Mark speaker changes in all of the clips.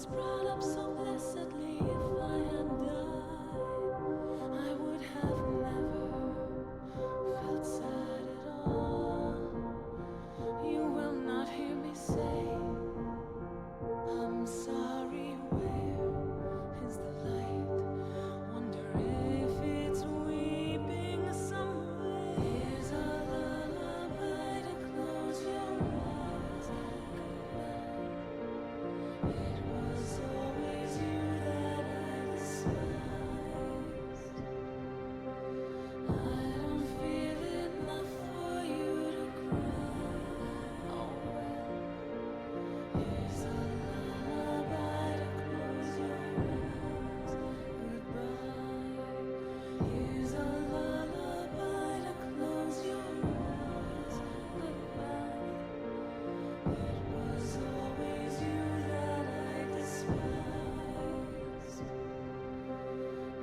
Speaker 1: brought up so blessedly. If I had died, I would have never felt sad at all. You will not hear me say, I'm sorry. Where is the light? Wonder if it's weeping somewhere. Here's a lullaby to close your eyes. It was always you that I despised. I don't feel enough for you to cry. Oh well, here's a lullaby to close your eyes. Goodbye. Here's a lullaby to close your eyes. Goodbye. It was always you that I despised.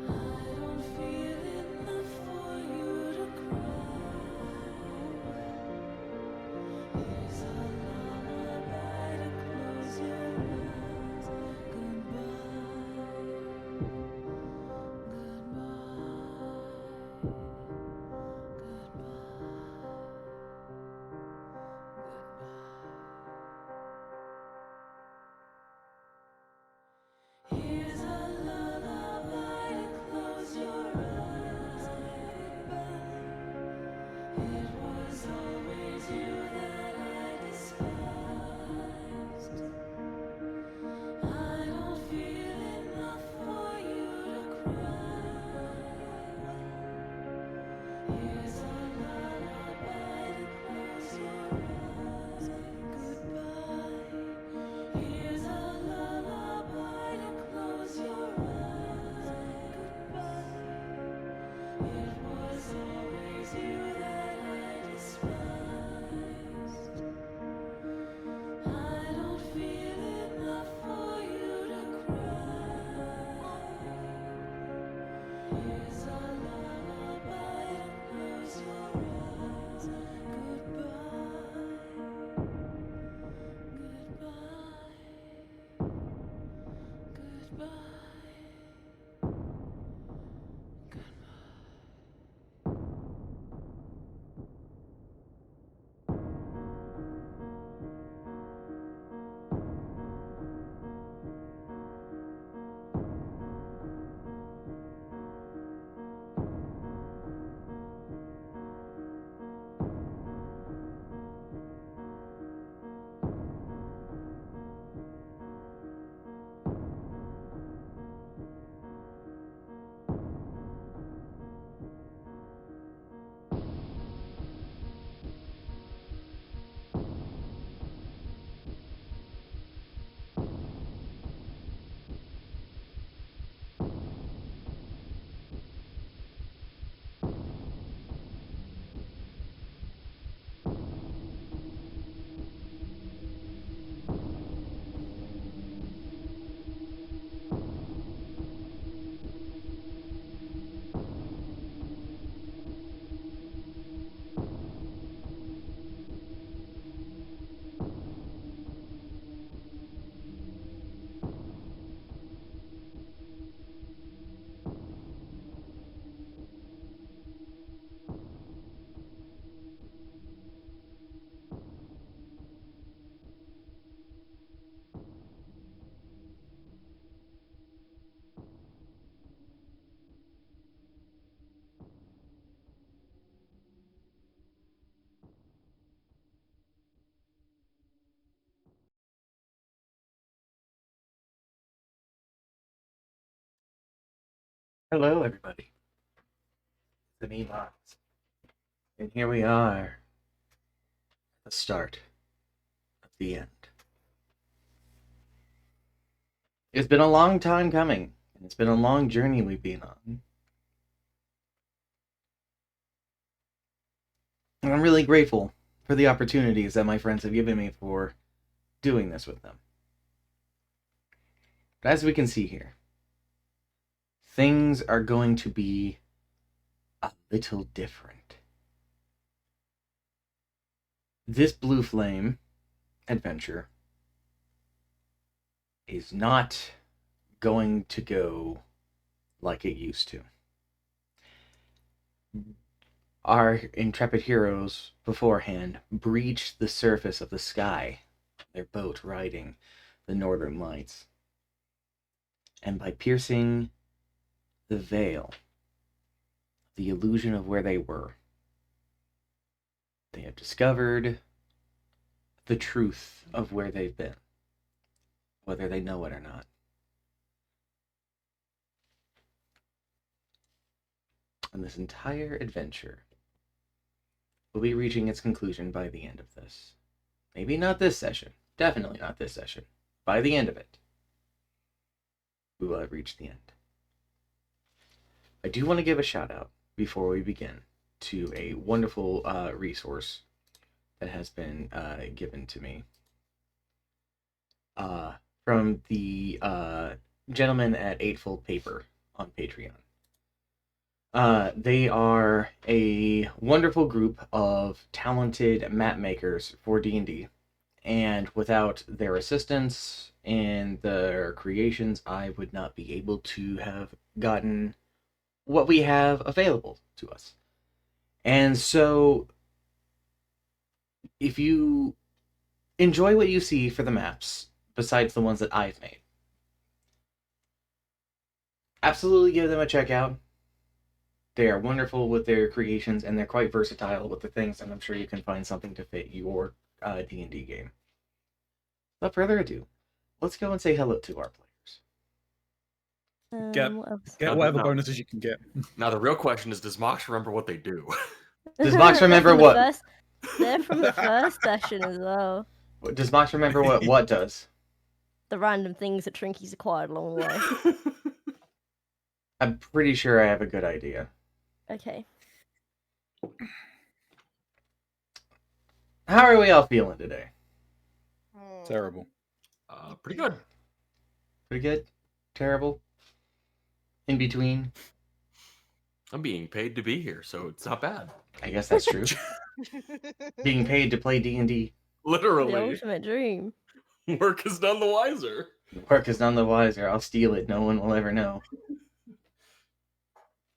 Speaker 1: I don't feel enough for you to cry. Here's a lullaby to close your eyes. Goodbye. Goodbye. Goodbye. Here's a lullaby to close your eyes. Goodbye. It was always you that I despised. I don't feel enough for you to cry. Here's a lullaby to close your eyes. Goodbye. Here's a lullaby to close your eyes. Goodbye. It was always you that I despised. I don't feel enough for you to cry. Here's a lullaby to close your eyes. Goodbye. Goodbye.
Speaker 2: Hello, everybody. It's me, Miles. And here we are, at the start of the end. It's been a long time coming, and it's been a long journey we've been on. And I'm really grateful for the opportunities that my friends have given me for doing this with them. But as we can see here, things are going to be a little different. This Blue Flame adventure is not going to go like it used to. Our intrepid heroes beforehand breached the surface of the sky, their boat riding the northern lights. And by piercing the veil, the illusion of where they were, they have discovered the truth of where they've been, whether they know it or not. And this entire adventure will be reaching its conclusion by the end of this. Maybe not this session. Definitely not this session. By the end of it, we will have reached the end. I do want to give a shout out before we begin to a wonderful resource that has been given to me from the gentleman at Eightfold Paper on Patreon. They are a wonderful group of talented map makers for D&D, and without their assistance and their creations, I would not be able to have gotten what we have available to us. And so, if you enjoy what you see for the maps, besides the ones that I've made, absolutely give them a check out. They are wonderful with their creations, and they're quite versatile with the things, and I'm sure you can find something to fit your D&D game. Without further ado, let's go and say hello to our players.
Speaker 3: Get
Speaker 1: What else?
Speaker 3: Get whatever bonuses you can get.
Speaker 4: Now the real question is, does Mox remember what they do?
Speaker 2: Does Mox
Speaker 1: They're
Speaker 2: remember
Speaker 1: from the
Speaker 2: what?
Speaker 1: they're from the first session as well.
Speaker 2: Does Mox remember what does?
Speaker 1: The random things that Trinky's acquired along the way.
Speaker 2: I'm pretty sure I have a good idea.
Speaker 1: Okay.
Speaker 2: How are we all feeling today?
Speaker 3: Terrible.
Speaker 4: Pretty good.
Speaker 2: Pretty good? Terrible? In between?
Speaker 4: I'm being paid to be here, so it's not bad.
Speaker 2: I guess that's true. Being paid to play D&D.
Speaker 1: The
Speaker 4: Literally,
Speaker 1: ultimate dream.
Speaker 4: work is none the wiser.
Speaker 2: Work is none the wiser. I'll steal it. No one will ever know.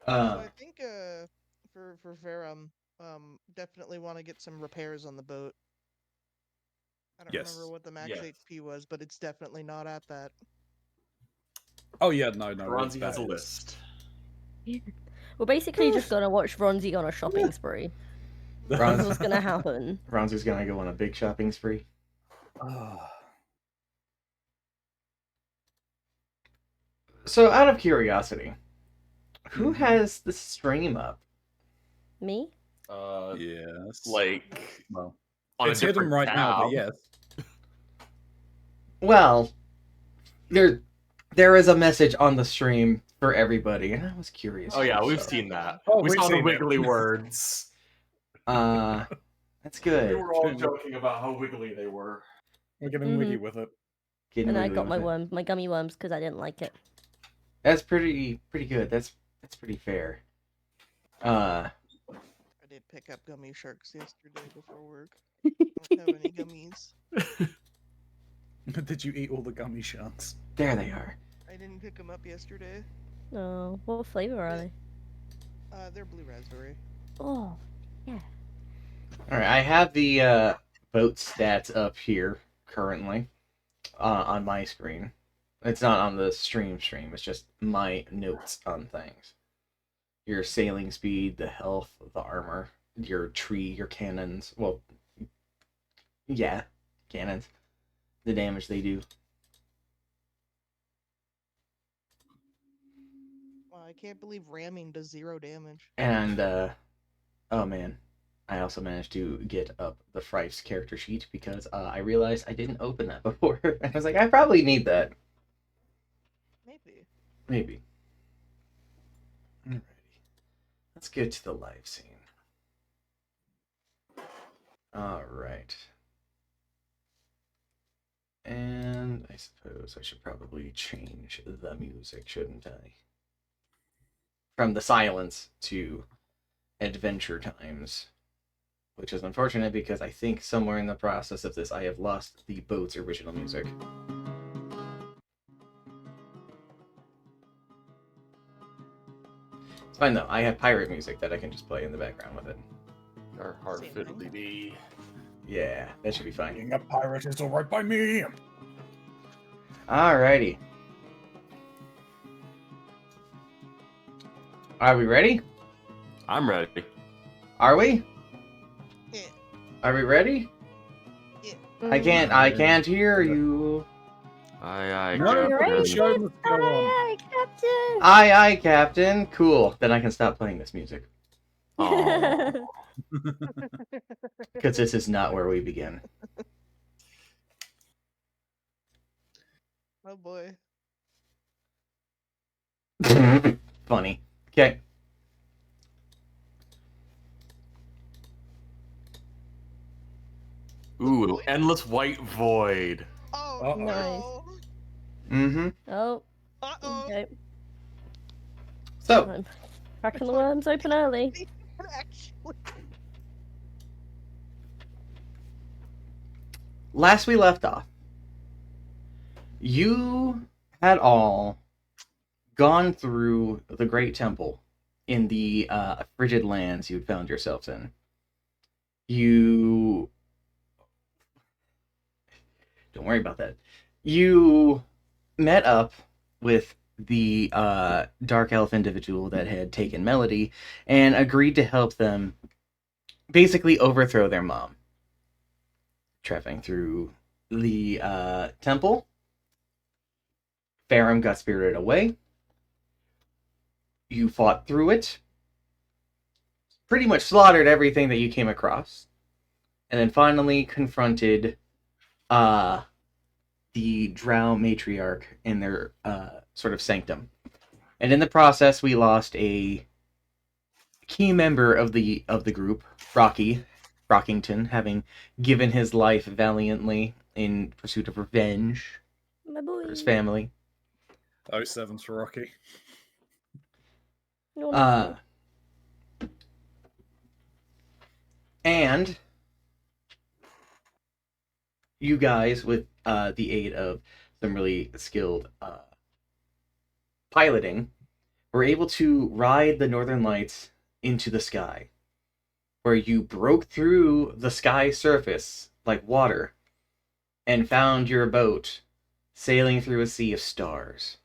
Speaker 5: So I think for Verum, definitely want to get some repairs on the boat. I don't
Speaker 3: Yes.
Speaker 5: remember what the max
Speaker 4: Yes.
Speaker 5: HP was, but it's definitely not at that.
Speaker 3: Oh yeah, no.
Speaker 4: Ronzi has a
Speaker 3: that is-
Speaker 4: list.
Speaker 1: We're basically just gonna watch Ronzi on a shopping spree. That's
Speaker 2: Ronzi-
Speaker 1: what's gonna happen.
Speaker 2: Ronzi's gonna go on a big shopping spree.
Speaker 3: Ah.
Speaker 2: So, out of curiosity, who has the stream up?
Speaker 1: Me?
Speaker 3: Yes.
Speaker 4: Like
Speaker 3: well,
Speaker 4: on
Speaker 3: it's
Speaker 4: a
Speaker 3: hidden
Speaker 4: different
Speaker 3: right now, but
Speaker 4: tab.
Speaker 3: yes.
Speaker 2: Well, there is a message on the stream for everybody, and I was curious.
Speaker 4: Oh yeah, we've
Speaker 2: so.
Speaker 4: seen that.
Speaker 3: Oh,
Speaker 4: we
Speaker 3: we've
Speaker 4: saw the
Speaker 3: seen it.
Speaker 4: wiggly words.
Speaker 2: That's
Speaker 4: We
Speaker 2: good.
Speaker 4: were all joking about how wiggly they were.
Speaker 3: We're getting wiggy with it.
Speaker 2: Getting
Speaker 1: And I
Speaker 2: wiggy
Speaker 1: got my
Speaker 2: with it.
Speaker 1: worms, my gummy worms, because I didn't like it.
Speaker 2: That's pretty good. That's pretty fair.
Speaker 5: I did pick up gummy sharks yesterday before work. I don't have any gummies.
Speaker 3: Did you eat all the gummy sharks?
Speaker 2: There they are.
Speaker 5: I didn't pick them up yesterday.
Speaker 1: Oh, what flavor are they?
Speaker 5: They're blue raspberry.
Speaker 1: Oh, yeah.
Speaker 2: All right, I have the boat stats up here currently on my screen. It's not on the stream. It's just my notes on things. Your sailing speed, the health, the armor, your tree, your cannons. Well, yeah, cannons. The damage they do.
Speaker 5: Wow, I can't believe ramming does 0 damage.
Speaker 2: And, oh man, I also managed to get up the Frife's character sheet because I realized I didn't open that before. I was like, I probably need that.
Speaker 5: Maybe.
Speaker 2: Alrighty. Let's get to the live scene. Alright. And I suppose I should probably change the music, shouldn't I? From the silence to Adventure Times. Which is unfortunate because I think somewhere in the process of this I have lost the boat's original music. It's fine though. I have pirate music that I can just play in the background with it.
Speaker 4: Our heart
Speaker 5: Same thing.
Speaker 4: fiddly dee.
Speaker 2: Yeah, that should be fine.
Speaker 3: Being a pirate is alright by me.
Speaker 2: Alrighty. Are we ready?
Speaker 4: I'm ready.
Speaker 2: Are we?
Speaker 5: Yeah.
Speaker 2: Are we ready? I can't hear you.
Speaker 4: Aye,
Speaker 3: No,
Speaker 4: Captain.
Speaker 3: the show must go on.
Speaker 6: Captain.
Speaker 2: Aye, Captain. Cool. Then I can stop playing this music.
Speaker 4: Aw.
Speaker 2: Because this is not where we begin.
Speaker 5: Oh boy.
Speaker 2: Funny. Okay.
Speaker 4: Ooh, endless white void.
Speaker 5: Oh
Speaker 3: Uh-oh.
Speaker 5: no.
Speaker 2: Mm-hmm.
Speaker 6: Oh,
Speaker 5: Uh-oh.
Speaker 6: okay.
Speaker 2: So,
Speaker 6: I'm cracking the worms open early.
Speaker 5: Actually.
Speaker 2: last we left off, you had all gone through the Great Temple in the frigid lands you'd found yourselves in. You... Don't worry about that. You met up with the dark elf individual that had taken Melody and agreed to help them basically overthrow their mom. Traveling through the temple, Farum got spirited away. You fought through it. Pretty much slaughtered everything that you came across. And then finally confronted the Drow matriarch in their sort of sanctum. And in the process, we lost a key member of the group, Rockington, having given his life valiantly in pursuit of revenge
Speaker 6: My boy.
Speaker 2: for his family.
Speaker 3: 07's for Rocky.
Speaker 6: You're not
Speaker 2: And you guys, with the aid of some really skilled piloting, were able to ride the Northern Lights into the sky, where you broke through the sky surface like water and found your boat sailing through a sea of stars.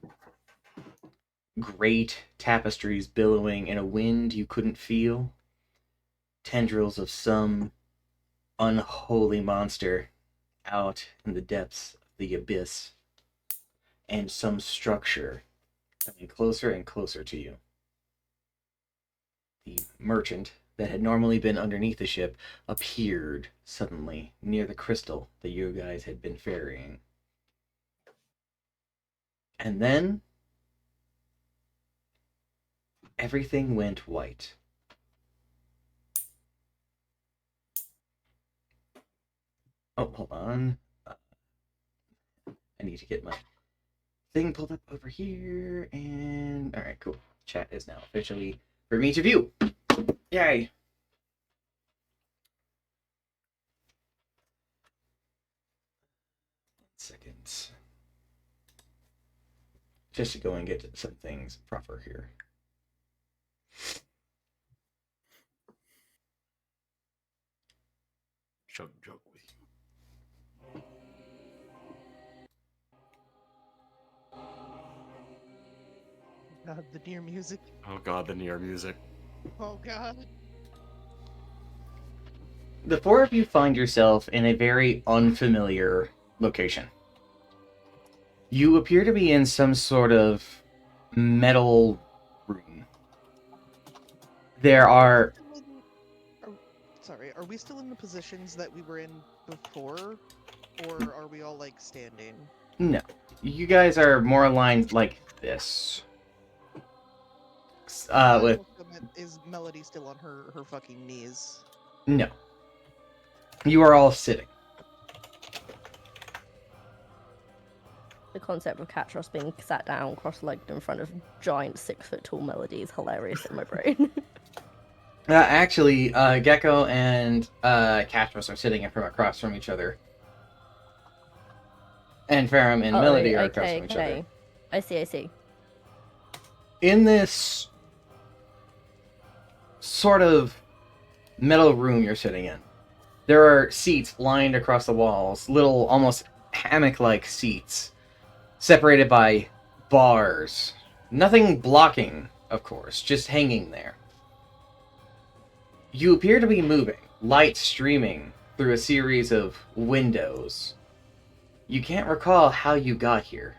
Speaker 2: Great tapestries billowing in a wind you couldn't feel. Tendrils of some unholy monster out in the depths of the abyss. And some structure coming closer and closer to you. The merchant that had normally been underneath the ship appeared suddenly near the crystal that you guys had been ferrying. And then everything went white. Oh, hold on. I need to get my thing pulled up over here. And all right, cool. Chat is now officially for me to view. Yay! Seconds. Just to go and get some things proper here.
Speaker 4: Joke with you.
Speaker 5: God, the deer music.
Speaker 4: Oh god, the near music.
Speaker 5: Oh god.
Speaker 2: The four of you find yourself in a very unfamiliar location. You appear to be in some sort of metal room. There are...
Speaker 5: Sorry, are we still in the positions that we were in before? Or are we all, like, standing?
Speaker 2: No. You guys are more aligned like this. With...
Speaker 5: Also meant, is Melody still on her fucking knees?
Speaker 2: No. You are all sitting.
Speaker 6: The concept of Katros being sat down, cross-legged in front of giant 6-foot-tall Melody is hilarious in my brain.
Speaker 2: Actually, Gecko and Katros are sitting from across from each other. And Farum and Melody are across from each other.
Speaker 6: I see.
Speaker 2: In this sort of metal room you're sitting in. There are seats lined across the walls, little almost hammock-like seats, separated by bars. Nothing blocking, of course, just hanging there. You appear to be moving, light streaming through a series of windows. You can't recall how you got here.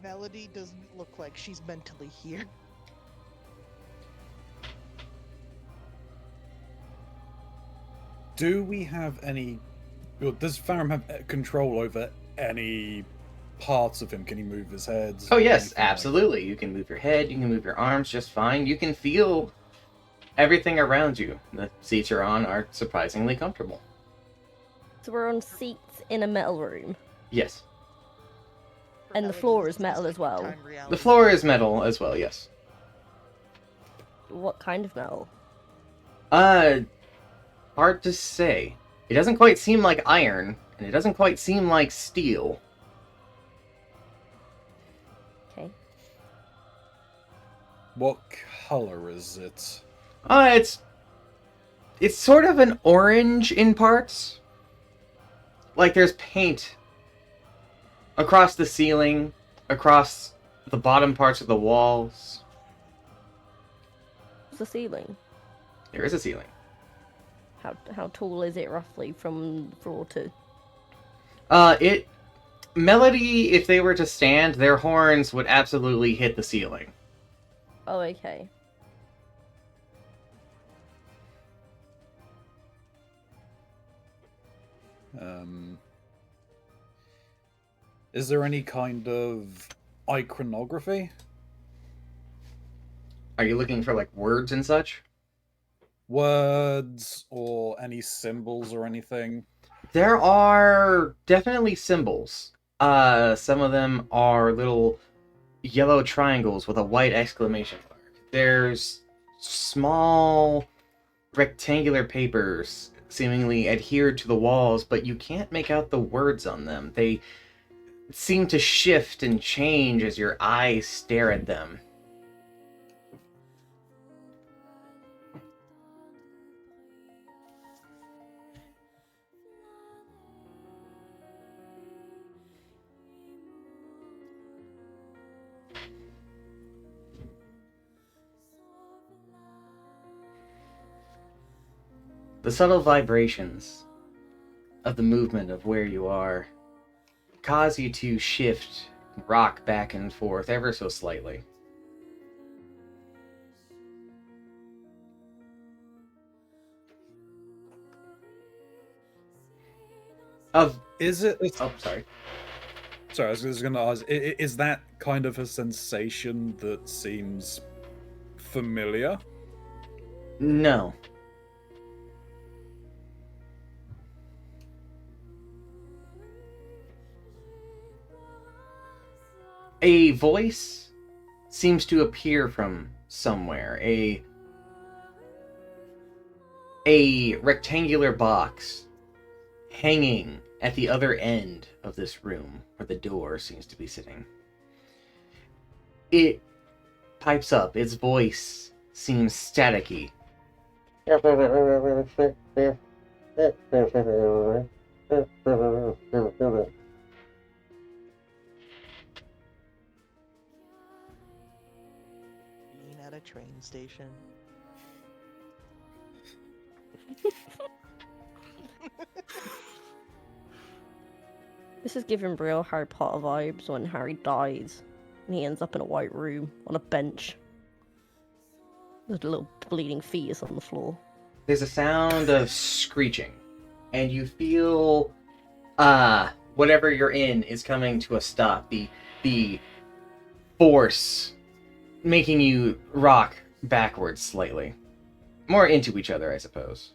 Speaker 5: Melody doesn't look like she's mentally here.
Speaker 3: Do we have any... Well, does Farum have control over any parts of him? Can he move his head?
Speaker 2: Oh yes,
Speaker 3: Anything like-
Speaker 2: absolutely. You can move your head, you can move your arms just fine. You can feel everything around you. The seats you're on are surprisingly comfortable.
Speaker 6: So we're on seats in a metal room.
Speaker 2: Yes.
Speaker 5: For
Speaker 6: And the
Speaker 5: Melody,
Speaker 6: floor
Speaker 5: this
Speaker 6: is metal
Speaker 5: like
Speaker 6: as well.
Speaker 5: time reality.
Speaker 2: The floor is metal as well, yes.
Speaker 6: What kind of metal?
Speaker 2: Hard to say. It doesn't quite seem like iron, and it doesn't quite seem like steel.
Speaker 6: Okay.
Speaker 3: What color is it?
Speaker 2: It's sort of an orange in parts. Like there's paint across the ceiling, across the bottom parts of the walls.
Speaker 6: What's the ceiling?
Speaker 2: There is a ceiling.
Speaker 6: How tall is it roughly from floor to?
Speaker 2: Melody, if they were to stand, their horns would absolutely hit the ceiling.
Speaker 6: Oh, okay.
Speaker 3: Is there any kind of iconography?
Speaker 2: Are you looking for like words and such?
Speaker 3: Words or any symbols or anything?
Speaker 2: There are definitely symbols. Some of them are little yellow triangles with a white exclamation mark. There's small rectangular papers seemingly adhered to the walls, but you can't make out the words on them. They seem to shift and change as your eyes stare at them. The subtle vibrations of the movement of where you are cause you to shift, rock back and forth ever so slightly.
Speaker 3: Is it?
Speaker 2: Oh, sorry.
Speaker 3: Sorry, I was just going to ask. Is that kind of a sensation that seems familiar?
Speaker 2: No. A voice seems to appear from somewhere. A rectangular box hanging at the other end of this room where the door seems to be sitting. It pipes up. Its voice seems staticky.
Speaker 5: Being at a train station.
Speaker 6: This is giving real Harry Potter vibes when Harry dies and he ends up in a white room on a bench. There's a little bleeding fetus on the floor.
Speaker 2: There's a sound of screeching, and you feel whatever you're in is coming to a stop. The force making you rock backwards slightly. More into each other, I suppose.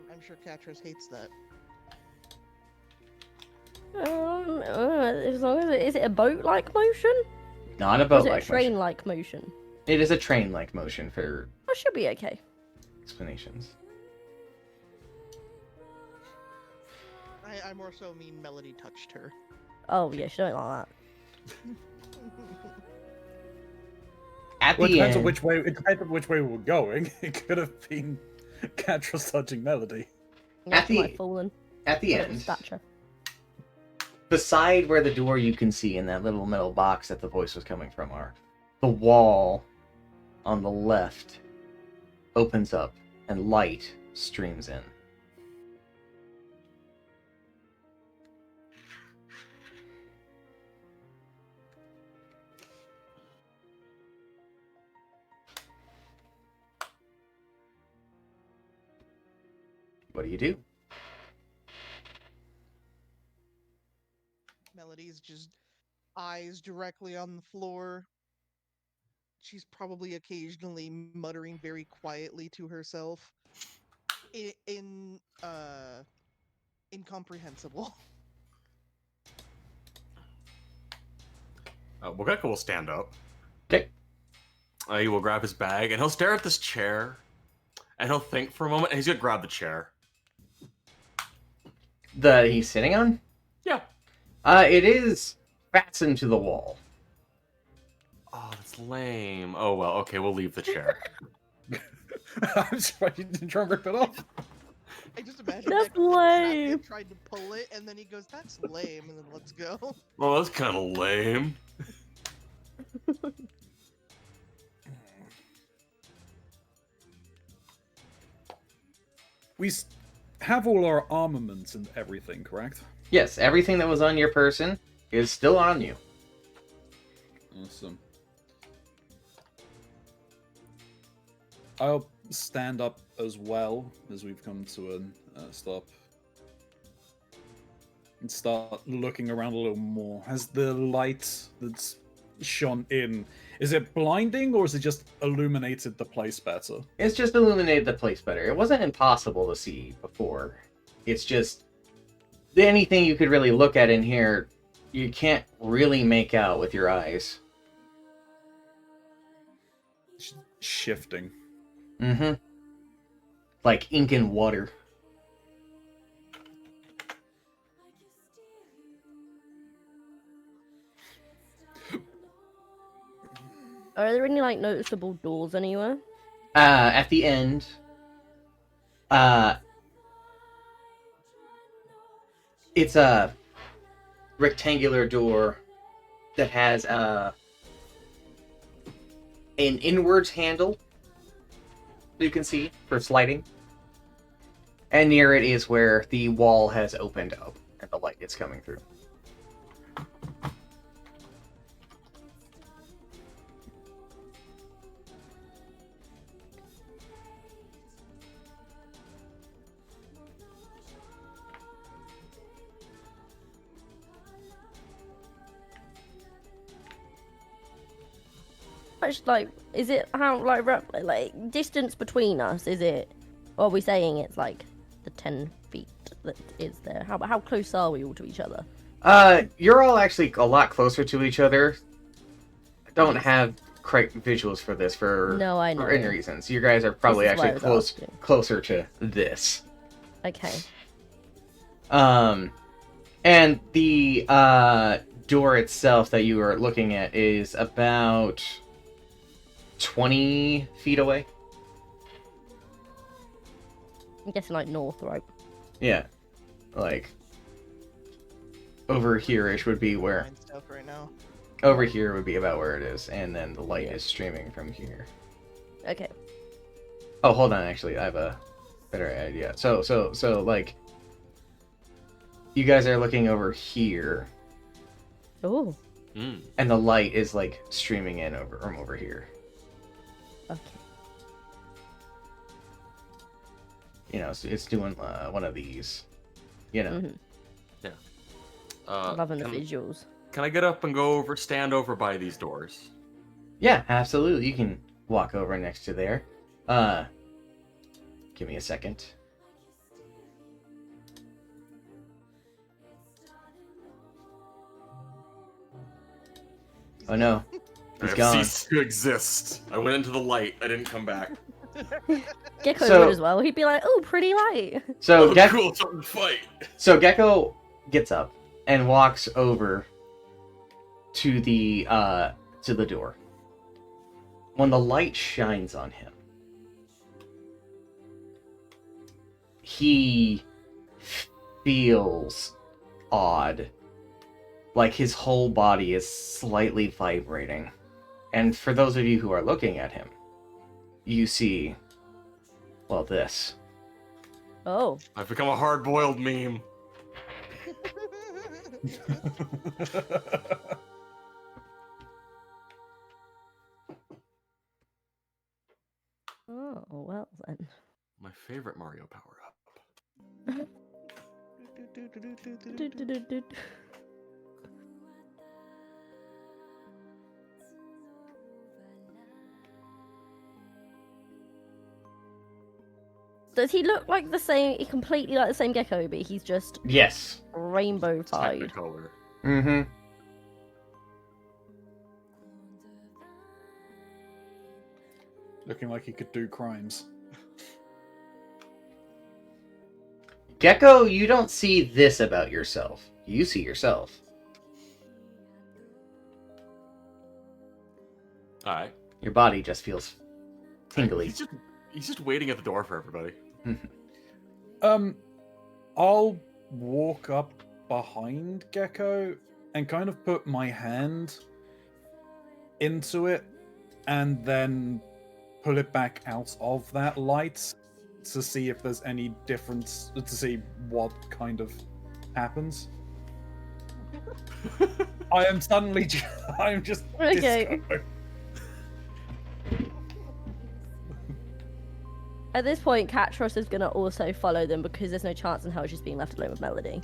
Speaker 5: I'm sure Katros hates that.
Speaker 6: As long as is it a boat-like motion?
Speaker 2: Not a
Speaker 6: Or is it a
Speaker 2: boat-like motion.
Speaker 6: train-like motion?
Speaker 2: It is a train-like motion for...
Speaker 6: I should be okay.
Speaker 2: explanations.
Speaker 5: I more so mean Melody touched her.
Speaker 6: Oh yeah, she don't like
Speaker 2: At
Speaker 3: Well, it
Speaker 2: the
Speaker 3: depends on
Speaker 2: end,
Speaker 3: which way. It depends on which way we were going. It could have been Catra's touching Melody.
Speaker 6: that. Yeah,
Speaker 2: At
Speaker 6: she might
Speaker 2: the-
Speaker 6: have fallen.
Speaker 2: at the
Speaker 6: Her little
Speaker 2: end,
Speaker 6: stature.
Speaker 2: beside where the door you can see in that little metal box that the voice was coming from are, the wall on the left opens up and light streams in. What do you do?
Speaker 5: Melody's just eyes directly on the floor. She's probably occasionally muttering very quietly to herself. Incomprehensible.
Speaker 4: Bogeka will stand up.
Speaker 2: Okay.
Speaker 4: He will grab his bag and he'll stare at this chair, and he'll think for a moment. And he's gonna grab the chair.
Speaker 2: The he's sitting on?
Speaker 4: Yeah.
Speaker 2: It is fastened to the wall.
Speaker 4: Oh, that's lame. Oh well. Okay, we'll leave the chair.
Speaker 3: I'm surprised you didn't try and rip it off.
Speaker 5: I just imagine
Speaker 6: That's
Speaker 5: that kid grabbed it,
Speaker 6: lame.
Speaker 5: tried to pull it, and then he goes, "That's lame," and then let's go.
Speaker 4: Well, that's kind of lame.
Speaker 3: We have all our armaments and everything, correct?
Speaker 2: Yes, everything that was on your person is still on you.
Speaker 3: Awesome. I'll stand up as well as we've come to a stop. And start looking around a little more. Has the light that's shone in, is it blinding or is it just illuminated the place better?
Speaker 2: It's just illuminated the place better. It wasn't impossible to see before. It's just anything you could really look at in here, you can't really make out with your eyes.
Speaker 3: Shifting.
Speaker 2: Mm-hmm. Like ink and water.
Speaker 6: Are there any like noticeable doors anywhere?
Speaker 2: At the end, it's a rectangular door that has an inwards handle you can see for sliding, and near it is where the wall has opened up and the light is coming through.
Speaker 6: Much like, is it how like distance between us? Is it? Or are we saying it's like the 10 feet that is there? How close are we all to each other?
Speaker 2: You're all actually a lot closer to each other. I don't have quite visuals for this for
Speaker 6: No, I know.
Speaker 2: for any reasons. You guys are probably
Speaker 6: This is why I
Speaker 2: actually
Speaker 6: was asking.
Speaker 2: closer to this.
Speaker 6: Okay.
Speaker 2: And the door itself that you are looking at is about 20 feet away.
Speaker 6: I'm guessing like north, right?
Speaker 2: Yeah, like over here-ish would be where.
Speaker 5: Find stuff right now.
Speaker 2: Over here would be about where it is, and then the light
Speaker 6: Yeah.
Speaker 2: is streaming from here.
Speaker 6: Okay.
Speaker 2: Oh, hold on. Actually, I have a better idea. So, like, you guys are looking over here,
Speaker 6: Oh.
Speaker 4: Mm.
Speaker 2: and the light is like streaming in from over here.
Speaker 6: Okay.
Speaker 2: You know, so it's doing one of these. You know.
Speaker 6: Mhm.
Speaker 4: Uh,
Speaker 6: Loving the
Speaker 4: can,
Speaker 6: visuals.
Speaker 4: can I get up and stand over by these doors?
Speaker 2: Yeah, absolutely. You can walk over next to there. Give me a second. Oh no, he's
Speaker 4: I've
Speaker 2: gone.
Speaker 4: ceased to exist. I went into the light. I didn't come back.
Speaker 6: Gecko
Speaker 2: So-
Speaker 6: would as well. He'd be like, "Oh, pretty light."
Speaker 2: So
Speaker 4: Oh,
Speaker 2: Gecko,
Speaker 4: cool, something to fight.
Speaker 2: so Gecko gets up and walks over to the door. When the light shines on him, he feels odd. Like his whole body is slightly vibrating. And for those of you who are looking at him, you see, well, this.
Speaker 6: Oh,
Speaker 4: I've become a hard-boiled meme.
Speaker 6: oh, well then.
Speaker 4: My favorite Mario power-up.
Speaker 6: Du-du-du-du. Does he look like the same? Completely like the same Gecko, but he's just
Speaker 2: Yes.
Speaker 6: rainbow tied.
Speaker 4: Technicolor.
Speaker 2: Mm-hmm.
Speaker 3: Looking like he could do crimes.
Speaker 2: Gecko, you don't see this about yourself. You see yourself.
Speaker 4: All right.
Speaker 2: Your body just feels tingly.
Speaker 4: He's just waiting at the door for everybody.
Speaker 3: I'll walk up behind Gecko and kind of put my hand into it and then pull it back out of that light to see if there's any difference, to see what kind of happens. I am suddenly I am just
Speaker 6: Okay.
Speaker 3: disco.
Speaker 6: At this point, Catros is gonna also follow them because there's no chance in hell she's being left alone with Melody.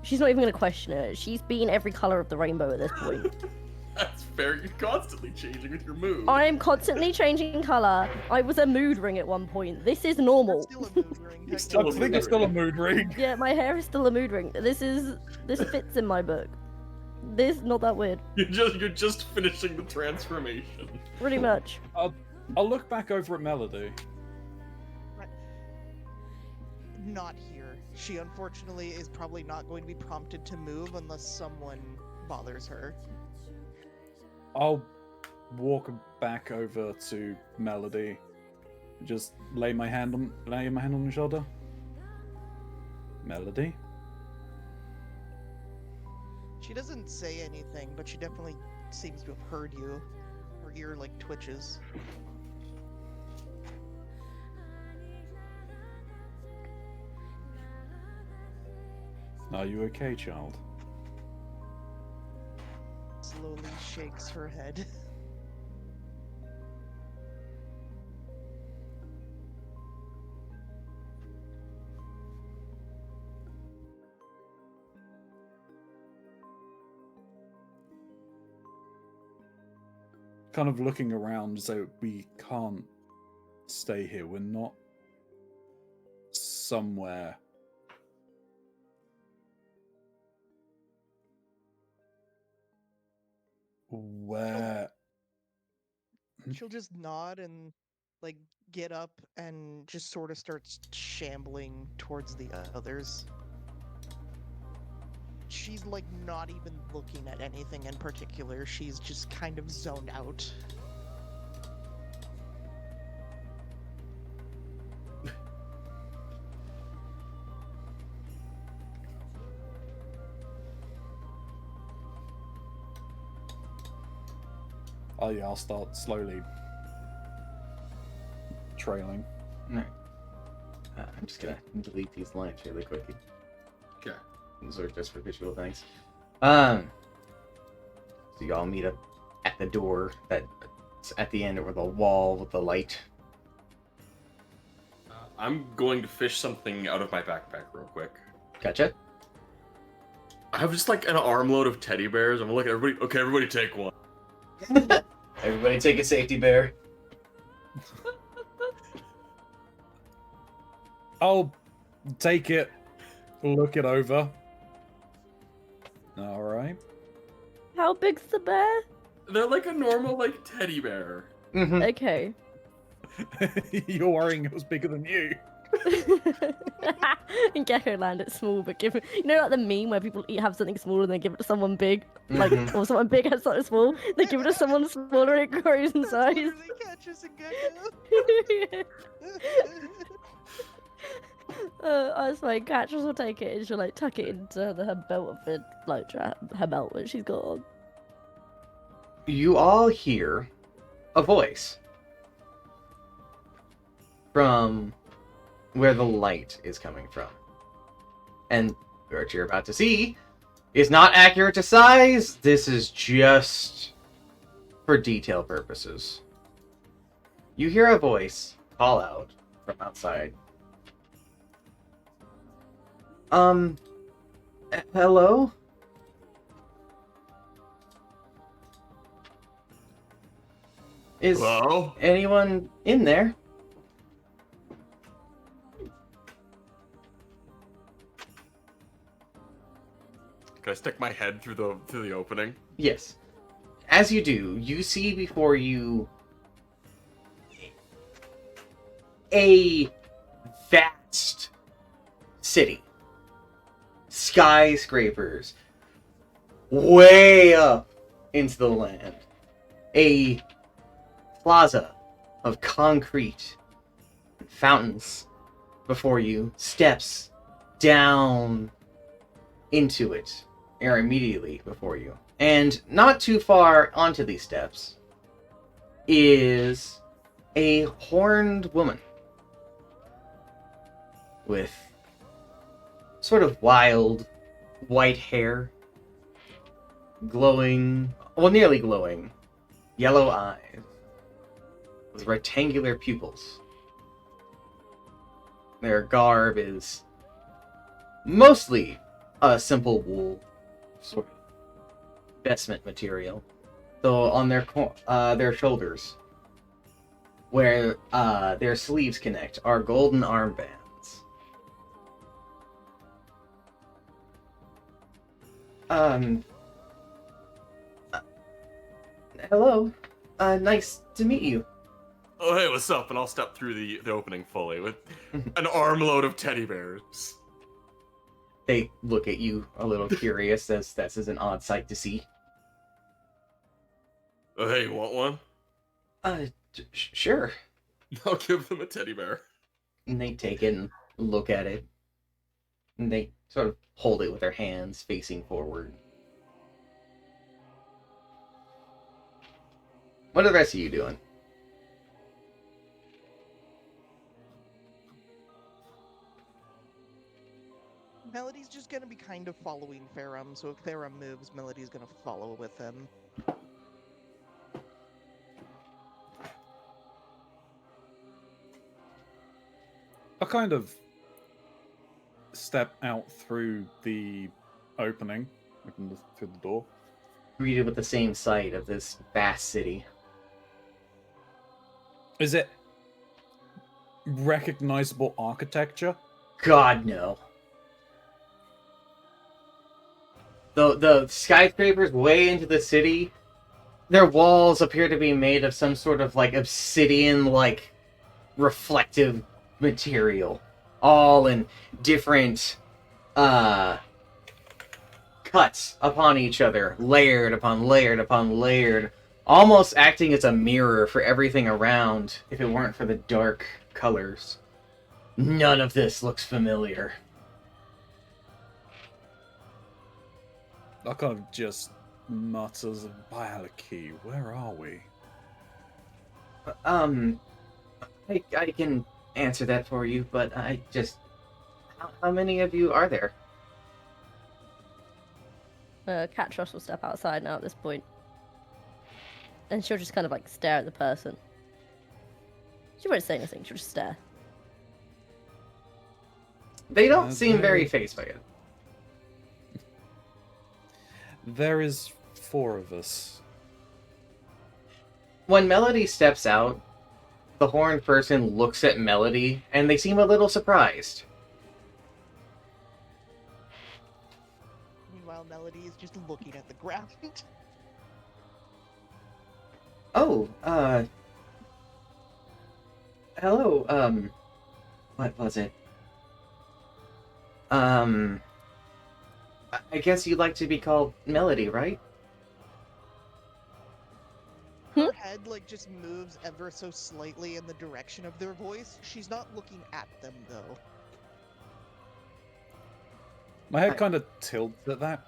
Speaker 6: She's not even gonna question it. She's been every color of the rainbow at this point.
Speaker 4: That's fair. You're constantly changing with your mood.
Speaker 6: I am constantly changing color. I was a mood ring at one point. This is
Speaker 5: You're
Speaker 6: normal.
Speaker 5: still a mood ring.
Speaker 4: You're still
Speaker 3: I
Speaker 4: a
Speaker 3: think it's still a mood ring.
Speaker 6: Yeah, my hair is still a mood ring. This fits in my book. This not that weird.
Speaker 4: You're just finishing the transformation.
Speaker 6: Pretty much.
Speaker 3: I'll look back over at Melody.
Speaker 5: Not here. She unfortunately is probably not going to be prompted to move unless someone bothers her.
Speaker 3: I'll walk back over to Melody. Just lay my hand on her shoulder. Melody?
Speaker 5: She doesn't say anything, but she definitely seems to have heard you. Her ear like twitches.
Speaker 3: Are you okay, child?
Speaker 5: Slowly shakes her head.
Speaker 3: Kind of looking around, so we can't stay here. We're not somewhere. Where?
Speaker 5: She'll just nod and like get up and just sort of starts shambling towards the others. She's like not even looking at anything in particular. She's just kind of zoned out.
Speaker 3: Oh yeah, I'll start slowly trailing.
Speaker 2: Alright. I'm just gonna delete these lines really quickly.
Speaker 4: Okay.
Speaker 2: Those are just for visual things. So y'all meet up at the door that's at the end over the wall with the light.
Speaker 4: I'm going to fish something out of my backpack real quick.
Speaker 2: Gotcha.
Speaker 4: I have just like an armload of teddy bears. I'm like, everybody, okay, everybody take one.
Speaker 2: Everybody take a safety bear.
Speaker 3: I'll take it, look it over. All right.
Speaker 6: How big's the bear?
Speaker 4: They're like a normal like teddy bear.
Speaker 2: Mm-hmm.
Speaker 6: Okay.
Speaker 3: You're worrying it was bigger than you.
Speaker 6: In Gecko Land, it's small, but give it. You know, like the meme where people have something small and they give it to someone big, like,
Speaker 2: Mhm.
Speaker 6: or someone big has something small, they give it to someone smaller and it grows in
Speaker 5: That's
Speaker 6: size.
Speaker 5: literally Catches and Gecko.
Speaker 6: I was like, Catrice will take it and she'll like tuck it into her belt of it, like her belt when she's got on.
Speaker 2: You all hear a voice from where the light is coming from. And what you're about to see is not accurate to size. This is just for detail purposes. You hear a voice call out from outside. Hello? Is
Speaker 4: Hello?
Speaker 2: anyone in there?
Speaker 4: Can I stick my head through the opening?
Speaker 2: Yes. As you do, you see before you a vast city. Skyscrapers way up into the land. A plaza of concrete, fountains before you, steps down into it, or immediately before you. And not too far onto these steps is a horned woman with sort of wild white hair, glowing, well, nearly glowing, yellow eyes, with rectangular pupils. Their garb is mostly a simple wool sort of vestment material, though on their shoulders, where their sleeves connect, are golden armbands. Hello. Nice to meet you.
Speaker 4: Oh, hey, what's up? And I'll step through the opening fully with an armload of teddy bears.
Speaker 2: They look at you a little curious, as this is an odd sight to see.
Speaker 4: Oh, hey, you want one?
Speaker 2: Sure.
Speaker 4: I'll give them a teddy bear.
Speaker 2: And they take it and look at it. And they sort of hold it with their hands facing forward. What are the rest of you doing?
Speaker 5: Melody's just gonna be kind of following Therum, so if Therum moves, Melody's gonna follow with him.
Speaker 3: I kind of step out through the opening, through the door.
Speaker 2: Greeted with the same sight of this vast city.
Speaker 3: Is it recognizable architecture?
Speaker 2: God, no. The skyscrapers way into the city, their walls appear to be made of some sort of like obsidian, like reflective material, all in different cuts upon each other, layered upon layered upon layered, almost acting as a mirror for everything around if it weren't for the dark colors. None of this looks familiar.
Speaker 3: I kind of just mutters, Bialaki, where are we?
Speaker 2: I can answer that for you, but I just... How many of you are there?
Speaker 6: Catros will step outside now at this point. And she'll just kind of like stare at the person. She won't say anything, she'll just stare.
Speaker 2: They don't seem very fazed by it.
Speaker 3: There is 4 of us.
Speaker 2: When Melody steps out, the horned person looks at Melody, and they seem a little surprised.
Speaker 5: Meanwhile, Melody is just looking at the ground.
Speaker 2: Oh, hello, what was it? I guess you'd like to be called Melody, right?
Speaker 5: Her head like just moves ever so slightly in the direction of their voice. She's not looking at them though.
Speaker 3: My head kind of tilts at that.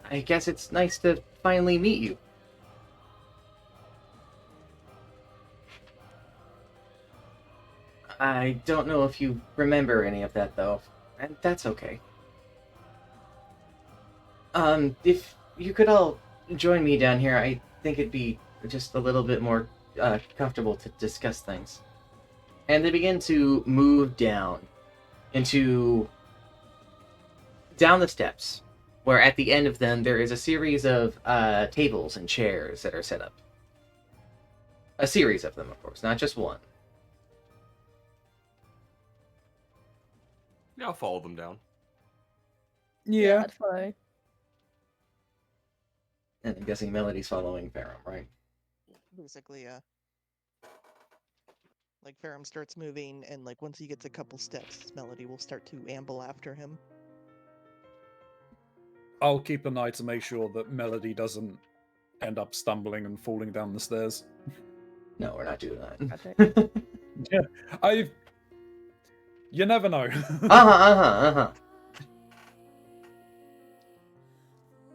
Speaker 2: I guess it's nice to finally meet you. I don't know if you remember any of that, though, and that's okay. If you could all join me down here, I think it'd be just a little bit more comfortable to discuss things. And they begin to move down the steps, where at the end of them there is a series of tables and chairs that are set up. A series of them, of course, not just one.
Speaker 4: Yeah, I'll follow them down.
Speaker 3: Yeah.
Speaker 6: I'd follow.
Speaker 2: And I'm guessing Melody's following Ferrum, right?
Speaker 5: Basically, yeah. Like Ferrum starts moving, and like once he gets a couple steps, Melody will start to amble after him.
Speaker 3: I'll keep an eye to make sure that Melody doesn't end up stumbling and falling down the stairs.
Speaker 2: No, we're not doing
Speaker 6: Okay.
Speaker 2: that.
Speaker 3: You never know.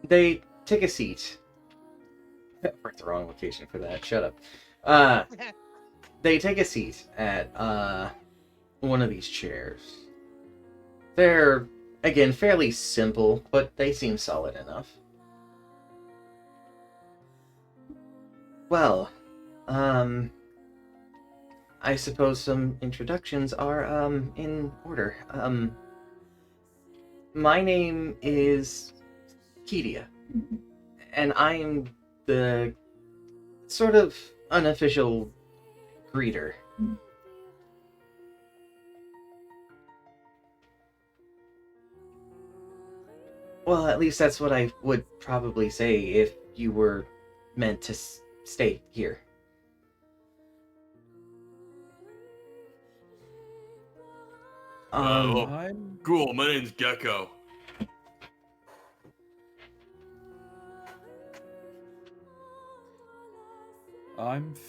Speaker 2: They take a seat. We're at the wrong location for that. Shut up. They take a seat at one of these chairs. They're, again, fairly simple, but they seem solid enough. Well, I suppose some introductions are in order. My name is Kedia, and I'm the sort of unofficial greeter. Well, at least that's what I would probably say if you were meant to stay here.
Speaker 4: Oh.
Speaker 3: I'm
Speaker 4: Cool, my name's Gecko.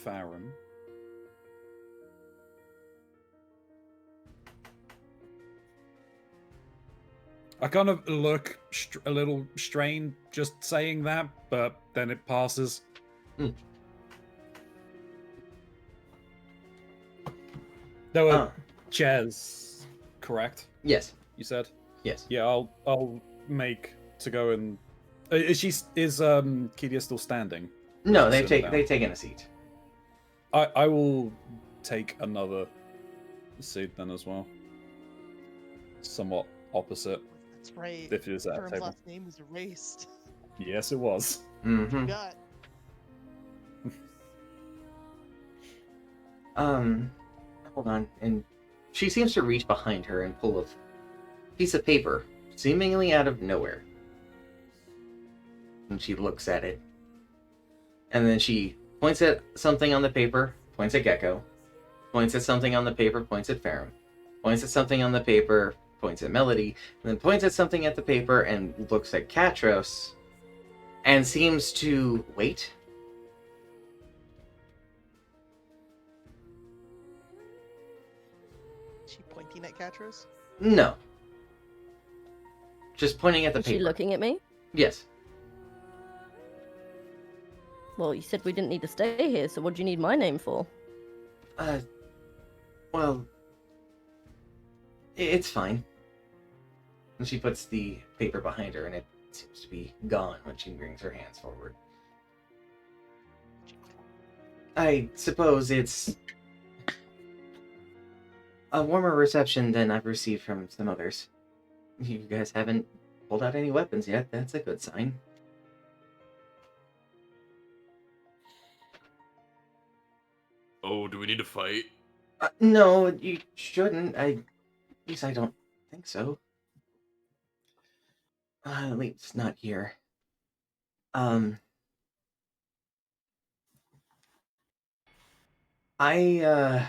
Speaker 3: Farron. I kind of look a little strained just saying that, but then it passes.
Speaker 2: Hmm.
Speaker 3: There were chairs, correct?
Speaker 2: Yes.
Speaker 3: You said?
Speaker 2: Yes.
Speaker 3: Yeah, I'll make to go and is Kedia still standing?
Speaker 2: No,
Speaker 3: Or is she sitting down?
Speaker 2: they've taken a seat.
Speaker 3: I will take another seat then as well. Somewhat opposite.
Speaker 5: That's right.
Speaker 3: If it is at a
Speaker 5: Ferrum's
Speaker 3: table.
Speaker 5: last name was erased.
Speaker 3: Yes, it was.
Speaker 2: Mm-hmm.
Speaker 5: Got.
Speaker 2: Hold on. And she seems to reach behind her and pull a piece of paper, seemingly out of nowhere. And she looks at it. And then she points at something on the paper, points at Gecko, points at something on the paper, points at Ferrum, points at something on the paper, points at Melody, and then points at something at the paper and looks at Katros, and seems to wait.
Speaker 5: Is she pointing at Katros?
Speaker 2: No. Just pointing at the
Speaker 6: Is
Speaker 2: paper.
Speaker 6: she looking at me?
Speaker 2: Yes.
Speaker 6: Well, you said we didn't need to stay here, so what do you need my name for?
Speaker 2: Well, it's fine. And she puts the paper behind her, and it seems to be gone when she brings her hands forward. I suppose it's a warmer reception than I've received from some others. You guys haven't pulled out any weapons yet. That's a good sign.
Speaker 4: Oh, do we need to fight?
Speaker 2: No, you shouldn't. At least I don't think so. At least not here. I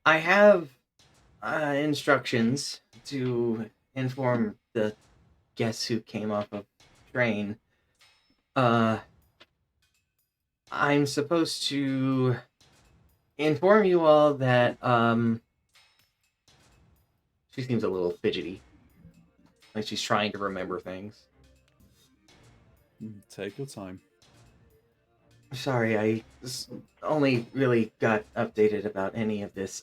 Speaker 2: have instructions to inform the guests who came off of train. I'm supposed to inform you all that she seems a little fidgety, like she's trying to remember things.
Speaker 3: Take your time.
Speaker 2: Sorry, I only really got updated about any of this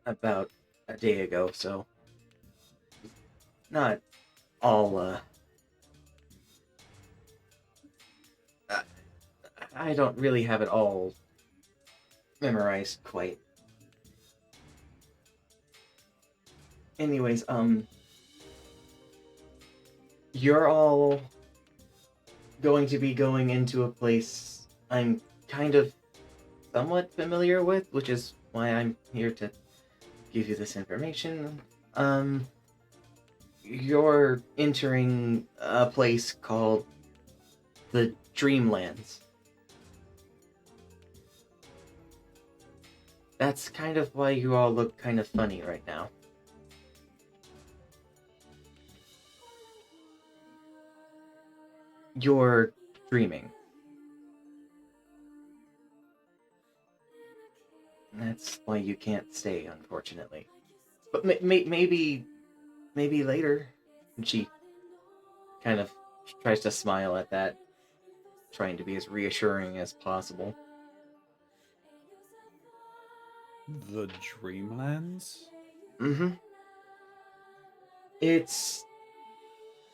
Speaker 2: about a day ago, so not all I don't really have it all memorized quite. Anyways, you're all going to be going into a place I'm kind of somewhat familiar with, which is why I'm here to give you this information. You're entering a place called the Dreamlands. That's kind of why you all look kind of funny right now. You're dreaming. That's why you can't stay, unfortunately. But maybe later. And she kind of tries to smile at that, trying to be as reassuring as possible.
Speaker 3: The Dreamlands?
Speaker 2: Mm-hmm. It's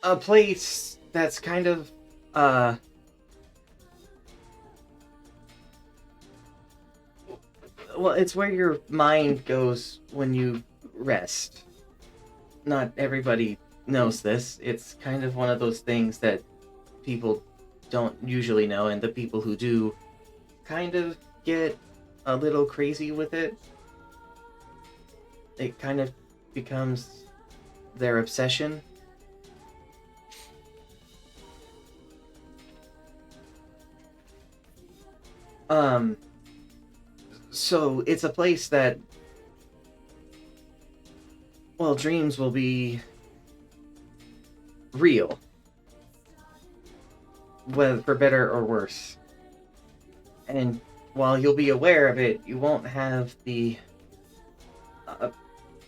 Speaker 2: a place that's kind of, well, it's where your mind goes when you rest. Not everybody knows this. It's kind of one of those things that people don't usually know, and the people who do kind of get a little crazy with it. It kind of becomes their obsession. So it's a place that, well, dreams will be real. Whether for better or worse. And while you'll be aware of it, you won't have the,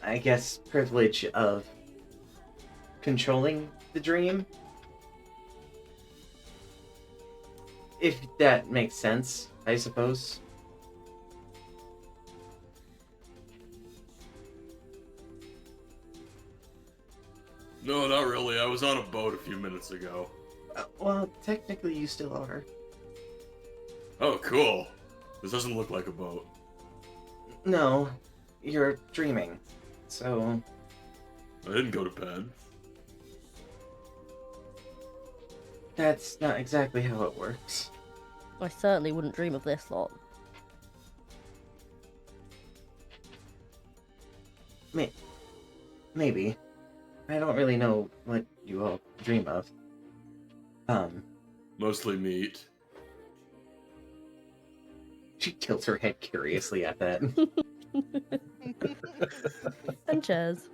Speaker 2: I guess, privilege of controlling the dream. If that makes sense, I suppose.
Speaker 4: No, not really. I was on a boat a few minutes ago.
Speaker 2: Well, technically you still are.
Speaker 4: Oh, cool. This doesn't look like a boat.
Speaker 2: No, you're dreaming. So,
Speaker 4: I didn't go to bed.
Speaker 2: that's not exactly how it works.
Speaker 6: I certainly wouldn't dream of this lot.
Speaker 2: Maybe. I don't really know what you all dream of.
Speaker 4: Mostly meat.
Speaker 2: She tilts her head curiously at that.
Speaker 6: And chairs.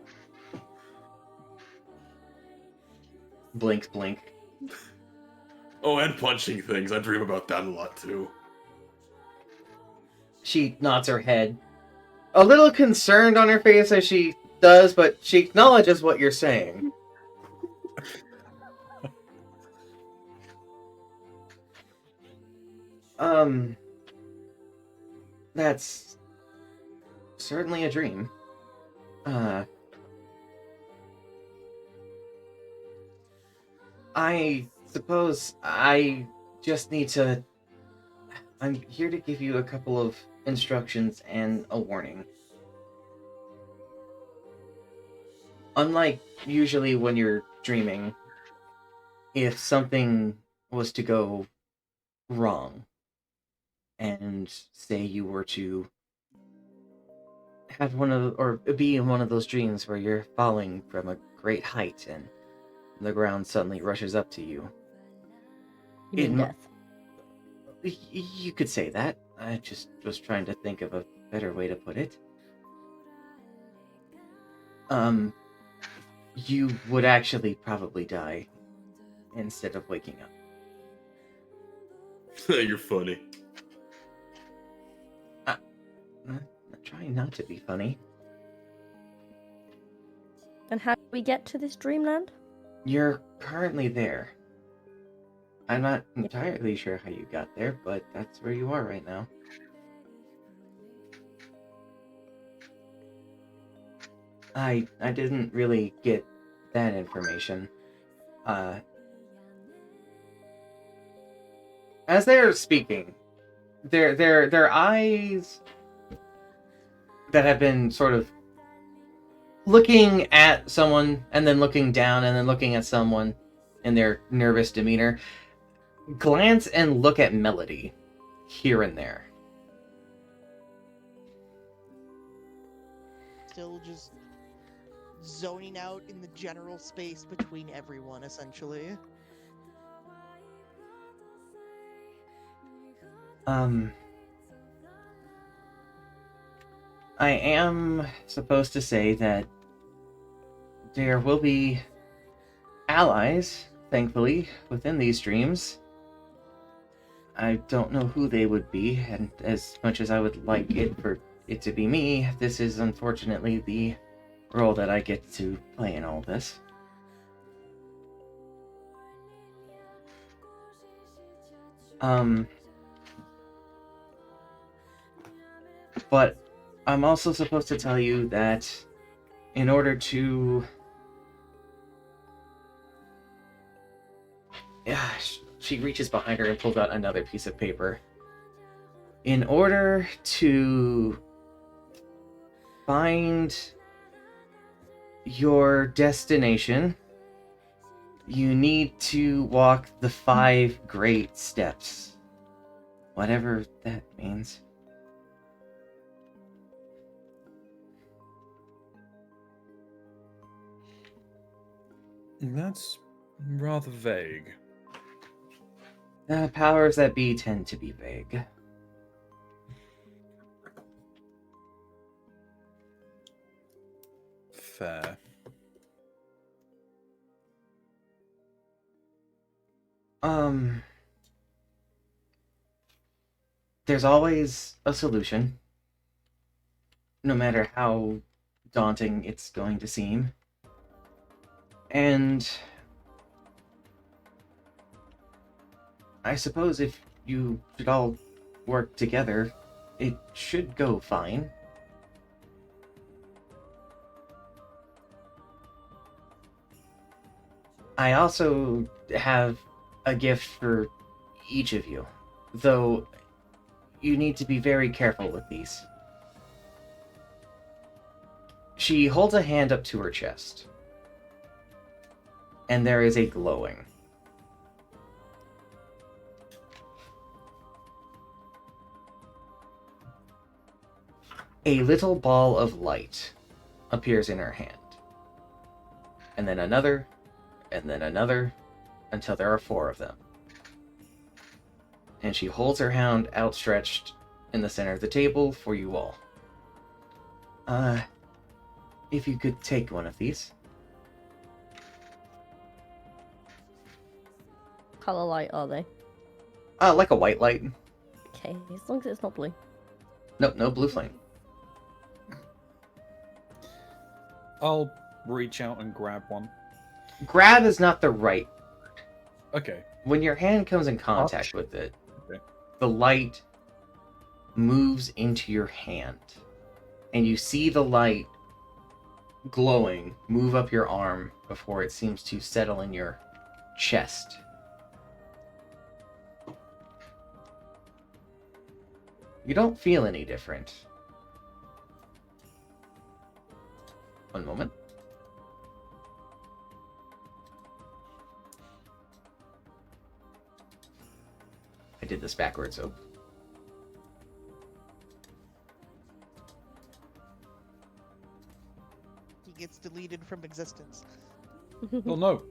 Speaker 2: Blinks, blink.
Speaker 4: Oh, and punching things. I dream about that a lot too.
Speaker 2: She nods her head. A little concerned on her face as she does, but she acknowledges what you're saying. That's certainly a dream. I suppose I just need to... I'm here to give you a couple of instructions and a warning. Unlike usually when you're dreaming, if something was to go wrong, and say you were to have or be in one of those dreams where you're falling from a great height and the ground suddenly rushes up to you.
Speaker 6: You mean
Speaker 2: In-
Speaker 6: death.
Speaker 2: You could say that. I just was trying to think of a better way to put it. You would actually probably die instead of waking up.
Speaker 4: You're funny.
Speaker 2: I'm trying not to be funny.
Speaker 6: And how do we get to this dreamland?
Speaker 2: You're currently there. I'm not entirely sure how you got there, but that's where you are right now. I didn't really get that information. As they're speaking, their eyes that have been sort of looking at someone and then looking down and then looking at someone in their nervous demeanor glance and look at Melody here and there.
Speaker 5: Still just zoning out in the general space between everyone, essentially.
Speaker 2: I am supposed to say that there will be allies, thankfully, within these dreams. I don't know who they would be, and as much as I would like it for it to be me, this is unfortunately the role that I get to play in all this. But I'm also supposed to tell you that in order to... Yeah, she reaches behind her and pulls out another piece of paper. In order to find your destination, you need to walk the 5 great steps. Whatever that means.
Speaker 3: That's rather vague.
Speaker 2: The powers that be tend to be vague.
Speaker 3: Fair.
Speaker 2: There's always a solution, no matter how daunting it's going to seem. And I suppose if you should all work together, it should go fine. I also have a gift for each of you, though you need to be very careful with these. She holds a hand up to her chest, and there is a glowing. A little ball of light appears in her hand, and then another, until there are 4 of them. And she holds her hand outstretched in the center of the table for you all. If you could take one of these.
Speaker 6: Color light are they?
Speaker 2: Like a white light.
Speaker 6: Okay, as long as it's not blue.
Speaker 2: Nope, no blue flame.
Speaker 3: I'll reach out and grab one.
Speaker 2: Grab is not the right word.
Speaker 3: Okay.
Speaker 2: When your hand comes in contact with it,
Speaker 3: Okay.
Speaker 2: the light moves into your hand. And you see the light glowing move up your arm before it seems to settle in your chest. You don't feel any different. One moment. I did this backwards, so...
Speaker 5: He gets deleted from existence.
Speaker 3: Oh no.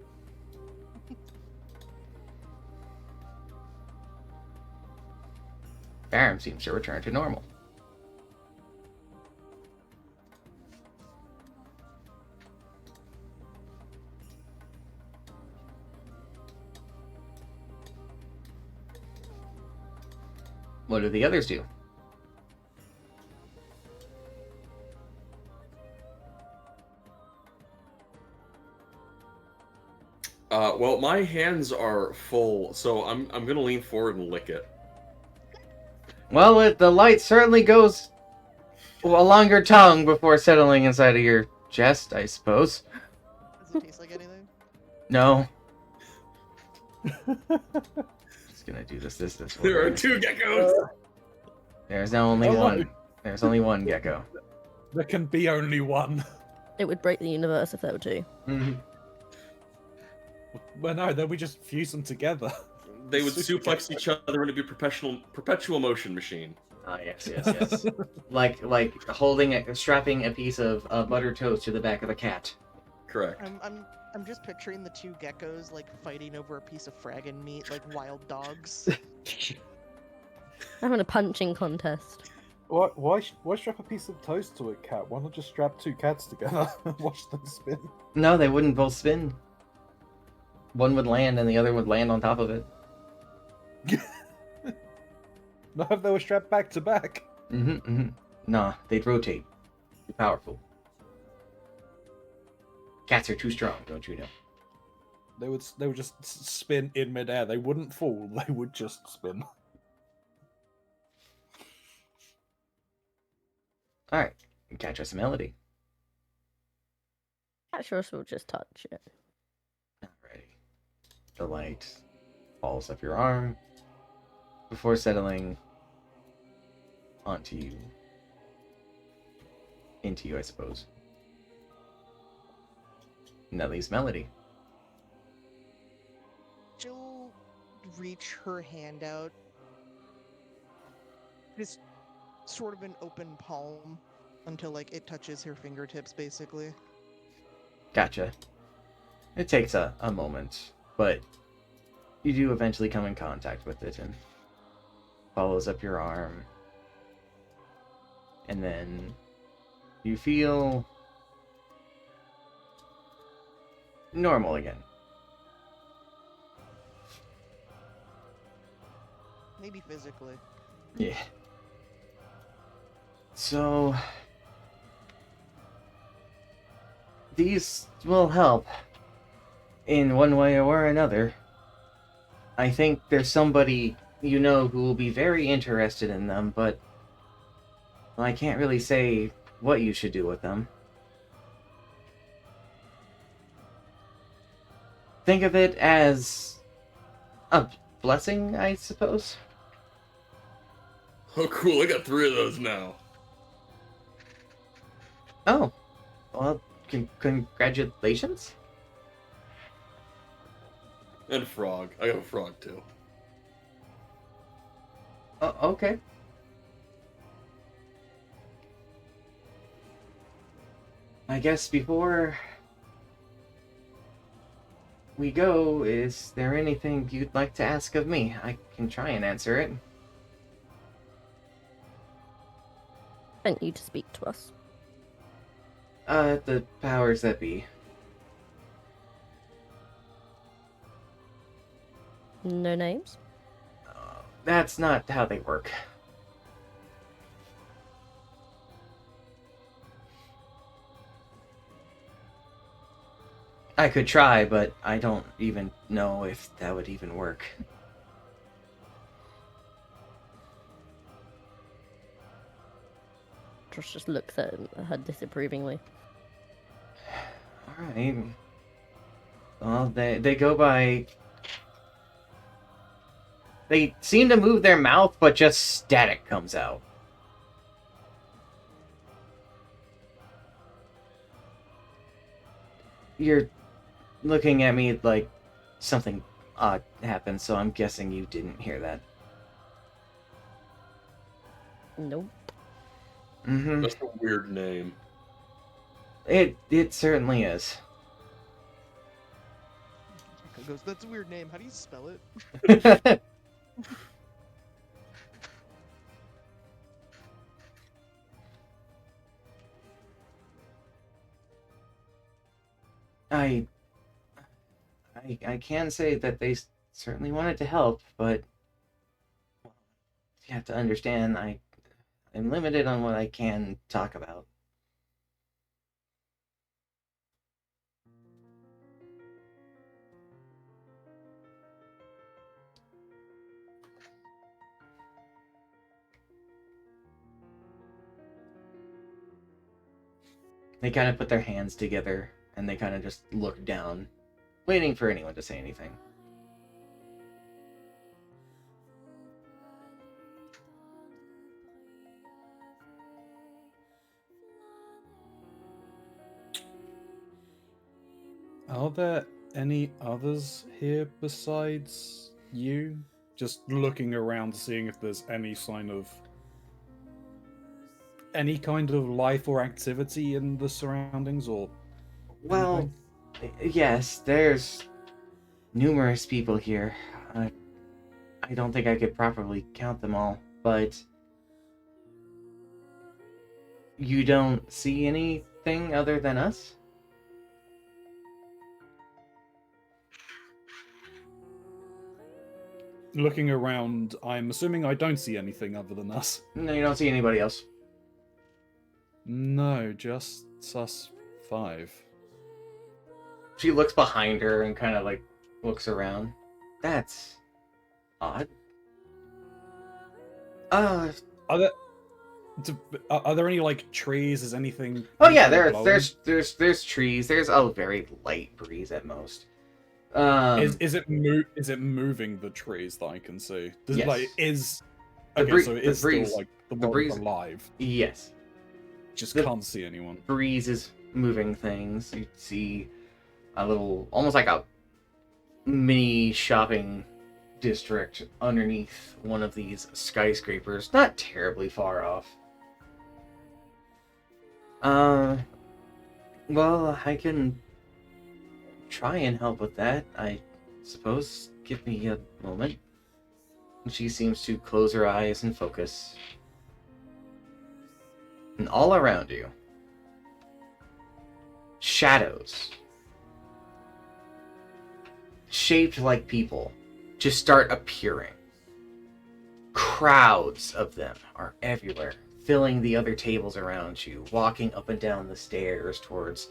Speaker 2: Barum seems to return to normal. What do the others do?
Speaker 4: Well, my hands are full, so I'm gonna lean forward and lick it.
Speaker 2: Well, the light certainly goes along your tongue before settling inside of your chest, I suppose.
Speaker 5: Does it taste like anything?
Speaker 2: No. Just gonna do this
Speaker 4: There are
Speaker 2: way.
Speaker 4: 2 geckos.
Speaker 2: There's only
Speaker 3: Oh, no.
Speaker 2: one. There's only one gecko.
Speaker 3: There can be only one.
Speaker 6: It would break the universe if there were two.
Speaker 3: Well, no, then we just fuse them together.
Speaker 4: They would
Speaker 3: Super
Speaker 4: suplex
Speaker 3: gecko.
Speaker 4: each other and it'd be a perpetual motion machine.
Speaker 2: Ah, yes. like strapping a piece of buttered toast to the back of a cat.
Speaker 4: Correct.
Speaker 5: I'm just picturing the 2 geckos like fighting over a piece of fraggin' meat like wild dogs.
Speaker 6: Having a punching contest.
Speaker 3: Why strap a piece of toast to a cat? Why not just strap 2 cats together and watch them spin?
Speaker 2: No, they wouldn't both spin. One would land and the other would land on top of it.
Speaker 3: Not if they were strapped back to back.
Speaker 2: Nah, they'd rotate. Too powerful. Cats are too strong, don't you know?
Speaker 3: They would just spin in midair. They wouldn't fall. They would just spin.
Speaker 2: Alright, catch us a melody.
Speaker 6: Actually, we'll just touch it.
Speaker 2: Alrighty. The light falls up your arm before settling onto you. Into you, I suppose. And that leaves Melody.
Speaker 5: She'll reach her hand out. Just sort of an open palm until like it touches her fingertips basically.
Speaker 2: Gotcha. It takes a moment, but you do eventually come in contact with it and follows up your arm. And then you feel normal again.
Speaker 5: Maybe physically.
Speaker 2: Yeah. So these will help in one way or another. I think there's somebody you know who will be very interested in them, but I can't really say what you should do with them. Think of it as a blessing, I suppose.
Speaker 4: Oh, cool! I got 3 of those now.
Speaker 2: Oh, well, congratulations.
Speaker 4: And frog. I got a frog too.
Speaker 2: Oh, okay. I guess before we go, is there anything you'd like to ask of me? I can try and answer it.
Speaker 6: Sent you to speak to us.
Speaker 2: The powers that be.
Speaker 6: No names?
Speaker 2: That's not how they work. I could try, but I don't even know if that would even work.
Speaker 6: Josh just looks at her disapprovingly.
Speaker 2: Alright. Well, they go by... They seem to move their mouth, but just static comes out. You're looking at me like something odd happened, so I'm guessing you didn't hear that.
Speaker 6: Nope.
Speaker 2: Mm-hmm.
Speaker 4: That's a weird name.
Speaker 2: It certainly is.
Speaker 5: Gecko goes, "That's a weird name. How do you spell it?"
Speaker 2: I can say that they certainly wanted to help, but you have to understand I'm limited on what I can talk about. They kind of put their hands together and they kind of just look down, waiting for anyone to say anything.
Speaker 3: Are there any others here besides you? Just looking around, seeing if there's any sign of any kind of life or activity in the surroundings, or
Speaker 2: Well,
Speaker 3: anything?
Speaker 2: yes, there's numerous people here. I don't think I could properly count them all, but you don't see anything other than us?
Speaker 3: Looking around, I'm assuming I don't see anything other than us.
Speaker 2: No, you don't see anybody else.
Speaker 3: No, just us 5.
Speaker 2: She looks behind her and kind of like looks around. That's odd.
Speaker 3: Are there are there any like trees? Is anything?
Speaker 2: Oh yeah,
Speaker 3: anything blowing?
Speaker 2: there's trees. There's a very light breeze at most.
Speaker 3: Is it moving the trees that I can see? Does
Speaker 2: Yes.
Speaker 3: like is
Speaker 2: The
Speaker 3: okay?
Speaker 2: bree-
Speaker 3: So it
Speaker 2: the
Speaker 3: is
Speaker 2: breeze-
Speaker 3: still like the
Speaker 2: the
Speaker 3: world
Speaker 2: breeze-
Speaker 3: alive.
Speaker 2: Yes,
Speaker 3: Just
Speaker 2: the-
Speaker 3: can't see anyone.
Speaker 2: breeze is moving things. You see a little, almost like a mini shopping district underneath one of these skyscrapers, not terribly far off. Well, I can try and help with that, I suppose. Give me a moment. She seems to close her eyes and focus. And all around you, shadows, shaped like people, just start appearing. Crowds of them are everywhere, filling the other tables around you, walking up and down the stairs towards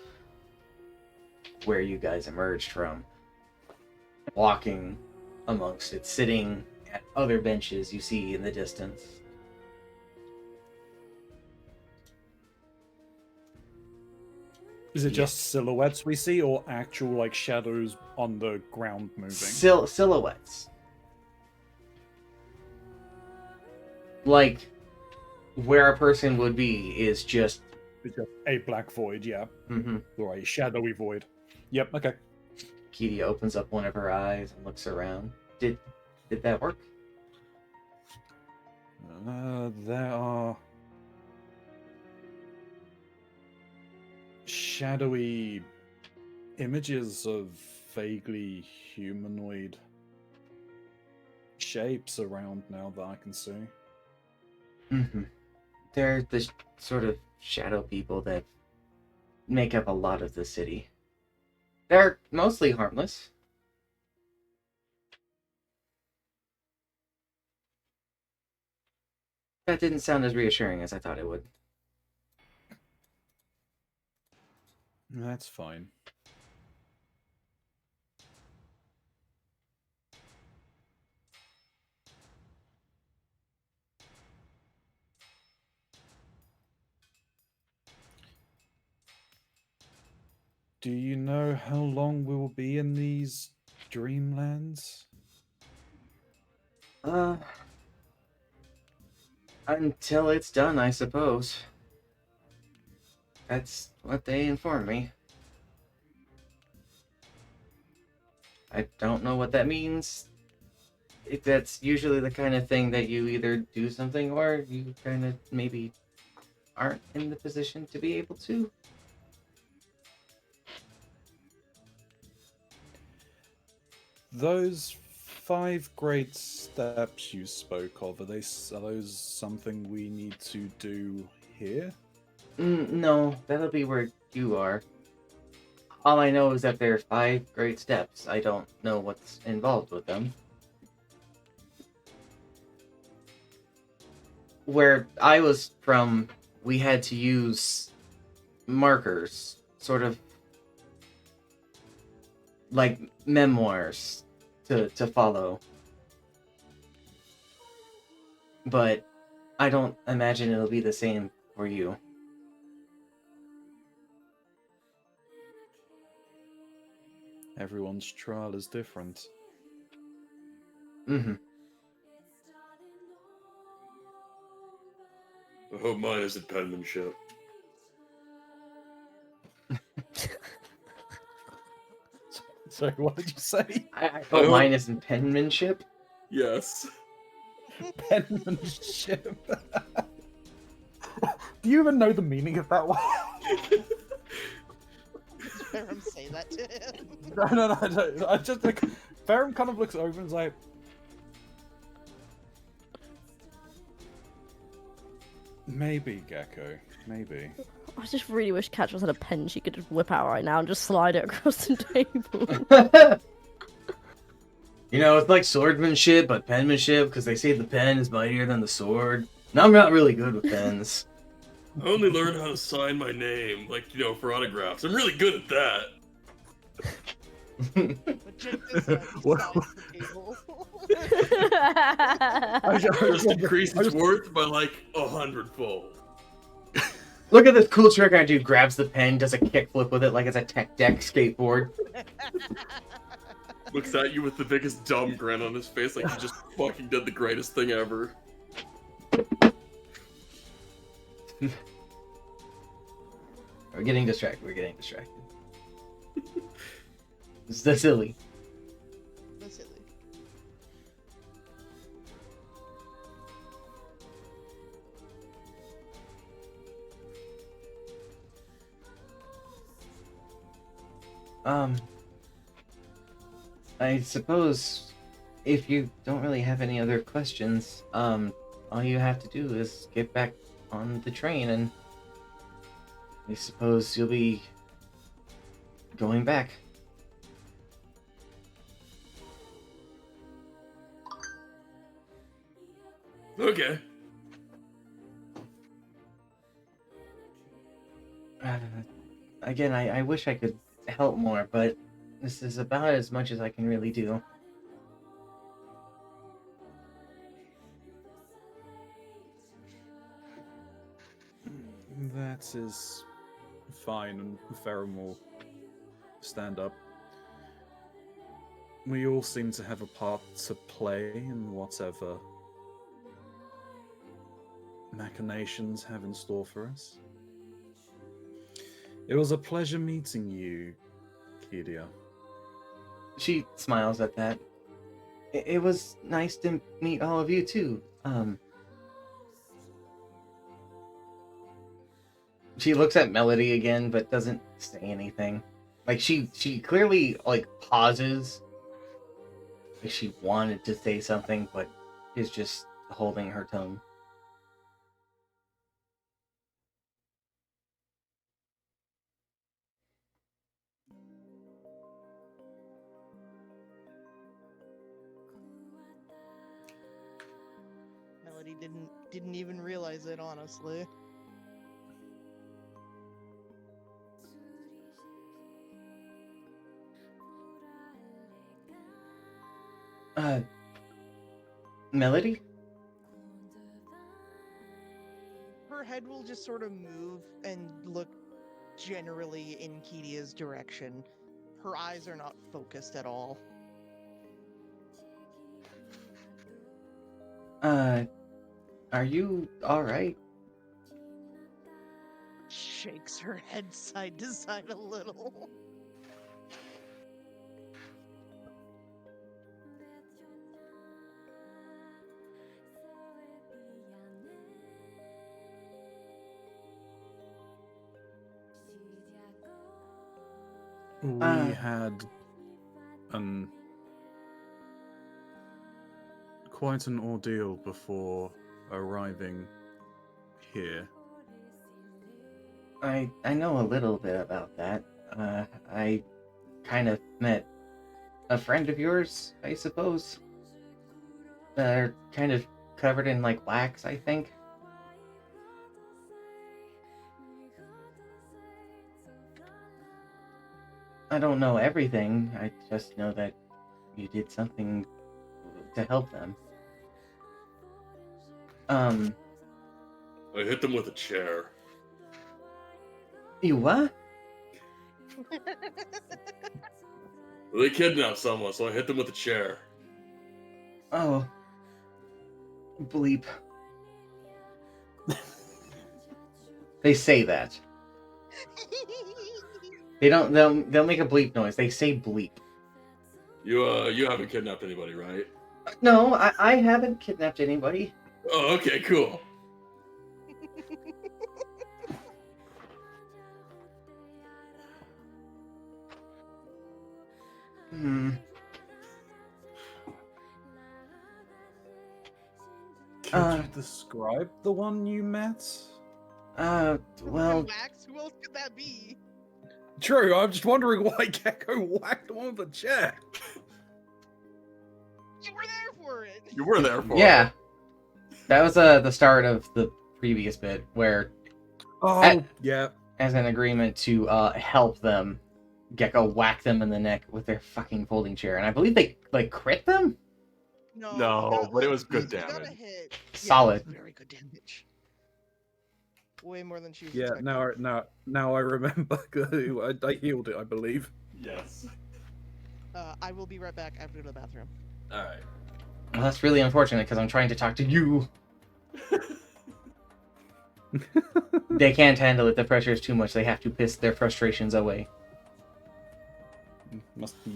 Speaker 2: where you guys emerged from, walking amongst it, sitting at other benches you see in the distance.
Speaker 3: Is it
Speaker 2: Yeah.
Speaker 3: just silhouettes we see, or actual like shadows on the ground moving?
Speaker 2: Silhouettes. Like, where a person would be is just...
Speaker 3: It's just a black void, yeah,
Speaker 2: Mm-hmm.
Speaker 3: or a shadowy void. Yep. Okay.
Speaker 2: Kedia opens up one of her eyes and looks around. Did that work?
Speaker 3: There are shadowy images of vaguely humanoid shapes around now that I can see.
Speaker 2: Mm-hmm. They're the sort of shadow people that make up a lot of the city. They're mostly harmless. That didn't sound as reassuring as I thought it would.
Speaker 3: That's fine. Do you know how long we will be in these dreamlands?
Speaker 2: Until it's done, I suppose. That's what they informed me. I don't know what that means. That's usually the kind of thing that you either do something or you kind of maybe aren't in the position to be able to.
Speaker 3: Those 5 great steps you spoke of, are those something we need to do here?
Speaker 2: No, that'll be where you are. All I know is that there are 5 great steps. I don't know what's involved with them. Where I was from, we had to use markers, sort of like memoirs to follow. But I don't imagine it'll be the same for you.
Speaker 3: Everyone's trial is different.
Speaker 2: Mm-hmm.
Speaker 4: I hope mine isn't penmanship.
Speaker 3: Sorry, what did you say?
Speaker 2: I hope mine isn't penmanship.
Speaker 4: Yes.
Speaker 3: Penmanship. Do you even know the meaning of that one?
Speaker 5: Ferrum say that to him.
Speaker 3: No, I don't. I just like Ferrum kind of looks over and is like, maybe Gecko, maybe.
Speaker 6: I just really wish Catchers had a pen she could just whip out right now and just slide it across the table.
Speaker 2: You know, it's like swordsmanship, but penmanship, because they say the pen is mightier than the sword. And I'm not really good with pens.
Speaker 4: I only learned how to sign my name, like, you know, for autographs. I'm really good at that.
Speaker 5: But check this out. He
Speaker 3: What-
Speaker 5: slides the table.
Speaker 4: Just increase its worth by like 100-fold.
Speaker 2: Look at this cool trick I do. Grabs the pen, does a kickflip with it like it's a tech deck skateboard.
Speaker 4: Looks at you with the biggest dumb grin on his face, like he just fucking did the greatest thing ever.
Speaker 2: We're getting distracted. It's the silly.
Speaker 5: That's silly.
Speaker 2: I suppose if you don't really have any other questions, all you have to do is get back on the train, and I suppose you'll be going back.
Speaker 4: Okay.
Speaker 2: Again, I wish I could help more, but this is about as much as I can really do.
Speaker 3: That is fine, and Ferrum will stand up. We all seem to have a part to play in whatever machinations have in store for us. It was a pleasure meeting you, Kiria.
Speaker 2: She smiles at that. It was nice to meet all of you too. She looks at Melody again, but doesn't say anything. Like she clearly like pauses. Like she wanted to say something, but is just holding her tongue.
Speaker 5: Melody didn't even realize it, honestly.
Speaker 2: Melody?
Speaker 5: Her head will just sort of move and look generally in Kiria's direction. Her eyes are not focused at all.
Speaker 2: Are you alright?
Speaker 5: Shakes her head side to side a little.
Speaker 3: We
Speaker 2: Ah.
Speaker 3: had quite an ordeal before arriving here.
Speaker 2: I know a little bit about that. I kind of met a friend of yours, I suppose. They're kind of covered in like wax, I think. I don't know everything. I just know that you did something to help them.
Speaker 4: I hit them with a chair.
Speaker 2: You what?
Speaker 4: They kidnapped someone, so I hit them with a chair.
Speaker 2: Oh. Bleep. They say that. They don't. They'll make a bleep noise. They say bleep.
Speaker 4: You haven't kidnapped anybody, right?
Speaker 2: No, I haven't kidnapped anybody.
Speaker 4: Oh, okay, cool.
Speaker 2: Hmm.
Speaker 3: Could you describe the one you met?
Speaker 2: Well,
Speaker 5: Wax? Who else could that be?
Speaker 3: True, I'm just wondering why Gecko whacked one with a chair.
Speaker 5: You were there for it.
Speaker 4: You were there for
Speaker 2: yeah.
Speaker 4: it.
Speaker 2: That was the start of the previous bit, where,
Speaker 3: Oh, yeah.
Speaker 2: as an agreement to help them, Gecko whacked them in the neck with their fucking folding chair, and I believe they like crit them.
Speaker 5: No,
Speaker 4: No,
Speaker 5: you got,
Speaker 4: but it
Speaker 5: like,
Speaker 4: was good
Speaker 5: you got a
Speaker 4: damage.
Speaker 5: hit. Yeah,
Speaker 2: Solid.
Speaker 5: it was very good damage. Way more than she was
Speaker 3: Yeah,
Speaker 5: expecting.
Speaker 3: now I remember. I healed it, I believe.
Speaker 4: Yes.
Speaker 5: I will be right back. I have to go to the bathroom.
Speaker 4: All right.
Speaker 2: Well, that's really unfortunate because I'm trying to talk to you. They can't handle it. The pressure is too much. They have to piss their frustrations away.
Speaker 3: Must be.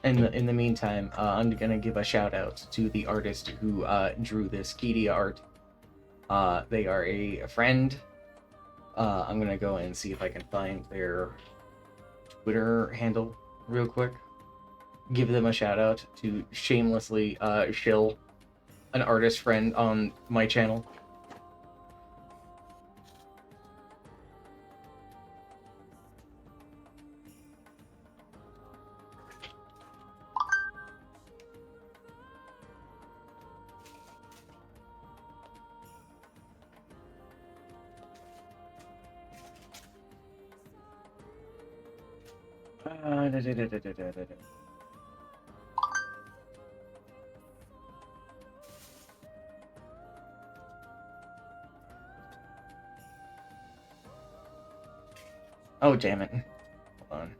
Speaker 2: In the meantime, I'm gonna give a shout out to the artist who drew this Kidia art. They are a friend. I'm gonna go and see if I can find their Twitter handle real quick. Give them a shout out to shamelessly shill an artist friend on my channel. Oh, damn it. Hold on.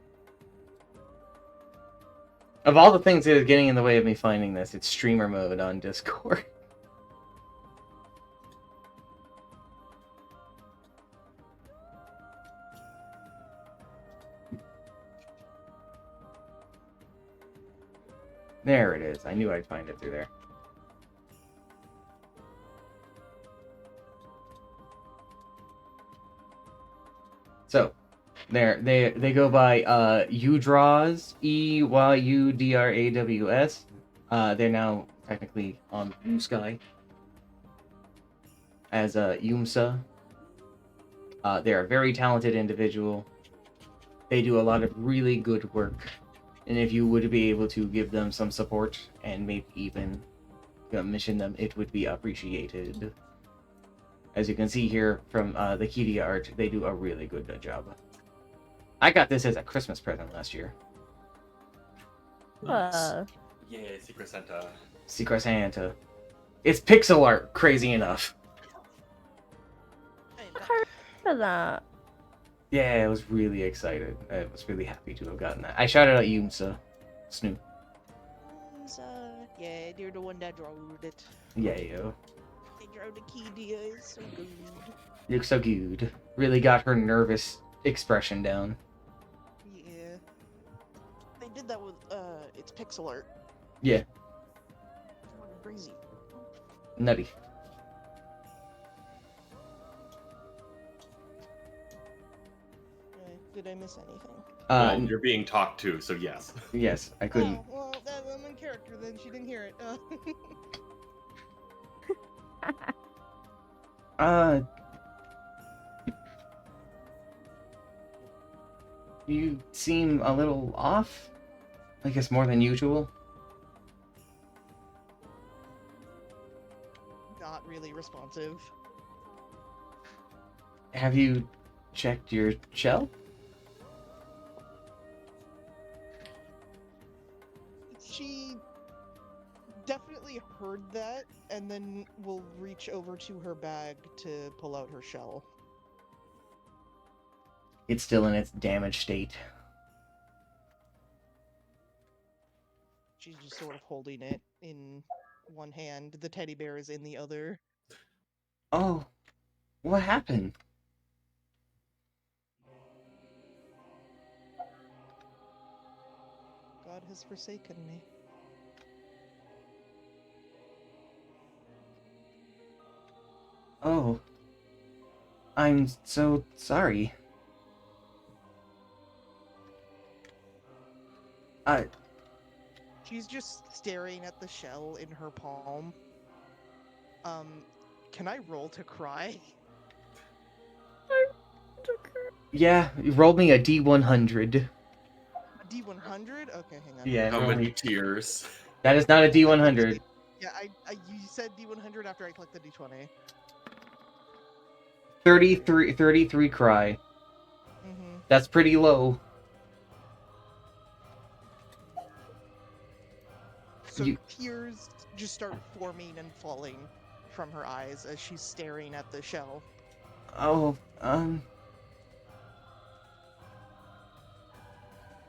Speaker 2: Of all the things that is getting in the way of me finding this, it's streamer mode on Discord. There it is. I knew I'd find it through there. So, there they go by Eudraws, EYUDRAWS. They're now technically on Blue Sky as Yumsa. They're a very talented individual. They do a lot of really good work, and if you would be able to give them some support and maybe even commission them, it would be appreciated. As you can see here from the Kidia art, they do a really good job. I got this as a Christmas present last year.
Speaker 6: Uh,
Speaker 4: Yeah, Secret Santa.
Speaker 2: Secret Santa. It's pixel art, crazy enough.
Speaker 6: for that.
Speaker 2: Yeah, I was really excited. I was really happy to have gotten that. I shouted out Yumsa. Snoop.
Speaker 5: Yeah, they're the one that drew it.
Speaker 2: Yeah, yo.
Speaker 5: They drew the Kidia. It's so good.
Speaker 2: Looks so good. Really got her nervous expression down.
Speaker 5: Yeah. They did that with it's pixel art.
Speaker 2: Yeah.
Speaker 5: Crazy.
Speaker 2: Nutty.
Speaker 5: Did I miss anything?
Speaker 4: Well, you're being talked to, so yes.
Speaker 2: Yes, I couldn't.
Speaker 5: Oh, well, I'm in character, then she didn't hear it.
Speaker 2: You seem a little off. I guess more than usual.
Speaker 5: Not really responsive.
Speaker 2: Have you checked your shell?
Speaker 5: She definitely heard that, and then will reach over to her bag to pull out her shell.
Speaker 2: It's still in its damaged state.
Speaker 5: She's just sort of holding it in one hand. The teddy bear is in the other.
Speaker 2: Oh, what happened?
Speaker 5: God has forsaken me.
Speaker 2: Oh, I'm so sorry.
Speaker 5: She's just staring at the shell in her palm. Can I roll to cry?
Speaker 2: Yeah, you rolled me a D100.
Speaker 5: A D100? Okay, hang on.
Speaker 2: Yeah,
Speaker 4: How
Speaker 2: roll
Speaker 4: many
Speaker 2: me-
Speaker 4: tears?
Speaker 2: that is not a D100.
Speaker 5: Yeah, you said D100 after I clicked the D20.
Speaker 2: 33 cry.
Speaker 5: Mm-hmm.
Speaker 2: That's pretty low.
Speaker 5: So
Speaker 2: You-
Speaker 5: tears just start forming and falling from her eyes as she's staring at the shell.
Speaker 2: Oh,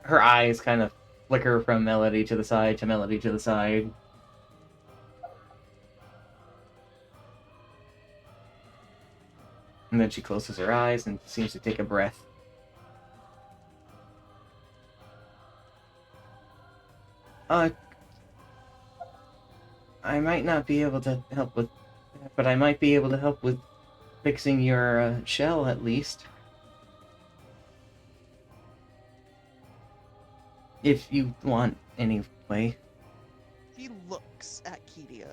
Speaker 2: her eyes kind of flicker from Melody to the side to Melody to the side. And then she closes her eyes and seems to take a breath. I might not be able to help with that, but I might be able to help with fixing your shell at least. If you want, anyway.
Speaker 5: She looks at Kidia.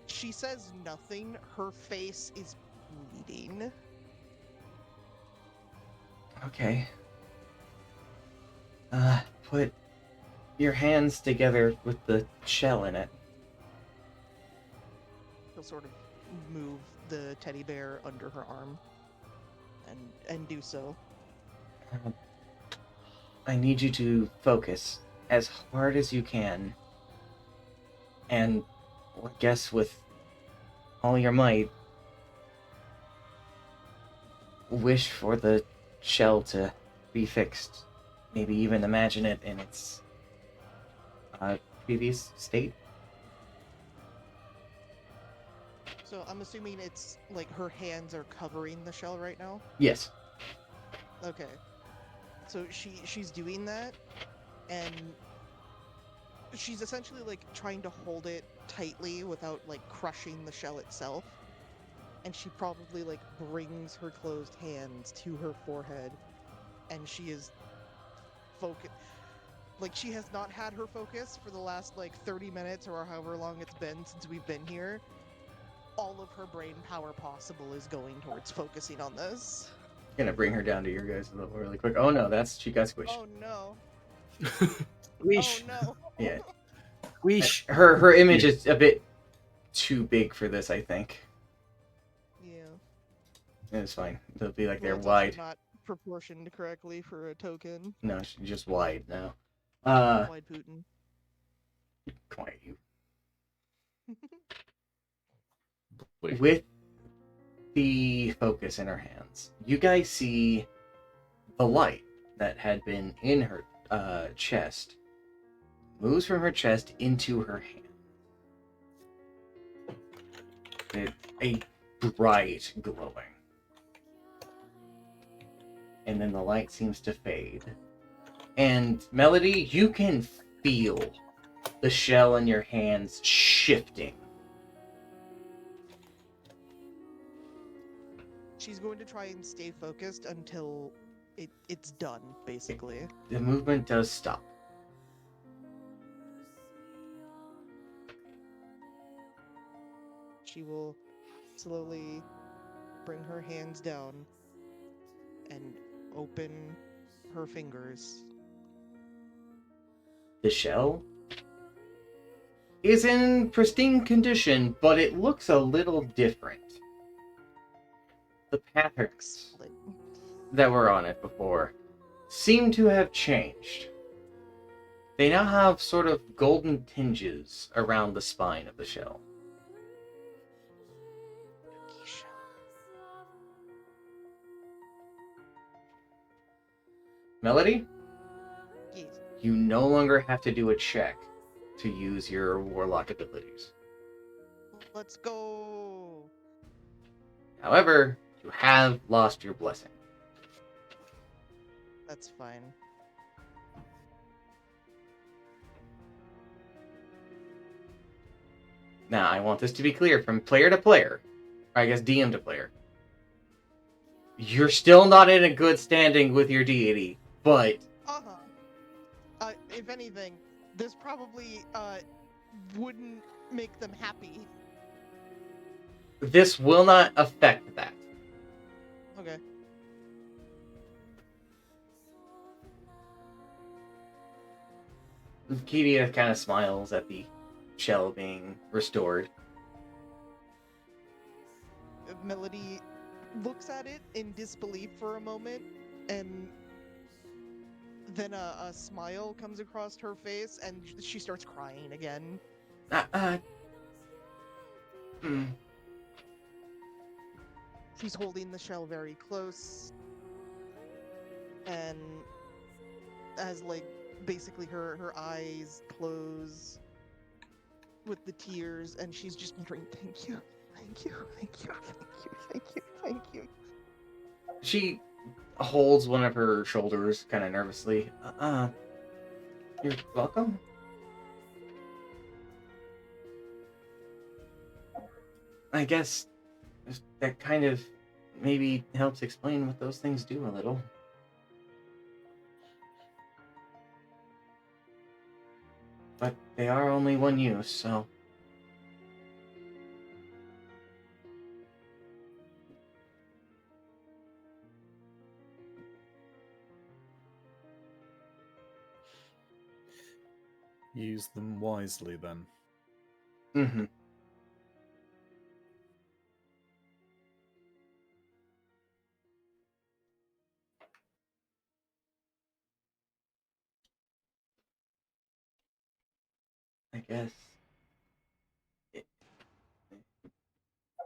Speaker 5: She says nothing. Her face is bleeding.
Speaker 2: Okay. Put your hands together with the shell in it.
Speaker 5: She'll sort of move the teddy bear under her arm and do so.
Speaker 2: I need you to focus as hard as you can. And I guess with all your might, wish for the shell to be fixed. Maybe even imagine it in its previous state.
Speaker 5: So I'm assuming it's like her hands are covering the shell right now.
Speaker 2: Yes.
Speaker 5: Okay. So she's doing that, and she's essentially like trying to hold it tightly without like crushing the shell itself. And she probably like brings her closed hands to her forehead, and she is focus. Like she has not had her focus for the last like 30 minutes or however long it's been since we've been here. All of her brain power possible is going towards focusing on this.
Speaker 2: Gonna bring her down to your guys' level really quick. Oh no, she got squished.
Speaker 5: Oh no.
Speaker 3: Weesh.
Speaker 5: Oh no.
Speaker 2: Yeah.
Speaker 3: Weesh.
Speaker 2: Her image is a bit too big for this, I think.
Speaker 5: Yeah.
Speaker 2: It's fine. They'll be like
Speaker 5: Well,
Speaker 2: they're
Speaker 5: it's also
Speaker 2: wide.
Speaker 5: not proportioned correctly for a token.
Speaker 2: No, she's just wide now.
Speaker 5: Wide Putin.
Speaker 2: Quiet you.
Speaker 4: Wait.
Speaker 2: With the focus in her hands, you guys see the light that had been in her chest moves from her chest into her hand. A bright glowing. And then the light seems to fade. And Melody, you can feel the shell in your hands shifting.
Speaker 5: She's going to try and stay focused until it's done, basically.
Speaker 2: The movement does stop.
Speaker 5: she will slowly bring her hands down and open her fingers.
Speaker 2: The shell is in pristine condition, but it looks a little different. The patterns
Speaker 5: Split.
Speaker 2: that were on it before seem to have changed. They now have sort of golden tinges around the spine of the shell. Melody,
Speaker 5: Yes.
Speaker 2: you no longer have to do a check to use your warlock abilities.
Speaker 5: Let's go.
Speaker 2: However, you have lost your blessing.
Speaker 5: That's fine.
Speaker 2: Now, I want this to be clear from player to player, or I guess DM to player. You're still not in a good standing with your deity, but
Speaker 5: If anything, this probably wouldn't make them happy.
Speaker 2: this will not affect that.
Speaker 5: Okay.
Speaker 2: Kidia kind of smiles at the shell being restored.
Speaker 5: Melody looks at it in disbelief for a moment, and then a smile comes across her face, and she starts crying again. She's holding the shell very close, and as like basically her eyes close with the tears, and she's just muttering, "Thank you, thank you, thank you, thank you, thank you, thank you."
Speaker 2: She holds one of her shoulders kind of nervously. You're welcome. I guess that kind of maybe helps explain what those things do a little. But they are only one use, so...
Speaker 3: Use them wisely, then.
Speaker 2: Mm-hmm. I guess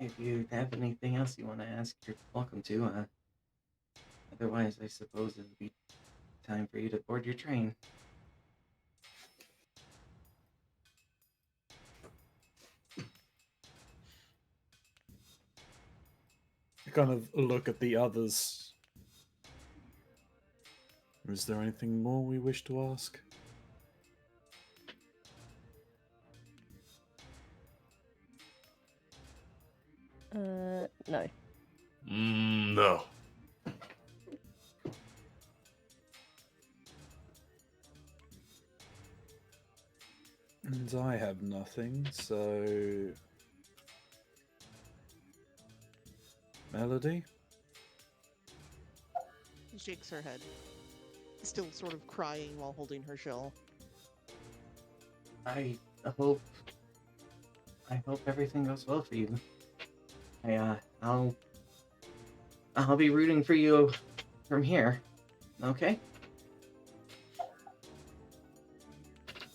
Speaker 2: if you have anything else you want to ask, you're welcome to. Otherwise, I suppose it would be time for you to board your train.
Speaker 3: I kind of look at the others. Is there anything more we wish to ask?
Speaker 6: No.
Speaker 4: No.
Speaker 3: And I have nothing, so... Melody?
Speaker 5: She shakes her head, still sort of crying while holding her shell.
Speaker 2: I hope everything goes well for you. I'll be rooting for you from here. Okay?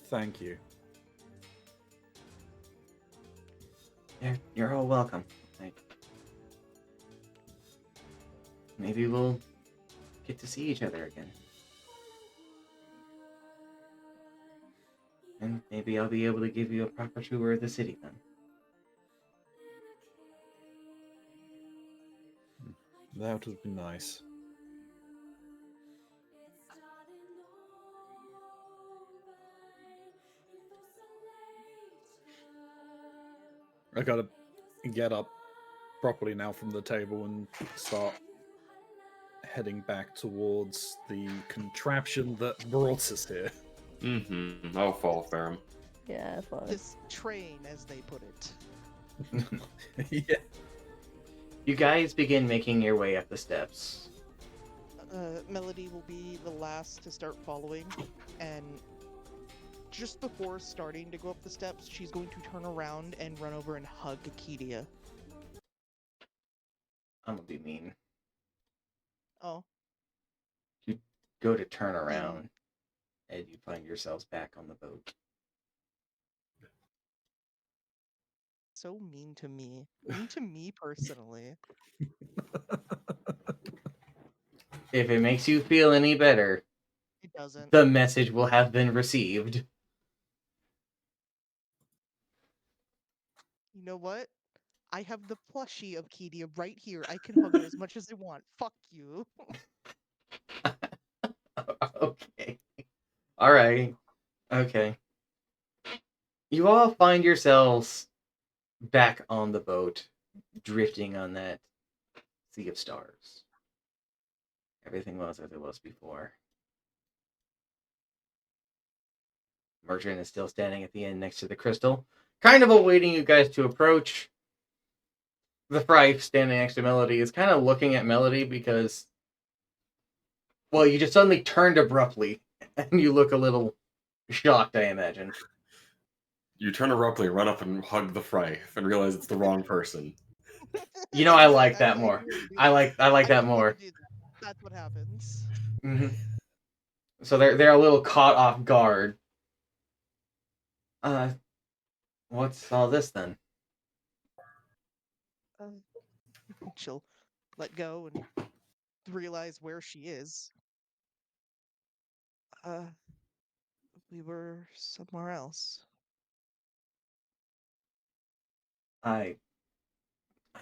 Speaker 3: Thank you.
Speaker 2: You're all welcome. Maybe we'll get to see each other again. And maybe I'll be able to give you a proper tour of the city then.
Speaker 3: That would be nice. I gotta get up properly now from the table and start heading back towards the contraption that brought us here.
Speaker 4: Mm-hmm. I'll follow Farum.
Speaker 6: Yeah, fine.
Speaker 5: This train, as they put it.
Speaker 3: Yeah.
Speaker 2: You guys begin making your way up the steps.
Speaker 5: Melody will be the last to start following, and just before starting to go up the steps, she's going to turn around and run over and hug Akidia.
Speaker 2: I'm gonna be mean.
Speaker 5: Oh,
Speaker 2: Go to turn around, and you find yourselves back on the boat.
Speaker 5: so mean to me. Mean to me personally.
Speaker 2: If it makes you feel any better,
Speaker 5: It doesn't.
Speaker 2: the message will have been received.
Speaker 5: You know what? I have the plushie of Kidia right here. I can hug her as much as I want. Fuck you.
Speaker 2: Okay. Alright. Okay. You all find yourselves back on the boat, drifting on that sea of stars. Everything was as it was before. Merchant is still standing at the end next to the crystal, kind of awaiting you guys to approach. The Fry standing next to Melody is kind of looking at Melody because, well, you just suddenly turned abruptly and you look a little shocked, I imagine.
Speaker 4: You turn abruptly, run up and hug the Fry, and realize it's the wrong person.
Speaker 2: You know, I like
Speaker 5: Exactly.
Speaker 2: that more.
Speaker 5: really do.
Speaker 2: I like that
Speaker 5: I
Speaker 2: more.
Speaker 5: really do that. That's what happens.
Speaker 2: Mm-hmm. So they're a little caught off guard. What's all this then?
Speaker 5: She'll let go and realize where she is. We were somewhere else.
Speaker 2: I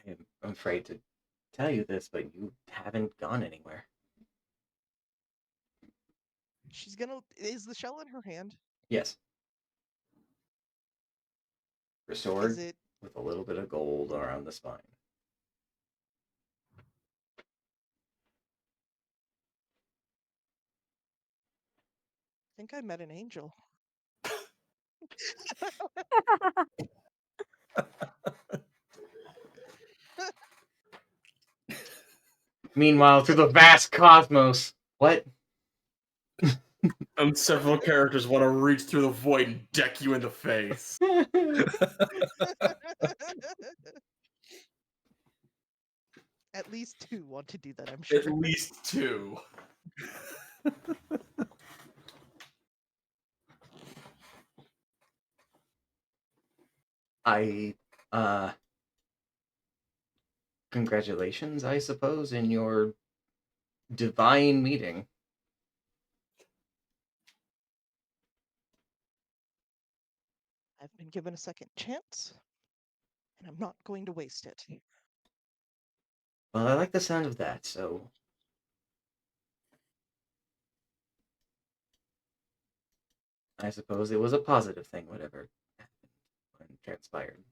Speaker 2: am afraid to tell you this, but you haven't gone anywhere.
Speaker 5: She's gonna. Is the shell in her hand?
Speaker 2: Yes. Restored
Speaker 5: Is it?
Speaker 2: with a little bit of gold around the spine.
Speaker 5: I think I met an angel.
Speaker 2: Meanwhile, through the vast cosmos, what?
Speaker 4: And several characters want to reach through the void and deck you in the face.
Speaker 5: At least two want to do that, I'm
Speaker 4: At
Speaker 5: sure.
Speaker 4: least two.
Speaker 2: Congratulations, I suppose, in your divine meeting.
Speaker 5: I've been given a second chance, and I'm not going to waste it.
Speaker 2: Well, I like the sound of that, so I suppose it was a positive thing, whatever happened when transpired.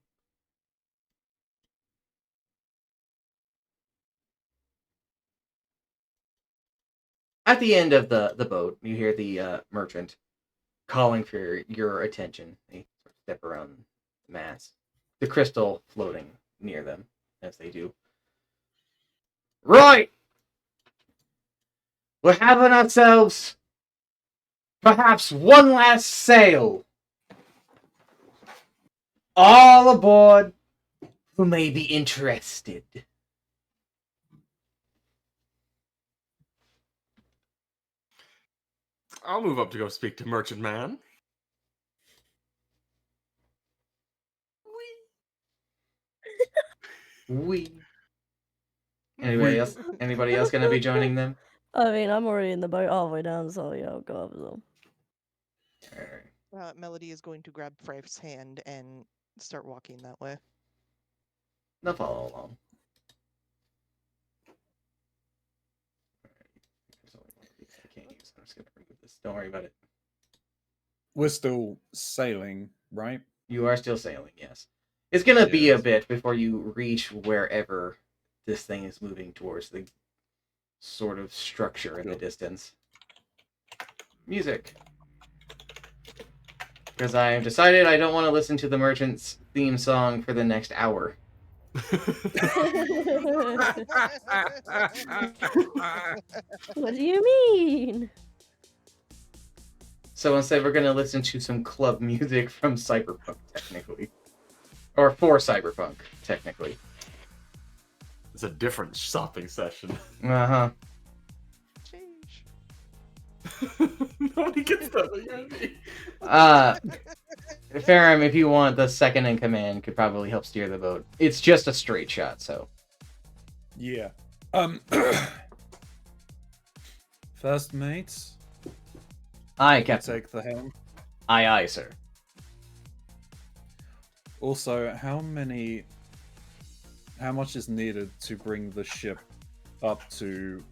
Speaker 2: At the end of the boat, you hear the merchant calling for your attention. They sort of step around the mast, the crystal floating near them, as they do. Right! We're having ourselves perhaps one last sail. All aboard who may be interested.
Speaker 4: I'll move up to go speak to Merchant Man.
Speaker 2: We. Anybody else gonna be joining them?
Speaker 6: I mean, I'm already in the boat halfway down, so yeah, I'll go up as well.
Speaker 2: Alright.
Speaker 5: Melody is going to grab Frey's hand and start walking that way.
Speaker 2: They'll follow along. There's only one of these I can't use. I'm just gonna remove this. Don't worry about it.
Speaker 3: We're still sailing, right?
Speaker 2: You are still sailing, yes. It's gonna be a
Speaker 3: Yes.
Speaker 2: bit before you reach wherever this thing is moving towards, the sort of structure in the
Speaker 3: Sure.
Speaker 2: distance. Music. Because I have decided I don't want to listen to the Merchant's theme song for the next hour.
Speaker 6: What do you mean?
Speaker 2: So instead, we're going to listen to some club music from Cyberpunk, technically. Or for Cyberpunk, technically.
Speaker 4: It's a different shopping session.
Speaker 2: Uh-huh.
Speaker 5: Change.
Speaker 4: Nobody gets that. But you're me.
Speaker 2: Farum, if you want, the second in command could probably help steer the boat. It's just a straight shot, so.
Speaker 3: Yeah. First mates,
Speaker 2: Aye,
Speaker 3: you
Speaker 2: Captain.
Speaker 3: take the helm.
Speaker 2: Aye, aye, sir.
Speaker 3: Also, how much is needed to bring the ship up to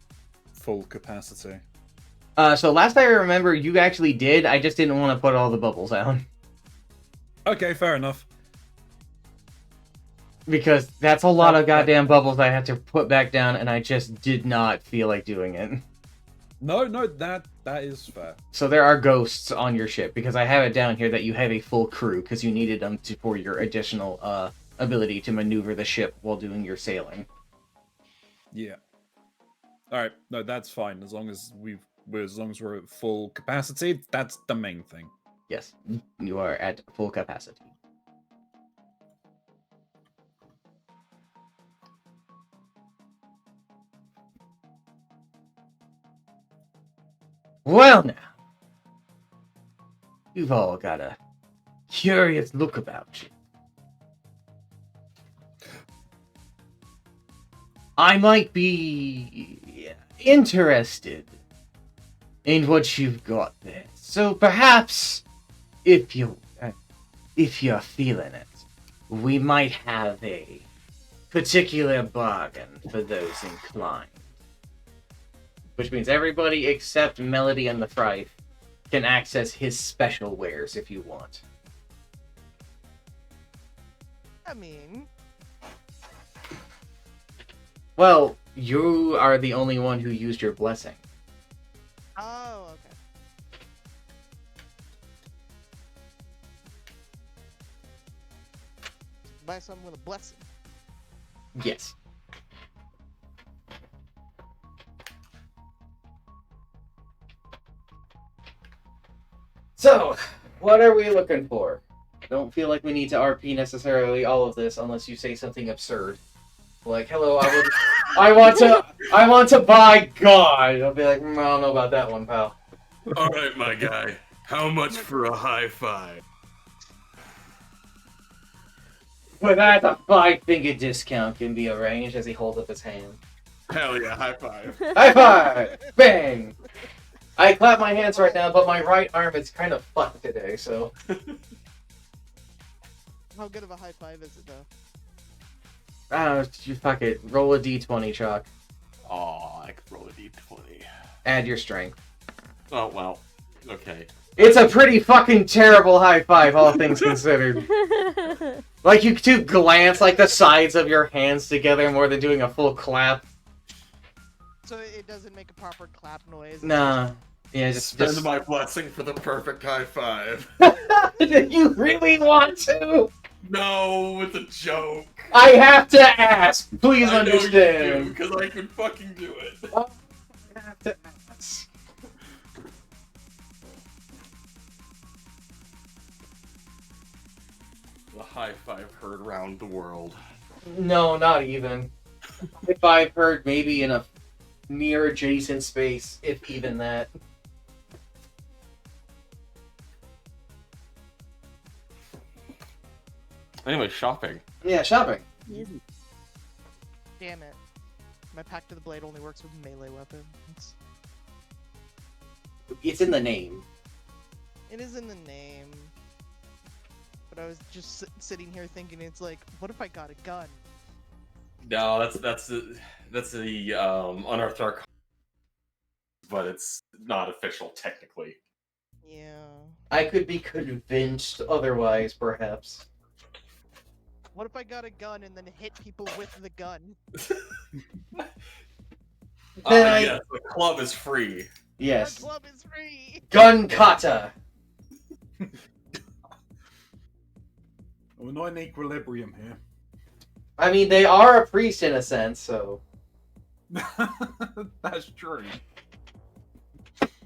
Speaker 3: full capacity?
Speaker 2: So last I remember, you actually did. I just didn't want to put all the bubbles out.
Speaker 3: Okay, fair enough.
Speaker 2: Because that's a lot of goddamn bubbles I had to put back down, and I just did not feel like doing it.
Speaker 3: No, that is fair.
Speaker 2: So there are ghosts on your ship, because I have it down here that you have a full crew, because you needed them for your additional ability to maneuver the ship while doing your sailing.
Speaker 3: Yeah. All right, no, that's fine. As long as we're at full capacity, that's the main thing.
Speaker 2: Yes, you are at full capacity. Well now, you've all got a curious look about you. I might be interested in what you've got there. So perhaps, if you're feeling it, we might have a particular bargain for those inclined. Which means everybody except Melody and the Fright can access his special wares if you want.
Speaker 5: I mean,
Speaker 2: Well, you are the only one who used your blessing.
Speaker 5: oh, okay. Buy something with a blessing.
Speaker 2: Yes. So, what are we looking for? I don't feel like we need to RP necessarily all of this unless you say something absurd. Like, hello, I want to buy God. I'll be like, I don't know about that one, pal.
Speaker 4: All right, my guy. How much for a high five?
Speaker 2: But that, a 5-figure discount can be arranged as he holds up his hand.
Speaker 4: Hell yeah, high five.
Speaker 2: High five! Bang! I clap my hands right now, but my right arm is kind of fucked today, so...
Speaker 5: How good of a high five is it, though?
Speaker 2: I don't know, you fuck it. Roll a d20, Chalk.
Speaker 4: Aw, I could roll a d20.
Speaker 2: Add your strength.
Speaker 4: Oh, well. Okay.
Speaker 2: It's a pretty fucking terrible high five, all things considered. Like, you two glance, like, the sides of your hands together more than doing a full clap.
Speaker 5: So it doesn't make a proper clap noise.
Speaker 2: Nah. Yeah, just...
Speaker 4: Spend my blessing for the perfect high five.
Speaker 2: Do you really want to?
Speaker 4: No, it's a joke.
Speaker 2: I have to ask. Please
Speaker 4: I
Speaker 2: understand.
Speaker 4: because I can fucking do it.
Speaker 2: I have to ask.
Speaker 4: The high five heard round the world.
Speaker 2: No, not even. If I've heard, maybe in a near adjacent space, if even that.
Speaker 4: Anyway, shopping.
Speaker 2: Yeah, shopping.
Speaker 5: Damn it. My Pact of the Blade only works with melee weapons.
Speaker 2: It's in the name.
Speaker 5: It is in the name. But I was just sitting here thinking, it's like, what if I got a gun?
Speaker 4: No, that's the unearthed archive, but it's not official technically.
Speaker 5: Yeah.
Speaker 2: I could be convinced otherwise, perhaps.
Speaker 5: What if I got a gun and then hit people with the gun?
Speaker 2: Then
Speaker 4: Yes, the club is free.
Speaker 2: Yes.
Speaker 5: The club is free!
Speaker 2: Gun kata!
Speaker 3: We're not in equilibrium here.
Speaker 2: I mean, they are a priest in a sense, so.
Speaker 3: That's true.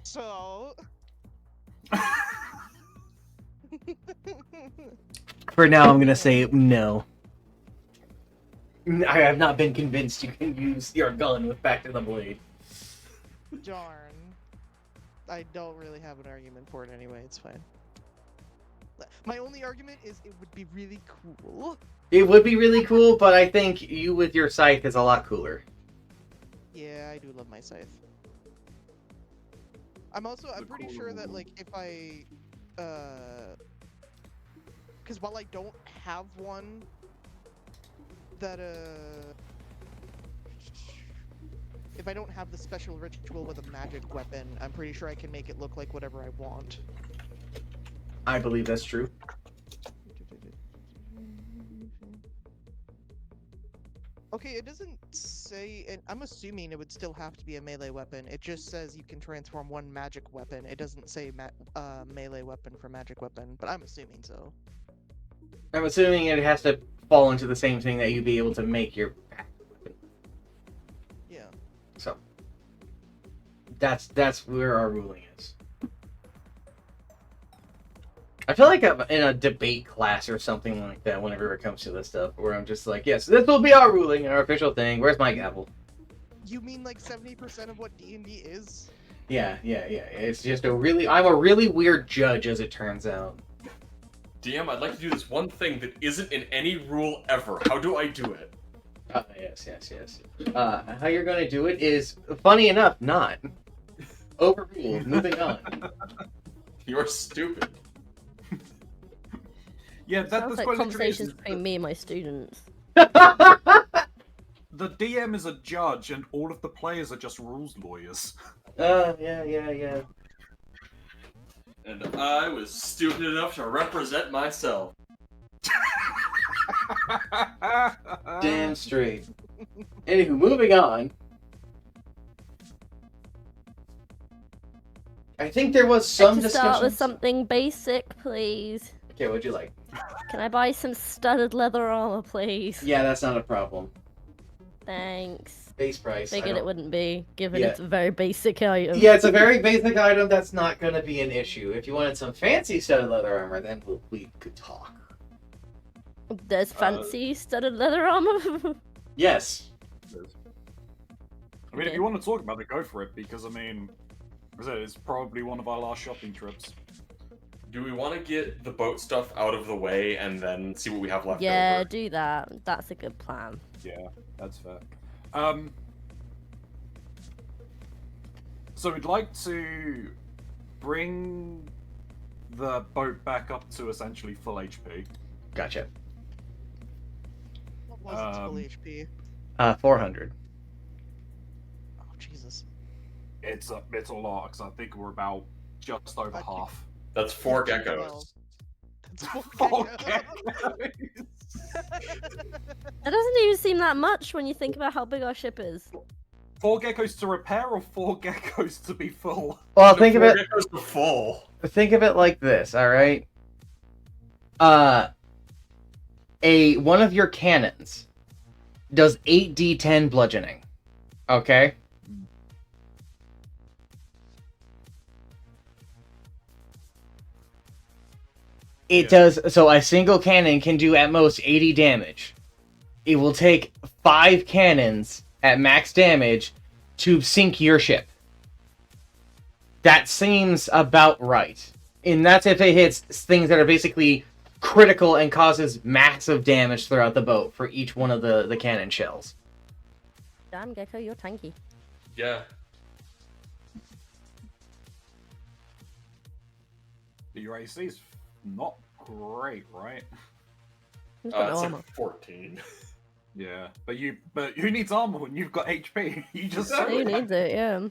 Speaker 5: So.
Speaker 2: For now, I'm gonna say no. I have not been convinced you can use your gun with back to the blade.
Speaker 5: Darn. I don't really have an argument for it anyway, it's fine. My only argument is it would be really cool.
Speaker 2: It would be really cool, but I think you with your scythe is a lot cooler.
Speaker 5: Yeah, I do love my scythe. I'm pretty sure that, like, if I, because while I don't have one that, if I don't have the special ritual with a magic weapon, I'm pretty sure I can make it look like whatever I want.
Speaker 2: I believe that's true.
Speaker 5: Okay, it doesn't say, and I'm assuming it would still have to be a melee weapon. It just says you can transform one magic weapon. It doesn't say melee weapon for magic weapon, but I'm assuming so.
Speaker 2: I'm assuming it has to fall into the same thing that you'd be able to make your weapon.
Speaker 5: Yeah.
Speaker 2: So that's where our ruling is. I feel like I'm in a debate class or something like that whenever it comes to this stuff, where I'm just like, yes, this will be our ruling, our official thing. Where's my gavel?
Speaker 5: You mean like 70% of what D&D is?
Speaker 2: Yeah. It's just I'm a really weird judge, as it turns out.
Speaker 4: DM, I'd like to do this one thing that isn't in any rule ever. How do I do it?
Speaker 2: Yes. How you're gonna do it is, funny enough, not. Overruled. Moving on.
Speaker 4: You're stupid.
Speaker 3: Yeah,
Speaker 6: Sounds
Speaker 3: that's
Speaker 6: like
Speaker 3: quite literally
Speaker 6: conversations
Speaker 3: is-
Speaker 6: between me and my students.
Speaker 3: The DM is a judge, and all of the players are just rules lawyers.
Speaker 2: Yeah.
Speaker 4: And I was stupid enough to represent myself.
Speaker 2: Damn straight. Anywho, moving on. I think there was some
Speaker 6: To start with
Speaker 2: discussion.
Speaker 6: something basic, please.
Speaker 2: Okay, what'd you like?
Speaker 6: Can I buy some studded leather armor, please?
Speaker 2: Yeah, that's not a problem.
Speaker 6: Thanks.
Speaker 2: Base price. I
Speaker 6: Figured
Speaker 2: don't-
Speaker 6: it wouldn't be, given
Speaker 2: Yeah.
Speaker 6: it's a very basic item.
Speaker 2: Yeah, it's a very basic item. That's not going to be an issue. If you wanted some fancy studded leather armor, then we could talk.
Speaker 6: There's fancy studded leather armor.
Speaker 2: Yes.
Speaker 3: I mean, if you want to talk about it, go for it, because, I mean, as I said, it's probably one of our last shopping trips.
Speaker 4: Do we want to get the boat stuff out of the way and then see what we have left
Speaker 6: Yeah,
Speaker 4: over?
Speaker 6: do that. That's a good plan.
Speaker 3: Yeah, that's fair. So we'd like to bring the boat back up to essentially full HP.
Speaker 2: Gotcha.
Speaker 5: What was its full HP?
Speaker 2: 400.
Speaker 5: Oh, Jesus.
Speaker 3: It's a lot, because I think we're about just over
Speaker 5: I think-
Speaker 3: half.
Speaker 4: That's 4
Speaker 5: Well,
Speaker 4: geckos.
Speaker 5: That's full
Speaker 3: Okay.
Speaker 6: It doesn't even seem that much when you think about how big our ship is.
Speaker 3: 4 geckos to repair or 4 geckos to be full?
Speaker 2: Well, think of
Speaker 4: 4
Speaker 2: it.
Speaker 4: geckos to full.
Speaker 2: Think of it like this. All right. One of your cannons does 8d10 bludgeoning. Okay. It
Speaker 3: Yeah.
Speaker 2: does, so a single cannon can do at most 80 damage. It will take 5 cannons at max damage to sink your ship. That seems about right. And that's if it hits things that are basically critical and causes massive damage throughout the boat for each one of the cannon shells.
Speaker 6: Damn, Gecko, you're tanky.
Speaker 4: Yeah.
Speaker 3: Your AC's not great, right?
Speaker 6: Who's got no
Speaker 4: It's
Speaker 6: armor?
Speaker 4: like 14.
Speaker 3: Yeah, but who needs armor when you've got HP? You just said
Speaker 6: Who
Speaker 3: it.
Speaker 6: needs it? Yeah.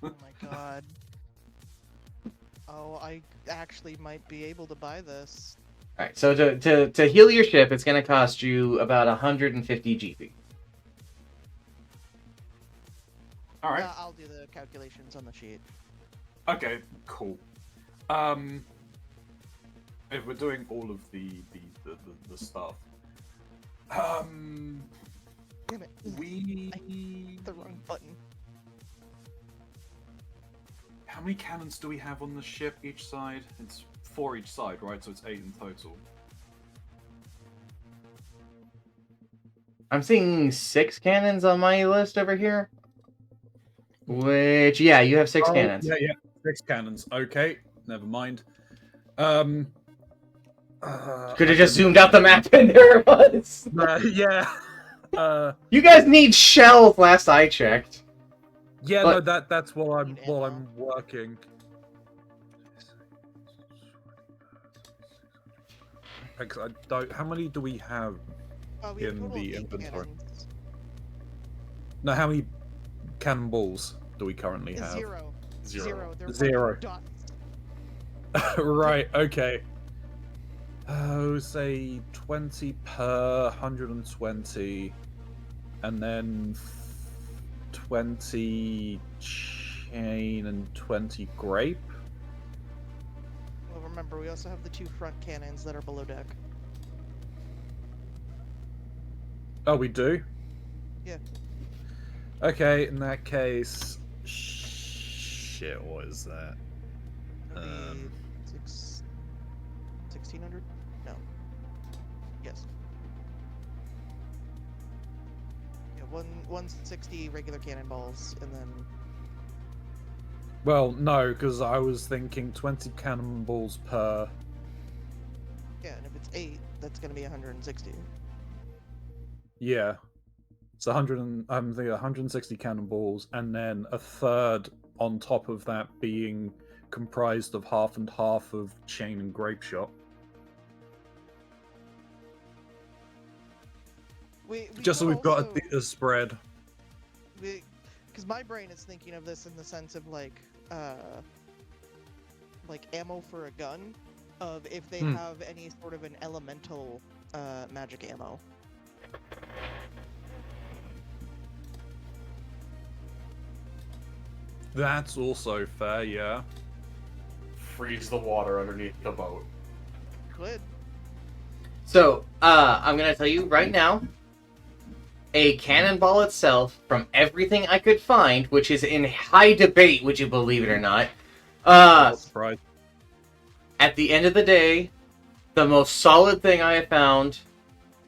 Speaker 5: Oh my god. Oh, I actually might be able to buy this.
Speaker 2: Alright, so to heal your ship, it's going to cost you about 150 GP.
Speaker 3: All right.
Speaker 5: I'll do the calculations on the sheet.
Speaker 3: Okay. Cool. if we're doing all of the stuff,
Speaker 5: Damn it.
Speaker 3: we
Speaker 5: The wrong button.
Speaker 3: how many cannons do we have on the ship each side? It's 4 each side, right? So it's 8 in total.
Speaker 2: I'm seeing 6 cannons on my list over here. Which, yeah, you have 6 cannons.
Speaker 3: Yeah, 6 cannons. Okay, never mind.
Speaker 2: Could have just zoomed out the map and there it was.
Speaker 3: Yeah.
Speaker 2: You guys need shells. Last I checked.
Speaker 3: Yeah,
Speaker 2: But-
Speaker 3: no, that's while I'm
Speaker 5: Need ammo.
Speaker 3: working. Because I don't. How many do we have?
Speaker 5: We have
Speaker 3: In
Speaker 5: a total of
Speaker 3: the
Speaker 5: 8
Speaker 3: inventory.
Speaker 5: cannons.
Speaker 3: No, how many cannonballs do we currently have?
Speaker 5: Zero. They're
Speaker 3: Zero.
Speaker 5: dots.
Speaker 3: Right. Okay. Say 20 per 120, and then 20 chain and 20 grape.
Speaker 5: Well, remember, we also have the 2 front cannons that are below deck.
Speaker 3: Oh, we do?
Speaker 5: Yeah.
Speaker 3: Okay, in that case... Shit, what is that?
Speaker 5: That'd be 1600? No. Yes. Yeah, 160 regular cannonballs, and then
Speaker 3: Well, no, because I was thinking 20 cannonballs per...
Speaker 5: yeah, and if it's 8, that's gonna be 160.
Speaker 3: Yeah. It's 100 and... I'm thinking 160 cannonballs, and then a third on top of that being comprised of half and half of chain and grape shot. Just so
Speaker 5: could
Speaker 3: we've got
Speaker 5: also-
Speaker 3: a spread.
Speaker 5: Because my brain is thinking of this in the sense of like ammo for a gun, of if they have any sort of an elemental magic ammo.
Speaker 3: That's also fair, yeah.
Speaker 4: Freeze the water underneath the boat.
Speaker 5: Could.
Speaker 2: So, I'm gonna tell you right now. A cannonball itself, from everything I could find, which is in high debate, would you believe it or not,
Speaker 3: Not surprised.
Speaker 2: at the end of the day, the most solid thing I have found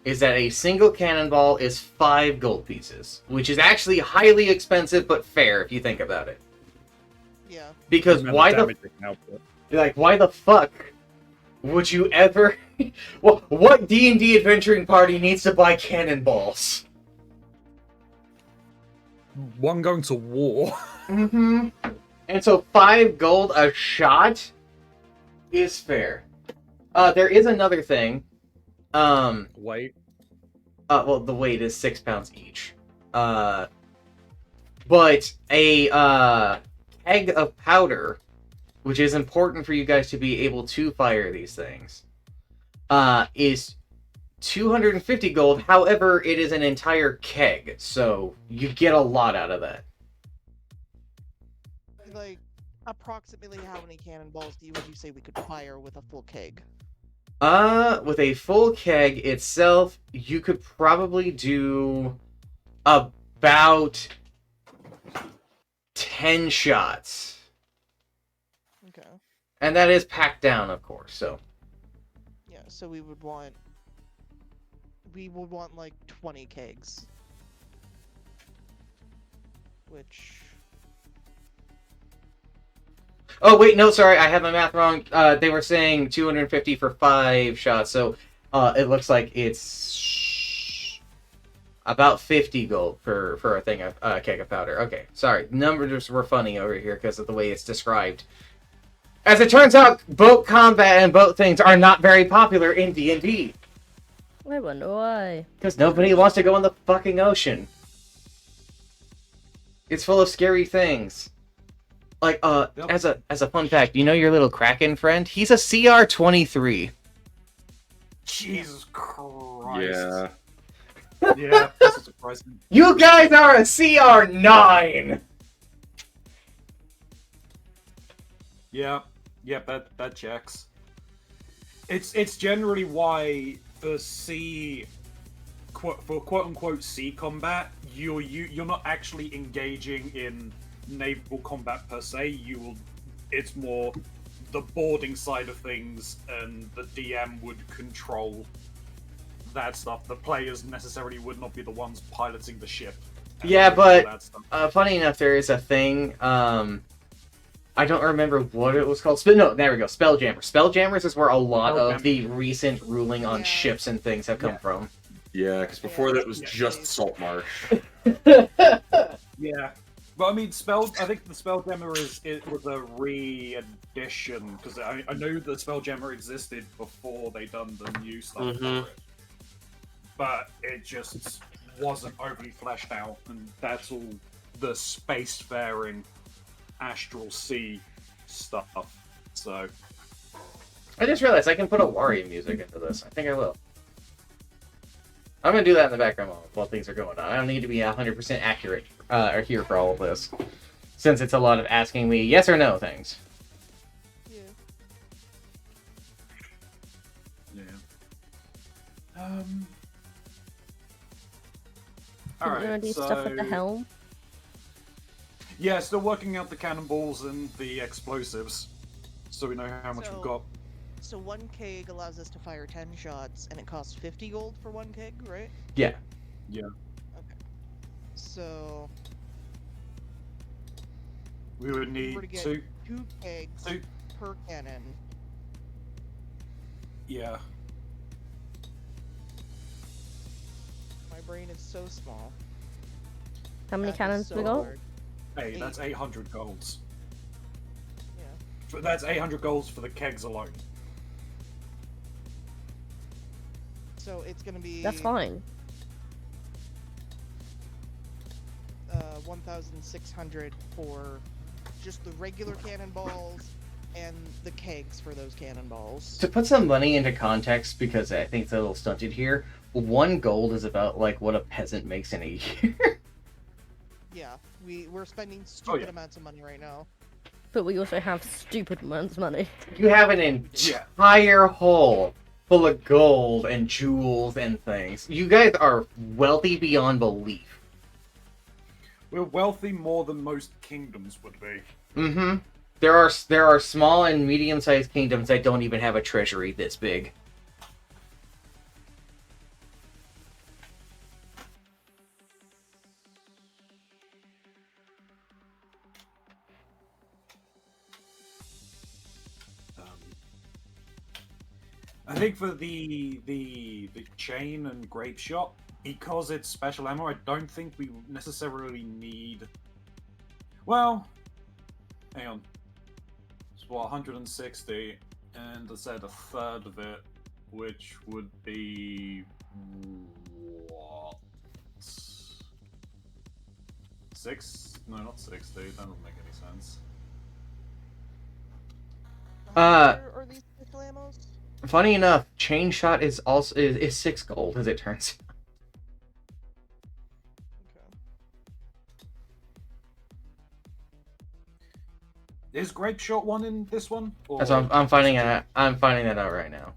Speaker 2: is that a single cannonball is 5 gold pieces, which is actually highly expensive but fair if you think about it.
Speaker 5: Yeah.
Speaker 2: Because why the fuck would you ever? What D&D adventuring party needs to buy cannonballs?
Speaker 3: One going to war.
Speaker 2: Mm-hmm. And so 5 gold a shot is fair. There is another thing.
Speaker 3: Wait.
Speaker 2: Well, the weight is 6 pounds each. But a keg of powder, which is important for you guys to be able to fire these things, is 250 gold. However, it is an entire keg, so you get a lot out of that.
Speaker 5: Like, approximately how many cannonballs would you say we could fire with a full keg?
Speaker 2: With a full keg itself, you could probably do about 10 shots.
Speaker 5: Okay.
Speaker 2: And that is packed down, of course, so.
Speaker 5: Yeah, so we would want like 20 kegs. Which
Speaker 2: Oh, wait, no, sorry, I had my math wrong. They were saying 250 for 5 shots, so it looks like it's about 50 gold for a thing of keg of powder. Okay, sorry, numbers were funny over here because of the way it's described. As it turns out, boat combat and boat things are not very popular in D&D.
Speaker 6: I wonder why.
Speaker 2: Because nobody wants to go in the fucking ocean. It's full of scary things. Like,
Speaker 3: Yep.
Speaker 2: as a fun fact, you know your little Kraken friend? He's a CR-23.
Speaker 3: Jesus Christ.
Speaker 4: Yeah.
Speaker 3: Yeah, that's surprising.
Speaker 2: You guys are a CR-9!
Speaker 3: Yeah, that checks. It's generally why for sea, for quote unquote sea combat, you're not actually engaging in naval combat per se. It's more the boarding side of things, and the DM would control that stuff. The players necessarily would not be the ones piloting the ship. and
Speaker 2: Yeah,
Speaker 3: doing all
Speaker 2: but
Speaker 3: that stuff.
Speaker 2: funny enough, there is a thing. I don't remember what it was called. No, there we go. Spelljammers. Spelljammers is where a lot of the recent ruling on
Speaker 5: Yeah.
Speaker 2: ships and things have come
Speaker 3: Yeah.
Speaker 2: from.
Speaker 4: Yeah, because before that was
Speaker 3: Yeah.
Speaker 4: just Salt Marsh.
Speaker 3: Yeah, but I mean, I think the Spelljammer was a re-edition because I know the Spelljammer existed before they done the new stuff
Speaker 4: Mhm.
Speaker 3: for it, but it just wasn't overly fleshed out, and that's all the spacefaring astral sea stuff. So
Speaker 2: I just realized I can put a Wario music into this. I think I will. I'm gonna do that in the background while things are going on. I don't need to be 100% accurate or here for all of this, since it's a lot of asking me yes or no things.
Speaker 5: Yeah.
Speaker 3: yeah.
Speaker 6: All right,
Speaker 3: Alright,
Speaker 6: do stuff with the
Speaker 3: so-
Speaker 6: helm.
Speaker 3: Yeah, still working out the cannonballs and the explosives, so we know how much we've got.
Speaker 5: So one keg allows us to fire 10 shots, and it costs 50 gold for one keg, right?
Speaker 2: Yeah.
Speaker 5: So
Speaker 3: We would
Speaker 5: we
Speaker 3: need
Speaker 5: were to get
Speaker 3: two.
Speaker 5: 2 kegs
Speaker 3: Two.
Speaker 5: per cannon.
Speaker 3: Yeah.
Speaker 5: My brain is so small.
Speaker 6: How many
Speaker 5: Math is
Speaker 6: cannons
Speaker 5: so
Speaker 6: we got?
Speaker 5: hard.
Speaker 3: Hey, that's 800 golds.
Speaker 5: Yeah.
Speaker 3: That's 800 golds for the kegs alone.
Speaker 5: So it's gonna be
Speaker 6: That's fine.
Speaker 5: 1,600 for just the regular cannonballs and the kegs for those cannonballs.
Speaker 2: To put some money into context, because I think it's a little stunted here, 1 gold is about like what a peasant makes in a year.
Speaker 5: Yeah, we're spending stupid
Speaker 3: yeah.
Speaker 5: amounts of money right now.
Speaker 6: But we also have stupid amounts of money.
Speaker 2: You have an entire hole full of gold and jewels and things. You guys are wealthy beyond belief.
Speaker 3: We're wealthy more than most kingdoms would be.
Speaker 2: Mm-hmm. There are small and medium-sized kingdoms that don't even have a treasury this big.
Speaker 3: I think for the chain and grape shot, because it's special ammo, I don't think we necessarily need. Well, hang on. It's what 160, and I said a third of it, which would be what 6? No, not 60. That doesn't make any sense.
Speaker 5: How much are these special ammos?
Speaker 2: Funny enough, chain shot is also is 6 gold, as it turns.
Speaker 5: Okay.
Speaker 3: Is grape shot one in this one? Or
Speaker 2: So I'm finding that out right now.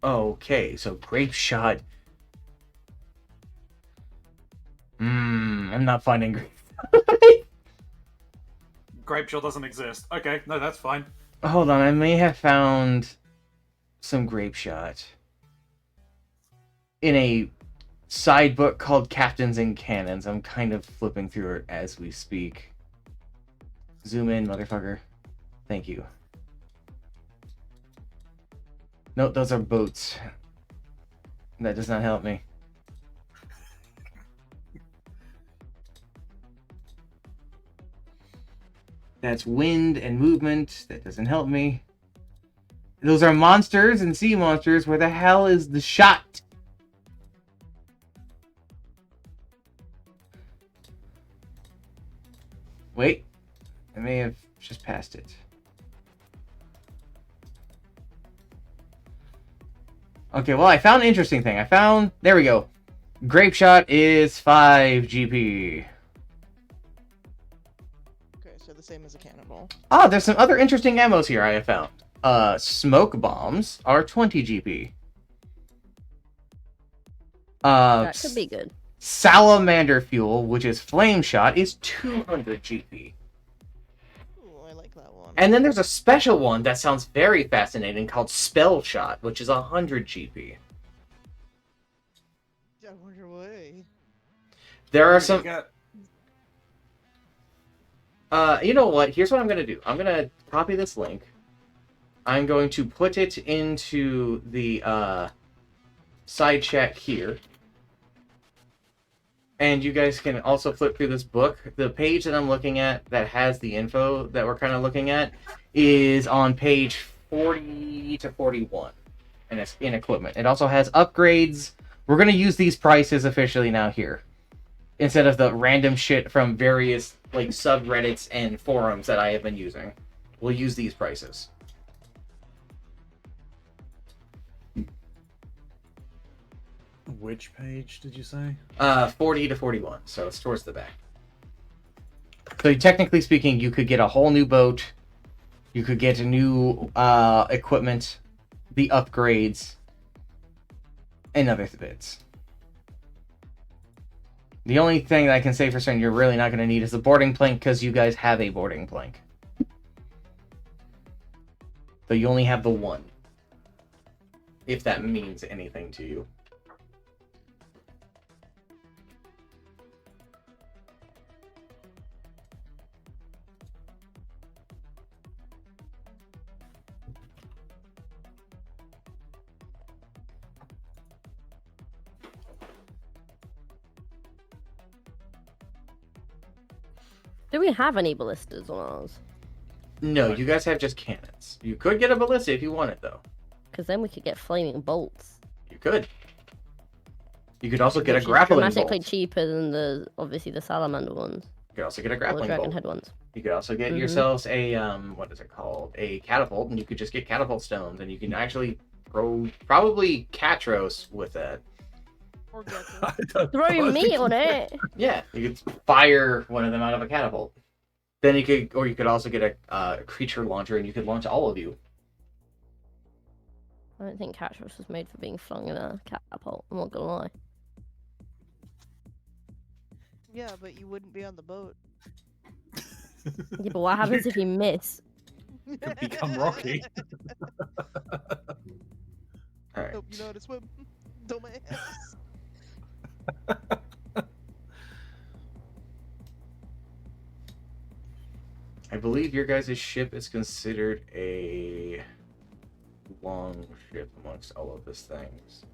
Speaker 2: Okay, so grape shot. I'm not finding grape.
Speaker 3: Grape shot doesn't exist. Okay, no, that's fine.
Speaker 2: Hold on, I may have found some grape shot in a side book called Captains and Cannons. I'm kind of flipping through it as we speak. Zoom in, motherfucker. Thank you. Nope, those are boats. That does not help me. That's wind and movement. That doesn't help me. Those are monsters and sea monsters. Where the hell is the shot? Wait. I may have just passed it. Okay, well, I found an interesting thing. There we go. Grape shot is 5 GP.
Speaker 5: the same as a cannonball.
Speaker 2: Ah, there's some other interesting ammos here I have found. Smoke bombs are 20 GP.
Speaker 6: That could be good.
Speaker 2: Salamander fuel, which is flame shot, is 200 GP.
Speaker 5: Ooh, I like that one.
Speaker 2: And then there's a special one that sounds very fascinating called spell shot, which is 100 GP.
Speaker 5: I wonder why.
Speaker 2: There are
Speaker 3: You
Speaker 2: some.
Speaker 3: got-
Speaker 2: You know what? Here's what I'm gonna do. I'm gonna copy this link. I'm going to put it into the side chat here. And you guys can also flip through this book. The page that I'm looking at that has the info that we're kind of looking at is on page 40 to 41. And it's in equipment. It also has upgrades. We're going to use these prices officially now here. Instead of the random shit from various like subreddits and forums that I have been using. We'll use these prices.
Speaker 3: Which page did you say?
Speaker 2: 40 to 41, so it's towards the back. So technically speaking, you could get a whole new boat. You could get a new equipment, the upgrades, and other bits. The only thing that I can say for certain you're really not going to need is the boarding plank, because you guys have a boarding plank. So you only have the one. If that means anything to you.
Speaker 6: Do we have any ballistas on ours?
Speaker 2: No, you guys have just cannons. You could get a ballista if you wanted, though.
Speaker 6: Because then we could get flaming bolts.
Speaker 2: You could. You could also get a
Speaker 6: Which is
Speaker 2: grappling
Speaker 6: dramatically
Speaker 2: bolt.
Speaker 6: cheaper than obviously the salamander ones.
Speaker 2: You could also get a
Speaker 6: Or the
Speaker 2: grappling
Speaker 6: dragon
Speaker 2: bolt.
Speaker 6: head ones.
Speaker 2: You could also get
Speaker 6: Mhm.
Speaker 2: yourselves a what is it called? A catapult, and you could just get catapult stones, and you can actually throw probably Catros with that.
Speaker 5: Or Gecko.
Speaker 6: Throw me on it!
Speaker 2: Yeah, you could fire one of them out of a catapult. Then you could, or you could also get a creature launcher, and you could launch all of you.
Speaker 6: I don't think Catros was made for being flung in a catapult, I'm not gonna lie.
Speaker 5: Yeah, but you wouldn't be on the boat.
Speaker 6: Yeah, but what happens if you miss?
Speaker 3: Could become Rocky.
Speaker 2: All right.
Speaker 5: Hope you know how to swim. Dumbass.
Speaker 2: I believe your guys' ship is considered a long ship amongst all of these things.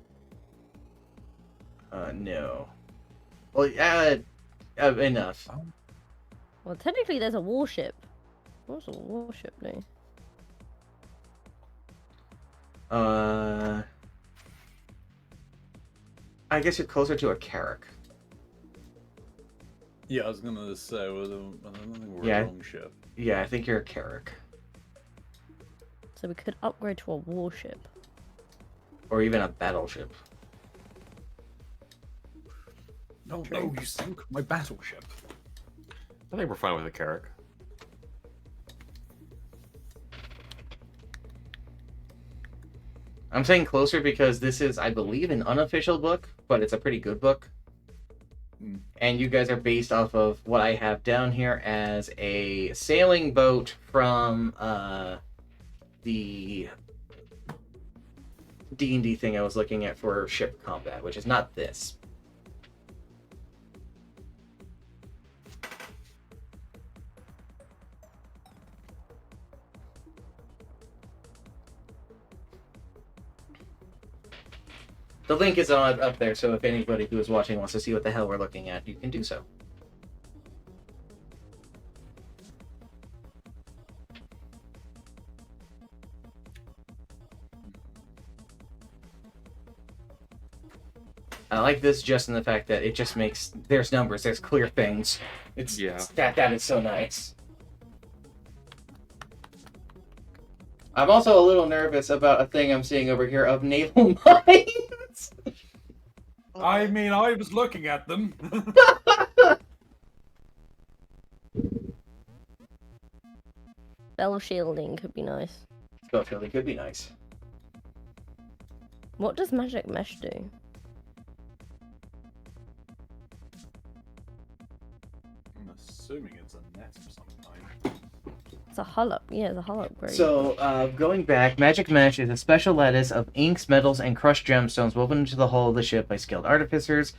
Speaker 2: No. Well, enough.
Speaker 6: Well, technically there's a warship. What's a warship do?
Speaker 2: I guess you're closer to a Carrack.
Speaker 3: Yeah, I was gonna say, I don't think we're
Speaker 2: Yeah.
Speaker 3: a long ship.
Speaker 2: Yeah, I think you're a Carrack.
Speaker 6: So we could upgrade to a warship.
Speaker 2: Or even a battleship.
Speaker 3: No, no, you sunk my battleship.
Speaker 4: I think we're fine with a Carrack.
Speaker 2: I'm saying closer because this is, I believe, an unofficial book, but it's a pretty good book.
Speaker 3: Hmm.
Speaker 2: And you guys are based off of what I have down here as a sailing boat from the D&D thing I was looking at for ship combat, which is not this. The link is on up there, so if anybody who is watching wants to see what the hell we're looking at, you can do so. I like this just in the fact that it just makes, there's numbers, there's clear things. It's
Speaker 4: Yeah.
Speaker 2: that is so nice. I'm also a little nervous about a thing I'm seeing over here of naval mines.
Speaker 3: I mean, I was looking at them.
Speaker 6: Spell shielding could be nice.
Speaker 2: Spell shielding could be nice.
Speaker 6: What does magic mesh do?
Speaker 3: I'm assuming it's a net of some kind.
Speaker 6: It's a hull up. Yeah, it's a hull upgrade.
Speaker 2: So, going back, Magic Mesh is a special lattice of inks, metals, and crushed gemstones woven into the hull of the ship by skilled artificers,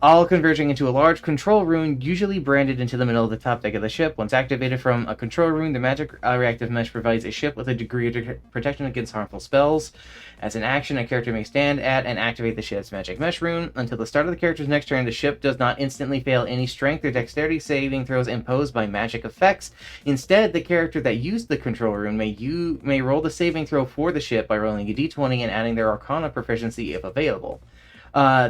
Speaker 2: all converging into a large control rune, usually branded into the middle of the top deck of the ship. Once activated from a control rune, the magic reactive mesh provides a ship with a degree of protection against harmful spells. As an action, a character may stand at and activate the ship's magic mesh rune. Until the start of the character's next turn, the ship does not instantly fail any strength or dexterity saving throws imposed by magic effects. Instead, the character that used the control rune may roll the saving throw for the ship by rolling a d20 and adding their Arcana proficiency if available.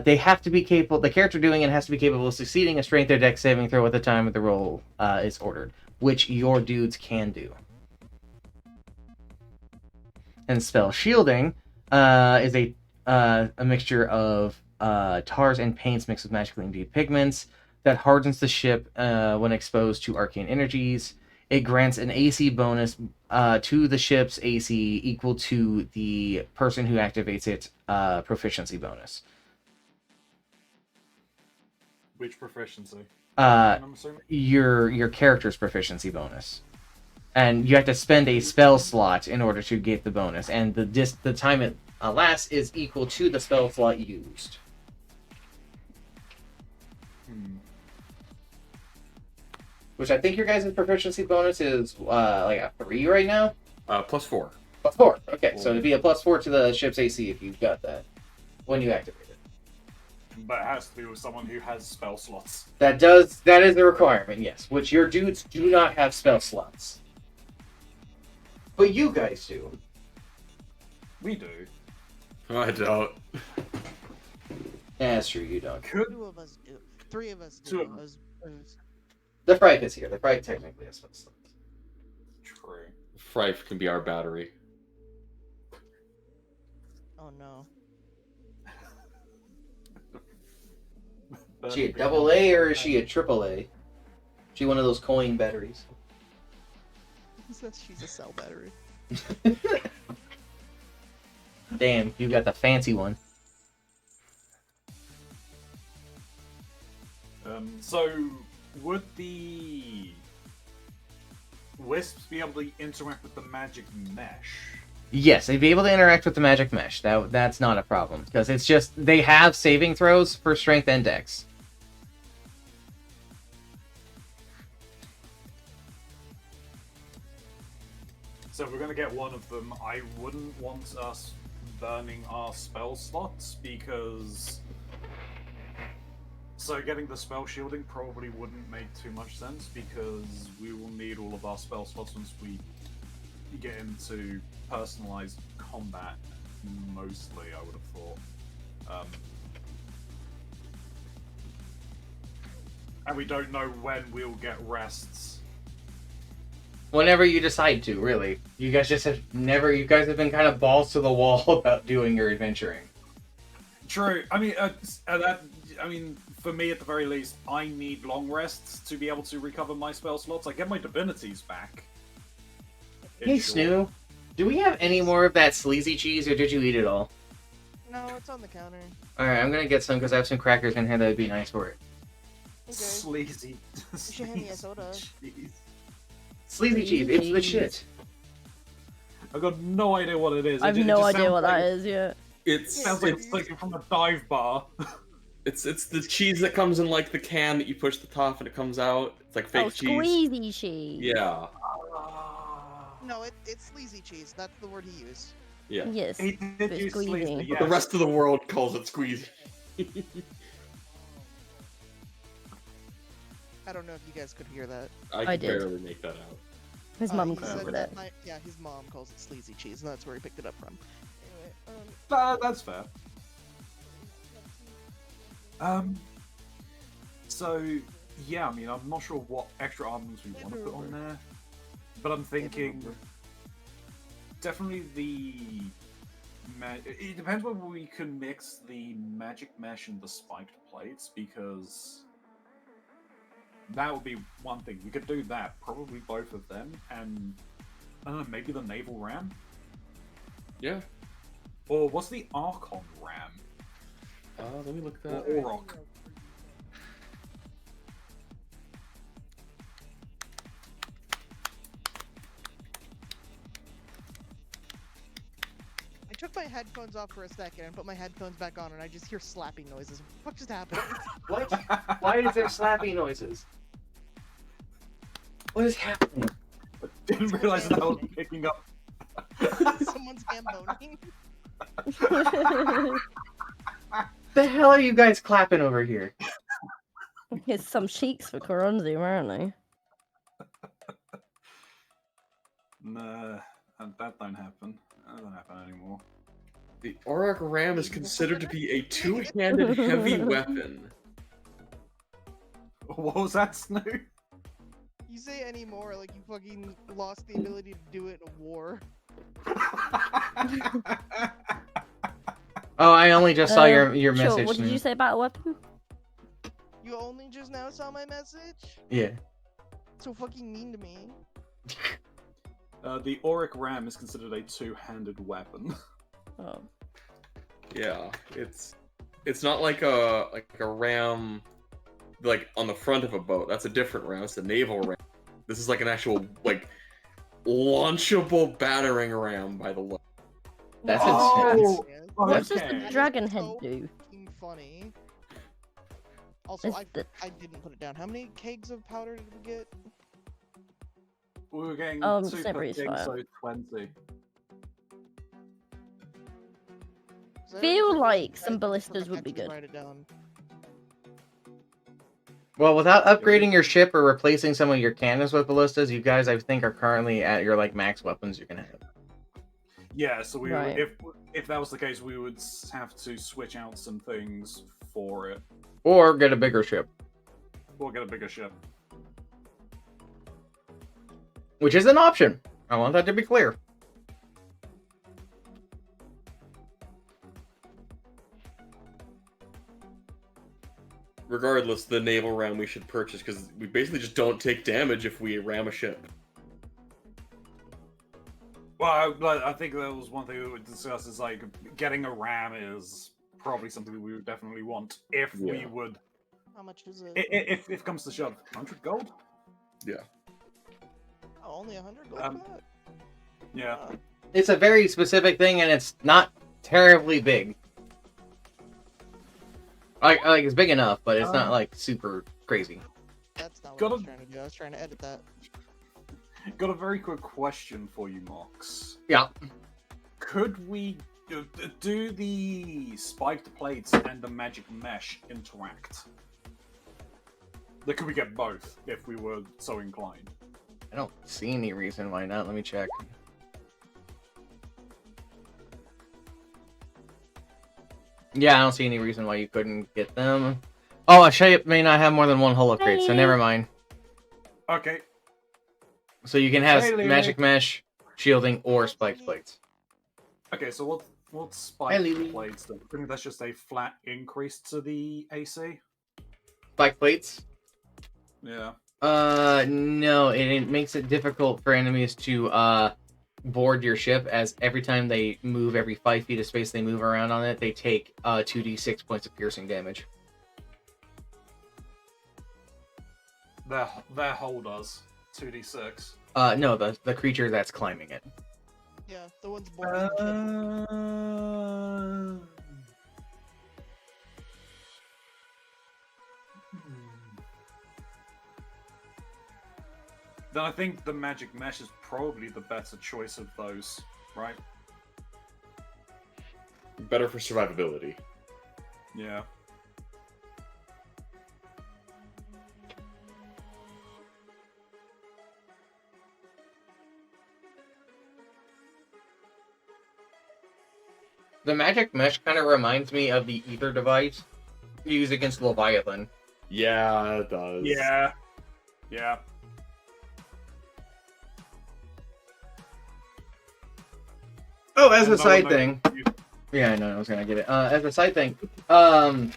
Speaker 2: They have to be capable. The character doing it has to be capable of succeeding a strength or dex saving throw at the time of the roll is ordered, which your dudes can do. And spell shielding is a mixture of tars and paints mixed with magically imbued pigments that hardens the ship when exposed to arcane energies. It grants an AC bonus to the ship's AC equal to the person who activates its proficiency bonus.
Speaker 3: Which proficiency?
Speaker 2: Uh,
Speaker 3: I'm assuming.
Speaker 2: your character's proficiency bonus, and you have to spend a spell slot in order to get the bonus, and the time it lasts is equal to the spell slot used. Which I think your guys' proficiency bonus is like a 3 right now.
Speaker 4: +4.
Speaker 2: +4. Okay, so it'd be a +4 to the ship's AC if you've got that when you activate it.
Speaker 3: But it has to be with someone who has spell slots.
Speaker 2: That is a requirement, yes. Which your dudes do not have spell slots. But you guys do.
Speaker 3: We do.
Speaker 4: I don't.
Speaker 2: Yeah, that's true, you don't.
Speaker 3: Could
Speaker 5: 2 of us do. 3 of us
Speaker 3: Two
Speaker 5: do.
Speaker 3: of us.
Speaker 2: The Fright is here. The Fright technically has spell slots.
Speaker 3: True.
Speaker 4: Frife can be our battery.
Speaker 5: Oh no.
Speaker 2: Is she a double A or is she a triple A? She one of those coin batteries.
Speaker 5: He says she's a cell battery.
Speaker 2: Damn, you got the fancy one.
Speaker 3: So, would the wisps be able to interact with the magic mesh?
Speaker 2: Yes, they'd be able to interact with the magic mesh. That's not a problem because it's just they have saving throws for strength and dex.
Speaker 3: So if we're going to get one of them, I wouldn't want us burning our spell slots because... So getting the spell shielding probably wouldn't make too much sense because we will need all of our spell slots once we get into personalized combat, mostly, I would have thought. And we don't know when we'll get rests.
Speaker 2: Whenever you decide to, really. You guys just have never. You guys have been kind of balls to the wall about doing your adventuring.
Speaker 3: True. I mean, for me at the very least, I need long rests to be able to recover my spell slots. I get my divinities back.
Speaker 2: Hey, Snoo, do we have any more of that sleazy cheese, or did you eat it all?
Speaker 5: No, it's on the counter.
Speaker 2: All right, I'm gonna get some because I have some crackers in here that would be nice for it.
Speaker 5: Okay.
Speaker 3: Sleazy.
Speaker 5: should hand me a soda.
Speaker 3: cheese.
Speaker 2: Sleazy cheese, it's the shit.
Speaker 3: I've got no idea what it is.
Speaker 6: I have no idea what that is yet.
Speaker 4: It
Speaker 3: Sounds like it's taken from a dive bar.
Speaker 4: It's the cheese that comes in like the can that you push the top and it comes out. It's like fake cheese.
Speaker 6: Squeezy cheese.
Speaker 4: Yeah.
Speaker 5: No, it's sleazy cheese. That's the word he used.
Speaker 4: Yeah.
Speaker 6: Yes.
Speaker 3: He did
Speaker 6: But
Speaker 3: use
Speaker 6: squeezy.
Speaker 3: sleazy,
Speaker 4: But
Speaker 3: yes.
Speaker 4: the rest of the world calls it squeezy.
Speaker 5: I don't know if you guys could hear that.
Speaker 4: I
Speaker 6: I
Speaker 4: can
Speaker 6: did.
Speaker 4: barely make that out.
Speaker 6: His mum
Speaker 5: He
Speaker 6: calls
Speaker 5: said
Speaker 6: it
Speaker 5: that
Speaker 6: it.
Speaker 5: yeah, his mom calls it sleazy cheese, and that's where he picked it up from. Anyway,
Speaker 3: That's fair. So, yeah, I mean, I'm not sure what extra armaments we want to put on there, but I'm thinking definitely it depends whether we can mix the magic mesh and the spiked plates, because that would be one thing. We could do that, probably both of them, and I don't know, maybe the naval ram?
Speaker 4: Yeah.
Speaker 3: Or what's the Archon ram?
Speaker 4: Let me look
Speaker 3: Or
Speaker 4: that.
Speaker 3: Auroch?
Speaker 5: I took my headphones off for a second and put my headphones back on, and I just hear slapping noises. What just happened?
Speaker 2: What? Why is there slapping noises? What is happening?
Speaker 3: Didn't realize that I was picking up.
Speaker 5: Someone's ham boning.
Speaker 2: The hell are you guys clapping over here?
Speaker 6: Here's some cheeks for Koronzu, aren't they?
Speaker 3: Nah, that don't happen. That don't happen anymore.
Speaker 4: The Auroch Ram is considered to be a two-handed heavy weapon.
Speaker 3: What was that, Snoop?
Speaker 5: You say any more, like you fucking lost the ability to do it in a war.
Speaker 2: Oh, I only just saw your
Speaker 6: Sure,
Speaker 2: message.
Speaker 6: what did you say about a weapon?
Speaker 5: You only just now saw my message?
Speaker 2: Yeah.
Speaker 5: So fucking mean to me.
Speaker 3: The Auric Ram is considered a two-handed weapon.
Speaker 6: Oh.
Speaker 4: Yeah, it's not like a ram like on the front of a boat. That's a different ram. It's the naval ram. This is like an actual like launchable battering ram by the look.
Speaker 2: That's
Speaker 3: Oh!
Speaker 2: intense.
Speaker 5: Yeah.
Speaker 6: What does
Speaker 3: Okay.
Speaker 6: the
Speaker 5: That is
Speaker 6: dragon head
Speaker 5: so
Speaker 6: do?
Speaker 5: fucking funny. Also,
Speaker 6: Is
Speaker 5: I
Speaker 6: the-
Speaker 5: didn't put it down. How many kegs of powder did we get?
Speaker 3: We were getting
Speaker 6: Sniper
Speaker 3: super
Speaker 6: is
Speaker 3: big,
Speaker 6: fire.
Speaker 3: so 20.
Speaker 5: 'Cause I
Speaker 6: Feel
Speaker 5: already
Speaker 6: like
Speaker 5: forgot-
Speaker 6: some
Speaker 5: I
Speaker 6: ballistas
Speaker 5: forgot
Speaker 6: would be
Speaker 5: to
Speaker 6: good.
Speaker 5: Write it down.
Speaker 2: Well, without upgrading your ship or replacing some of your cannons with ballistas, you guys, I think, are currently at your like max weapons you can have.
Speaker 3: Yeah, so we
Speaker 6: Right.
Speaker 3: if that was the case, we would have to switch out some things for it,
Speaker 2: Or get a bigger ship,
Speaker 3: or get a bigger ship.
Speaker 2: which is an option. I want that to be clear.
Speaker 4: Regardless, the naval ram we should purchase because we basically just don't take damage if we ram a ship.
Speaker 3: Well, I think that was one thing we would discuss is like getting a ram is probably something we would definitely want if we
Speaker 4: Yeah.
Speaker 3: would.
Speaker 5: How much is it?
Speaker 3: If it comes to shove, 100 gold.
Speaker 5: Oh, only 100 gold.
Speaker 3: Um,
Speaker 5: for that?
Speaker 3: Yeah.
Speaker 5: Oh,
Speaker 2: It's a very specific thing, and it's not terribly big. Like it's big enough, but it's not like super crazy.
Speaker 5: that's not what
Speaker 3: Got
Speaker 5: I was
Speaker 3: a-
Speaker 5: trying to do. I was trying to edit that.
Speaker 3: Got a very quick question for you, Mox.
Speaker 2: Yeah.
Speaker 3: Could we do the spiked plates and the magic mesh interact? Like, could we get both if we were so inclined?
Speaker 2: I don't see any reason why not. Let me check. Yeah, I don't see any reason why you couldn't get them. Oh, a ship may not have more than one holo crate, so never mind.
Speaker 3: Okay.
Speaker 2: So you can have
Speaker 3: Hey, Lily.
Speaker 2: magic mesh, shielding, or spiked plates.
Speaker 3: Okay, so what's
Speaker 2: Hi,
Speaker 3: spiked
Speaker 2: Lily.
Speaker 3: plates then? I think that's just a flat increase to the AC.
Speaker 2: Spiked plates?
Speaker 3: Yeah.
Speaker 2: No, it makes it difficult for enemies to board your ship, as every time they move, every 5 feet of space they move around on it, they take 2d6 points of piercing damage.
Speaker 3: Their hull does 2d6.
Speaker 2: No, the creature that's climbing it.
Speaker 5: Yeah, the one's boring.
Speaker 3: Then I think the magic mesh is probably the better choice of those, right?
Speaker 4: Better for survivability.
Speaker 3: Yeah.
Speaker 2: The magic mesh kind of reminds me of the ether device you use against Leviathan.
Speaker 4: Yeah, it does.
Speaker 3: Yeah. Yeah.
Speaker 2: Oh, as a
Speaker 3: And no
Speaker 2: side
Speaker 3: one
Speaker 2: thing.
Speaker 3: knows you-
Speaker 2: Yeah, I know, I was gonna get it. As a side thing, end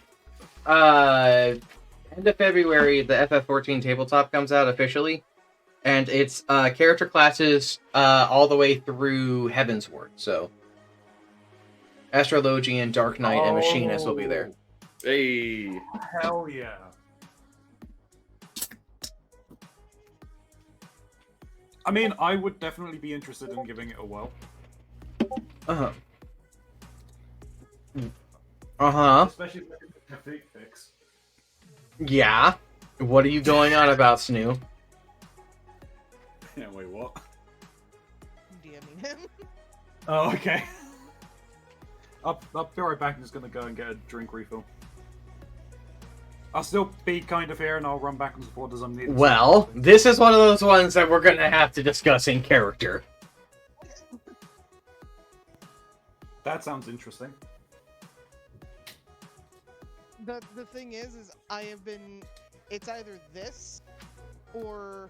Speaker 2: of February, the FF14 tabletop comes out officially. And it's character classes all the way through Heavensward. So Astrologian, Dark Knight, and Machinist will be there.
Speaker 4: Hey.
Speaker 3: Hell yeah. I mean, I would definitely be interested in giving it a whirl.
Speaker 2: Uh-huh. Uh-huh.
Speaker 3: Especially if it's a fake fix.
Speaker 2: Yeah. What are you going on about, Snoo?
Speaker 3: Yeah, wait, what?
Speaker 5: DMing him.
Speaker 3: Oh, okay. I'll be right back. I'm just gonna go and get a drink refill. I'll still be kind of here, and I'll run back and support as I'm needed.
Speaker 2: Well, this is one of those ones that we're gonna have to discuss in character.
Speaker 3: That sounds interesting.
Speaker 5: The thing is I have been. It's either this or.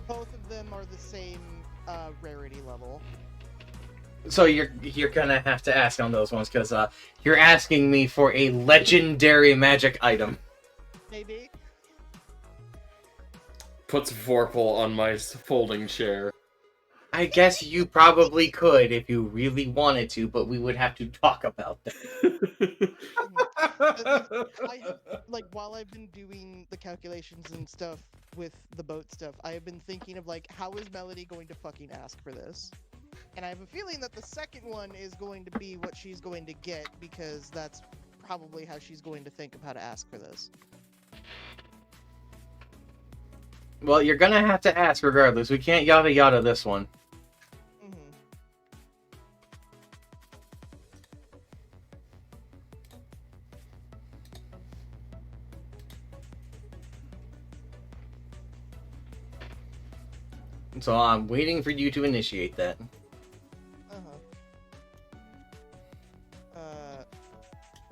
Speaker 5: Both of them are the same rarity level.
Speaker 2: So you're gonna have to ask on those ones because you're asking me for a legendary magic item.
Speaker 5: Maybe.
Speaker 4: Puts Vorpal on my folding chair.
Speaker 2: I guess you probably could if you really wanted to, but we would have to talk about that.
Speaker 5: Like while I've been doing the calculations and stuff with the boat stuff, I have been thinking of like, how is Melody going to fucking ask for this? And I have a feeling that the second one is going to be what she's going to get, because that's probably how she's going to think of how to ask for this.
Speaker 2: Well, you're gonna have to ask regardless. We can't yada yada this one.
Speaker 5: Mm-hmm.
Speaker 2: So I'm waiting for you to initiate that.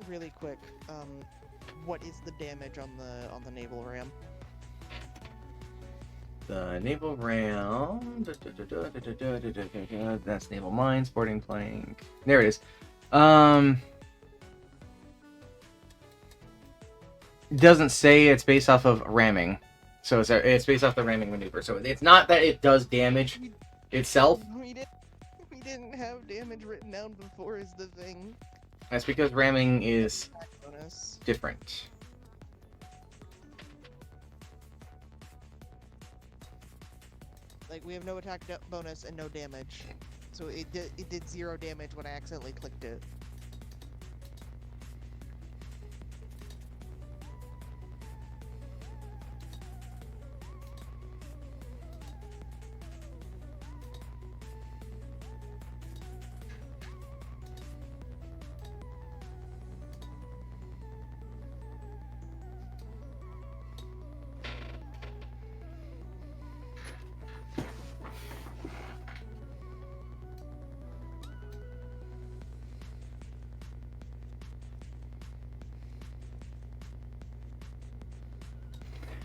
Speaker 5: Really quick, what is the damage on the naval ram?
Speaker 2: The naval ram. That's naval mine, sporting plank. There it is. It doesn't say it's based off of ramming, so it's based off the ramming maneuver. So it's not that it does damage itself.
Speaker 5: We didn't have damage written down before is the thing.
Speaker 2: That's because ramming is
Speaker 5: Bonus.
Speaker 2: different.
Speaker 5: Like, we have no attack bonus and no damage. So it did 0 damage when I accidentally clicked it.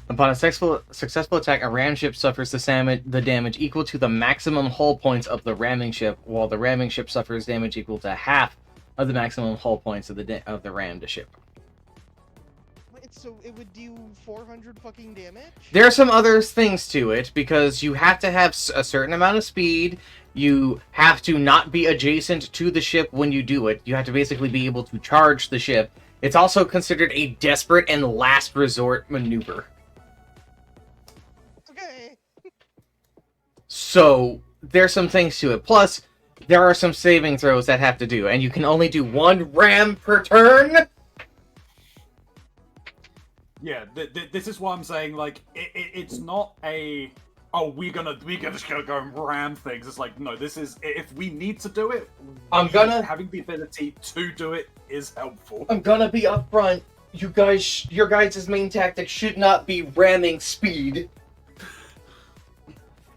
Speaker 2: Upon a successful attack, a ram ship suffers the damage equal to the maximum hull points of the ramming ship, while the ramming ship suffers damage equal to half of the maximum hull points of the rammed ship.
Speaker 5: Wait, so it would do 400 fucking damage?
Speaker 2: There are some other things to it, because you have to have a certain amount of speed. You have to not be adjacent to the ship when you do it. You have to basically be able to charge the ship. It's also considered a desperate and last resort maneuver.
Speaker 5: Okay.
Speaker 2: So there's some things to it. Plus, there are some saving throws that have to do, and you can only do one ram per turn.
Speaker 3: Yeah, this is what I'm saying. Like, it's not a we gonna just go and ram things. It's like, no, this is, if we need to do it, having the ability to do it is helpful.
Speaker 2: I'm gonna be upfront. You guys, your guys' main tactic should not be ramming speed.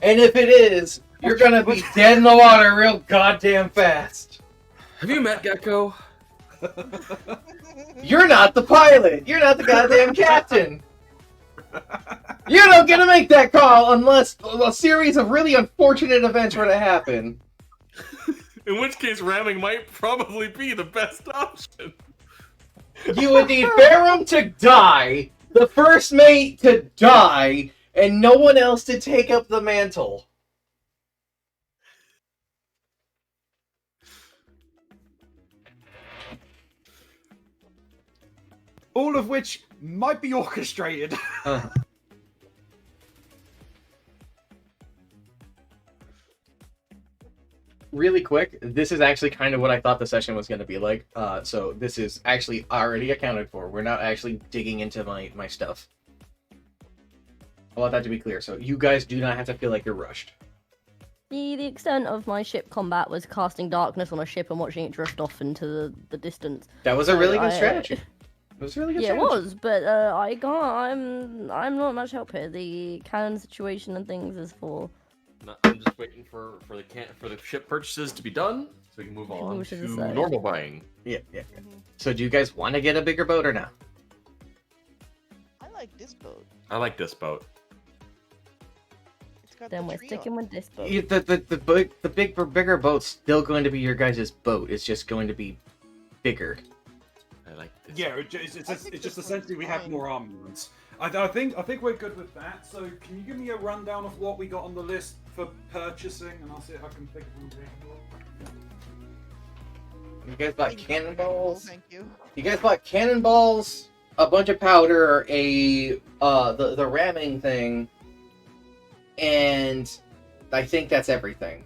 Speaker 2: And if it is, you're gonna be dead in the water real goddamn fast.
Speaker 4: Have you met Gecko?
Speaker 2: You're not the pilot. You're not the goddamn captain. You don't get to make that call unless a series of really unfortunate events were to happen.
Speaker 4: In which case, ramming might probably be the best option.
Speaker 2: You would need Farum to die, the first mate to die, and no one else to take up the mantle.
Speaker 3: All of which might be orchestrated.
Speaker 2: Really quick, this is actually kind of what I thought the session was going to be like. So this is actually already accounted for. We're not actually digging into my stuff. I want that to be clear. So you guys do not have to feel like you're rushed.
Speaker 6: The extent of my ship combat was casting darkness on a ship and watching it drift off into the distance.
Speaker 2: That was a really good
Speaker 6: I-
Speaker 2: strategy. It was a really good
Speaker 6: Yeah, it
Speaker 2: strategy.
Speaker 6: was, but I can't. I'm not much help here. The cannon situation and things is for.
Speaker 4: No, I'm just waiting for the ship purchases to be done so we can move on
Speaker 6: Which
Speaker 4: to
Speaker 6: is aside.
Speaker 4: normal buying.
Speaker 2: Yeah.
Speaker 5: Mhm.
Speaker 2: So do you guys want to get a bigger boat or not?
Speaker 5: I like this boat.
Speaker 4: I like this boat.
Speaker 5: It's got
Speaker 6: Then
Speaker 5: the
Speaker 6: we're
Speaker 5: tree
Speaker 6: sticking
Speaker 5: on
Speaker 6: with this boat.
Speaker 2: The bigger boat's still going to be your guys' boat. It's just going to be bigger.
Speaker 4: I like this.
Speaker 3: Yeah,
Speaker 5: I think
Speaker 3: it's
Speaker 5: this
Speaker 3: just
Speaker 5: one's
Speaker 3: essentially we have
Speaker 5: fine.
Speaker 3: more armaments. I think we're good with that. So can you give me a rundown of what we got on the list for purchasing, and I'll see if I can think of anything.
Speaker 2: You guys bought
Speaker 5: Thank you, Dragon Ball,
Speaker 2: cannonballs.
Speaker 5: Thank you.
Speaker 2: You guys bought cannonballs, a bunch of powder, the ramming thing, and I think that's everything.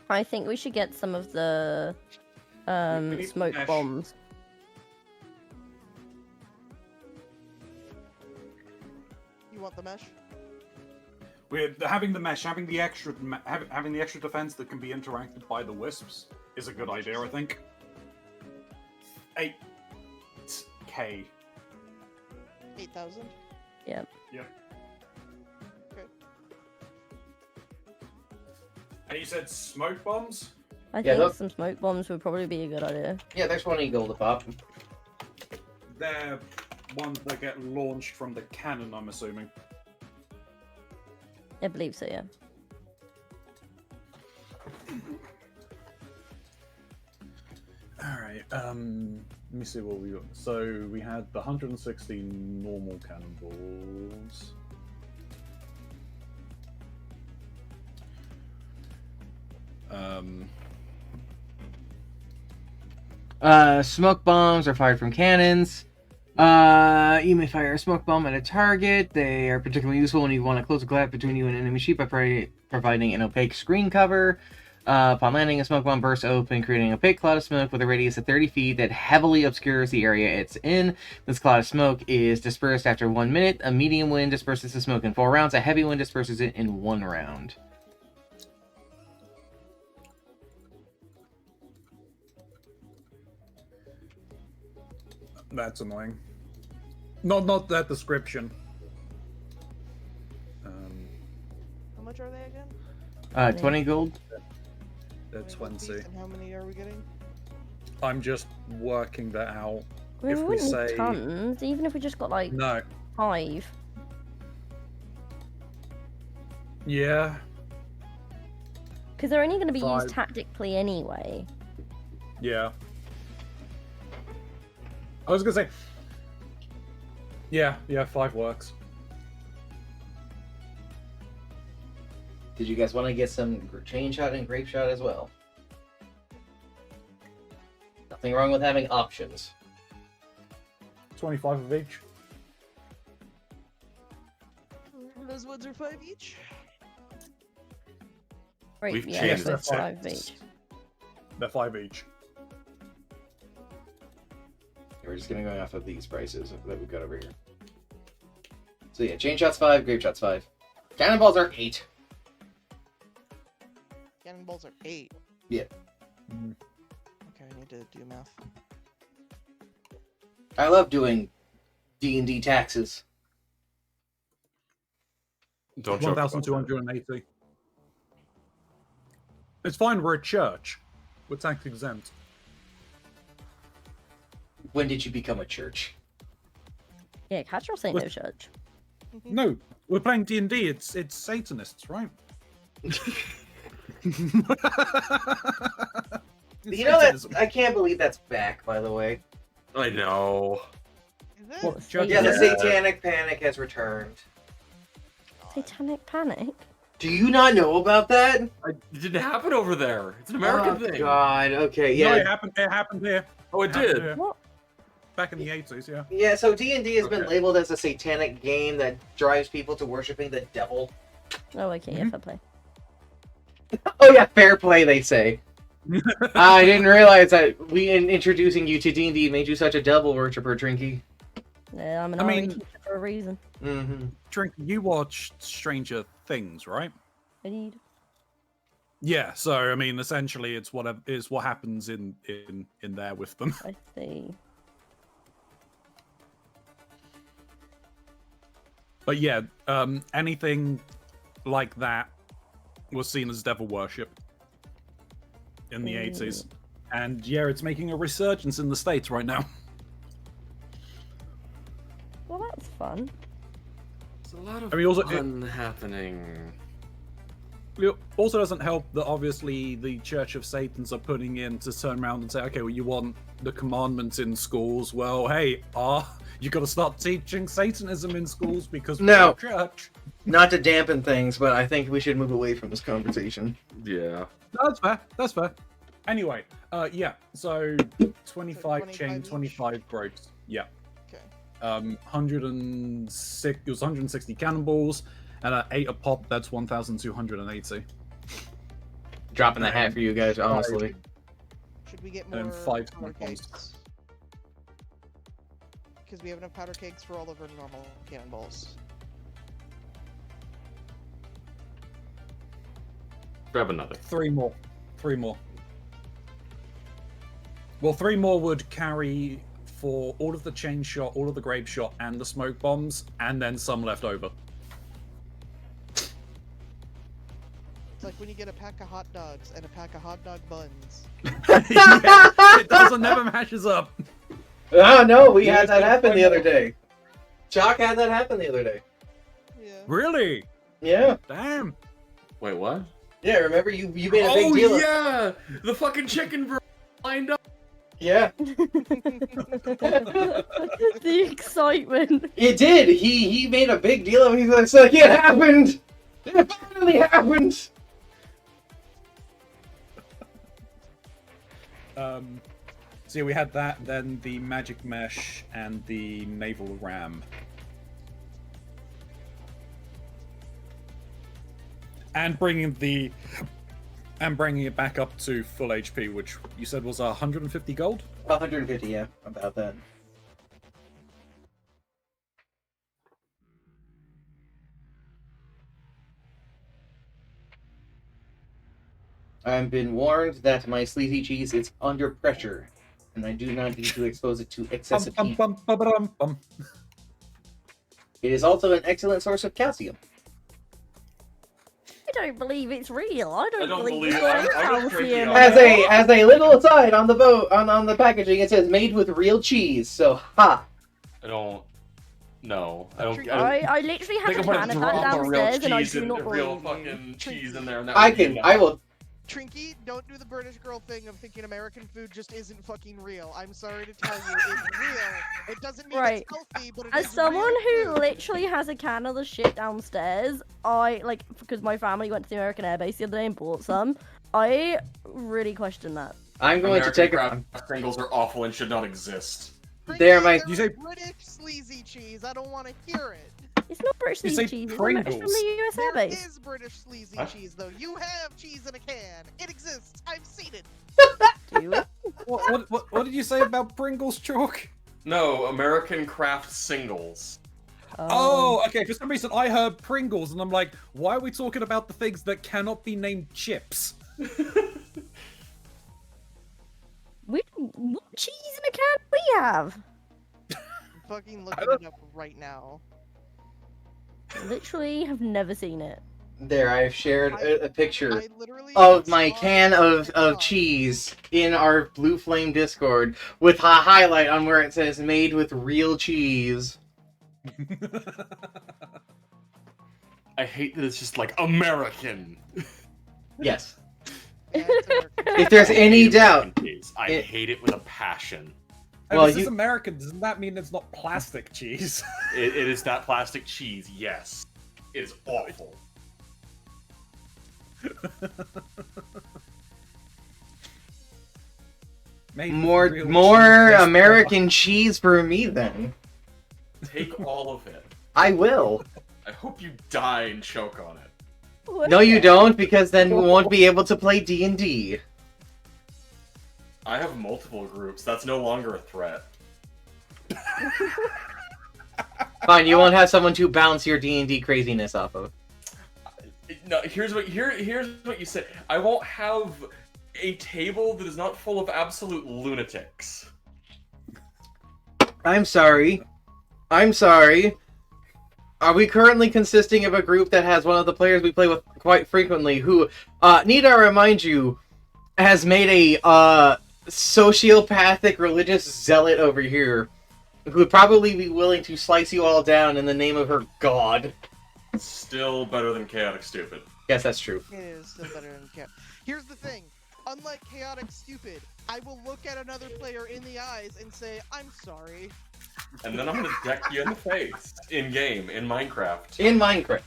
Speaker 6: I think we should get some of the
Speaker 3: need
Speaker 6: smoke
Speaker 3: mesh.
Speaker 6: bombs.
Speaker 5: You want the mesh?
Speaker 3: We're having the mesh, having the extra defense that can be interacted by the wisps is a good idea, I think. 8K.
Speaker 5: 8,000?
Speaker 6: Yeah.
Speaker 3: Yeah.
Speaker 5: Okay.
Speaker 3: And you said smoke bombs?
Speaker 6: I
Speaker 2: Yeah,
Speaker 6: think
Speaker 2: those-
Speaker 6: some smoke bombs would probably be a good idea.
Speaker 2: Yeah, there's 20 gold to pop.
Speaker 3: They're ones that get launched from the cannon, I'm assuming.
Speaker 6: I believe so, yeah.
Speaker 3: Alright, let me see what we got. So we had the 116 normal cannonballs.
Speaker 2: Smoke bombs are fired from cannons. You may fire a smoke bomb at a target. They are particularly useful when you want to close a gap between you and an enemy ship by providing an opaque screen cover. Upon landing, a smoke bomb bursts open, creating an opaque cloud of smoke with a radius of 30 feet that heavily obscures the area it's in. This cloud of smoke is dispersed after 1 minute. A medium wind disperses the smoke in 4 rounds. A heavy wind disperses it in 1 round.
Speaker 3: That's annoying. Not that description.
Speaker 5: How much are they again?
Speaker 2: 20 gold.
Speaker 3: They're
Speaker 5: 20 gold
Speaker 3: 20.
Speaker 5: piece, And how many are we getting?
Speaker 3: I'm just working that out.
Speaker 6: We
Speaker 3: If we
Speaker 6: wouldn't
Speaker 3: say-
Speaker 6: need tons, even if we just got like
Speaker 3: No.
Speaker 6: 5.
Speaker 3: Yeah.
Speaker 6: Because they're only going to be used
Speaker 3: 5.
Speaker 6: tactically anyway.
Speaker 3: Yeah. I was gonna say. Yeah, 5 works.
Speaker 2: Did you guys want to get some chain shot and grape shot as well? Nothing wrong with having options.
Speaker 3: 25 of each.
Speaker 5: Those woods are 5 each.
Speaker 6: Right,
Speaker 4: We've
Speaker 6: yeah,
Speaker 4: changed
Speaker 6: that's
Speaker 3: that
Speaker 6: 5
Speaker 3: sentence.
Speaker 6: each.
Speaker 3: They're 5 each.
Speaker 2: We're just gonna go off of these prices that we've got over here. So yeah, chain shot's 5, grape shot's 5. Cannonballs are 8.
Speaker 5: Cannonballs are 8.
Speaker 2: Yeah.
Speaker 5: Okay, I need to do math.
Speaker 2: I love doing D&D taxes.
Speaker 4: Don't joke about that.
Speaker 3: 1,280. It's fine, we're a church. We're tax exempt.
Speaker 2: When did you become a church?
Speaker 6: Yeah, Catrol ain't
Speaker 3: Was-
Speaker 6: no church.
Speaker 3: No, we're playing D&D. It's Satanists, right? fucking
Speaker 2: You know that
Speaker 3: Satanism.
Speaker 2: I can't believe that's back, by the way.
Speaker 4: I know.
Speaker 5: Is it?
Speaker 3: What, Judge
Speaker 2: Yeah, the
Speaker 4: Yeah.
Speaker 2: Satanic Panic has returned.
Speaker 6: Satanic Panic?
Speaker 2: Do you not know about that?
Speaker 4: It didn't happen over there. It's an American
Speaker 2: Oh,
Speaker 4: thing.
Speaker 2: God. Okay.
Speaker 3: No,
Speaker 2: Yeah.
Speaker 3: it happened here.
Speaker 4: Oh, it
Speaker 3: Happened
Speaker 4: did.
Speaker 3: here.
Speaker 6: What?
Speaker 3: Back in the 80s, yeah.
Speaker 2: Yeah. So D&D has been
Speaker 4: Okay.
Speaker 2: labeled as a satanic game that drives people to worshiping the devil.
Speaker 6: Oh, okay, yeah, fair play.
Speaker 2: Oh yeah, fair play, they say. I didn't realize that introducing you to D&D made you such a devil worshiper, Trinky.
Speaker 6: Yeah, I'm an
Speaker 3: I
Speaker 6: RE
Speaker 3: mean-
Speaker 6: teacher for a reason.
Speaker 2: Mm-hmm.
Speaker 3: Drink, you watched Stranger Things, right?
Speaker 6: I need.
Speaker 3: Yeah, so I mean, essentially, it's what happens in there with them.
Speaker 6: I see.
Speaker 3: But yeah, anything like that was seen as devil worship in the 80s, and yeah, it's making a resurgence in the States right now.
Speaker 6: Well, that's fun.
Speaker 4: There's a lot of
Speaker 3: I mean, also,
Speaker 4: fun happening.
Speaker 3: It also doesn't help that obviously the Church of Satans are putting in to turn around and say, okay, well, you want the commandments in schools? Well, hey, you got to start teaching Satanism in schools because we're
Speaker 2: No.
Speaker 3: a church.
Speaker 2: Not to dampen things, but I think we should move away from this conversation.
Speaker 4: Yeah.
Speaker 3: That's fair. That's fair. Anyway, yeah. So 25
Speaker 5: 25
Speaker 3: chain,
Speaker 5: each?
Speaker 3: 25 ropes. Yeah.
Speaker 5: Okay.
Speaker 3: 106. It was 160 cannonballs, and at 8 a pop, that's 1,280.
Speaker 2: Dropping the hat for you guys, honestly.
Speaker 5: Should we get
Speaker 3: And
Speaker 5: more
Speaker 3: 5
Speaker 5: powder
Speaker 3: smoke bombs.
Speaker 5: kegs? Because we have enough powder kegs for all of our normal cannonballs.
Speaker 4: Grab another.
Speaker 3: 3 more. 3 more. Well, 3 more would carry for all of the chain shot, all of the grape shot, and the smoke bombs, and then some left over.
Speaker 5: It's like when you get a pack of hot dogs and a pack of hot dog buns.
Speaker 3: Yeah, it doesn't never matches up.
Speaker 2: Oh no, we
Speaker 3: Yeah,
Speaker 2: had that
Speaker 3: it's
Speaker 2: happen the
Speaker 3: fun.
Speaker 2: other day. Chalk had that happen the other day.
Speaker 5: Yeah.
Speaker 3: Really?
Speaker 2: Yeah.
Speaker 3: Damn.
Speaker 4: Wait, what?
Speaker 2: Yeah, remember you made a big
Speaker 4: Oh
Speaker 2: deal of
Speaker 4: yeah, the fucking chicken lined up.
Speaker 2: Yeah.
Speaker 6: The excitement.
Speaker 2: It did. He made a big deal of it. He's like, it happened! It finally happened!
Speaker 3: So yeah, we had that, then the magic mesh and the naval ram. And bringing it back up to full HP, which you said was 150 gold?
Speaker 2: 150, yeah, about that. I've been warned that my sleazy cheese is under pressure, and I do not need to expose it to excessive heat.
Speaker 3: Bum.
Speaker 2: It is also an excellent source of calcium.
Speaker 6: I don't believe it's real. I don't,
Speaker 4: don't
Speaker 6: believe
Speaker 4: believe
Speaker 6: it's
Speaker 4: it. I got tricky
Speaker 6: calcium.
Speaker 4: on
Speaker 2: As a little aside on the boat on the packaging, it says made with real cheese. So ha.
Speaker 4: I don't. No, I don't.
Speaker 6: I literally have
Speaker 4: think
Speaker 6: a
Speaker 4: I'm
Speaker 6: can
Speaker 4: gonna
Speaker 6: of that
Speaker 4: drop a real
Speaker 6: downstairs, and I
Speaker 4: cheese
Speaker 6: do
Speaker 4: and
Speaker 6: not
Speaker 4: a real
Speaker 6: believe you.
Speaker 4: fucking cheese in there. And that
Speaker 2: I
Speaker 4: would be
Speaker 2: can.
Speaker 4: enough.
Speaker 2: I will.
Speaker 5: Trinky, don't do the British girl thing of thinking American food just isn't fucking real. I'm sorry to tell you, it's real. It doesn't mean
Speaker 6: Right.
Speaker 5: it's healthy, but it
Speaker 6: As
Speaker 5: is
Speaker 6: someone
Speaker 5: real
Speaker 6: who
Speaker 5: food.
Speaker 6: literally has a can of the shit downstairs, because my family went to the American Air Base the other day and bought some, I really question that.
Speaker 2: I'm going
Speaker 4: American
Speaker 2: to take a.
Speaker 4: Kraft Pringles are awful and should not exist.
Speaker 5: Trinky,
Speaker 2: There, my-
Speaker 5: they're
Speaker 3: You say-
Speaker 5: British sleazy cheese. I don't want to hear it.
Speaker 6: It's not British
Speaker 3: You
Speaker 6: sleazy
Speaker 3: say
Speaker 6: cheese. It's
Speaker 3: Pringles.
Speaker 6: from the US Air
Speaker 5: There
Speaker 6: Base.
Speaker 5: is British sleazy
Speaker 4: What?
Speaker 5: cheese, though. You have cheese in a can. It exists. I've seen it.
Speaker 6: Do it.
Speaker 3: What did you say about Pringles, Chalk?
Speaker 4: No, American Kraft singles.
Speaker 3: Oh, okay. For some reason, I heard Pringles, and I'm like, why are we talking about the things that cannot be named chips?
Speaker 6: What cheese in a can do we have?
Speaker 5: I'm fucking
Speaker 3: I
Speaker 5: looking
Speaker 3: don't-
Speaker 5: it up right now.
Speaker 6: Literally have never seen it.
Speaker 2: There, I've shared a picture
Speaker 5: I literally
Speaker 2: of my
Speaker 5: saw
Speaker 2: can
Speaker 5: it
Speaker 2: of
Speaker 5: online.
Speaker 2: cheese in our Blue Flame Discord with a highlight on where it says made with real cheese.
Speaker 4: I hate that it's just like American.
Speaker 2: Yes.
Speaker 5: Yeah, it's American.
Speaker 2: If there's
Speaker 7: I
Speaker 2: any
Speaker 7: hate
Speaker 2: doubt,
Speaker 7: American cheese. I
Speaker 2: it-
Speaker 7: hate it with a passion.
Speaker 3: And
Speaker 2: Well,
Speaker 3: this is
Speaker 2: you-
Speaker 3: American. Doesn't that mean it's not plastic cheese?
Speaker 7: It is that plastic cheese, yes. It is awful.
Speaker 3: Made with
Speaker 2: more
Speaker 3: real
Speaker 2: more
Speaker 3: cheese-based
Speaker 2: American cheese for me then.
Speaker 7: Take all of it.
Speaker 2: I will.
Speaker 7: I hope you die and choke on it.
Speaker 2: No, you don't, because then we won't be able to play D&D.
Speaker 7: I have multiple groups. That's no longer a threat.
Speaker 2: Fine, you won't have someone to bounce your D&D craziness off of.
Speaker 7: No, here's what you said. I won't have a table that is not full of absolute lunatics.
Speaker 2: I'm sorry. I'm sorry. Are we currently consisting of a group that has one of the players we play with quite frequently who, need I remind you, has made a, sociopathic religious zealot over here who would probably be willing to slice you all down in the name of her god.
Speaker 7: Still better than chaotic stupid.
Speaker 2: Yes, that's true.
Speaker 5: It is still better than Chaotic. Here's the thing. Unlike Chaotic Stupid, I will look at another player in the eyes and say, I'm sorry.
Speaker 7: And then I'm gonna deck you in the face in game in Minecraft.
Speaker 2: In Minecraft.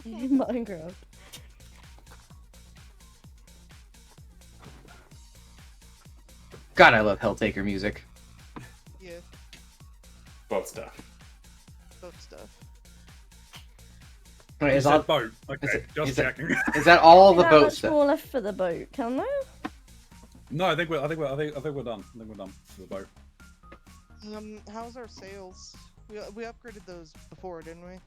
Speaker 6: In Minecraft.
Speaker 2: God, I love Helltaker music.
Speaker 5: Yeah,
Speaker 7: Both stuff.
Speaker 5: both stuff.
Speaker 2: Wait,
Speaker 3: You
Speaker 2: is,
Speaker 3: said
Speaker 2: all,
Speaker 3: boat. Okay,
Speaker 2: is it-
Speaker 3: just
Speaker 2: is it-
Speaker 3: checking.
Speaker 2: is that all the
Speaker 6: How
Speaker 2: boat
Speaker 6: much
Speaker 2: stuff?
Speaker 6: more left for the boat? Can there?
Speaker 3: No, I think we're done. I think we're done for the boat.
Speaker 5: How's our sales? We upgraded those before, didn't we?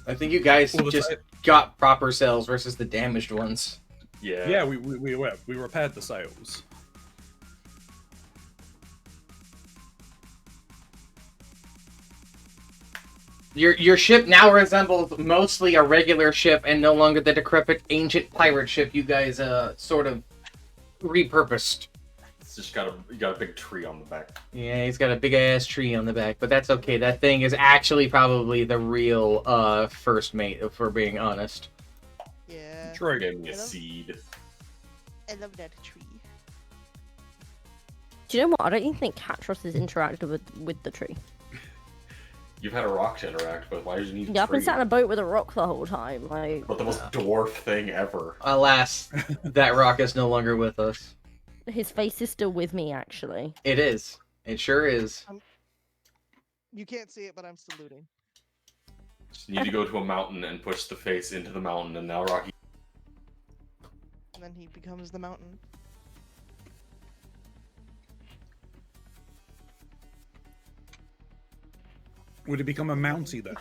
Speaker 2: I think you guys
Speaker 3: Well, the
Speaker 2: just
Speaker 3: sa-
Speaker 2: got proper cells versus the damaged ones.
Speaker 7: Yeah.
Speaker 3: Yeah, we repaired the sails.
Speaker 2: Your ship now resembles mostly a regular ship and no longer the decrepit ancient pirate ship you guys sort of repurposed.
Speaker 7: It's just got a big tree on the back.
Speaker 2: Yeah, he's got a big ass tree on the back, but that's okay. That thing is actually probably the real first mate, if we're being honest.
Speaker 5: Yeah.
Speaker 3: True.
Speaker 7: Gave me a
Speaker 5: Hello?
Speaker 7: seed.
Speaker 5: I love that tree.
Speaker 6: Do you know what? I don't even think Catros has interacted with the tree.
Speaker 7: You've had a rock to interact with. Why did you need a
Speaker 6: Yeah, I've been
Speaker 7: tree?
Speaker 6: sat in a boat with a rock the whole time. Like,
Speaker 7: But the most dwarf thing ever.
Speaker 2: Alas, that rock is no longer with us.
Speaker 6: his face is still with me, actually.
Speaker 2: It is. It sure is.
Speaker 5: You can't see it, but I'm saluting.
Speaker 7: Just need to go to a mountain and push the face into the mountain, and now Rocky.
Speaker 5: And then he becomes the mountain.
Speaker 3: Would it become a Mountie then?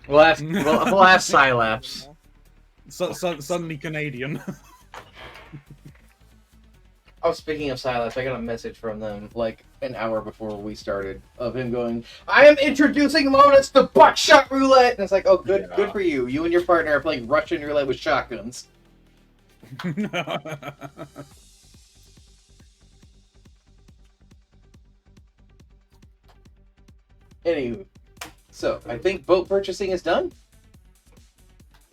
Speaker 2: We'll ask Sylaps.
Speaker 3: Suddenly Canadian.
Speaker 2: Oh, speaking of Silas, I got a message from them like an hour before we started of him going, I am introducing Lotus to buckshot roulette! And it's like, oh, good
Speaker 7: Yeah.
Speaker 2: good for you. You and your partner are playing Russian roulette with shotguns. Anywho, so I think boat purchasing is done.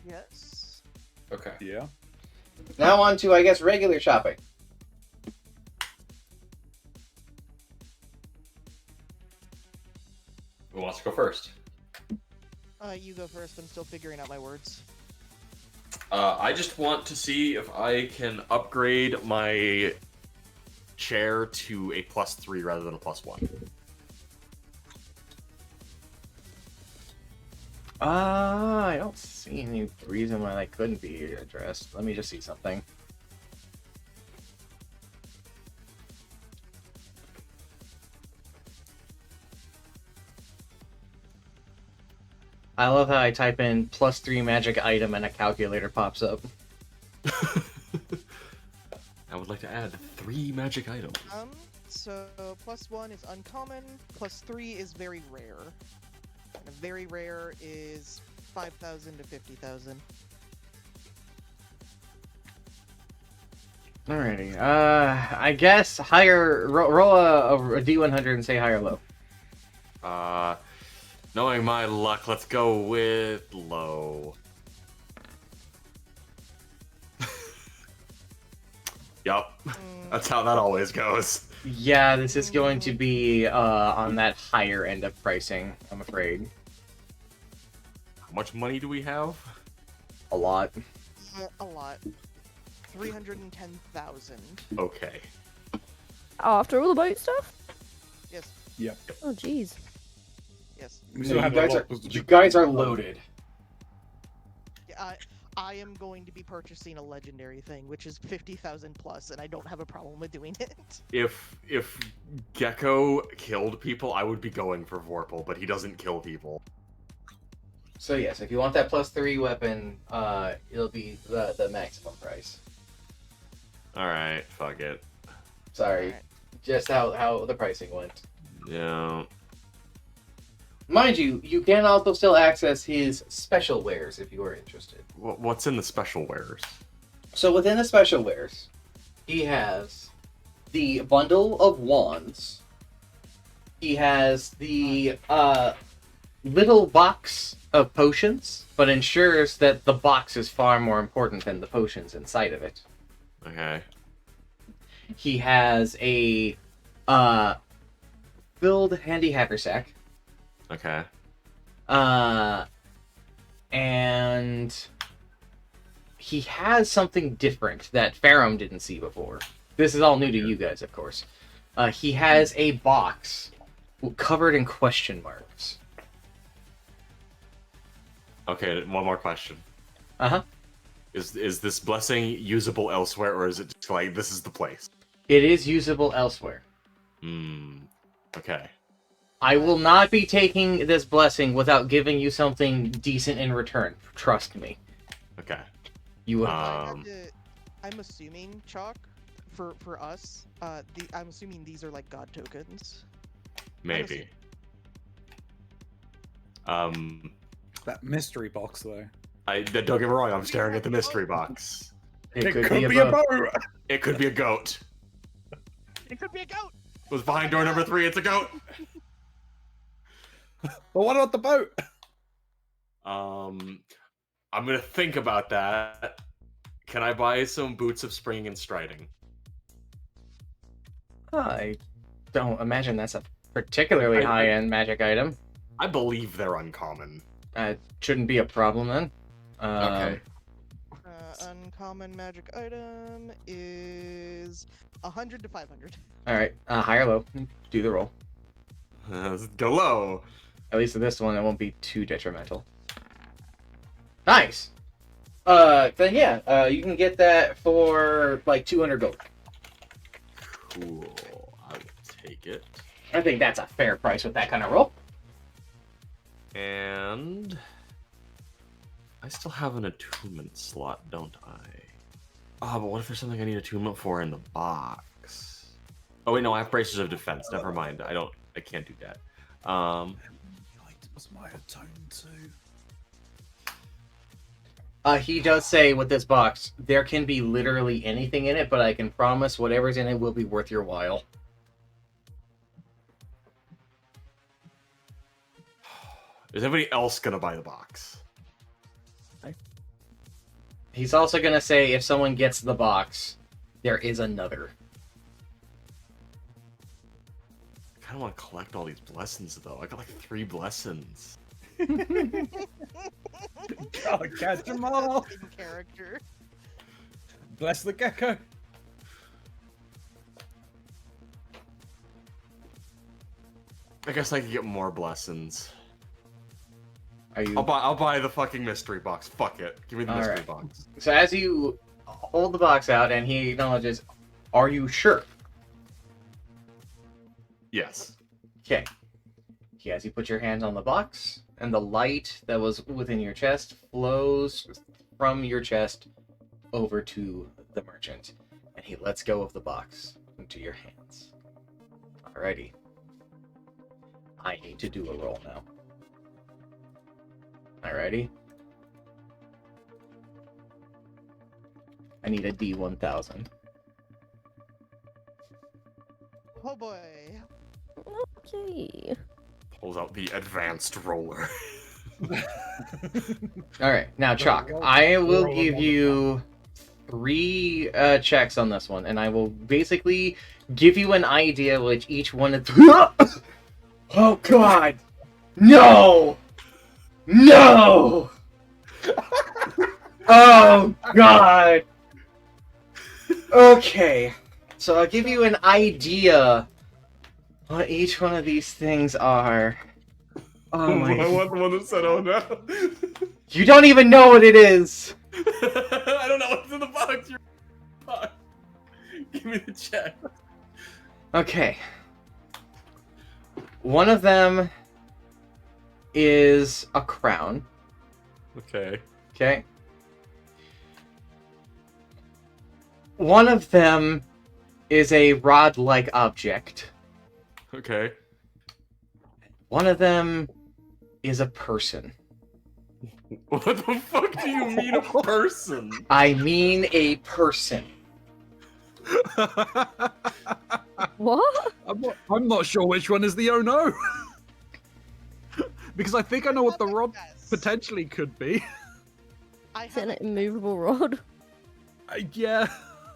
Speaker 5: Yes.
Speaker 7: Okay.
Speaker 3: Yeah.
Speaker 2: Now on to, I guess, regular shopping.
Speaker 7: Who wants to go first?
Speaker 5: You go first. I'm still figuring out my words.
Speaker 7: I just want to see if I can upgrade my chair to a +3 rather than a +1.
Speaker 2: I don't see any reason why that couldn't be addressed. Let me just see something. I love how I type in +3 magic item and a calculator pops up.
Speaker 7: I would like to add 3 magic items.
Speaker 5: So +1 is uncommon, +3 is very rare. And a very rare is 5,000 to 50,000.
Speaker 2: Alrighty. I guess higher. Roll a D100 and say high or low.
Speaker 7: Knowing my luck, let's go with low. Yup.
Speaker 5: Mm,
Speaker 7: That's how that always goes.
Speaker 2: Yeah, this is going to be on that higher end of pricing, I'm afraid.
Speaker 7: How much money do we have?
Speaker 2: A lot.
Speaker 5: a lot. 310,000.
Speaker 7: Okay.
Speaker 6: After all the boat stuff?
Speaker 5: Yes,
Speaker 3: Yep.
Speaker 6: Oh, jeez.
Speaker 5: yes.
Speaker 3: We
Speaker 2: So
Speaker 3: still have a lot to
Speaker 2: you
Speaker 3: do.
Speaker 2: guys are loaded.
Speaker 5: Yeah, I am going to be purchasing a legendary thing, which is 50,000 plus, and I don't have a problem with doing it.
Speaker 7: If Gecko killed people, I would be going for Vorpal, but he doesn't kill people.
Speaker 2: So yes, if you want that +3 weapon, it'll be the maximum price.
Speaker 7: Alright, fuck it.
Speaker 2: Sorry,
Speaker 5: Alright.
Speaker 2: just how the pricing went.
Speaker 7: Yeah.
Speaker 2: Mind you, you can also still access his special wares if you are interested.
Speaker 7: What's in the special wares?
Speaker 2: So within the special wares, he has the bundle of wands. He has the little box of potions, but ensures that the box is far more important than the potions inside of it.
Speaker 7: Okay.
Speaker 2: He has a filled handy haversack.
Speaker 7: Okay.
Speaker 2: And he has something different that Farum didn't see before. This is all new to you guys, of course. He has a box covered in question marks.
Speaker 7: Okay, one more question.
Speaker 2: Uh-huh.
Speaker 7: Is this blessing usable elsewhere, or is it just like, this is the place?
Speaker 2: It is usable elsewhere.
Speaker 7: Okay.
Speaker 2: I will not be taking this blessing without giving you something decent in return. Trust me.
Speaker 7: Okay.
Speaker 2: You
Speaker 5: I have
Speaker 7: Um,
Speaker 5: I'm assuming, Chalk, for us, I'm assuming these are like god tokens.
Speaker 7: maybe.
Speaker 3: That mystery box, though.
Speaker 7: Don't get me wrong, I'm staring at the mystery box.
Speaker 2: it could be a boat.
Speaker 3: boat.
Speaker 7: It could be a goat.
Speaker 5: It could be a goat.
Speaker 7: It was behind door number 3, it's a goat!
Speaker 3: But what about the boat?
Speaker 7: I'm gonna think about that. Can I buy some boots of springing and striding?
Speaker 2: I don't imagine that's a particularly high-end magic item.
Speaker 7: I believe they're uncommon.
Speaker 2: Shouldn't be a problem then.
Speaker 7: Okay.
Speaker 5: Uncommon magic item is 100 to 500.
Speaker 2: All right, high or low? Do the roll.
Speaker 7: Let's go low.
Speaker 2: At least in this one, it won't be too detrimental. Nice. Then yeah, you can get that for like 200 gold.
Speaker 7: Cool. I will take it.
Speaker 2: I think that's a fair price with that kind of roll.
Speaker 7: And I still have an attunement slot, don't I? Oh, but what if there's something I need attunement for in the box? Oh wait, no, I have bracers of defense. Never mind. I can't do that.
Speaker 3: Was my atone too?
Speaker 2: He does say with this box, there can be literally anything in it, but I can promise whatever's in it will be worth your while.
Speaker 7: Is anybody else gonna buy the box?
Speaker 2: He's also gonna say if someone gets the box, there is another.
Speaker 7: I kind of want to collect all these blessings though. I got like 3 blessings.
Speaker 3: Gotta catch them all.
Speaker 5: In character.
Speaker 3: Bless the gecko.
Speaker 7: I guess I could get more blessings.
Speaker 2: Are you?
Speaker 7: I'll buy the fucking mystery box. Fuck it. Give me the mystery
Speaker 2: Alright.
Speaker 7: box.
Speaker 2: So as you hold the box out and he acknowledges, are you sure?
Speaker 7: Yes.
Speaker 2: Okay. As you put your hands on the box, and the light that was within your chest flows from your chest over to the merchant. And he lets go of the box into your hands. Alrighty. I need to do a roll now. Alrighty. I need a D1000.
Speaker 5: Oh boy.
Speaker 6: Okay.
Speaker 7: Pulls out the advanced roller.
Speaker 2: Alright, now Chalk, I will give you 3 checks on this one, and I will basically give you an idea which each one of Oh god! No! No! Oh god! Okay, so I'll give you an idea what each one of these things are. Oh my!
Speaker 4: I want the one that said, "Oh no."
Speaker 2: You don't even know what it is.
Speaker 4: I don't know what's in the box. Fuck. Give me the check.
Speaker 2: Okay. One of them is a crown.
Speaker 7: Okay.
Speaker 2: Okay. One of them is a rod-like object.
Speaker 7: Okay.
Speaker 2: One of them is a person.
Speaker 7: What the fuck do you mean a person?
Speaker 2: I mean a person.
Speaker 6: What?
Speaker 3: I'm not sure which one is the oh no. Because I think I know what the
Speaker 5: have a
Speaker 3: rod
Speaker 5: guess.
Speaker 3: potentially could be.
Speaker 5: I
Speaker 6: Is it
Speaker 5: have
Speaker 6: an immovable rod?
Speaker 3: Yeah,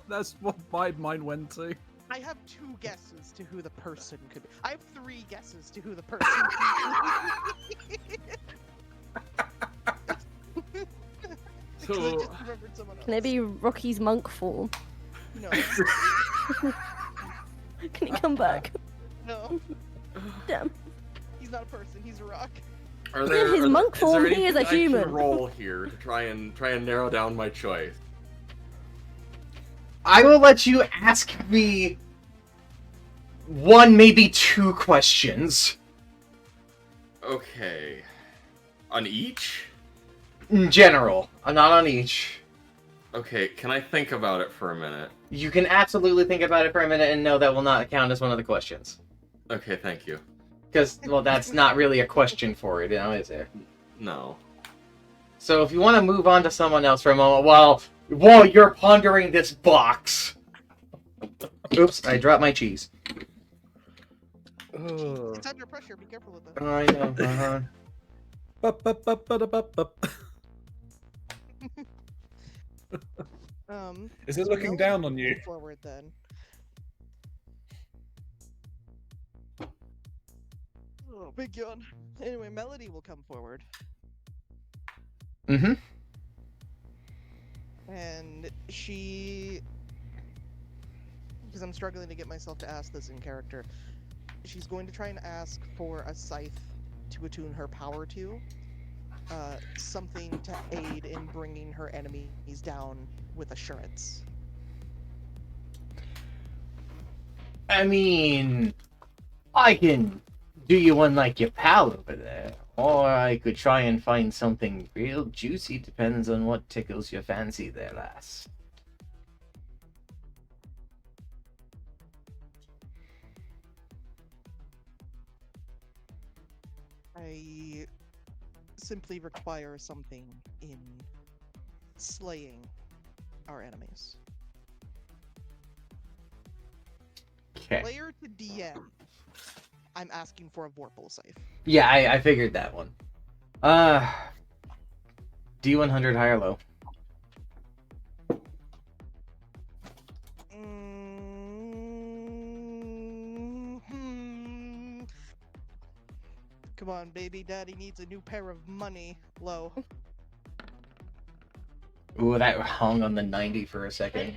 Speaker 3: that's what my mind went to.
Speaker 5: I have 2 guesses to who the person could be. I have 3 guesses to who the person could be. Because I just remembered someone else.
Speaker 6: Can it be Rocky's monk form?
Speaker 5: No,
Speaker 6: Can he come back?
Speaker 5: no.
Speaker 6: Damn.
Speaker 5: He's not a person, he's a rock.
Speaker 4: Are
Speaker 6: In his monk
Speaker 4: is
Speaker 6: form,
Speaker 4: there
Speaker 6: he is a
Speaker 4: anything I
Speaker 6: human.
Speaker 4: can roll here to try and narrow down my choice?
Speaker 2: I will let you ask me 1, maybe 2 questions.
Speaker 4: Okay. On each?
Speaker 2: In general. Not on each.
Speaker 4: Okay, can I think about it for a minute?
Speaker 2: You can absolutely think about it for a minute and no, that will not count as one of the questions.
Speaker 4: Okay, thank you.
Speaker 2: Because, well, that's not really a question for it, is it?
Speaker 4: No.
Speaker 2: So if you want to move on to someone else for a moment while you're pondering this box. Oops, I dropped my cheese.
Speaker 5: It's under pressure, be careful with that.
Speaker 2: I know, uh-huh.
Speaker 3: Is it
Speaker 5: so
Speaker 3: looking
Speaker 5: Melody
Speaker 3: down
Speaker 5: will
Speaker 3: on you?
Speaker 5: move Forward then. Oh, big yawn. Anyway, Melody will come forward,
Speaker 2: Mm-hmm.
Speaker 5: and she, because I'm struggling to get myself to ask this in character, she's going to try and ask for a scythe to attune her power to, something to aid in bringing her enemies down with assurance.
Speaker 2: I mean, I can do you one like your pal over there. Or I could try and find something real juicy. Depends on what tickles your fancy there, lass.
Speaker 5: I simply require something in slaying our enemies.
Speaker 2: Okay.
Speaker 5: Player to DM, I'm asking for a Vorpal scythe.
Speaker 2: Yeah, I figured that one. D100 high or low?
Speaker 5: Come on, baby. Daddy needs a new pair of money. Low.
Speaker 2: Ooh, that hung on the 90 for a second.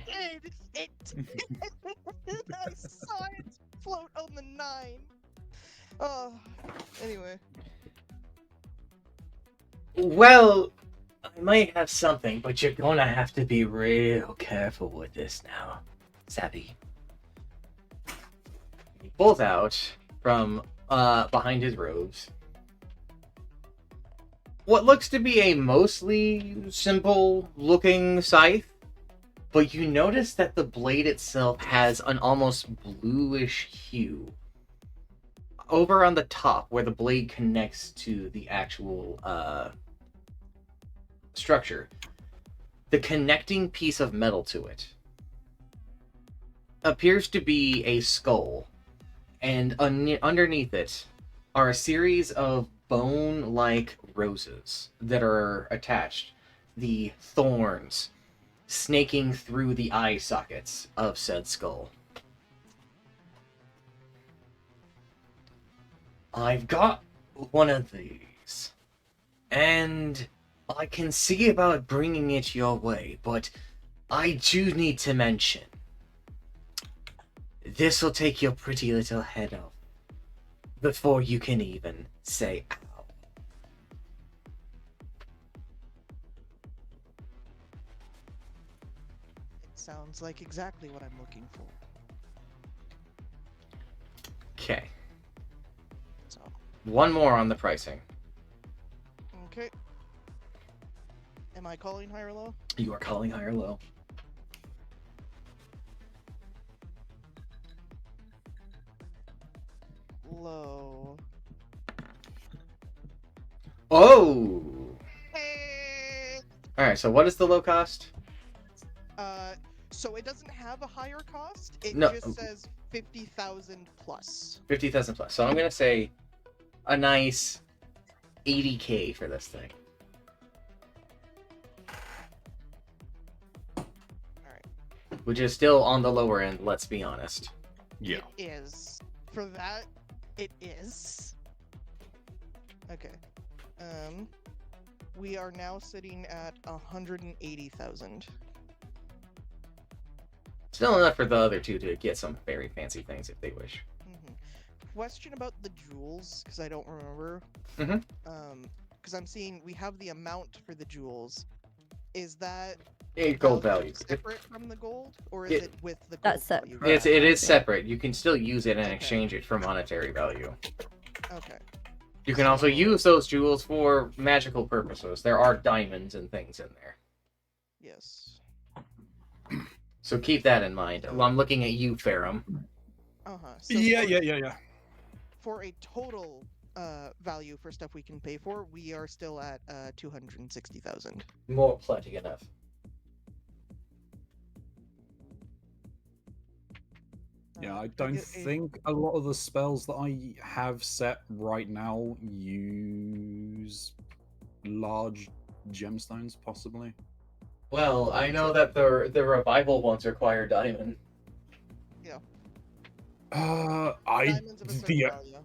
Speaker 5: It I saw it float on the 9. Oh, anyway.
Speaker 2: Well, I might have something, but you're gonna have to be real careful with this now. Savvy. He pulls out from behind his robes what looks to be a mostly simple looking scythe, but you notice that the blade itself has an almost bluish hue. Over on the top, where the blade connects to the actual structure, the connecting piece of metal to it appears to be a skull, and underneath it are a series of bone-like roses that are attached. The thorns snaking through the eye sockets of said skull. I've got one of these, and I can see about bringing it your way, but I do need to mention, this will take your pretty little head off before you can even say ow.
Speaker 5: It sounds like exactly what I'm looking for.
Speaker 2: Okay,
Speaker 5: So,
Speaker 2: one more on the pricing.
Speaker 5: okay. Am I calling high or low?
Speaker 2: You are calling high or low.
Speaker 5: Low.
Speaker 2: Oh!
Speaker 5: Hey!
Speaker 2: Alright, so what is the low cost?
Speaker 5: So it doesn't have a higher cost. It
Speaker 2: No.
Speaker 5: just says 50,000 plus.
Speaker 2: 50,000 plus. So I'm gonna say a nice 80k for this thing.
Speaker 5: Alright.
Speaker 2: Which is still on the lower end, let's be honest.
Speaker 7: Yeah.
Speaker 5: It is. For that, it is. Okay. We are now sitting at 180,000.
Speaker 2: Still enough for the other two to get some very fancy things if they wish.
Speaker 5: Question about the jewels, because I don't remember.
Speaker 2: Mhm.
Speaker 5: Because I'm seeing we have the amount for the jewels. Is that
Speaker 2: A gold value.
Speaker 5: separate from the gold, or is
Speaker 2: It-
Speaker 5: it with the gold
Speaker 6: That's
Speaker 5: value?
Speaker 6: separate.
Speaker 2: It is separate. You can still use it and
Speaker 5: Okay.
Speaker 2: exchange it for monetary value.
Speaker 5: Okay.
Speaker 2: You can also use those jewels for magical purposes. There are diamonds and things in there.
Speaker 5: Yes.
Speaker 2: So keep that in mind. I'm looking at you, Ferrum.
Speaker 5: So
Speaker 3: Yeah.
Speaker 5: For a total value for stuff we can pay for, we are still at 260,000.
Speaker 2: More plenty enough.
Speaker 3: Yeah, I don't
Speaker 5: get a-
Speaker 3: think a lot of the spells that I have set right now use large gemstones, possibly.
Speaker 2: Well, I know that the revival ones require diamond.
Speaker 5: Diamonds of a certain
Speaker 3: the
Speaker 5: value.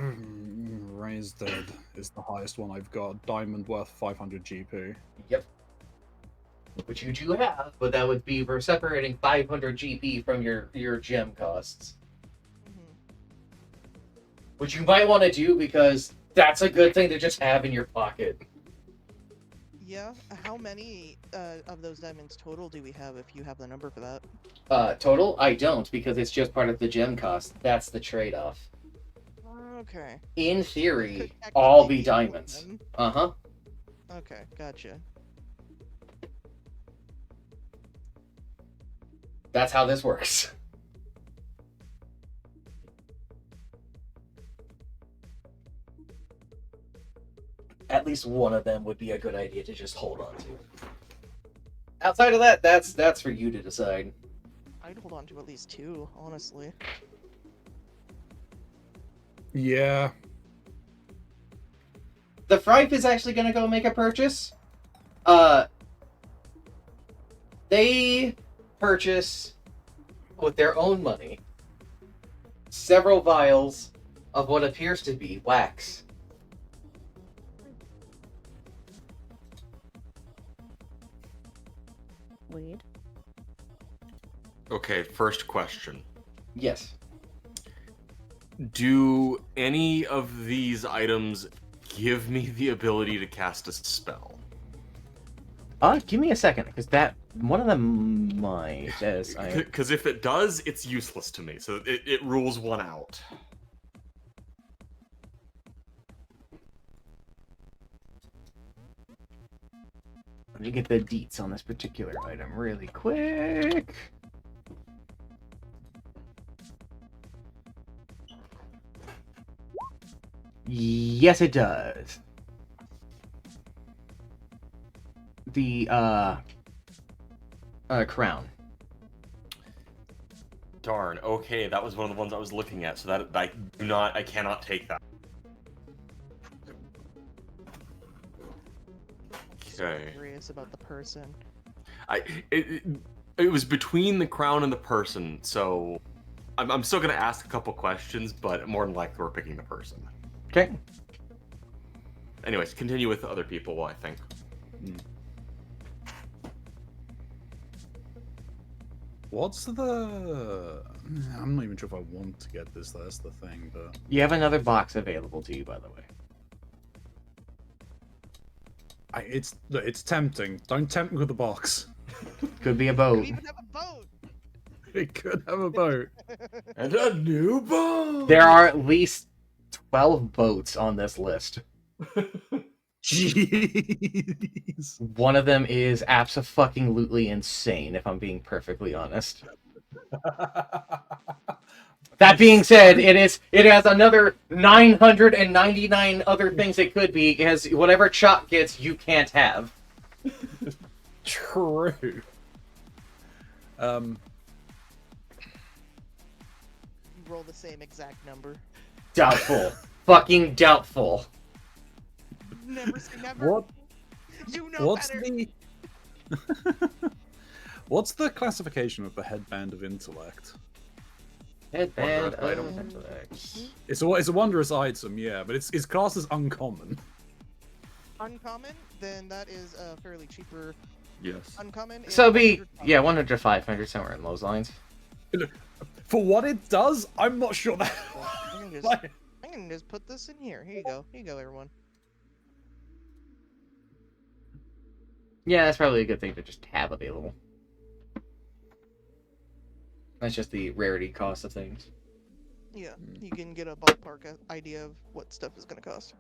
Speaker 3: Raised Dead is the highest one I've got. Diamond worth 500 GP.
Speaker 2: Yep. Which you do have, but that would be for separating 500 GP from your gem costs.
Speaker 5: Mhm.
Speaker 2: Which you might want to do because that's a good thing to just have in your pocket.
Speaker 5: Yeah. How many of those diamonds total do we have? If you have the number for that.
Speaker 2: Total? I don't because it's just part of the gem cost. That's the trade-off.
Speaker 5: Okay.
Speaker 2: In
Speaker 5: Could
Speaker 2: theory,
Speaker 5: technically
Speaker 2: all be
Speaker 5: equal
Speaker 2: diamonds.
Speaker 5: them.
Speaker 2: Uh-huh.
Speaker 5: Okay, gotcha.
Speaker 2: That's how this works. At least one of them would be a good idea to just hold on to. Outside of that, that's for you to decide.
Speaker 5: I'd hold on to at least two, honestly.
Speaker 3: Yeah.
Speaker 2: The Fripe is actually gonna go make a purchase. They purchase with their own money several vials of what appears to be wax.
Speaker 6: Weird.
Speaker 7: Okay, first question.
Speaker 2: Yes.
Speaker 7: Do any of these items give me the ability to cast a spell?
Speaker 2: Give me a second, because that one of them might. As I
Speaker 7: Because if it does, it's useless to me. So it rules one out.
Speaker 2: let me get the deets on this particular item really quick. Yes, it does. The crown.
Speaker 7: Darn. Okay, that was one of the ones I was looking at. So that I cannot take that. Okay.
Speaker 5: curious about the person.
Speaker 7: It was between the crown and the person, so I'm still gonna ask a couple questions, but more than likely we're picking the person.
Speaker 2: Okay.
Speaker 7: Anyways, continue with the other people, I think.
Speaker 3: What's the? I'm not even sure if I want to get this. That's the thing, but
Speaker 2: You have another box available to you, by the way.
Speaker 3: it's tempting. Don't tempt me with the box.
Speaker 2: Could be a
Speaker 5: You
Speaker 2: boat.
Speaker 5: even have a boat.
Speaker 3: It could have a boat.
Speaker 7: And a new boat!
Speaker 2: There are at least 12 boats on this list.
Speaker 3: Jeez.
Speaker 2: One of them is abso-fucking-lutely insane, if I'm being perfectly honest. That being said, it has another 999 other things it could be, because whatever Chop gets, you can't have.
Speaker 3: True.
Speaker 5: You roll the same exact number.
Speaker 2: Doubtful. Fucking doubtful.
Speaker 5: Never say never.
Speaker 3: What?
Speaker 5: You know
Speaker 3: What's
Speaker 5: better.
Speaker 3: the? What's the classification of the headband of intellect?
Speaker 2: Headband
Speaker 7: Wondrous item.
Speaker 2: of intellect.
Speaker 3: It's a wondrous item, yeah, but it's classed as uncommon.
Speaker 5: Uncommon, then that is a fairly cheaper.
Speaker 4: Yes.
Speaker 5: Uncommon. is
Speaker 2: So it'd be,
Speaker 5: 100.
Speaker 2: yeah, 100 to 500, somewhere in those lines.
Speaker 3: For what it does, I'm not sure that.
Speaker 5: I can just put this in here. Here you go. Here you go, everyone.
Speaker 2: Yeah, that's probably a good thing to just have available. That's just the rarity cost of things.
Speaker 5: Yeah, you can get a ballpark idea of what stuff is gonna cost.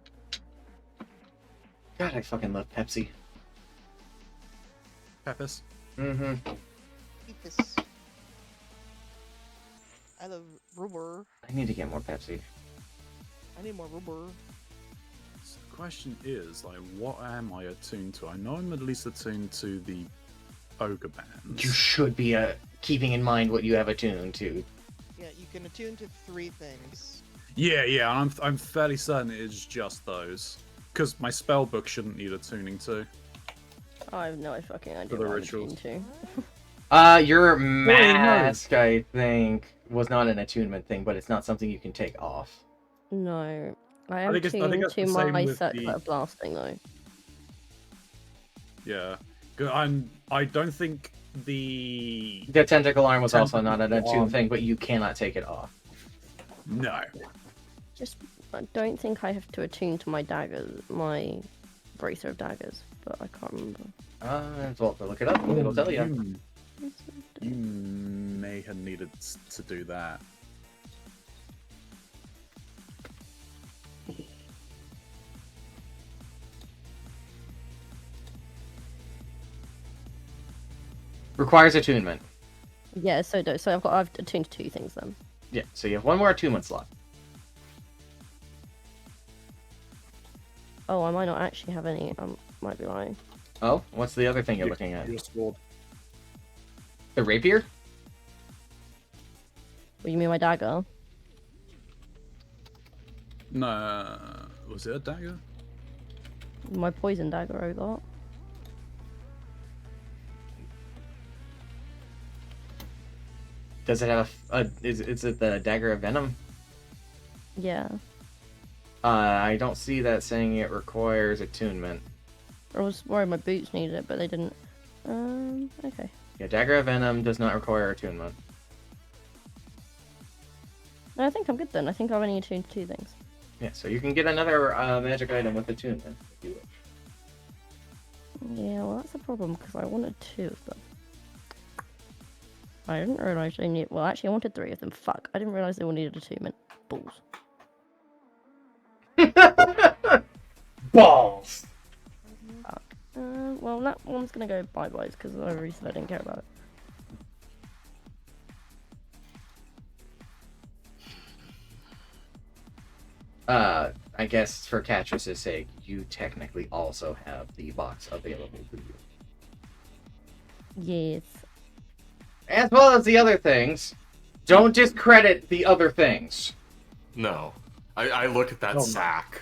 Speaker 2: God, I fucking love Pepsi.
Speaker 3: Peppers.
Speaker 2: Mm-hmm.
Speaker 5: Eat this. I love rubber.
Speaker 2: I need to get more Pepsi.
Speaker 5: I need more rubber.
Speaker 3: So the question is, like, what am I attuned to? I know I'm at least attuned to the ogre bands.
Speaker 2: You should be keeping in mind what you have attuned to.
Speaker 5: Yeah, you can attune to 3 things.
Speaker 3: Yeah, I'm fairly certain it is just those. Because my spell book shouldn't need attuning to.
Speaker 6: I have no fucking idea
Speaker 3: For the
Speaker 6: what I'm
Speaker 3: rituals.
Speaker 6: attuned to.
Speaker 2: Your mask, I think, was not an attunement thing, but it's not something you can take off.
Speaker 6: No. I am
Speaker 3: think
Speaker 6: tuned
Speaker 3: that's
Speaker 6: to
Speaker 3: the same
Speaker 6: my
Speaker 3: with
Speaker 6: circular
Speaker 3: the-
Speaker 6: blasting, though.
Speaker 3: Yeah. 'Cause I don't think the...
Speaker 2: The tentacle arm was also not an
Speaker 3: Tentacle
Speaker 2: attuned
Speaker 3: arm.
Speaker 2: thing, but you cannot take it off.
Speaker 3: No.
Speaker 6: Just, I don't think I have to attune to my daggers, my bracer of daggers, but I can't remember.
Speaker 2: Well, to look it up, it'll tell you.
Speaker 3: You may have needed to do that.
Speaker 2: Requires attunement.
Speaker 6: Yeah, so I've attuned to 2 things then.
Speaker 2: Yeah, so you have one more attunement slot.
Speaker 6: Oh, I might not actually have any. Might be lying.
Speaker 2: Oh, what's the other thing you're looking at?
Speaker 3: Your sword.
Speaker 2: The rapier?
Speaker 6: What, you mean my dagger?
Speaker 3: No, was it a dagger?
Speaker 6: My poison dagger I got.
Speaker 2: Does it have is it the dagger of venom?
Speaker 6: Yeah.
Speaker 2: I don't see that saying it requires attunement.
Speaker 6: I was worried my boots needed it, but they didn't. Okay.
Speaker 2: Yeah, dagger of venom does not require attunement.
Speaker 6: No, I think I'm good then. I think I've only attuned to 2 things.
Speaker 2: Yeah, so you can get another magic item with attunement if you wish.
Speaker 6: Yeah, well that's a problem because I wanted 2 of them. I didn't realize they need. Well, actually, I wanted 3 of them. Fuck! I didn't realize they all needed attunement. Balls.
Speaker 2: Balls.
Speaker 6: Well, that one's gonna go bye-bye because I already said I didn't care about it.
Speaker 2: I guess for Catrice's sake, you technically also have the box available to you.
Speaker 6: Yes.
Speaker 2: As well as the other things. Don't discredit the other things.
Speaker 7: No. I look at that
Speaker 3: Oh, no.
Speaker 7: sack.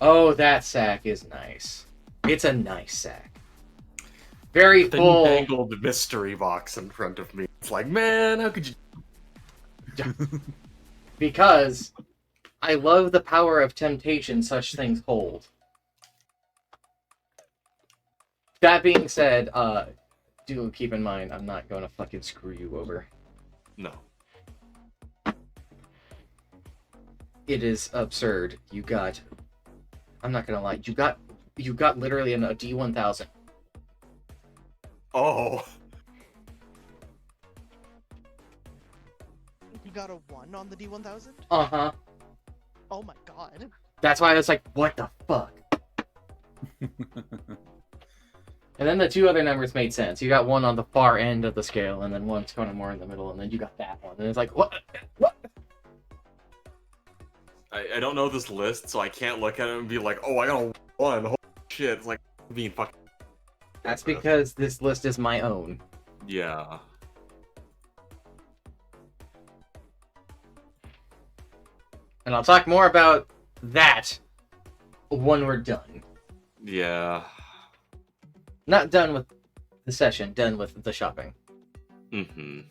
Speaker 2: Oh, that sack is nice. It's a nice sack. Very
Speaker 7: The
Speaker 2: full.
Speaker 7: dangled mystery box in front of me. It's like, man, how could you?
Speaker 2: Because I love the power of temptation such things hold. That being said, do keep in mind, I'm not going to fucking screw you over.
Speaker 7: No.
Speaker 2: It is absurd. You got... I'm not gonna lie. You got literally a D1000.
Speaker 7: Oh.
Speaker 5: You got a 1 on the D1000?
Speaker 2: Uh-huh.
Speaker 5: Oh my god.
Speaker 2: That's why I was like, what the fuck? And then the two other numbers made sense. You got one on the far end of the scale, and then one's kind of more in the middle, and then you got that one. And it's like, what? What?
Speaker 7: I don't know this list, so I can't look at it and be like, oh, I got a 1. Holy shit. It's like being fucking...
Speaker 2: That's because this list is my own.
Speaker 7: Yeah.
Speaker 2: And I'll talk more about that when we're done.
Speaker 7: Yeah.
Speaker 2: Not done with the session, done with the shopping.
Speaker 7: Mm-hmm.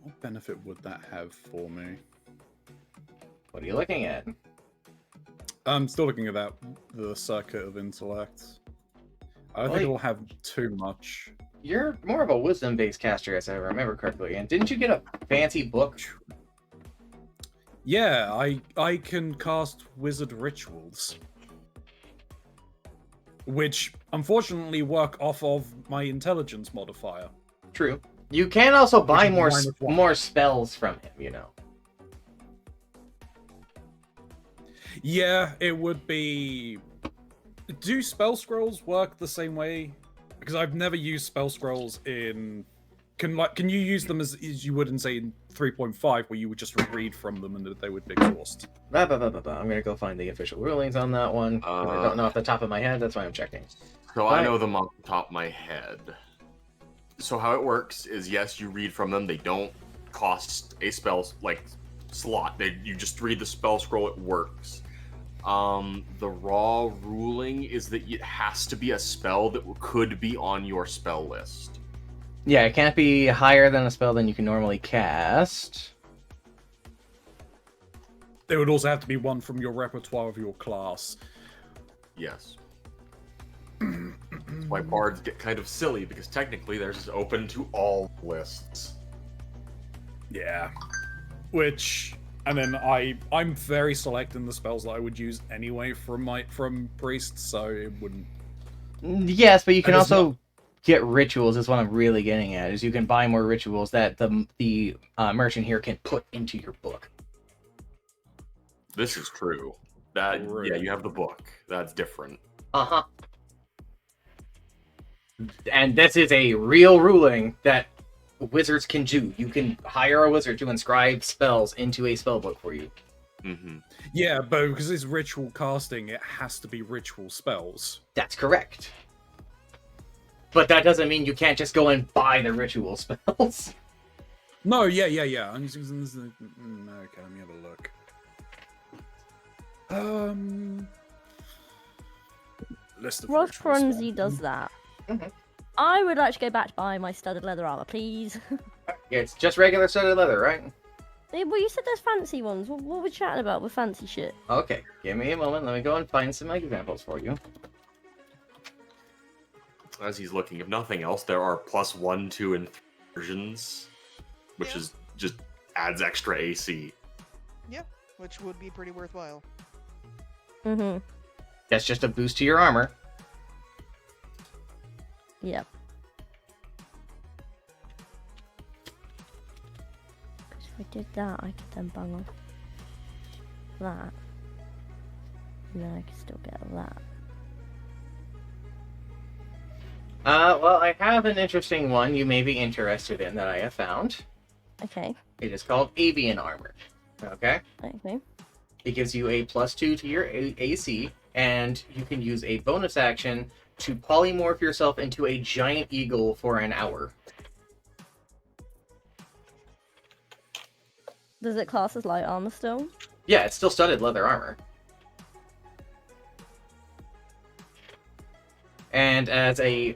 Speaker 3: What benefit would that have for me?
Speaker 2: What are you looking at?
Speaker 3: I'm still looking at that, the circuit of intellect. I don't think it'll have too much.
Speaker 2: You're more of a wisdom-based caster, as I remember correctly. And didn't you get a fancy book?
Speaker 3: Yeah, I can cast wizard rituals, which unfortunately work off of my intelligence modifier.
Speaker 2: True. You can also buy
Speaker 3: is -1.
Speaker 2: more spells from him, you know.
Speaker 3: Yeah, it would be... Do spell scrolls work the same way? Because I've never used spell scrolls in... Can you use them as you would in, say, in 3.5, where you would just read from them and they would exhaust?
Speaker 2: I'm gonna go find the official rulings on that one. 'Cause I don't know off the top of my head, that's why I'm checking.
Speaker 7: So I know them off the top of my head. So how it works is, yes, you read from them. They don't cost a spell slot. You just read the spell scroll. It works. The raw ruling is that it has to be a spell that could be on your spell list.
Speaker 2: Yeah, it can't be higher than a spell than you can normally cast.
Speaker 3: There would also have to be one from your repertoire of your class.
Speaker 7: Yes. That's why bards get kind of silly, because technically theirs is open to all lists.
Speaker 3: Yeah. Which, and then I'm very select in the spells that I would use anyway from priests, so it wouldn't.
Speaker 2: Yes, but you can
Speaker 3: And it's
Speaker 2: also get rituals. Is what I'm really getting at. Is you can buy more rituals that the merchant here can put into your book.
Speaker 7: This is true. That
Speaker 3: Really?
Speaker 7: yeah, you have the book. That's different.
Speaker 2: Uh-huh. And this is a real ruling that wizards can do. You can hire a wizard to inscribe spells into a spellbook for you.
Speaker 7: Mm-hmm.
Speaker 3: Yeah, but because it's ritual casting, it has to be ritual spells.
Speaker 2: That's correct. But that doesn't mean you can't just go and buy the ritual spells.
Speaker 3: No, yeah. I'm just using this. Okay, let me have a look. List of
Speaker 6: Ross
Speaker 3: ritual
Speaker 6: Fronzy
Speaker 3: spells.
Speaker 6: does that.
Speaker 2: Mhm.
Speaker 6: I would like to go back to buying my studded leather armor, please.
Speaker 2: Yeah, it's just regular studded leather, right?
Speaker 6: Hey, well, you said there's fancy ones. What were we chatting about with fancy shit?
Speaker 2: Okay, give me a moment. Let me go and find some examples for you.
Speaker 7: As he's looking, if nothing else, there are +1, 2, and 3 versions, which
Speaker 5: Yeah.
Speaker 7: is just adds extra AC.
Speaker 5: Which would be pretty worthwhile.
Speaker 6: Mm-hmm.
Speaker 2: That's just a boost to your armor.
Speaker 6: Yep. Because if I did that, I could then bang off that. And then I could still get that.
Speaker 2: Well, I have an interesting one you may be interested in that I have found.
Speaker 6: Okay.
Speaker 2: It is called Avian Armor. Okay?
Speaker 6: Okay.
Speaker 2: It gives you a +2 to your AC, and you can use a bonus action to polymorph yourself into a giant eagle for an hour.
Speaker 6: Does it class as light armor still?
Speaker 2: Yeah, it's still studded leather armor. And as a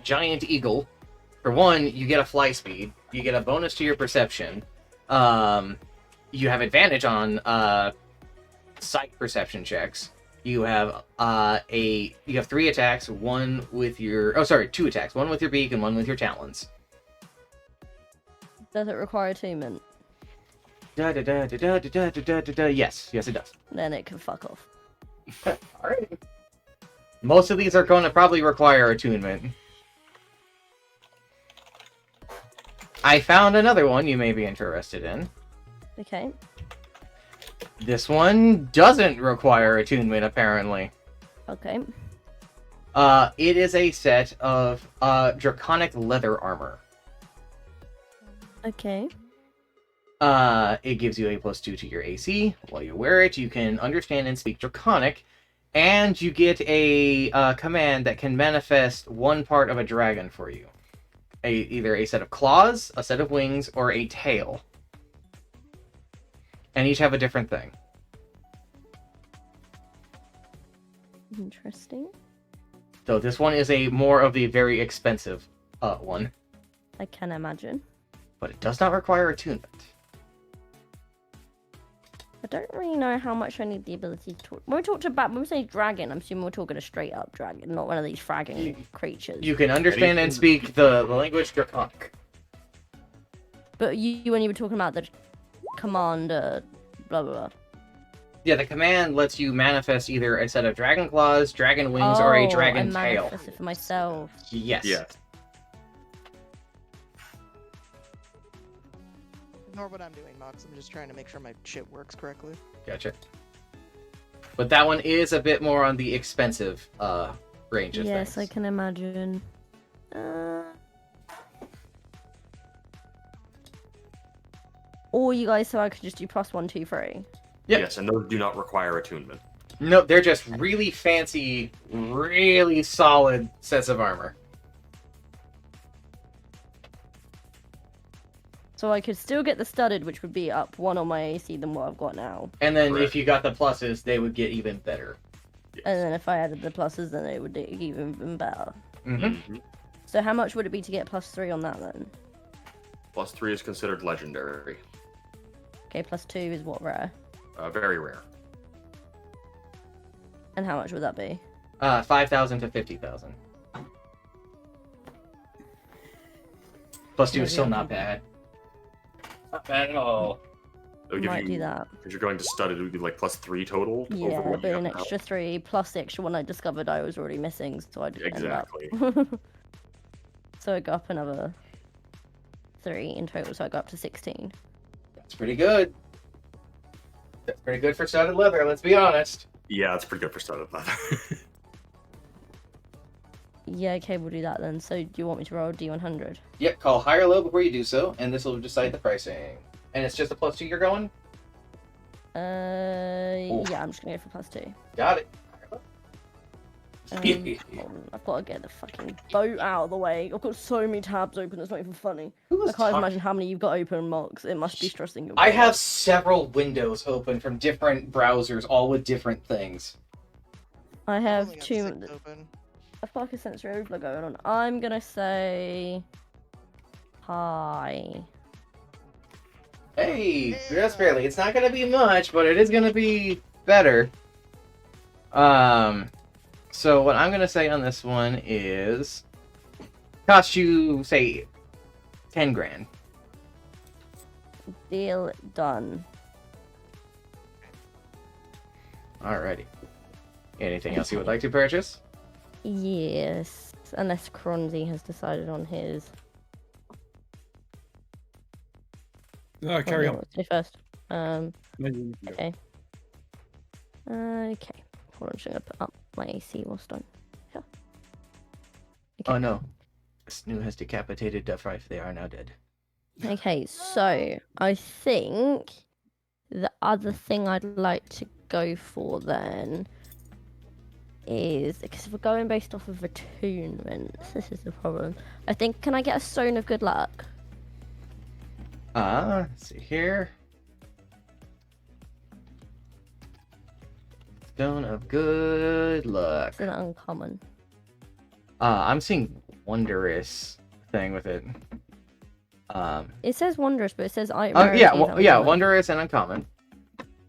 Speaker 2: giant eagle, for one, you get a fly speed. You get a bonus to your perception. You have advantage on sight perception checks. You have you have 3 attacks, one with your 2 attacks, one with your beak and one with your talons.
Speaker 6: Does it require attunement?
Speaker 2: Yes, it does.
Speaker 6: Then it can fuck off.
Speaker 2: Alright. Most of these are going to probably require attunement. I found another one you may be interested in.
Speaker 6: Okay.
Speaker 2: This one doesn't require attunement, apparently.
Speaker 6: Okay.
Speaker 2: It is a set of draconic leather armor.
Speaker 6: Okay.
Speaker 2: It gives you a +2 to your AC. While you wear it, you can understand and speak Draconic, and you get a command that can manifest one part of a dragon for you. Either a set of claws, a set of wings, or a tail. And each have a different thing.
Speaker 6: Interesting.
Speaker 2: So this one is a more of the very expensive one,
Speaker 6: I can imagine.
Speaker 2: but it does not require attunement.
Speaker 6: I don't really know how much I need the ability to talk. When we say dragon, I'm assuming we're talking a straight up dragon, not one of these fragging creatures.
Speaker 2: You can understand and speak the language Draconic.
Speaker 6: But you when you were talking about the commander, blah blah blah.
Speaker 2: Yeah, the command lets you manifest either a set of dragon claws, dragon wings, or a dragon
Speaker 6: I
Speaker 2: tail.
Speaker 6: manifested for myself.
Speaker 2: Yes.
Speaker 4: Yes.
Speaker 5: Ignore what I'm doing, Mox. I'm just trying to make sure my shit works correctly.
Speaker 2: Gotcha. But that one is a bit more on the expensive range of
Speaker 6: Yes, I
Speaker 2: things.
Speaker 6: can imagine. Or you guys, so I could just do +1, 2, 3.
Speaker 2: Yep.
Speaker 7: Yes, and those do not require attunement.
Speaker 2: No, they're just really fancy, really solid sets of armor.
Speaker 6: So I could still get the studded, which would be up 1 on my AC than what I've got now.
Speaker 2: And then
Speaker 7: Correct.
Speaker 2: if you got the pluses, they would get even better.
Speaker 7: Yes.
Speaker 6: And then if I added the pluses, then it would do even better.
Speaker 2: Mm-hmm.
Speaker 7: Mhm.
Speaker 6: So how much would it be to get +3 on that then?
Speaker 7: +3 is considered legendary.
Speaker 6: Okay, +2 is what, rare?
Speaker 7: Very rare.
Speaker 6: And how much would that be?
Speaker 2: 5,000 to 50,000. +2 is still not bad. Not bad at all.
Speaker 7: It'll give
Speaker 6: Might
Speaker 7: you,
Speaker 6: do that.
Speaker 7: Because you're going to studded, it would be like +3 total. over
Speaker 6: Yeah,
Speaker 7: what
Speaker 6: but
Speaker 7: you
Speaker 6: an
Speaker 7: have now.
Speaker 6: extra 3 plus the extra one I discovered I was already missing, so I just ended up.
Speaker 7: Exactly.
Speaker 6: So I got up another 3 in total, so I got up to 16.
Speaker 2: That's pretty good. That's pretty good for studded leather, let's be honest.
Speaker 7: Yeah, it's pretty good for studded leather.
Speaker 6: Yeah, okay, we'll do that then. So do you want me to roll D100?
Speaker 2: Yep, call high or low before you do so, and this will decide the pricing. And it's just a +2 you're going?
Speaker 6: Yeah, I'm just gonna go for +2.
Speaker 2: Got it.
Speaker 6: Hold on, I've got to get the fucking boat out of the way. I've got so many tabs open, it's not even funny.
Speaker 2: Who
Speaker 6: I
Speaker 2: was
Speaker 6: can't
Speaker 2: talk-
Speaker 6: imagine how many you've got open, Mox. It must be stressing you.
Speaker 2: I have several windows open from different browsers, all with different things.
Speaker 6: I
Speaker 5: I've
Speaker 6: have
Speaker 5: only got
Speaker 6: 2.
Speaker 5: 6 open.
Speaker 6: I've got like a sensory overload going on. I'm gonna say hi.
Speaker 2: Hey, just barely. It's not gonna be much, but it is gonna be better. So what I'm gonna say on this one is cost you say 10 grand.
Speaker 6: Deal done.
Speaker 2: Alrighty. Anything else you would like to purchase?
Speaker 6: Yes, unless Kronzi has decided on his.
Speaker 3: No, carry on.
Speaker 6: Say first.
Speaker 3: No, you-
Speaker 6: Okay. Okay. Hold on, I'm just gonna put up my AC whilst I'm here.
Speaker 2: Oh no. Snoo has decapitated Duffrife. They are now dead.
Speaker 6: Okay, so I think the other thing I'd like to go for then is because if we're going based off of attunements, this is the problem. I think can I get a stone of good luck?
Speaker 2: Let's see here. Stone of good luck.
Speaker 6: It's an uncommon.
Speaker 2: I'm seeing wondrous thing with it.
Speaker 6: It says wondrous, but it says item.
Speaker 2: Oh
Speaker 6: rarity
Speaker 2: yeah,
Speaker 6: is
Speaker 2: yeah,
Speaker 6: uncommon.
Speaker 2: wondrous and uncommon.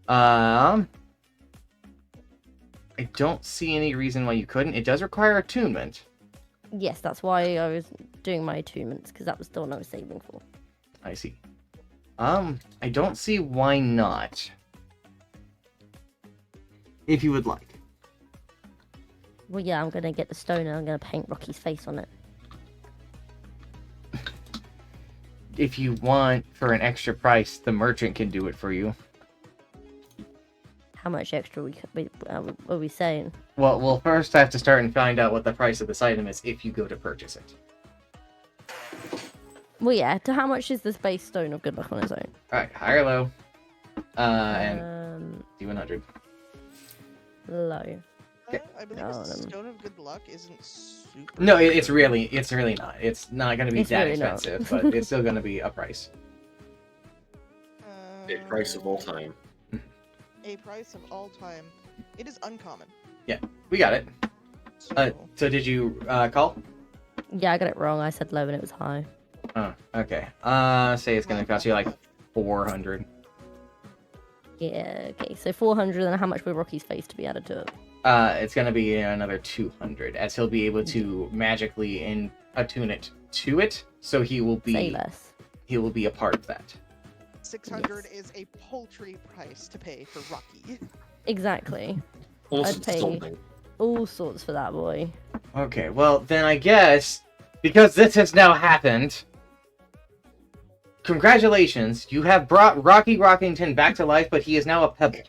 Speaker 2: I don't see any reason why you couldn't. It does require attunement.
Speaker 6: Yes, that's why I was doing my attunements, because that was the one I was saving for.
Speaker 2: I see. I don't see why not. If you would like.
Speaker 6: Well, yeah, I'm gonna get the stone and I'm gonna paint Rocky's face on it.
Speaker 2: If you want for an extra price, the merchant can do it for you.
Speaker 6: How much extra are we saying?
Speaker 2: Well, we'll first have to start and find out what the price of this item is if you go to purchase it.
Speaker 6: Well, yeah. To how much is this base stone of good luck on its own?
Speaker 2: Alright, high or low? And D100.
Speaker 6: Low.
Speaker 5: I believe a
Speaker 6: No,
Speaker 5: stone of good luck isn't super.
Speaker 2: No, it's really not. It's not going to be
Speaker 6: It's
Speaker 2: that
Speaker 6: really not.
Speaker 2: expensive, but it's still going to be a price.
Speaker 4: A price of all time.
Speaker 5: A price of all time. It is uncommon.
Speaker 2: We got it.
Speaker 5: So,
Speaker 2: So did you call?
Speaker 6: Yeah, I got it wrong. I said low and it was high.
Speaker 2: Oh, okay. Say it's going to cost you like 400.
Speaker 6: Yeah. Okay. So 400, and how much will Rocky's face to be added to it?
Speaker 2: It's going to be another 200, as he'll be able to magically attune it to it, so he will
Speaker 6: Say
Speaker 2: be
Speaker 6: less.
Speaker 2: a part of that.
Speaker 5: 600 is a paltry price to pay for Rocky.
Speaker 6: Exactly.
Speaker 7: Almost
Speaker 6: I'd pay-
Speaker 7: insulting.
Speaker 6: All sorts for that boy.
Speaker 2: Okay, well then I guess because this has now happened, congratulations, you have brought Rocky Rockington back to life, but he is now a pebble.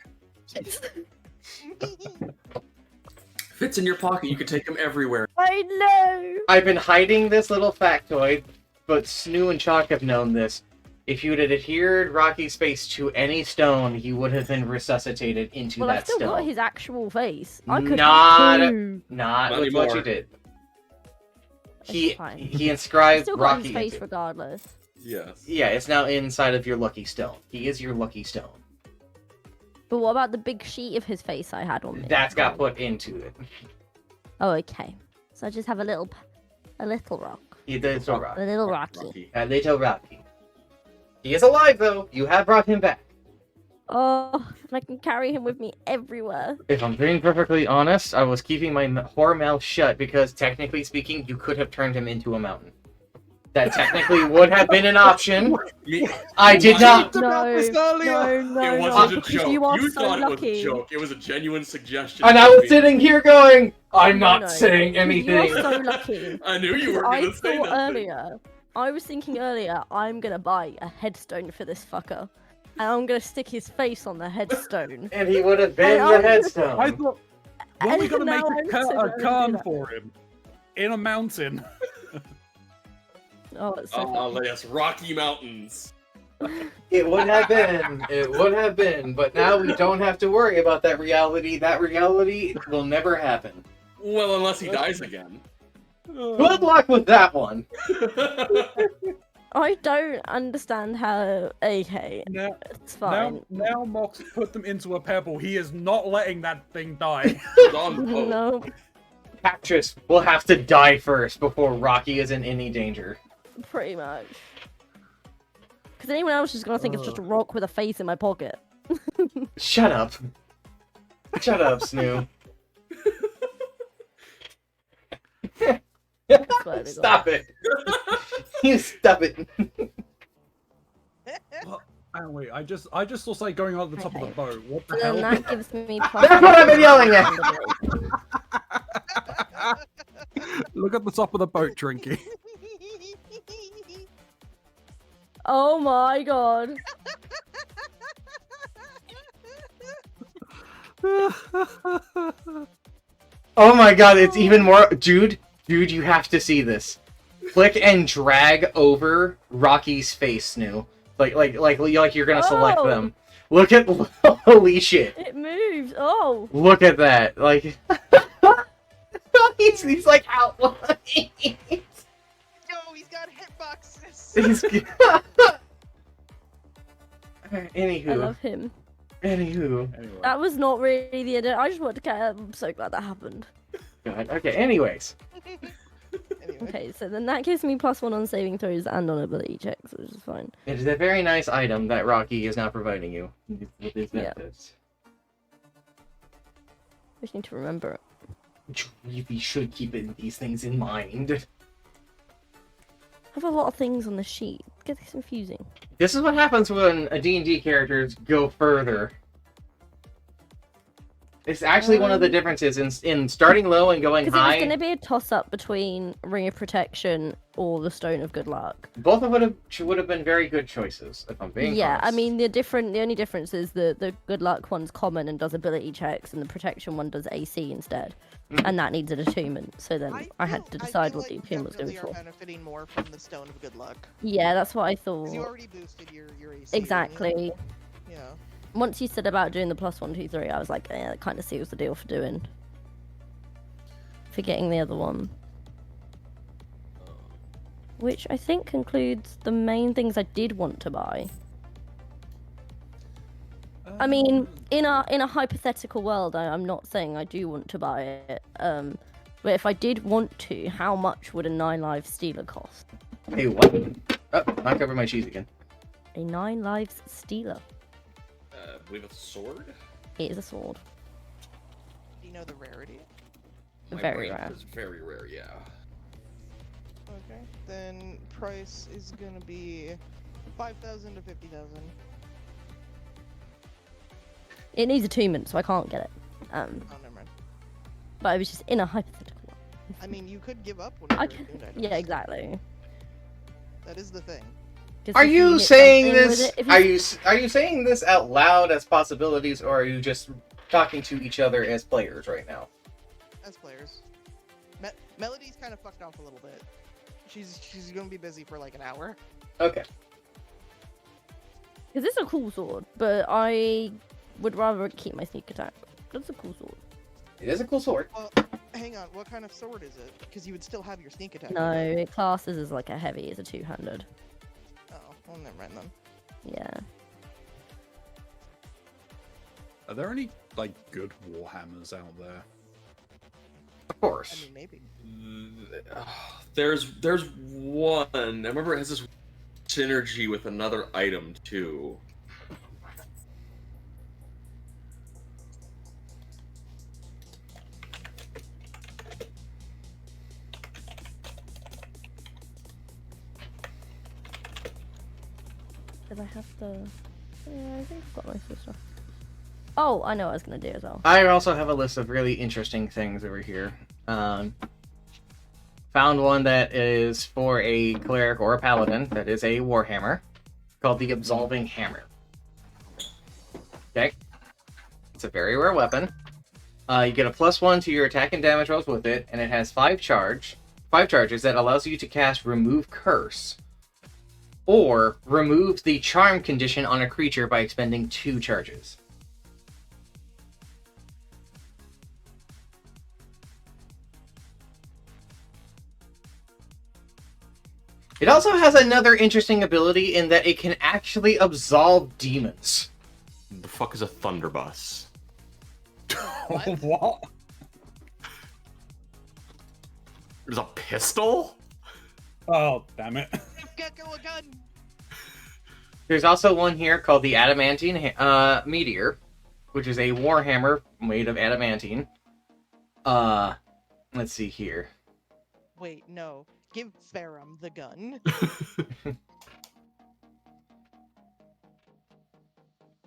Speaker 4: Fits in your pocket. You can take him everywhere.
Speaker 6: I know.
Speaker 2: I've been hiding this little factoid, but Snoo and Chalk have known this. If you had adhered Rocky's face to any stone, he would have been resuscitated into
Speaker 6: Well, I've
Speaker 2: that
Speaker 6: still got
Speaker 2: stone.
Speaker 6: his actual face. I could
Speaker 2: Not-
Speaker 6: have two.
Speaker 2: Not
Speaker 4: Not
Speaker 2: with what you
Speaker 4: anymore.
Speaker 2: did.
Speaker 6: It's
Speaker 2: He
Speaker 6: fine.
Speaker 2: he
Speaker 6: I've
Speaker 2: inscribed
Speaker 6: still got
Speaker 2: Rocky
Speaker 6: his face
Speaker 2: into-
Speaker 6: regardless.
Speaker 4: Yes.
Speaker 2: Yeah, it's now inside of your lucky stone. He is your lucky stone.
Speaker 6: But what about the big sheet of his face I had on me?
Speaker 2: That's got put into it.
Speaker 6: Oh, okay. So I just have a little rock.
Speaker 2: He did so rock.
Speaker 6: A little Rocky.
Speaker 2: A little Rocky. He is alive though. You have brought him back.
Speaker 6: Oh, and I can carry him with me everywhere.
Speaker 2: If I'm being perfectly honest, I was keeping my whore mouth shut because technically speaking, you could have turned him into a mountain. That technically would have been an option.
Speaker 4: Me,
Speaker 2: I did not.
Speaker 3: about this earlier.
Speaker 6: No,
Speaker 4: it
Speaker 6: no,
Speaker 4: wasn't a
Speaker 6: because
Speaker 4: joke.
Speaker 6: you are
Speaker 4: You
Speaker 6: so
Speaker 4: thought it was
Speaker 6: lucky.
Speaker 4: a joke. It was a genuine suggestion.
Speaker 2: And I was sitting here going, I'm
Speaker 6: No,
Speaker 2: not
Speaker 6: no,
Speaker 2: saying
Speaker 6: because
Speaker 2: anything.
Speaker 6: You are so lucky.
Speaker 4: I knew you were
Speaker 6: I
Speaker 4: gonna say
Speaker 6: thought
Speaker 4: that.
Speaker 6: earlier, I was thinking earlier, I'm gonna buy a headstone for this fucker. And I'm gonna stick his face on the headstone.
Speaker 2: And he would have been
Speaker 6: I-
Speaker 2: the headstone.
Speaker 3: I thought, when are we gonna
Speaker 6: Now
Speaker 3: make
Speaker 6: I'm so
Speaker 3: a
Speaker 6: ready to
Speaker 3: cairn
Speaker 6: do that.
Speaker 3: for him? In a mountain.
Speaker 6: Oh, it's so
Speaker 4: Oh,
Speaker 6: funny.
Speaker 4: yes, Rocky Mountains.
Speaker 2: It would have been. It would have been. But now we don't have to worry about that reality. That reality will never happen.
Speaker 4: Well, unless he dies again.
Speaker 2: Good luck with that one.
Speaker 6: I don't understand how. Okay,
Speaker 3: Now,
Speaker 6: it's fine.
Speaker 3: now Mox put them into a pebble. He is not letting that thing die.
Speaker 4: Don Pope.
Speaker 6: No,
Speaker 2: Cactus will have to die first before Rocky is in any danger.
Speaker 6: pretty much. Because anyone else is gonna think it's just a rock with a face in my pocket.
Speaker 2: Shut up. Shut up, Snoo.
Speaker 6: Swear to God.
Speaker 2: Stop it. You stop it.
Speaker 3: Wait, I just saw something going on at the top of the
Speaker 6: Okay.
Speaker 3: boat. What the
Speaker 6: So then
Speaker 3: hell?
Speaker 6: that gives me plus.
Speaker 2: That's what I've been yelling at.
Speaker 3: Look at the top of the boat, Trinky.
Speaker 6: Oh my god.
Speaker 2: Oh my god, it's even more. Dude, you have to see this. Click and drag over Rocky's face, Snoo. Like you're gonna select
Speaker 6: Oh.
Speaker 2: them. Look at. Holy shit.
Speaker 6: It moves. Oh.
Speaker 2: Look at that. Like. he's like outlined.
Speaker 5: Yo, he's got hitboxes.
Speaker 2: He's...
Speaker 6: I
Speaker 2: Anywho.
Speaker 6: love him.
Speaker 2: Anywho.
Speaker 3: Anyway.
Speaker 6: That was not really the end. I just wanted to care. I'm so glad that happened.
Speaker 2: God. Okay, anyways.
Speaker 5: Anyway.
Speaker 6: Okay, so then that gives me +1 on saving throws and on ability checks, which is fine.
Speaker 2: It is a very nice item that Rocky is now providing you with his
Speaker 6: Yeah.
Speaker 2: benefits.
Speaker 6: Just need to remember it.
Speaker 2: We should keep these things in mind.
Speaker 6: I have a lot of things on the sheet. It gets confusing.
Speaker 2: This is what happens when a D&D characters go further. It's actually one of the differences in starting low and going
Speaker 6: Because it was
Speaker 2: high.
Speaker 6: going to be a toss-up between Ring of Protection or the Stone of Good Luck.
Speaker 2: Both of would have been very good choices, if I'm being
Speaker 6: Yeah, I
Speaker 2: honest.
Speaker 6: mean the only difference is the Good Luck one's common and does ability checks, and the Protection one does AC instead, and that needs an attunement. So then I had to decide
Speaker 5: feel
Speaker 6: what the
Speaker 5: like
Speaker 6: attunement was
Speaker 5: definitely
Speaker 6: going
Speaker 5: are
Speaker 6: for.
Speaker 5: benefiting more from the Stone of Good Luck.
Speaker 6: Yeah, that's what I
Speaker 5: 'Cause you
Speaker 6: thought.
Speaker 5: already boosted your AC. didn't you?
Speaker 6: Exactly.
Speaker 5: Yeah.
Speaker 6: Once you said about doing the +1, 2, 3, I was like, yeah, that kind of seals the deal for doing. Forgetting the other one. Which I think concludes the main things I did want to buy. I mean, in a hypothetical world, I'm not saying I do want to buy it. But if I did want to, how much would a 9 lives stealer cost?
Speaker 2: Hey, what? Oh, knocked over my cheese again.
Speaker 6: A 9 lives stealer.
Speaker 4: I believe it's a sword.
Speaker 6: It is a sword.
Speaker 5: Do you know the rarity?
Speaker 4: My
Speaker 6: Very
Speaker 4: brain
Speaker 6: rare.
Speaker 4: is very rare, yeah.
Speaker 5: Okay. Then price is gonna be 5,000 to 50,000.
Speaker 6: It needs attunement, so I can't get it.
Speaker 5: Oh, never mind.
Speaker 6: But I was just in a hypothetical one.
Speaker 5: I mean, you could give up
Speaker 6: I
Speaker 5: one of
Speaker 6: can,
Speaker 5: your attuned items.
Speaker 6: yeah, exactly.
Speaker 5: That is the thing.
Speaker 6: 'Cause
Speaker 2: Are
Speaker 6: if
Speaker 2: you
Speaker 6: hit
Speaker 2: saying
Speaker 6: something with
Speaker 2: this?
Speaker 6: it- if
Speaker 2: Are you saying this out loud as possibilities, or are you just talking to each other as players right now?
Speaker 5: As players. Melody's kind of fucked off a little bit. She's gonna be busy for like an hour.
Speaker 2: Okay.
Speaker 6: Because it's a cool sword, but I would rather keep my sneak attack. That's a cool sword.
Speaker 2: It is a cool sword.
Speaker 5: Well, hang on. What kind of sword is it? Because you would still have your sneak attack.
Speaker 6: No,
Speaker 5: with it.
Speaker 6: it classes as like a heavy, it's a two-handed.
Speaker 5: Oh, well, never mind then.
Speaker 6: Yeah.
Speaker 3: Are there any like good warhammers out there?
Speaker 2: Of
Speaker 5: I
Speaker 2: course.
Speaker 5: mean, maybe.
Speaker 4: There's one. I remember it has this synergy with another item too.
Speaker 6: Did I have the... Yeah, I think I've got most of the stuff. Oh, I know what I was going to do as well.
Speaker 2: I also have a list of really interesting things over here. Found one that is for a cleric or a paladin that is a warhammer called the Absolving Hammer. Okay. It's a very rare weapon. You get a +1 to your attack and damage rolls with it, and it has 5 charges that allows you to cast Remove Curse, or remove the charm condition on a creature by expending 2 charges. It also has another interesting ability in that it can actually absolve demons.
Speaker 7: The fuck is a thunderbus?
Speaker 5: What?
Speaker 3: What?
Speaker 7: There's a pistol?
Speaker 3: Oh, damn it.
Speaker 5: Give Gecko a gun!
Speaker 2: There's also one here called the Adamantine Meteor, which is a warhammer made of adamantine. Let's see here.
Speaker 5: Wait, no. Give Farum the gun.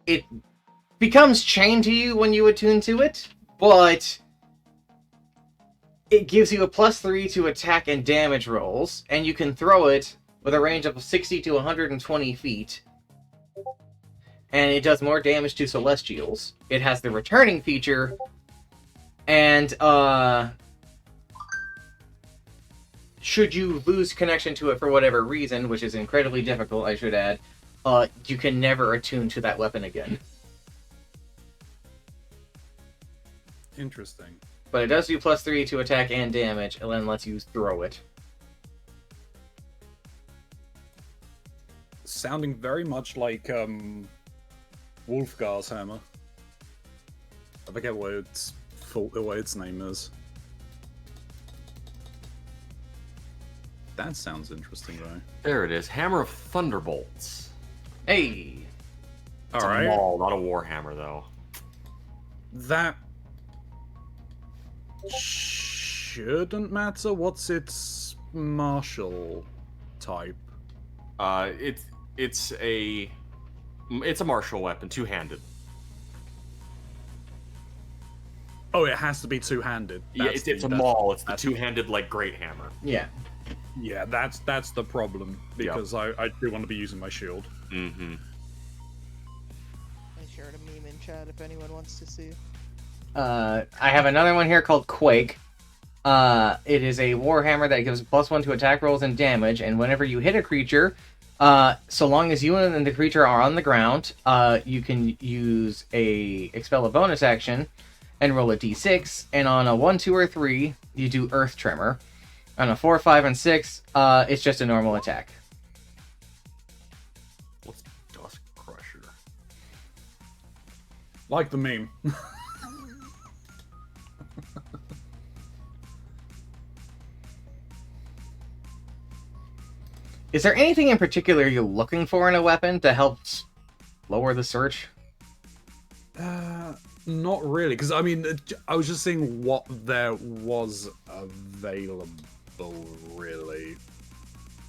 Speaker 2: It becomes chained to you when you attune to it, but it gives you a +3 to attack and damage rolls, and you can throw it with a range of 60 to 120 feet. And it does more damage to celestials. It has the returning feature, and should you lose connection to it for whatever reason, which is incredibly difficult, I should add, you can never attune to that weapon again.
Speaker 3: Interesting.
Speaker 2: But it does do +3 to attack and damage, and then lets you throw it.
Speaker 3: Sounding very much like Wolfgar's hammer. I forget what its name is. That sounds interesting, though.
Speaker 7: There it is. Hammer of Thunderbolts.
Speaker 2: Hey,
Speaker 7: It's
Speaker 3: All
Speaker 7: a
Speaker 3: right.
Speaker 7: maul, not a warhammer, though.
Speaker 3: That shouldn't matter. What's its martial type?
Speaker 7: It's a martial weapon, two-handed.
Speaker 3: Oh, it has to be two-handed.
Speaker 7: Yeah, it's a maul. It's the two-handed like great hammer.
Speaker 2: yeah.
Speaker 3: Yeah, that's the problem because I do want to be using my shield.
Speaker 7: Mm-hmm.
Speaker 5: I shared a meme in chat if anyone wants to see.
Speaker 2: I have another one here called Quake. It is a warhammer that gives +1 to attack rolls and damage, and whenever you hit a creature, so long as you and the creature are on the ground, you can use expel a bonus action and roll a d6, and on a 1, 2, or 3, you do Earth Tremor. On a 4, 5, and 6, it's just a normal attack.
Speaker 7: What's Dusk Crusher?
Speaker 3: Like the meme.
Speaker 2: Is there anything in particular you're looking for in a weapon to help lower the search?
Speaker 3: Not really, because I mean, I was just seeing what there was available, really.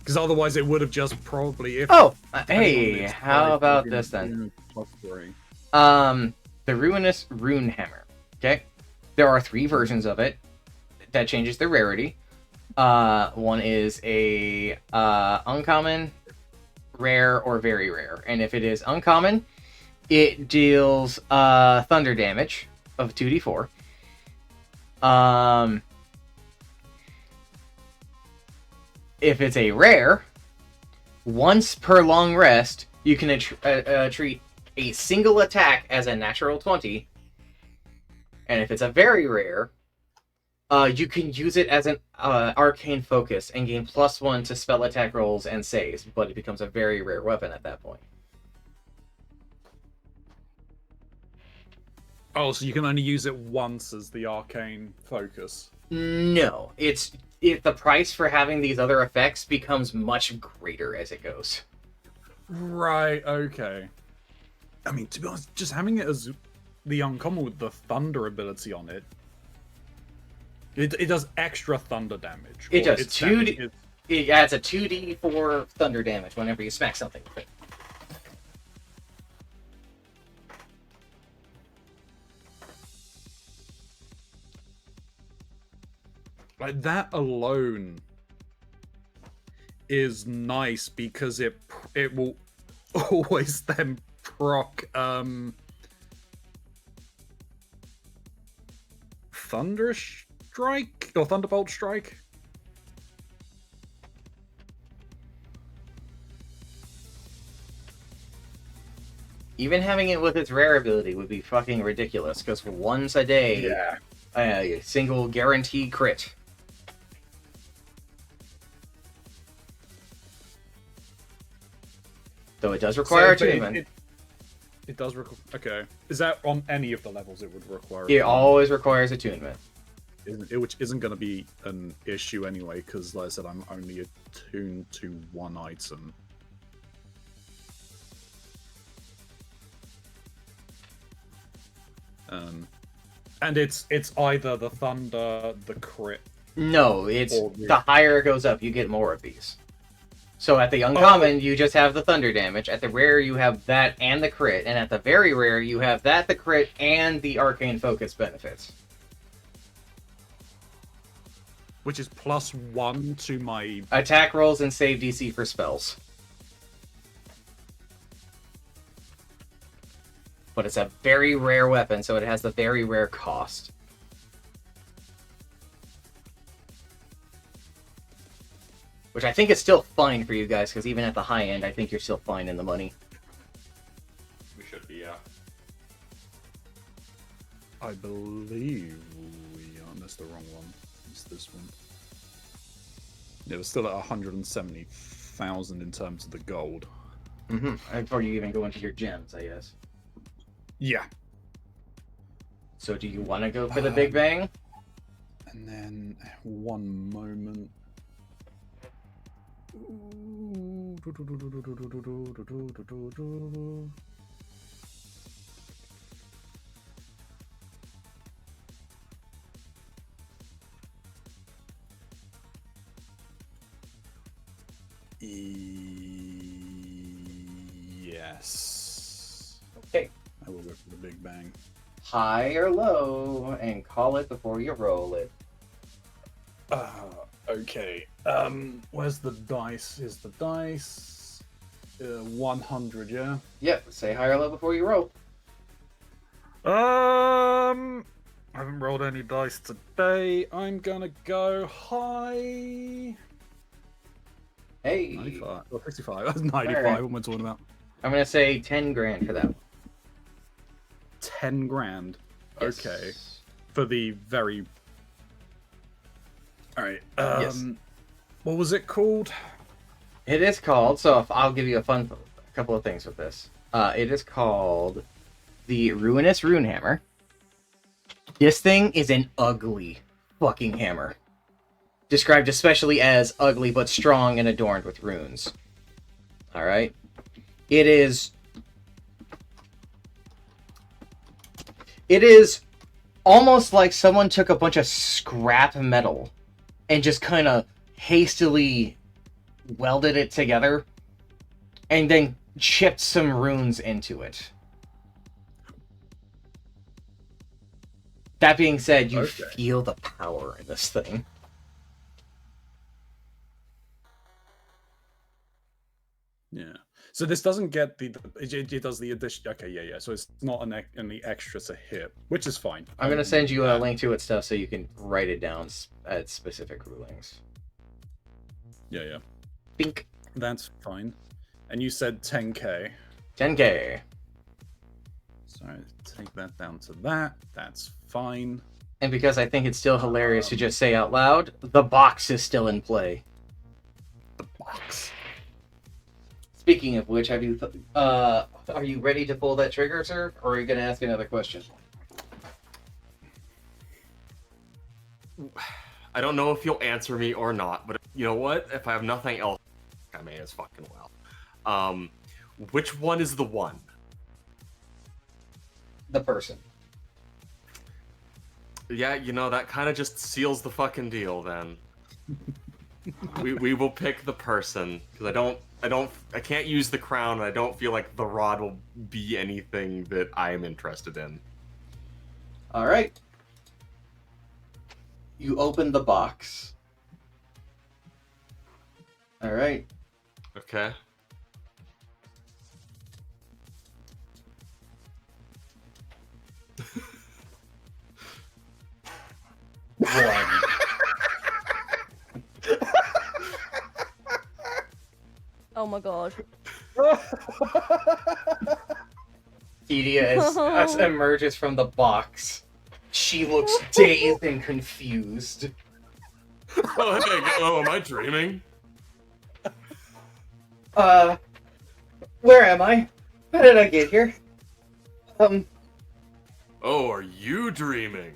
Speaker 3: Because otherwise, it would have just probably. If
Speaker 2: Oh,
Speaker 3: anyone
Speaker 2: hey,
Speaker 3: missed
Speaker 2: how
Speaker 3: five,
Speaker 2: about
Speaker 3: it would
Speaker 2: this
Speaker 3: have
Speaker 2: then?
Speaker 3: been +3.
Speaker 2: The Ruinous Rune Hammer. Okay, there are 3 versions of it. That changes the rarity. One is a uncommon, rare, or very rare, and if it is uncommon, it deals thunder damage of 2d4. If it's a rare, once per long rest, you can treat a single attack as a natural 20. And if it's a very rare, you can use it as an arcane focus and gain +1 to spell attack rolls and saves, but it becomes a very rare weapon at that point.
Speaker 3: Oh, so you can only use it once as the arcane focus.
Speaker 2: No, the price for having these other effects becomes much greater as it goes.
Speaker 3: Right, okay. I mean, to be honest, just having it as the uncommon with the thunder ability on it, it does extra thunder damage.
Speaker 2: It
Speaker 3: or
Speaker 2: does
Speaker 3: its damage is-
Speaker 2: It adds a 2d4 thunder damage whenever you smack something with it.
Speaker 3: Like, that alone is nice because it will always then proc Thunder Strike or Thunderbolt Strike.
Speaker 2: Even having it with its rare ability would be fucking ridiculous, because once a day,
Speaker 3: Yeah.
Speaker 2: a single guaranteed crit. Though it does require attunement.
Speaker 3: It does require. Okay. Is that on any of the levels it would require?
Speaker 2: It always requires attunement.
Speaker 3: Which isn't going to be an issue anyway, because like I said, I'm only attuned to one item. And it's either the thunder, the crit.
Speaker 2: No, it's
Speaker 3: Or
Speaker 2: the higher it goes up, you get more of these. So at the uncommon, you just have the thunder damage. At the rare, you have that and the crit. And at the very rare, you have that, the crit, and the arcane focus benefits.
Speaker 3: Which is +1 to my.
Speaker 2: Attack rolls and save DC for spells. But it's a very rare weapon, so it has the very rare cost. Which I think is still fine for you guys, because even at the high end, I think you're still fine in the money.
Speaker 7: We should be, yeah.
Speaker 3: I believe we that's the wrong one. It's this one. Yeah, we're still at 170,000 in terms of the gold.
Speaker 2: Mm-hmm. Before you even go into your gems, I guess.
Speaker 3: Yeah.
Speaker 2: So do you want to go for the Big Bang?
Speaker 3: And then one moment. Yes.
Speaker 2: Okay.
Speaker 3: I will go for the big bang.
Speaker 2: High or low, and call it before you roll it.
Speaker 3: Okay. Where's the dice? Is the dice 100? Yeah.
Speaker 2: Yep. Say high or low before you roll.
Speaker 3: I haven't rolled any dice today. I'm gonna go high.
Speaker 2: Hey.
Speaker 3: 95 or 65. That's 95.
Speaker 2: Alright.
Speaker 3: What am I talking about?
Speaker 2: I'm gonna say 10 grand for that one.
Speaker 3: 10 grand.
Speaker 2: Yes.
Speaker 3: Okay. For the very. Alright.
Speaker 2: Yes.
Speaker 3: What was it called?
Speaker 2: It is called. So if I'll give you a couple of things with this. It is called the Ruinous Rune Hammer. This thing is an ugly fucking hammer. Described especially as ugly but strong and adorned with runes. Alright? It is almost like someone took a bunch of scrap metal and just kind of hastily welded it together and then chipped some runes into it. That being said, you
Speaker 3: Okay.
Speaker 2: feel the power in this thing.
Speaker 3: Yeah. So this doesn't get it does the addition. Okay, yeah. So it's not any extra to hit, which is fine.
Speaker 2: I'm going to send you a link to it stuff so you can write it down at specific rulings.
Speaker 3: Yeah.
Speaker 2: Bink.
Speaker 3: That's fine. And you said 10k.
Speaker 2: 10k.
Speaker 3: So take that down to that. That's fine.
Speaker 2: And because I think it's still hilarious to just say out loud, the box is still in play.
Speaker 3: The box.
Speaker 2: Speaking of which, are you ready to pull that trigger, sir? Or are you going to ask another question?
Speaker 7: I don't know if you'll answer me or not, but you know what? If I have nothing else, I may as fucking well. Which one is the one?
Speaker 2: The person.
Speaker 7: Yeah, you know, that kind of just seals the fucking deal then. we will pick the person, because I can't use the crown, and I don't feel like the rod will be anything that I am interested in.
Speaker 2: Alright. You open the box. Alright.
Speaker 7: Okay.
Speaker 6: Oh my god.
Speaker 2: Kedia emerges from the box. She looks dazed and confused.
Speaker 7: Oh, hey, oh, am I dreaming?
Speaker 2: Where am I? How did I get here?
Speaker 7: Oh, are you dreaming?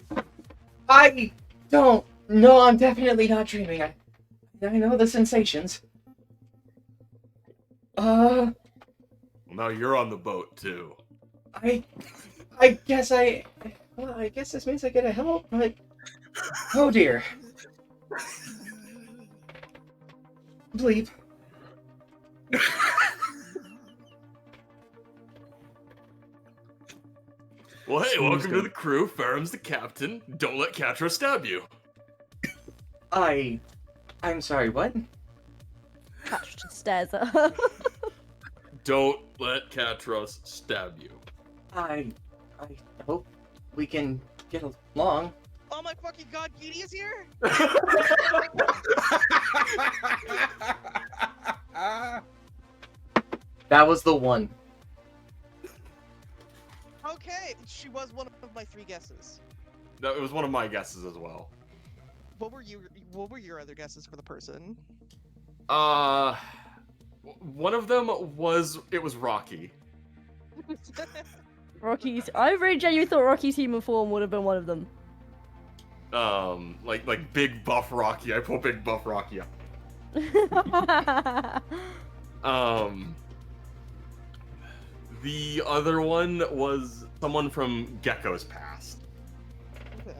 Speaker 2: I don't. No, I'm definitely not dreaming. I know the sensations.
Speaker 7: Well, now you're on the boat, too.
Speaker 2: I guess well, I guess this means I get a help, but oh dear. Bleep.
Speaker 7: Well, hey,
Speaker 3: Seems
Speaker 7: welcome to
Speaker 3: good.
Speaker 7: the crew. Ferrum's the captain. Don't let Catra stab you.
Speaker 2: I'm sorry, what?
Speaker 6: Catch just stares at her.
Speaker 7: Don't let Catros stab you.
Speaker 2: I hope we can get along.
Speaker 5: Oh my fucking god, Giddy is here?
Speaker 2: That was the one.
Speaker 5: Okay, she was one of my 3 guesses.
Speaker 7: No, it was one of my guesses as well.
Speaker 5: What were your other guesses for the person?
Speaker 7: One of them was Rocky.
Speaker 6: Rocky's. I very genuinely thought Rocky's human form would have been one of them.
Speaker 7: Like big buff Rocky. I pull big buff Rocky up. The other one was someone from Gecko's past.
Speaker 5: Okay.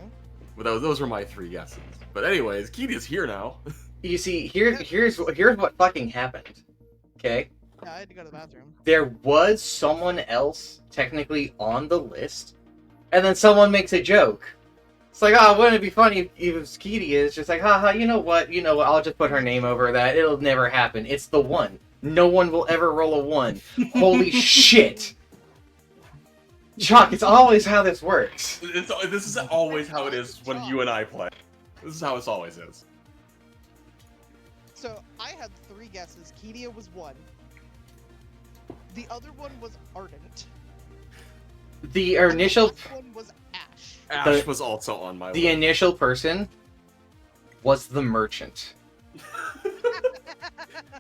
Speaker 7: But those were my 3 guesses. But anyways, Kedia's here now.
Speaker 2: You see, here's what fucking happened. Okay?
Speaker 5: Yeah, I had to go to the bathroom.
Speaker 2: There was someone else technically on the list, and then someone makes a joke. It's like, oh, wouldn't it be funny if Kedia is just like, haha, you know what, I'll just put her name over that. It'll never happen. It's the one. No one will ever roll a 1. Holy shit! Chuck, it's always how this works.
Speaker 7: This is always how it is when you and I play. This is how it always is.
Speaker 5: So I had 3 guesses. Kedia was 1. The other one was Ardent.
Speaker 2: The
Speaker 5: And the
Speaker 2: initial
Speaker 5: last one was Ash.
Speaker 7: Ash was also on my
Speaker 2: the
Speaker 7: list.
Speaker 2: initial person was the merchant.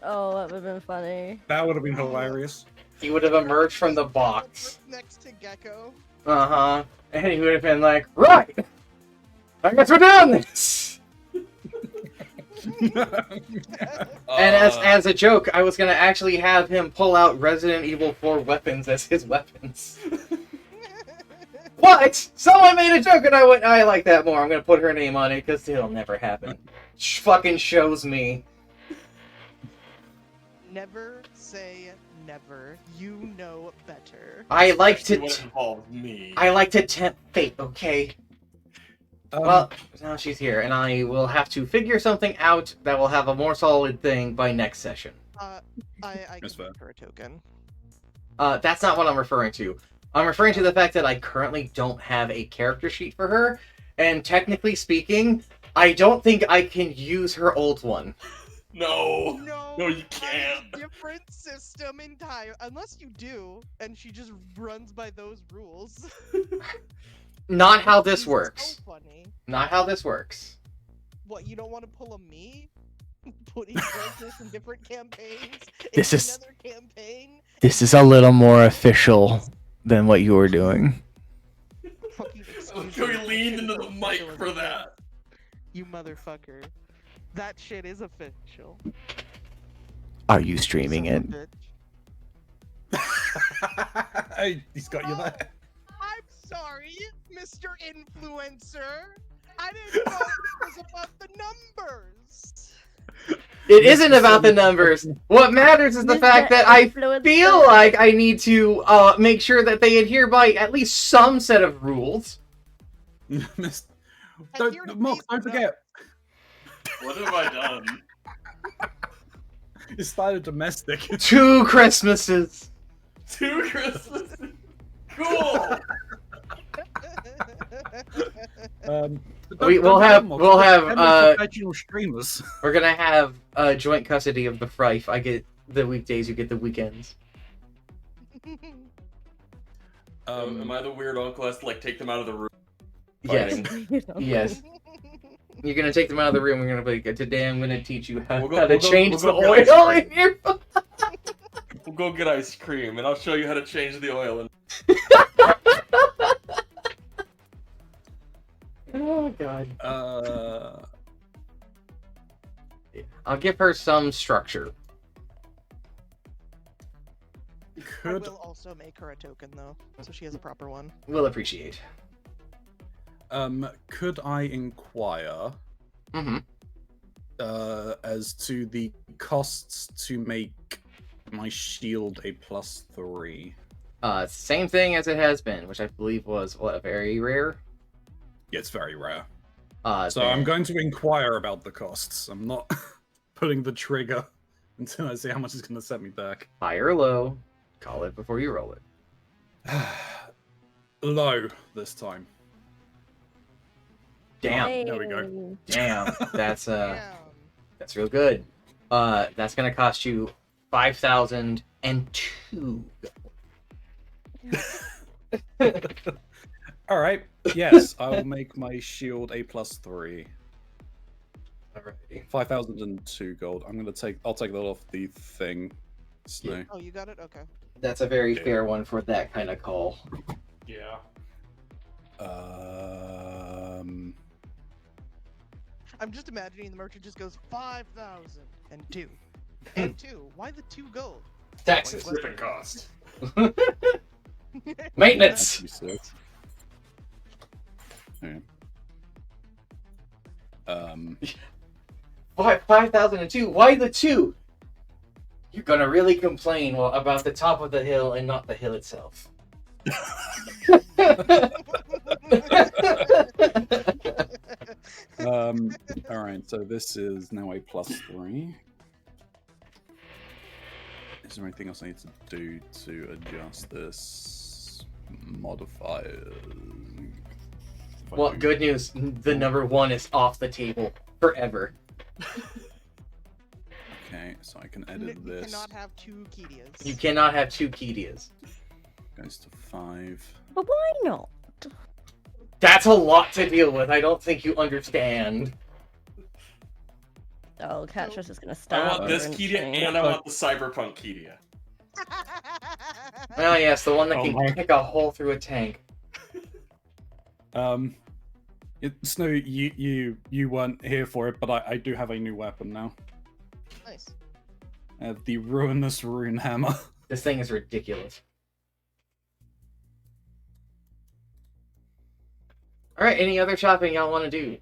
Speaker 6: Oh, that would have been funny.
Speaker 3: That would have been hilarious.
Speaker 2: He would have emerged from the box.
Speaker 5: Next to Gecko.
Speaker 2: Uh-huh. And he would have been like, right! I guess we're doing this! And as a joke, I was gonna actually have him pull out Resident Evil 4 weapons as his weapons. What? Someone made a joke and I went, I like that more. I'm gonna put her name on it because it'll never happen. Fucking shows me.
Speaker 5: Never say never. You know better.
Speaker 2: I like to
Speaker 7: Especially when it involves me.
Speaker 2: I like to tempt fate, okay? Well, now she's here, and I will have to figure something out that will have a more solid thing by next session.
Speaker 5: I
Speaker 3: That's
Speaker 5: can
Speaker 3: fair.
Speaker 5: make her a token.
Speaker 2: That's not what I'm referring to. I'm referring to the fact that I currently don't have a character sheet for her, and technically speaking, I don't think I can use her old one.
Speaker 7: No.
Speaker 5: No,
Speaker 7: you
Speaker 5: I
Speaker 7: can't.
Speaker 5: have a different system entire. Unless you do, and she just runs by those rules.
Speaker 2: Not how this
Speaker 5: She's
Speaker 2: works.
Speaker 5: So funny.
Speaker 2: Not how this works.
Speaker 5: What, you don't want to pull a me? Putting characters in different campaigns?
Speaker 2: This
Speaker 5: into
Speaker 2: is-
Speaker 5: another campaign?
Speaker 2: This is a little more official than what you were doing.
Speaker 5: Fucking exclusive.
Speaker 7: So he leaned into the
Speaker 5: Official
Speaker 7: mic
Speaker 5: is
Speaker 7: for
Speaker 5: official.
Speaker 7: that.
Speaker 5: You motherfucker. That shit is official.
Speaker 2: Are you streaming
Speaker 5: Son
Speaker 2: it?
Speaker 5: of a bitch.
Speaker 3: Hey, he's got you there.
Speaker 5: I'm sorry, Mr. Influencer. I didn't know it was about the numbers.
Speaker 2: It isn't about the numbers. What matters is the fact that I feel like I need to make sure that they adhere by at least some set of rules.
Speaker 3: Miss-
Speaker 5: Adhere to
Speaker 3: don't, Mock,
Speaker 5: basic
Speaker 3: don't forget,
Speaker 7: What have I done?
Speaker 3: you started domestic.
Speaker 2: 2 Christmases.
Speaker 7: 2 Christmases. Cool.
Speaker 2: We'll have
Speaker 3: professional streamers.
Speaker 2: we're gonna have joint custody of the Frife. I get the weekdays, you get the weekends.
Speaker 7: Am I the weird uncle that has to like take them out of the room?
Speaker 2: Yes,
Speaker 7: Fighting?
Speaker 2: yes. You're gonna take them out of the room. We're gonna be like, today I'm gonna teach you how,
Speaker 7: We'll go-
Speaker 2: how to
Speaker 7: we'll go-
Speaker 2: change
Speaker 7: we'll
Speaker 2: the
Speaker 7: go get
Speaker 2: oil
Speaker 7: ice
Speaker 2: in your.
Speaker 7: We'll go get ice cream, and I'll show you how to change the oil.
Speaker 2: Oh god. I'll give her some structure.
Speaker 5: I
Speaker 3: Could
Speaker 5: will also make her a token though, so she has a proper one.
Speaker 2: We'll appreciate.
Speaker 3: could I inquire
Speaker 2: Mm-hmm.
Speaker 3: as to the costs to make my shield a +3?
Speaker 2: Same thing as it has been, which I believe was what, a very rare.
Speaker 3: Yeah, it's very rare. So
Speaker 2: Then
Speaker 3: I'm going to inquire about the costs. I'm not pulling the trigger until I see how much it's going to set me back.
Speaker 2: high or low. Call it before you roll it.
Speaker 3: Low this time.
Speaker 2: Damn,
Speaker 3: There we go.
Speaker 2: damn. That's
Speaker 5: Damn.
Speaker 2: that's real good. That's gonna cost you 5,002.
Speaker 3: All right. Yes, I will make my shield a +3.
Speaker 2: Alrighty.
Speaker 3: 5,002 gold. I'll take that off the thing. Snow.
Speaker 5: Oh, you got it? Okay.
Speaker 2: That's a very
Speaker 3: Yeah.
Speaker 2: fair one for that kind of call.
Speaker 7: Yeah.
Speaker 5: I'm just imagining the merchant just goes 5,000 and 2 and 2. Why the 2 gold?
Speaker 2: Taxes.
Speaker 4: Shipping cost.
Speaker 2: Maintenance.
Speaker 3: 26. Okay.
Speaker 2: 5,002. Why the 2? You're gonna really complain about the top of the hill and not the hill itself.
Speaker 3: Alright, so this is now a +3. Is there anything else I need to do to adjust this modifier?
Speaker 2: Well, good news. The number 1 is off the table forever.
Speaker 3: Okay, so I can
Speaker 5: You
Speaker 3: edit this.
Speaker 5: cannot have 2 Kedias.
Speaker 2: You cannot have 2 Kedias.
Speaker 3: Goes to 5.
Speaker 6: But why not?
Speaker 2: That's a lot to deal with. I don't think you understand.
Speaker 6: Oh, Catra's just gonna
Speaker 4: I
Speaker 6: stab
Speaker 4: want
Speaker 6: her,
Speaker 4: this
Speaker 6: isn't
Speaker 4: Kedia
Speaker 6: she?
Speaker 4: and I want the Cyberpunk Kedia.
Speaker 2: Oh yes, the one that
Speaker 3: Oh
Speaker 2: can
Speaker 3: my-
Speaker 2: pick a hole through a tank.
Speaker 3: Snow, you weren't here for it, but I do have a new weapon now.
Speaker 5: Nice.
Speaker 3: I have the Ruinous Rune Hammer.
Speaker 2: This thing is ridiculous. Alright, any other shopping y'all want to do?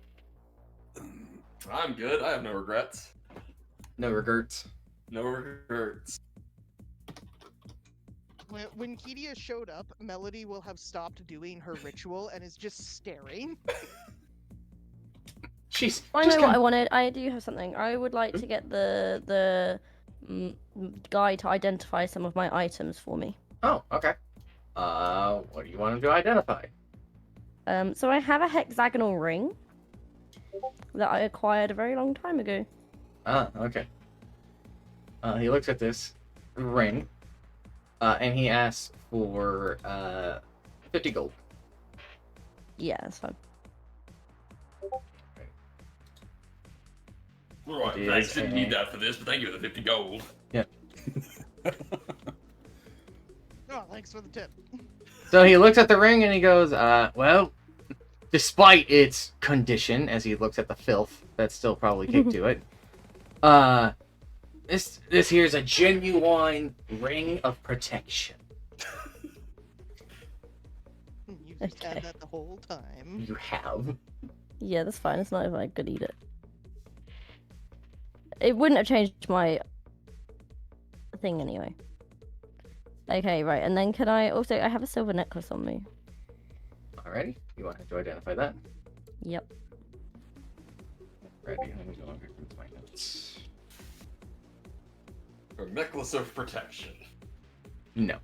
Speaker 4: I'm good. I have no regrets.
Speaker 2: No regrets.
Speaker 4: No regrets.
Speaker 5: When Kedia showed up, Melody will have stopped doing her ritual and is just staring.
Speaker 2: She's
Speaker 6: I
Speaker 2: just
Speaker 6: know what I
Speaker 2: gonna-
Speaker 6: wanted. I do have something. I would like to get the guy to identify some of my items for me.
Speaker 2: Oh, okay. What do you want him to identify?
Speaker 6: So I have a hexagonal ring that I acquired a very long time ago.
Speaker 2: Ah, okay. He looks at this ring, and he asks for 50 gold.
Speaker 6: Yeah, that's fine.
Speaker 4: Right,
Speaker 2: It
Speaker 4: thanks.
Speaker 2: is
Speaker 4: Didn't
Speaker 2: a-
Speaker 4: need that for this, but thank you for the 50 gold.
Speaker 5: Oh, thanks for the tip.
Speaker 2: So he looks at the ring and he goes, well, despite its condition, as he looks at the filth that's still probably kicked to it, this here's a genuine ring of protection.
Speaker 5: You just
Speaker 6: Okay.
Speaker 5: had that the whole time.
Speaker 2: You have.
Speaker 6: Yeah, that's fine. It's not if I could eat it. It wouldn't have changed my thing anyway. Okay, right, and then can I also... I have a silver necklace on me.
Speaker 2: Alrighty. You want him to identify that?
Speaker 6: Yep.
Speaker 2: Ready. Let me go over to my notes.
Speaker 4: A necklace of protection.
Speaker 2: No.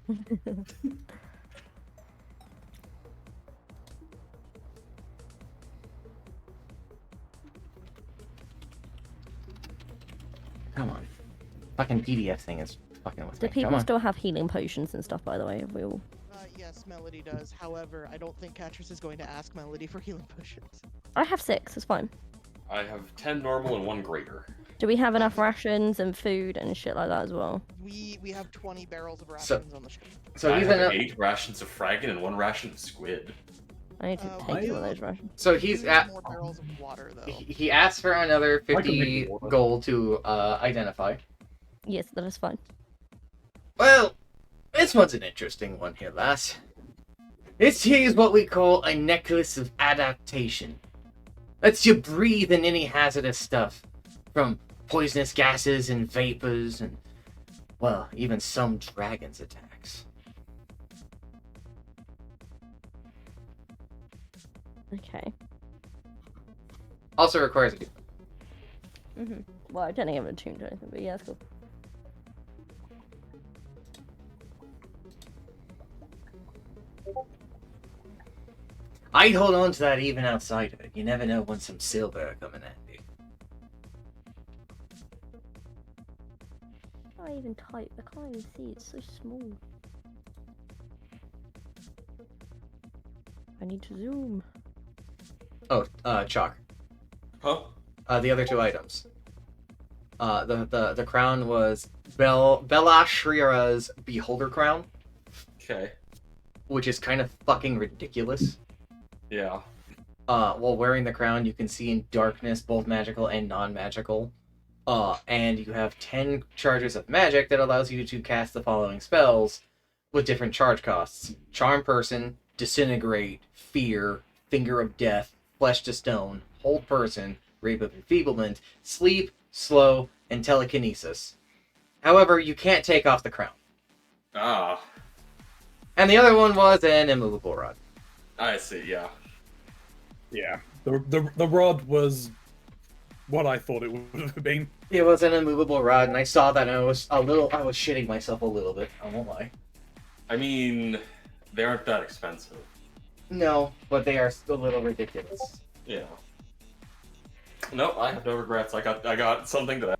Speaker 2: Come on. Fucking PDF thing is fucking with
Speaker 6: Do
Speaker 2: me. Come
Speaker 6: people
Speaker 2: on.
Speaker 6: still have healing potions and stuff, by the way? Have we all...
Speaker 5: Yes, Melody does. However, I don't think Catrice is going to ask Melody for healing potions.
Speaker 6: I have 6, it's fine.
Speaker 4: I have 10 normal and 1 greater.
Speaker 6: Do we have enough rations and food and shit like that as well?
Speaker 5: We have 20 barrels of rations on the ship.
Speaker 2: So
Speaker 4: I
Speaker 2: he's
Speaker 4: have
Speaker 2: in a,
Speaker 4: 8 rations of fraggin and 1 ration of squid.
Speaker 6: I need to
Speaker 5: I
Speaker 6: take
Speaker 5: do-
Speaker 6: one of those rations.
Speaker 2: so
Speaker 5: We
Speaker 2: he's
Speaker 5: need
Speaker 2: at
Speaker 5: more barrels of water, though.
Speaker 2: he asks for another
Speaker 3: I can
Speaker 2: 50
Speaker 3: make water.
Speaker 2: gold to identify.
Speaker 6: Yes, that is fine.
Speaker 2: Well, this one's an interesting one here, lass. This here is what we call a necklace of adaptation. Lets you breathe in any hazardous stuff, from poisonous gases and vapors and, well, even some dragons' attacks.
Speaker 6: Okay.
Speaker 2: Also requires a
Speaker 6: Well, I don't think I have attuned to anything, but yeah, that's cool.
Speaker 2: I'd hold on to that even outside of it. You never know when some silver are coming at you.
Speaker 6: Not even type. I can't even see. It's so small. I need to zoom.
Speaker 2: Oh, Chalk.
Speaker 4: Huh?
Speaker 2: The other 2 items. The crown was Bella Shrira's Beholder Crown,
Speaker 4: Okay.
Speaker 2: which is kind of fucking ridiculous.
Speaker 4: Yeah.
Speaker 2: while wearing the crown, you can see in darkness, both magical and non-magical. And you have 10 charges of magic that allows you to cast the following spells with different charge costs: Charm Person, Disintegrate, Fear, Finger of Death, Flesh to Stone, Hold Person, Rape of Enfeeblement, Sleep, Slow, and Telekinesis. However, you can't take off the crown.
Speaker 4: Ah,
Speaker 2: And the other one was an Immovable Rod.
Speaker 4: I see. Yeah.
Speaker 3: Yeah. The rod was what I thought it would have been.
Speaker 2: It was an immovable rod, and I saw that, and I was shitting myself a little bit. I won't lie.
Speaker 7: I mean, they aren't that expensive.
Speaker 2: No, but they are still a little ridiculous.
Speaker 7: Yeah. No, I have no regrets. I got something that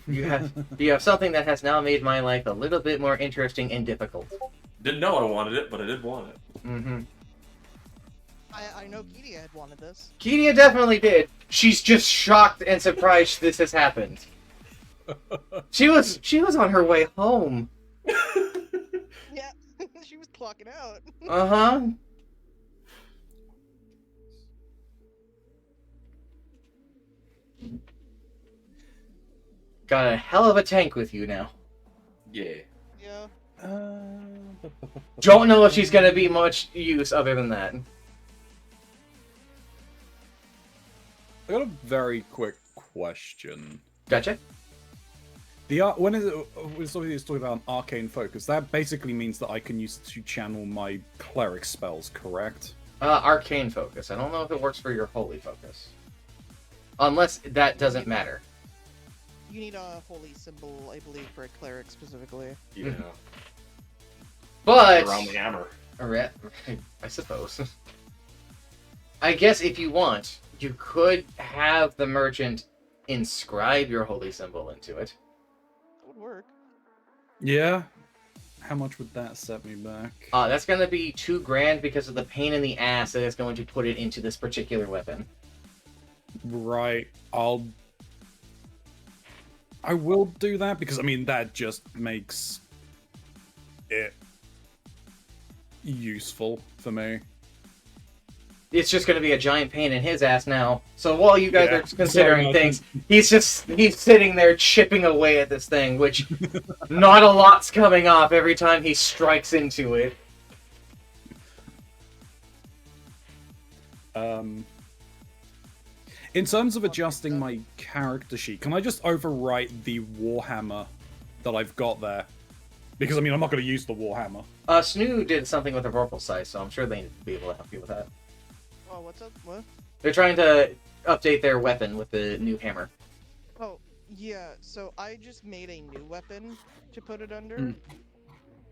Speaker 2: You have something that has now made my life a little bit more interesting and difficult.
Speaker 7: didn't know I wanted it, but I did want it.
Speaker 2: Mm-hmm.
Speaker 5: I know Kedia had wanted this.
Speaker 2: Kedia definitely did. She's just shocked and surprised this has happened. She was on her way home.
Speaker 5: Yeah, she was clocking out.
Speaker 2: Uh-huh. Got a hell of a tank with you now.
Speaker 7: Yeah.
Speaker 5: Yeah.
Speaker 2: Don't know if she's gonna be much use other than that.
Speaker 3: I got a very quick question.
Speaker 2: Gotcha.
Speaker 3: When we're talking about arcane focus, that basically means that I can use it to channel my cleric spells, correct?
Speaker 2: Arcane focus. I don't know if it works for your holy focus. Unless that doesn't matter.
Speaker 5: You need a holy symbol, I believe, for a cleric specifically.
Speaker 7: Yeah.
Speaker 2: But
Speaker 7: Around the hammer.
Speaker 2: I suppose. I guess if you want, you could have the merchant inscribe your holy symbol into it.
Speaker 5: That would work.
Speaker 3: Yeah. How much would that set me back?
Speaker 2: That's going to be $2,000 because of the pain in the ass that it's going to put it into this particular weapon.
Speaker 3: Right. I will do that because, I mean, that just makes it useful for me.
Speaker 2: It's just going to be a giant pain in his ass now. So while you guys
Speaker 3: Yeah.
Speaker 2: are considering
Speaker 3: Sorry,
Speaker 2: things, he's sitting there chipping away at this thing, which not a lot's coming off every time he strikes into it.
Speaker 3: In terms of adjusting my character sheet, can I just overwrite the Warhammer that I've got there? Because, I mean, I'm not going to use the Warhammer.
Speaker 2: Snoo did something with the vorpal size, so I'm sure they'd be able to help you with that.
Speaker 5: Oh, what's up? What?
Speaker 2: They're trying to update their weapon with the new hammer.
Speaker 5: Oh, yeah. So I just made a new weapon to put it under.
Speaker 3: Mm.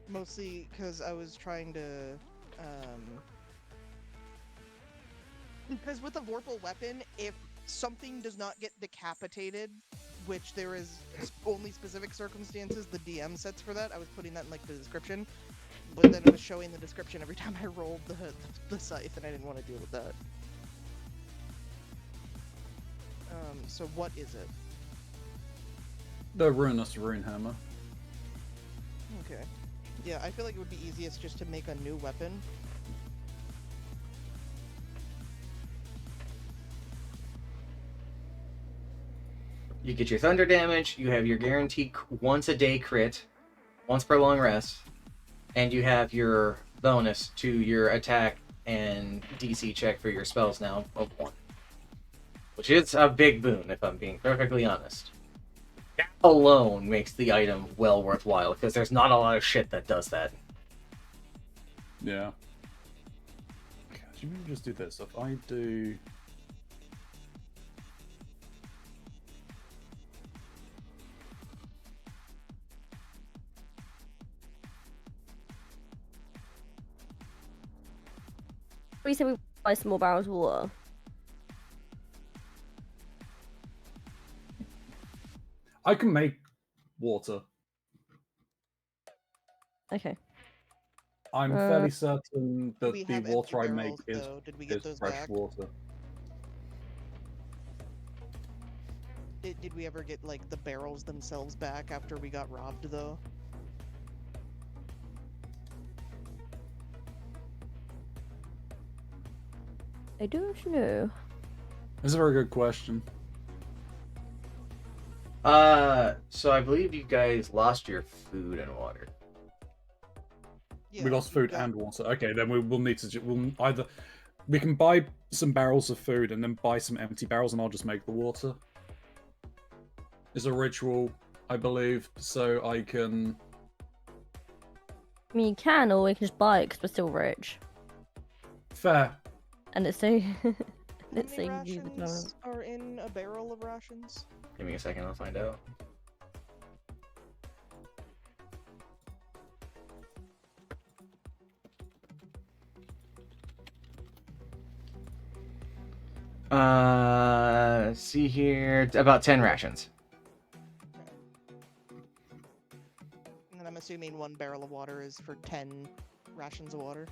Speaker 5: Mostly because I was trying to, because with a Vorpal weapon, if something does not get decapitated, which there is only specific circumstances the DM sets for that, I was putting that in like the description, but then it was showing the description every time I rolled the scythe, and I didn't want to deal with that. So what is it?
Speaker 3: The Ruinous Rune Hammer.
Speaker 5: Okay. Yeah, I feel like it would be easiest just to make a new weapon.
Speaker 2: You get your thunder damage, you have your guaranteed once a day crit, once per long rest, and you have your bonus to your attack and DC check for your spells now of 1. Which is a big boon, if I'm being perfectly honest. That alone makes the item well worthwhile, because there's not a lot of shit that does that.
Speaker 3: Yeah. Okay, should we just do this? If I do...
Speaker 6: We said we buy some more barrels of water.
Speaker 3: I can make water.
Speaker 6: Okay.
Speaker 3: I'm fairly certain that
Speaker 5: We
Speaker 3: the
Speaker 5: have
Speaker 3: water I
Speaker 5: empty
Speaker 3: make
Speaker 5: barrels,
Speaker 3: is,
Speaker 5: though. Did we get
Speaker 3: is
Speaker 5: those
Speaker 3: fresh
Speaker 5: back?
Speaker 3: water.
Speaker 5: Did we ever get like the barrels themselves back after we got robbed, though?
Speaker 6: I don't know.
Speaker 3: That's a very good question.
Speaker 2: So I believe you guys lost your food and water.
Speaker 3: We lost food
Speaker 5: got-
Speaker 3: and water. Okay, then we'll need to. We'll either we can buy some barrels of food and then buy some empty barrels, and I'll just make the water. Is a ritual, I believe, so I can.
Speaker 6: I mean, you can, or we can just buy it because we're still rich.
Speaker 3: Fair.
Speaker 6: And it's so.
Speaker 5: How
Speaker 6: Let's
Speaker 5: many
Speaker 6: say you the
Speaker 5: rations are in a barrel of rations?
Speaker 2: Give me a second, I'll find out. See here, about 10 rations.
Speaker 5: And then I'm assuming 1 barrel of water is for 10 rations of water.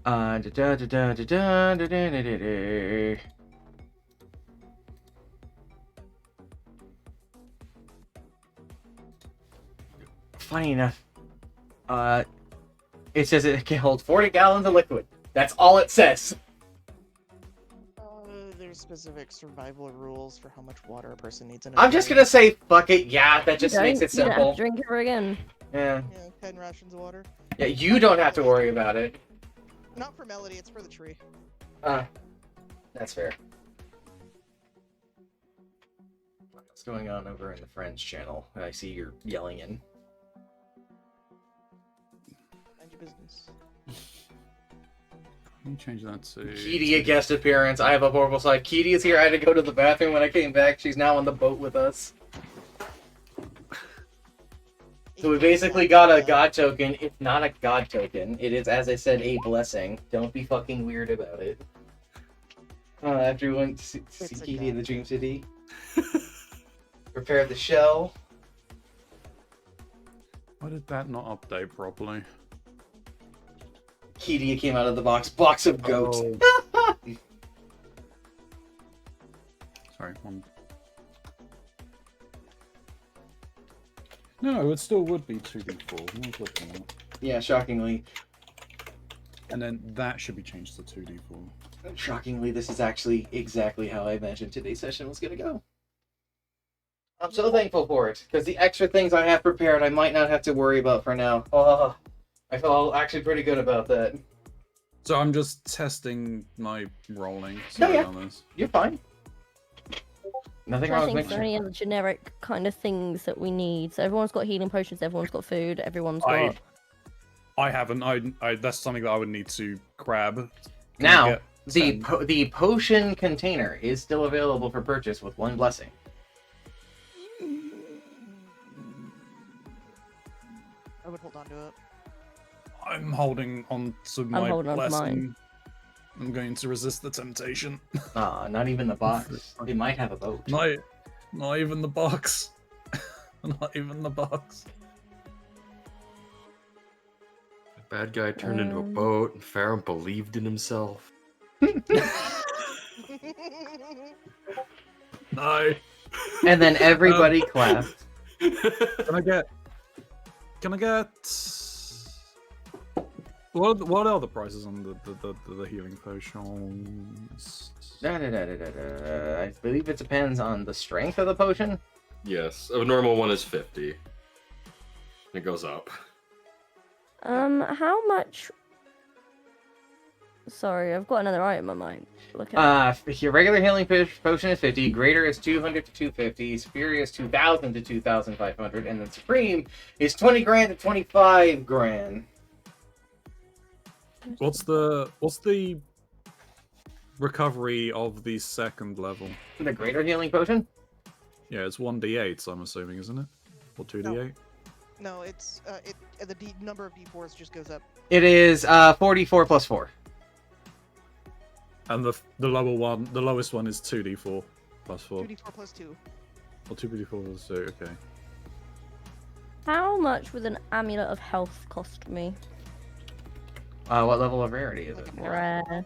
Speaker 2: Da da da da da da da da da da. Funny enough, it says it can hold 40 gallons of liquid. That's all it says.
Speaker 5: There's specific survival rules for how much water a person needs in a
Speaker 2: I'm just
Speaker 5: day.
Speaker 2: gonna say, fuck it. Yeah, that just
Speaker 6: You
Speaker 2: makes
Speaker 6: don't-
Speaker 2: it
Speaker 6: You don't have
Speaker 2: simple.
Speaker 6: to drink ever again.
Speaker 2: Yeah.
Speaker 5: Yeah, 10 rations of water.
Speaker 2: Yeah, you don't have to worry about it.
Speaker 5: Not for Melody, it's for the tree.
Speaker 2: That's fair. What's going on over in the Friends channel? I see you're yelling in.
Speaker 5: Mind your business.
Speaker 3: Let me change that to.
Speaker 2: Keedy, a guest appearance. I have a horrible side. Keedy is here. I had to go to the bathroom when I came back. She's now on the boat with us. So we basically got a god token. It's not a god token. It is, as I said, a blessing. Don't be fucking weird about it. After we went to see
Speaker 5: It's a
Speaker 2: Keedy in the
Speaker 5: god.
Speaker 2: Dream City. Prepared the shell.
Speaker 3: Why did that not update properly?
Speaker 2: Keedy came out of the box of goats.
Speaker 3: Oh. Sorry, one. No, it still would be 2d4. Let me click on that.
Speaker 2: Yeah, shockingly.
Speaker 3: And then that should be changed to 2d4.
Speaker 2: Shockingly, this is actually exactly how I imagined today's session was going to go. I'm so thankful for it, because the extra things I have prepared I might not have to worry about for now. Oh, I feel actually pretty good about that.
Speaker 3: So I'm just testing my rolling.
Speaker 2: No, yeah.
Speaker 3: On this.
Speaker 2: You're fine. Nothing
Speaker 6: I
Speaker 2: wrong
Speaker 6: think
Speaker 2: with
Speaker 6: for
Speaker 2: mixture.
Speaker 6: any other generic kind of things that we need. So everyone's got healing potions, everyone's got food, everyone's
Speaker 3: I-
Speaker 6: got.
Speaker 3: I haven't. I that's something that I would need to grab. Can I
Speaker 2: Now,
Speaker 3: get
Speaker 2: the
Speaker 3: 10?
Speaker 2: the potion container is still available for purchase with one blessing.
Speaker 5: I would hold on to it.
Speaker 3: I'm holding on to my
Speaker 6: holding on to
Speaker 3: blessing.
Speaker 6: mine.
Speaker 3: I'm going to resist the temptation.
Speaker 2: Not even the box. It might have a boat.
Speaker 3: Not even the box. Not even the box.
Speaker 7: The bad guy turned into a boat, and Pharaoh believed in himself.
Speaker 3: No.
Speaker 2: And then everybody clapped.
Speaker 3: Can I get? What are the prices on the healing potions?
Speaker 2: I believe it depends on the strength of the potion.
Speaker 7: Yes, a normal one is 50. It goes up.
Speaker 6: How much? Sorry, I've got another item in my mind. Look at.
Speaker 2: Your regular healing potion is 50, greater is 200 to 250, superior is 2,000 to 2,500, and then supreme is 20 grand to 25 grand.
Speaker 3: What's the recovery of the second level?
Speaker 2: The greater healing potion?
Speaker 3: Yeah, it's 1d8, I'm assuming, isn't it? Or 2d8?
Speaker 5: No, it's the number of d4s just goes up.
Speaker 2: It is 44 plus 4.
Speaker 3: And the lowest one is 2d4 plus 4.
Speaker 5: 2d4 plus 2.
Speaker 3: Or 2d4 plus 2, okay.
Speaker 6: How much would an amulet of health cost me?
Speaker 2: What level of rarity is it?
Speaker 6: Rare.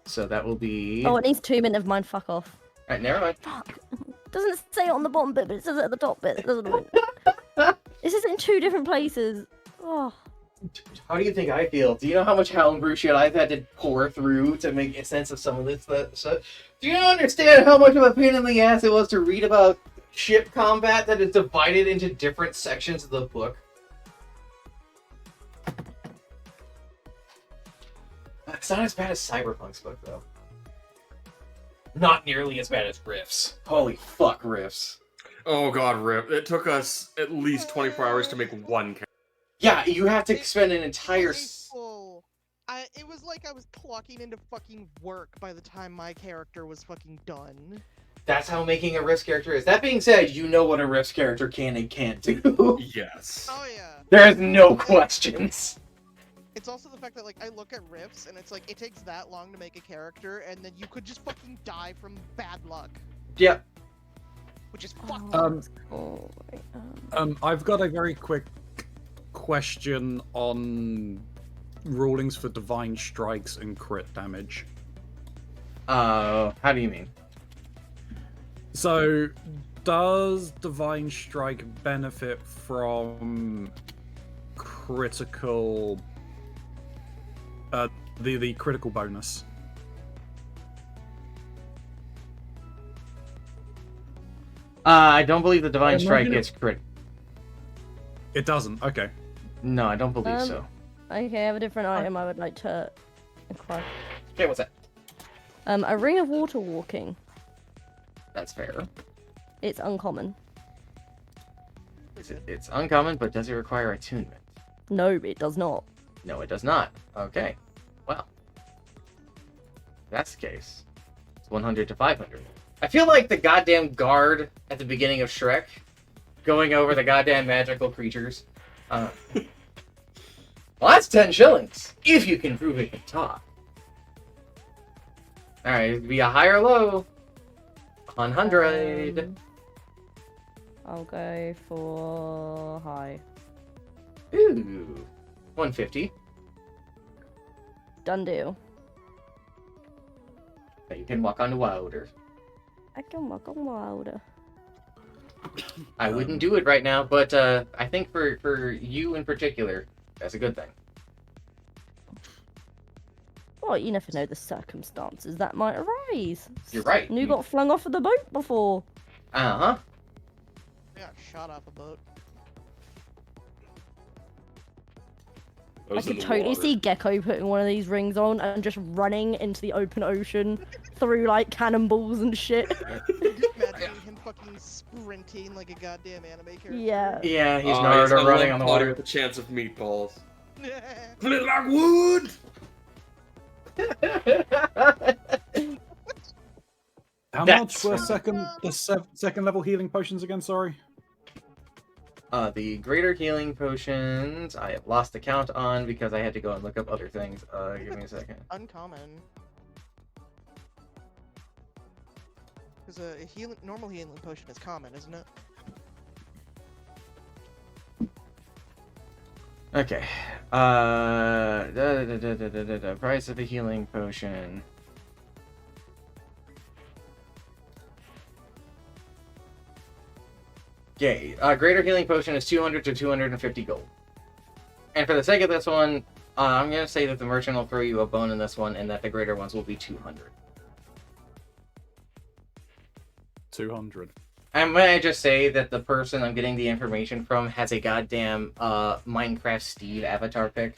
Speaker 2: So that will be...
Speaker 6: Oh, it needs 2 minutes of mine. Fuck off.
Speaker 2: Alright, never mind.
Speaker 6: Fuck. Doesn't say it on the bottom bit, but it says it at the top bit. Doesn't it? This is in 2 different places. Oh.
Speaker 2: How do you think I feel? Do you know how much Houndbrew shit I've had to pour through to make sense of some of this stuff? Do you understand how much of a pain in the ass it was to read about ship combat that is divided into different sections of the book? It's not as bad as Cyberpunk's book, though. Not nearly as bad as Rift's. Holy fuck, Rift's.
Speaker 4: Oh god, rip. It took us at least 24 hours to make one character.
Speaker 2: Yeah, you have to spend an entire...
Speaker 5: It was like I was clocking into fucking work by the time my character was fucking done.
Speaker 2: That's how making a Rift's character is. That being said, you know what a Rift's character can and can't do.
Speaker 4: Yes.
Speaker 5: Oh yeah.
Speaker 2: There's no questions.
Speaker 5: It's also the fact that like I look at Rifts and it's like it takes that long to make a character and then you could just fucking die from bad luck,
Speaker 2: Yep.
Speaker 5: which is fucked.
Speaker 6: Oh,
Speaker 3: I've got a very quick question on rulings for divine strikes and crit damage.
Speaker 2: How do you mean?
Speaker 3: So, does divine strike benefit from critical, the critical bonus?
Speaker 2: I don't believe the Divine
Speaker 3: I'm not
Speaker 2: Strike
Speaker 3: gonna-
Speaker 2: is crit.
Speaker 3: It doesn't. Okay.
Speaker 2: No, I don't believe
Speaker 6: Um,
Speaker 2: so.
Speaker 6: Okay, I have a different item I would like to acquire.
Speaker 2: Okay, what's that?
Speaker 6: A ring of water walking.
Speaker 2: That's fair.
Speaker 6: It's uncommon.
Speaker 2: It's uncommon, but does it require attunement?
Speaker 6: No, it does not.
Speaker 2: No, it does not. Okay. Well, if that's the case. It's 100 to 500. I feel like the goddamn guard at the beginning of Shrek, going over the goddamn magical creatures. Well, that's 10 shillings, if you can prove it can talk. Alright, it'd be a high or low. 100.
Speaker 6: I'll go for high.
Speaker 2: Ooh. 150.
Speaker 6: Done deal.
Speaker 2: But you can walk on Wilder.
Speaker 6: I can walk on wilder.
Speaker 2: I wouldn't do it right now, but I think for you in particular, that's a good thing.
Speaker 6: Well, you never know the circumstances that might arise.
Speaker 2: You're right.
Speaker 6: And you got flung off of the boat before.
Speaker 2: Uh-huh.
Speaker 5: I got shot off a boat.
Speaker 6: I could totally see Gecko putting one of these rings on and just running into the open ocean through like cannonballs and shit.
Speaker 5: Just imagining him fucking sprinting like a goddamn anime character.
Speaker 6: Yeah.
Speaker 2: Yeah, he's
Speaker 4: He's
Speaker 2: Naruto running on the water.
Speaker 4: with a chance of meatballs. Flint like wood!
Speaker 3: How
Speaker 2: That's
Speaker 3: much were
Speaker 2: fine.
Speaker 3: second level healing potions again? Sorry.
Speaker 2: The greater healing potions, I have lost the count on because I had to go and look up other things. Give me a second.
Speaker 5: Uncommon. Because a normal healing potion is common, isn't it?
Speaker 2: Okay. Price of a healing potion. Okay, greater healing potion is 200 to 250 gold. And for the sake of this one, I'm going to say that the merchant will throw you a bone in this one and that the greater ones will be 200.
Speaker 3: 200.
Speaker 2: And may I just say that the person I'm getting the information from has a goddamn Minecraft Steve avatar pic.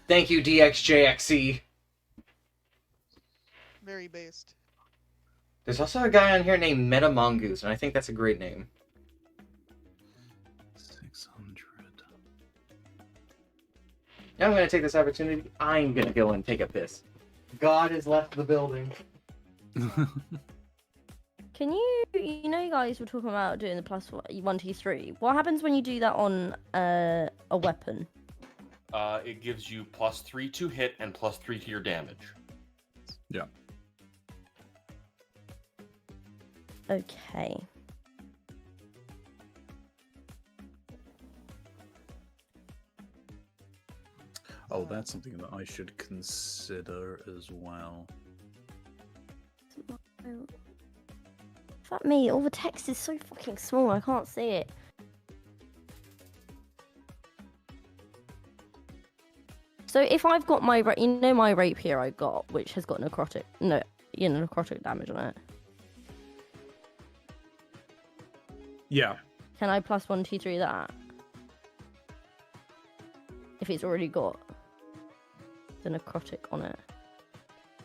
Speaker 2: Thank you, DXJXC.
Speaker 5: Very based.
Speaker 2: There's also a guy on here named Meta Mongoose, and I think that's a great name.
Speaker 3: 600.
Speaker 2: Now I'm going to take this opportunity. I'm going to go and take a piss. God has left the building.
Speaker 6: Can you know you guys were talking about doing the plus 1, 2, 3. What happens when you do that on a weapon?
Speaker 7: It gives you +3 to hit and +3 to your damage.
Speaker 3: Yeah.
Speaker 6: Okay.
Speaker 3: Oh, that's something that I should consider as well.
Speaker 6: Fuck me, all the text is so fucking small, I can't see it. So if I've got my, you know, my rapier I got, which has got necrotic, no, you know, necrotic damage on it.
Speaker 3: Yeah.
Speaker 6: Can I plus 1, 2, 3 that? If it's already got the necrotic on it.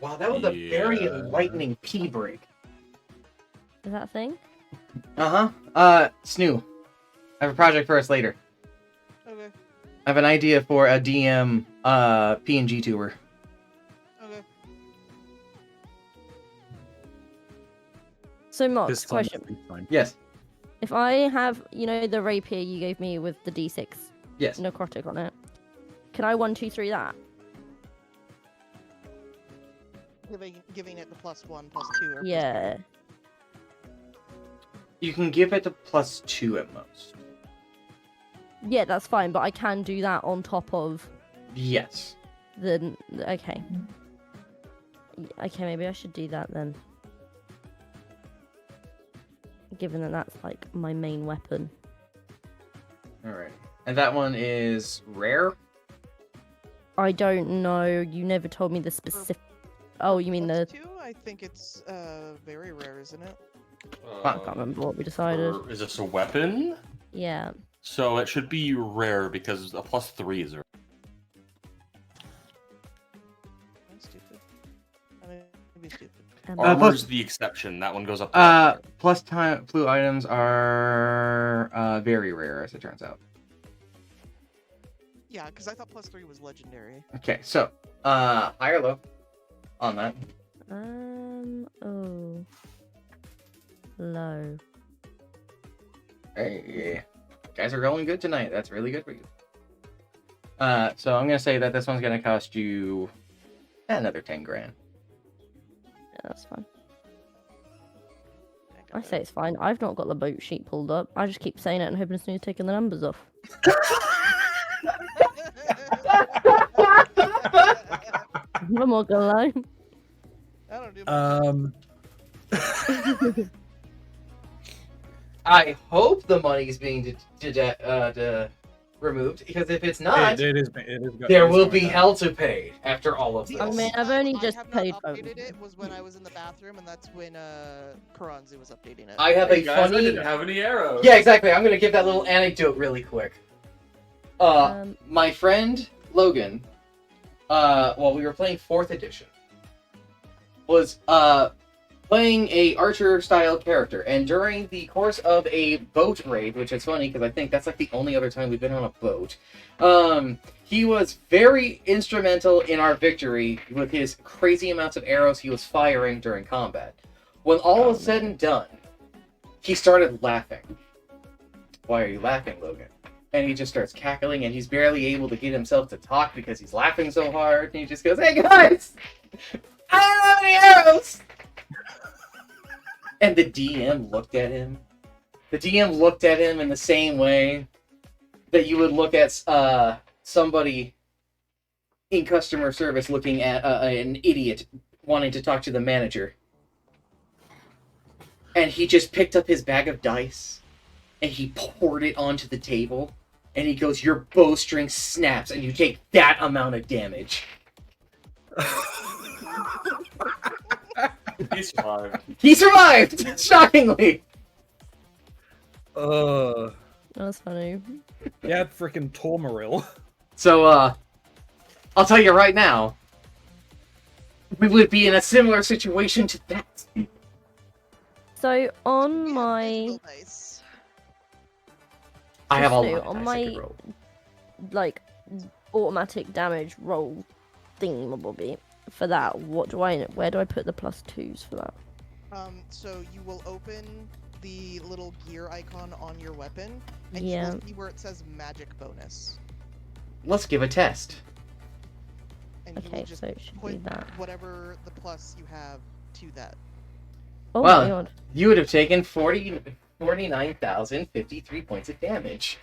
Speaker 2: Wow, that was a very
Speaker 7: Yeah.
Speaker 2: enlightening pee break.
Speaker 6: Is that a thing?
Speaker 2: Snoo. I have a project for us later.
Speaker 5: Okay.
Speaker 2: I have an idea for a DM PNG tour.
Speaker 5: Okay.
Speaker 6: So Mark,
Speaker 3: This time
Speaker 6: question.
Speaker 3: it'll be fine.
Speaker 2: Yes.
Speaker 6: If I have, you know, the rapier you gave me with the D6
Speaker 2: Yes.
Speaker 6: necrotic on it, can I 1, 2, 3 that?
Speaker 5: Giving it the +1, +2, or
Speaker 6: Yeah.
Speaker 2: You can give it a +2 at most.
Speaker 6: Yeah, that's fine, but I can do that on top of
Speaker 2: Yes.
Speaker 6: the. Okay. Okay, maybe I should do that then. Given that that's like my main weapon.
Speaker 2: Alright. And that one is rare?
Speaker 6: I don't know. You never told me the specific. Oh, you mean the?
Speaker 5: +2? I think it's very rare, isn't it?
Speaker 6: I can't remember what we decided.
Speaker 7: Is this a weapon?
Speaker 6: Yeah.
Speaker 7: So it should be rare because a +3 is rare.
Speaker 5: I'm stupid. I may be stupid.
Speaker 2: plus-
Speaker 7: Armor's the exception. That one goes up. To
Speaker 2: Plus time blue items are very rare, as it turns out.
Speaker 5: Yeah, because I thought +3 was legendary.
Speaker 2: Okay, so high or low on that?
Speaker 6: Oh. Low.
Speaker 2: Hey, guys are rolling good tonight. That's really good for you. So I'm gonna say that this one's gonna cost you another 10 grand.
Speaker 6: Yeah, that's fine.
Speaker 5: got
Speaker 6: I
Speaker 5: it.
Speaker 6: say it's fine. I've not got the boat sheet pulled up. I just keep saying it and hoping Snoo's taking the numbers off. I'm not gonna lie.
Speaker 5: I don't do
Speaker 2: I hope the money's being removed, because if it's not,
Speaker 3: It is
Speaker 2: there will be hell to pay after all of
Speaker 5: The
Speaker 2: this.
Speaker 6: I
Speaker 5: only
Speaker 6: mean, I've only
Speaker 5: time
Speaker 6: just
Speaker 5: I have
Speaker 6: paid
Speaker 5: not
Speaker 6: for
Speaker 5: updated it was when I was in the bathroom, and that's when Karanzu was updating it.
Speaker 2: I have
Speaker 4: Hey
Speaker 2: a
Speaker 4: guys, I
Speaker 2: funny.
Speaker 4: didn't have any arrows.
Speaker 2: Yeah, exactly. I'm gonna give that little anecdote really quick.
Speaker 6: Um,
Speaker 2: My friend Logan, while we were playing 4th edition, was playing a archer style character, and during the course of a boat raid, which is funny because I think that's like the only other time we've been on a boat, he was very instrumental in our victory with his crazy amounts of arrows he was firing during combat. When all was said and done, he started laughing. Why are you laughing, Logan? And he just starts cackling, and he's barely able to get himself to talk because he's laughing so hard. And he just goes, "Hey guys, I don't have any arrows." And the DM looked at him. The DM looked at him in the same way that you would look at somebody in customer service looking at an idiot wanting to talk to the manager. And he just picked up his bag of dice and he poured it onto the table. And he goes, "Your bowstring snaps and you take that amount of damage."
Speaker 4: He survived.
Speaker 2: He survived! Shockingly!
Speaker 6: that's funny.
Speaker 3: Yeah, freaking Tormaril.
Speaker 2: So, I'll tell you right now, we would be in a similar situation to that.
Speaker 6: So on
Speaker 5: Yeah,
Speaker 6: my
Speaker 5: it's still nice.
Speaker 2: I have a
Speaker 6: Snoo,
Speaker 2: lot of
Speaker 6: on
Speaker 2: dice I
Speaker 6: my
Speaker 2: could roll.
Speaker 6: like automatic damage roll thingamabobby for that, where do I put the +2s for that?
Speaker 5: So you will open the little gear icon on your weapon, and
Speaker 6: Yeah.
Speaker 5: you will see where it says magic bonus.
Speaker 2: Let's give a test.
Speaker 5: And you
Speaker 6: Okay,
Speaker 5: will just
Speaker 6: so it should be
Speaker 5: put
Speaker 6: that.
Speaker 5: whatever the plus you have to that.
Speaker 6: Oh
Speaker 2: Wow.
Speaker 6: my god.
Speaker 2: You would have taken 49,053 points of damage.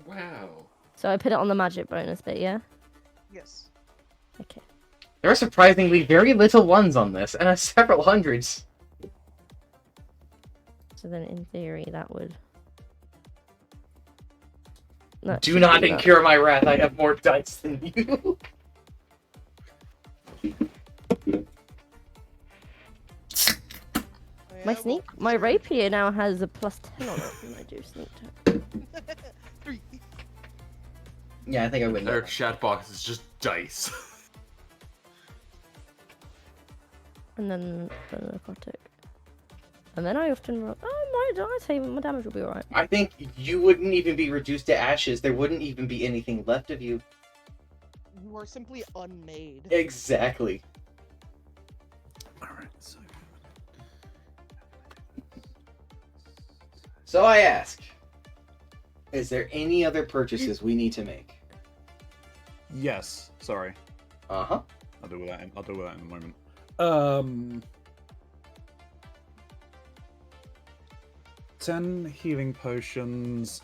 Speaker 4: Wow.
Speaker 6: So I put it on the magic bonus bit, yeah?
Speaker 5: Yes.
Speaker 6: Okay.
Speaker 2: There are surprisingly very little ones on this, and several hundreds.
Speaker 6: So then in theory that would that
Speaker 2: Do
Speaker 6: should
Speaker 2: not
Speaker 6: be that.
Speaker 2: incur my wrath, I have more dice than you.
Speaker 6: My
Speaker 5: Yeah,
Speaker 6: sneak,
Speaker 5: well,
Speaker 6: my
Speaker 5: sure.
Speaker 6: rapier now has a +10 on it when I do sneak attack.
Speaker 5: 3.
Speaker 2: Yeah, I think I would know.
Speaker 7: Their chat box is just dice.
Speaker 6: And then the narcotic. And then I often roll. Oh, I'd say my damage will be alright.
Speaker 2: I think you wouldn't even be reduced to ashes. There wouldn't even be anything left of you.
Speaker 5: You are simply unmade.
Speaker 2: Exactly.
Speaker 3: Alright, so.
Speaker 2: So I ask, is there any other purchases we need to make?
Speaker 3: Yes, sorry.
Speaker 2: Uh-huh.
Speaker 3: I'll deal with that in a moment. 10 healing potions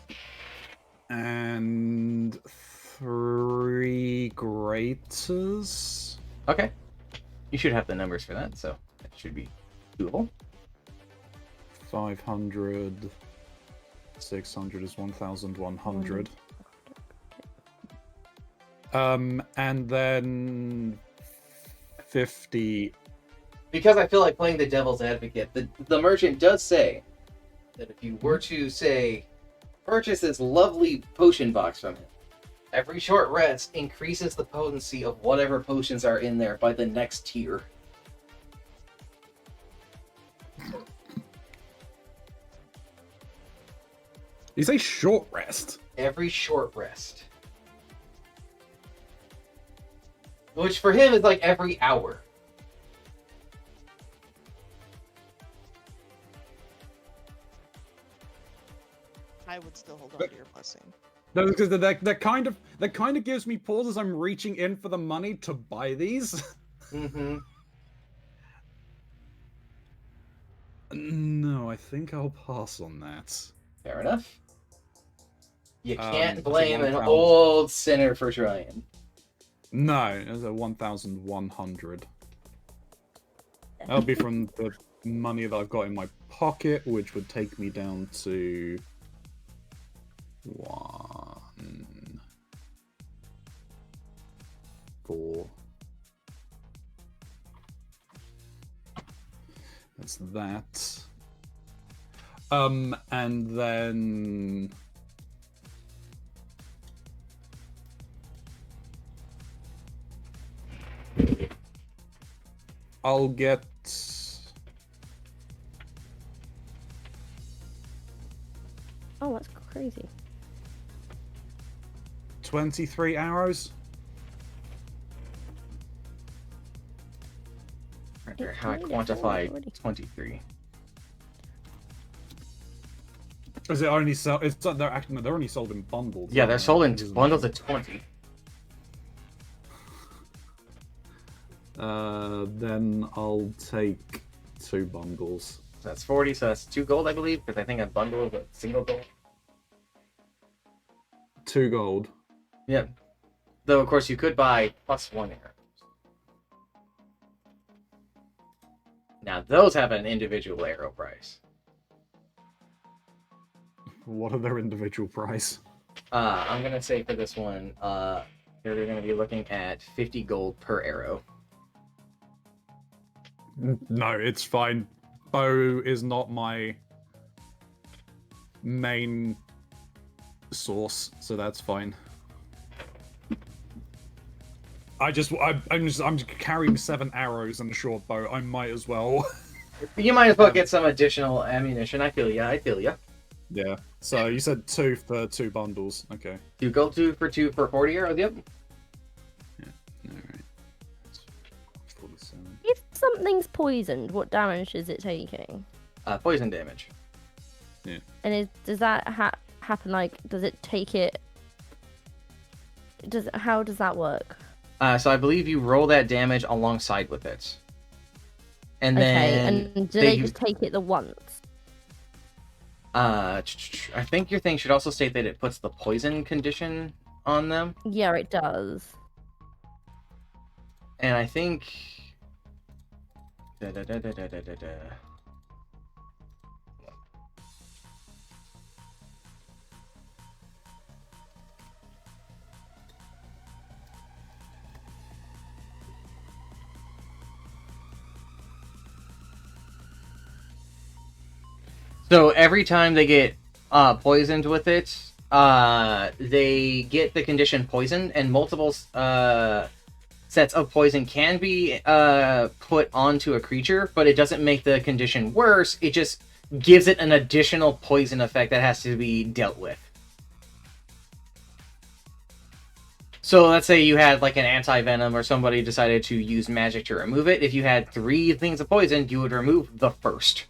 Speaker 3: and 3 graters.
Speaker 2: Okay. You should have the numbers for that, so that should be doable.
Speaker 3: 500. 600 is 1,100. And then 50.
Speaker 2: Because I feel like playing the devil's advocate, the merchant does say that if you were to, say, purchase this lovely potion box from him, every short rest increases the potency of whatever potions are in there by the next tier.
Speaker 3: You say short rest?
Speaker 2: Every short rest. Which for him is like every hour.
Speaker 5: I would still hold on to your blessing.
Speaker 3: No, because that kind of gives me pause as I'm reaching in for the money to buy these.
Speaker 2: Mm-hmm.
Speaker 3: No, I think I'll pass on that.
Speaker 2: Fair enough. You can't
Speaker 3: That's a
Speaker 2: blame an
Speaker 3: 1,000.
Speaker 2: old sinner for trying.
Speaker 3: No, it's a 1,100. That'll be from the money that I've got in my pocket, which would take me down to 1, 4. That's that. And then I'll get
Speaker 6: Oh, that's crazy.
Speaker 3: 23 arrows.
Speaker 2: I wonder
Speaker 6: It's
Speaker 2: how I
Speaker 6: only four
Speaker 2: quantify
Speaker 6: already.
Speaker 2: 23.
Speaker 3: Is it only sell? It's they're only sold in bundles.
Speaker 2: Yeah, they're
Speaker 3: aren't they?
Speaker 2: sold in
Speaker 3: Isn't it?
Speaker 2: bundles of 20.
Speaker 3: Then I'll take 2 bundles.
Speaker 2: So that's 40, so that's 2 gold, I believe, because I think a bundle is a single gold.
Speaker 3: 2 gold.
Speaker 2: Yeah. Though, of course, you could buy +1 arrows. Now, those have an individual arrow price.
Speaker 3: What are their individual price?
Speaker 2: I'm going to say for this one, they're going to be looking at 50 gold per arrow.
Speaker 3: No, it's fine. Bow is not my main source, so that's fine. I'm carrying 7 arrows and a short bow. I might as well.
Speaker 2: You might as well get some additional ammunition. I feel ya.
Speaker 3: Yeah. So you said 2 for 2 bundles. Okay.
Speaker 2: 2 gold, 2 for 40 arrows, yep.
Speaker 3: Alright. 47.
Speaker 6: If something's poisoned, what damage is it taking?
Speaker 2: Poison damage.
Speaker 6: And does that happen? Like, does it take it? How does that work?
Speaker 2: So I believe you roll that damage alongside with it. And
Speaker 6: Okay,
Speaker 2: then
Speaker 6: and do they just take it the once?
Speaker 2: I think your thing should also state that it puts the poison condition on them.
Speaker 6: Yeah, it does.
Speaker 2: And I think So every time they get poisoned with it, they get the condition poisoned, and multiple sets of poison can be put onto a creature, but it doesn't make the condition worse. It just gives it an additional poison effect that has to be dealt with. So let's say you had like an anti-venom, or somebody decided to use magic to remove it. If you had 3 things of poison, you would remove the first.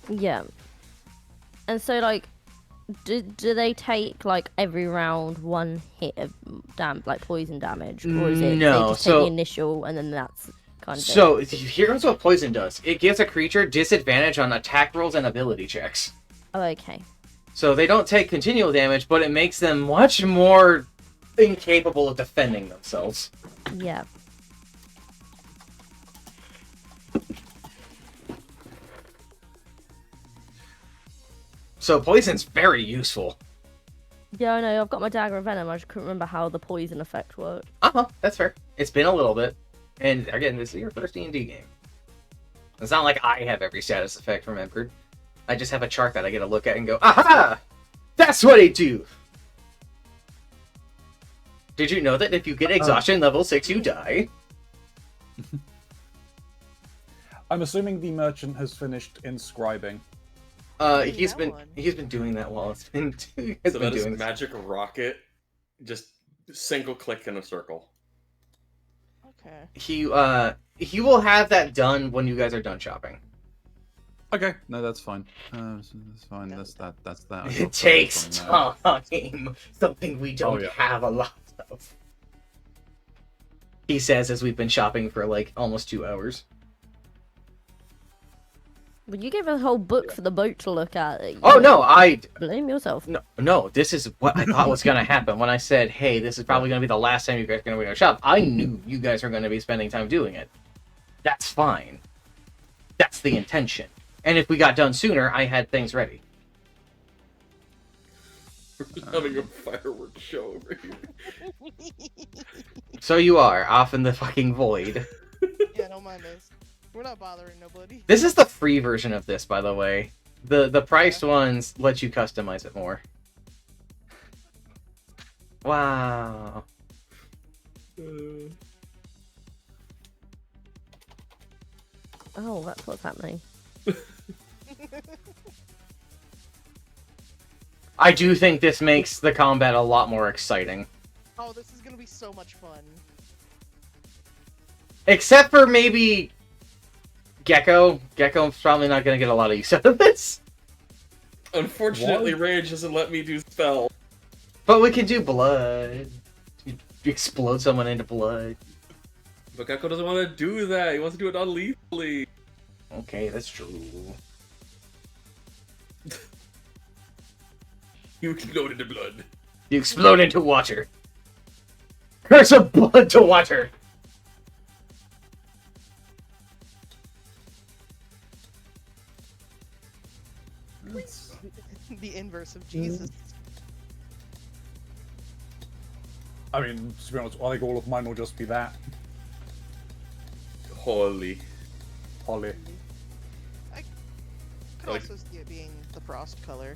Speaker 6: Yeah. And so, like, do they take, like, every round 1 hit of like poison damage? Or is it
Speaker 2: No,
Speaker 6: they just
Speaker 2: so-
Speaker 6: take the initial and then that's kind of it?
Speaker 2: So here's what poison does. It gives a creature disadvantage on attack rolls and ability checks.
Speaker 6: Oh, okay.
Speaker 2: So they don't take continual damage, but it makes them much more incapable of defending themselves.
Speaker 6: Yeah.
Speaker 2: So poison's very useful.
Speaker 6: Yeah, I know. I've got my dagger of venom. I just couldn't remember how the poison effect worked.
Speaker 2: That's fair. It's been a little bit. And again, this is your first D&D game. It's not like I have every status effect remembered. I just have a chart that I get to look at and go, aha! That's what it do! Did you know that if you get exhaustion level 6, you die?
Speaker 3: I'm assuming the merchant has finished inscribing.
Speaker 2: He's
Speaker 5: that
Speaker 2: been
Speaker 5: one.
Speaker 2: doing that while it's been
Speaker 4: So
Speaker 2: been
Speaker 4: that is
Speaker 2: doing this.
Speaker 4: magic rocket. Just single click in a circle.
Speaker 5: Okay.
Speaker 2: He will have that done when you guys are done shopping.
Speaker 3: Okay, no, that's fine. That's fine. That's that. I got
Speaker 2: It
Speaker 3: that
Speaker 2: takes
Speaker 3: from there.
Speaker 2: time. Something we don't
Speaker 3: yeah.
Speaker 2: have a lot of. He says as we've been shopping for like almost 2 hours.
Speaker 6: But you gave a whole book for the boat to look at.
Speaker 2: Oh no, I
Speaker 6: Blame yourself.
Speaker 2: no. This is what I thought was gonna happen when I said, "Hey, this is probably gonna be the last time you guys are gonna be gonna shop." I knew you guys are gonna be spending time doing it. That's fine. That's the intention. And if we got done sooner, I had things ready.
Speaker 4: We're just having a fireworks show over here.
Speaker 2: So you are off in the fucking void.
Speaker 5: Yeah, don't mind us. We're not bothering nobody.
Speaker 2: This is the free version of this, by the way. The priced ones let you customize it more. Wow.
Speaker 6: Oh, that's what's happening.
Speaker 2: I do think this makes the combat a lot more exciting.
Speaker 5: Oh, this is gonna be so much fun.
Speaker 2: Except for maybe Gecko. Gecko's probably not going to get a lot of use out of this.
Speaker 4: Unfortunately,
Speaker 3: What?
Speaker 4: Rage doesn't let me do spell.
Speaker 2: But we can do blood. You explode someone into blood.
Speaker 4: But Gecko doesn't want to do that. He wants to do it non-lethally.
Speaker 2: Okay, that's true.
Speaker 4: You explode into blood.
Speaker 2: You explode into water. Curse of blood to water.
Speaker 5: The inverse of Jesus.
Speaker 3: I mean, to be honest, I think all of mine will just be that.
Speaker 4: Holy.
Speaker 3: Holly.
Speaker 5: Could
Speaker 4: Like-
Speaker 5: also see it being the frost color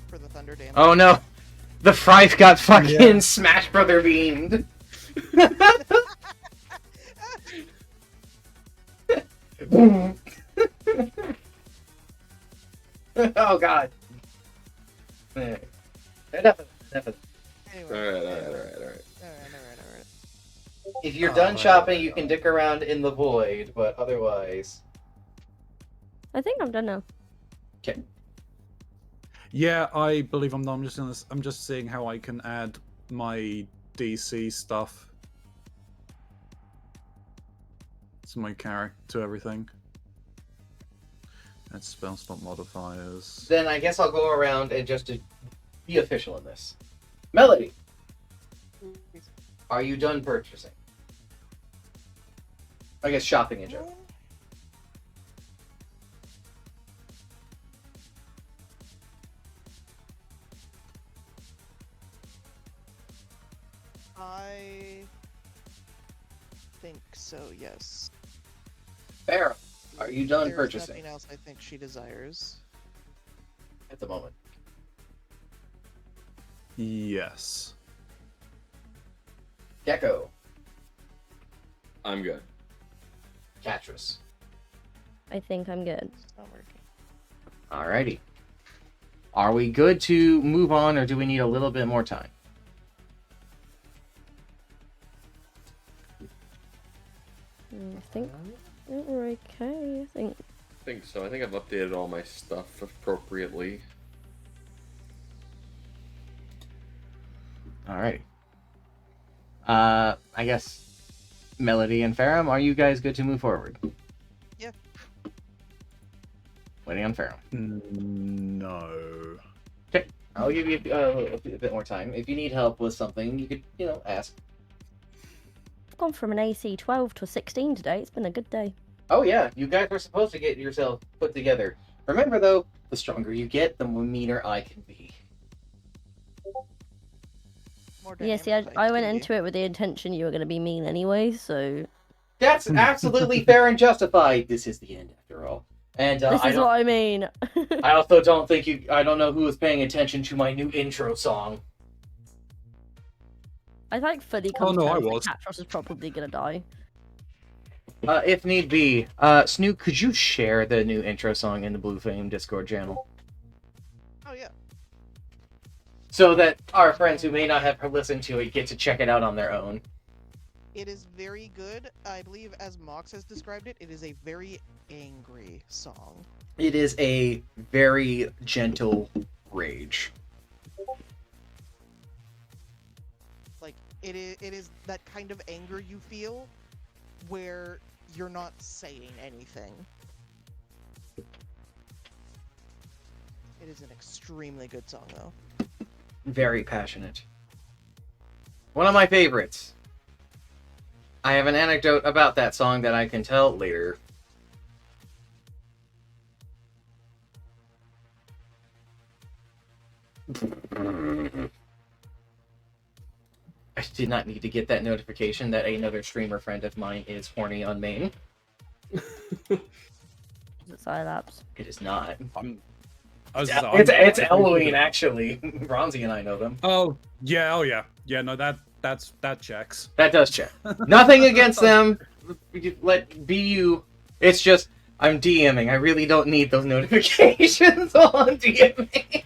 Speaker 5: for the thunder damage.
Speaker 2: Oh no. The Frife got fucking
Speaker 3: Yeah.
Speaker 2: Smash Brother beamed. Oh god. Enough of it.
Speaker 5: Anyway.
Speaker 4: Alright.
Speaker 5: Alright.
Speaker 2: If you're
Speaker 3: Oh,
Speaker 2: done
Speaker 3: right.
Speaker 2: shopping, you can dick around in the void, but otherwise.
Speaker 6: I think I'm done now.
Speaker 2: Okay.
Speaker 3: Yeah, I believe I'm done. I'm just seeing how I can add my DC stuff to my character, to everything. That's spell slot modifiers.
Speaker 2: Then I guess I'll go around and just to be official in this. Melody, are you done purchasing? I guess shopping in general.
Speaker 5: I think so, yes.
Speaker 2: Fair. Are you done
Speaker 5: There's
Speaker 2: purchasing
Speaker 5: nothing else I think she desires.
Speaker 2: at the moment?
Speaker 3: Yes.
Speaker 2: Gecko,
Speaker 4: I'm good.
Speaker 2: Catrus.
Speaker 6: I think I'm good.
Speaker 5: It's not working.
Speaker 2: Alrighty. Are we good to move on, or do we need a little bit more time?
Speaker 6: I think we're okay. I think.
Speaker 4: I think so. I think I've updated all my stuff appropriately.
Speaker 2: Alrighty. I guess Melody and Farum, are you guys good to move forward?
Speaker 5: Yeah.
Speaker 2: Waiting on Farum.
Speaker 3: No.
Speaker 2: I'll give you a bit more time. If you need help with something, you could, ask.
Speaker 6: I've gone from an AC 12 to a 16 today. It's been a good day.
Speaker 2: Oh yeah, you guys were supposed to get yourself put together. Remember though, the stronger you get, the meaner I can be.
Speaker 5: More
Speaker 6: Yeah, see,
Speaker 5: dynamic
Speaker 6: I went
Speaker 5: fights,
Speaker 6: into it with the intention you were going to be mean anyway, so
Speaker 2: That's absolutely fair and justified. This is the end, after all. And
Speaker 6: this is what I mean.
Speaker 2: I also don't think I don't know who was paying attention to my new intro song.
Speaker 6: I like fully come
Speaker 3: no,
Speaker 6: to
Speaker 3: I
Speaker 6: terms that
Speaker 3: was.
Speaker 6: Catros is probably going to die.
Speaker 2: If need be, Snook, could you share the new intro song in the Blue Flame Discord channel?
Speaker 5: Oh yeah.
Speaker 2: So that our friends who may not have listened to it get to check it out on their own.
Speaker 5: It is very good. I believe, as Mox has described it, it is a very angry song.
Speaker 2: It is a very gentle rage.
Speaker 5: Like it is that kind of anger you feel where you're not saying anything. It is an extremely good song, though.
Speaker 2: Very passionate. One of my favorites. I have an anecdote about that song that I can tell later. I did not need to get that notification that another streamer friend of mine is horny on main.
Speaker 6: Is it Silapse?
Speaker 2: It is not. It's Eloine, actually. Ronzi and I know them.
Speaker 3: Oh yeah. No, that checks.
Speaker 2: That does check. Nothing against them. Let be you. It's just I'm DMing. I really don't need those notifications while I'm DMing.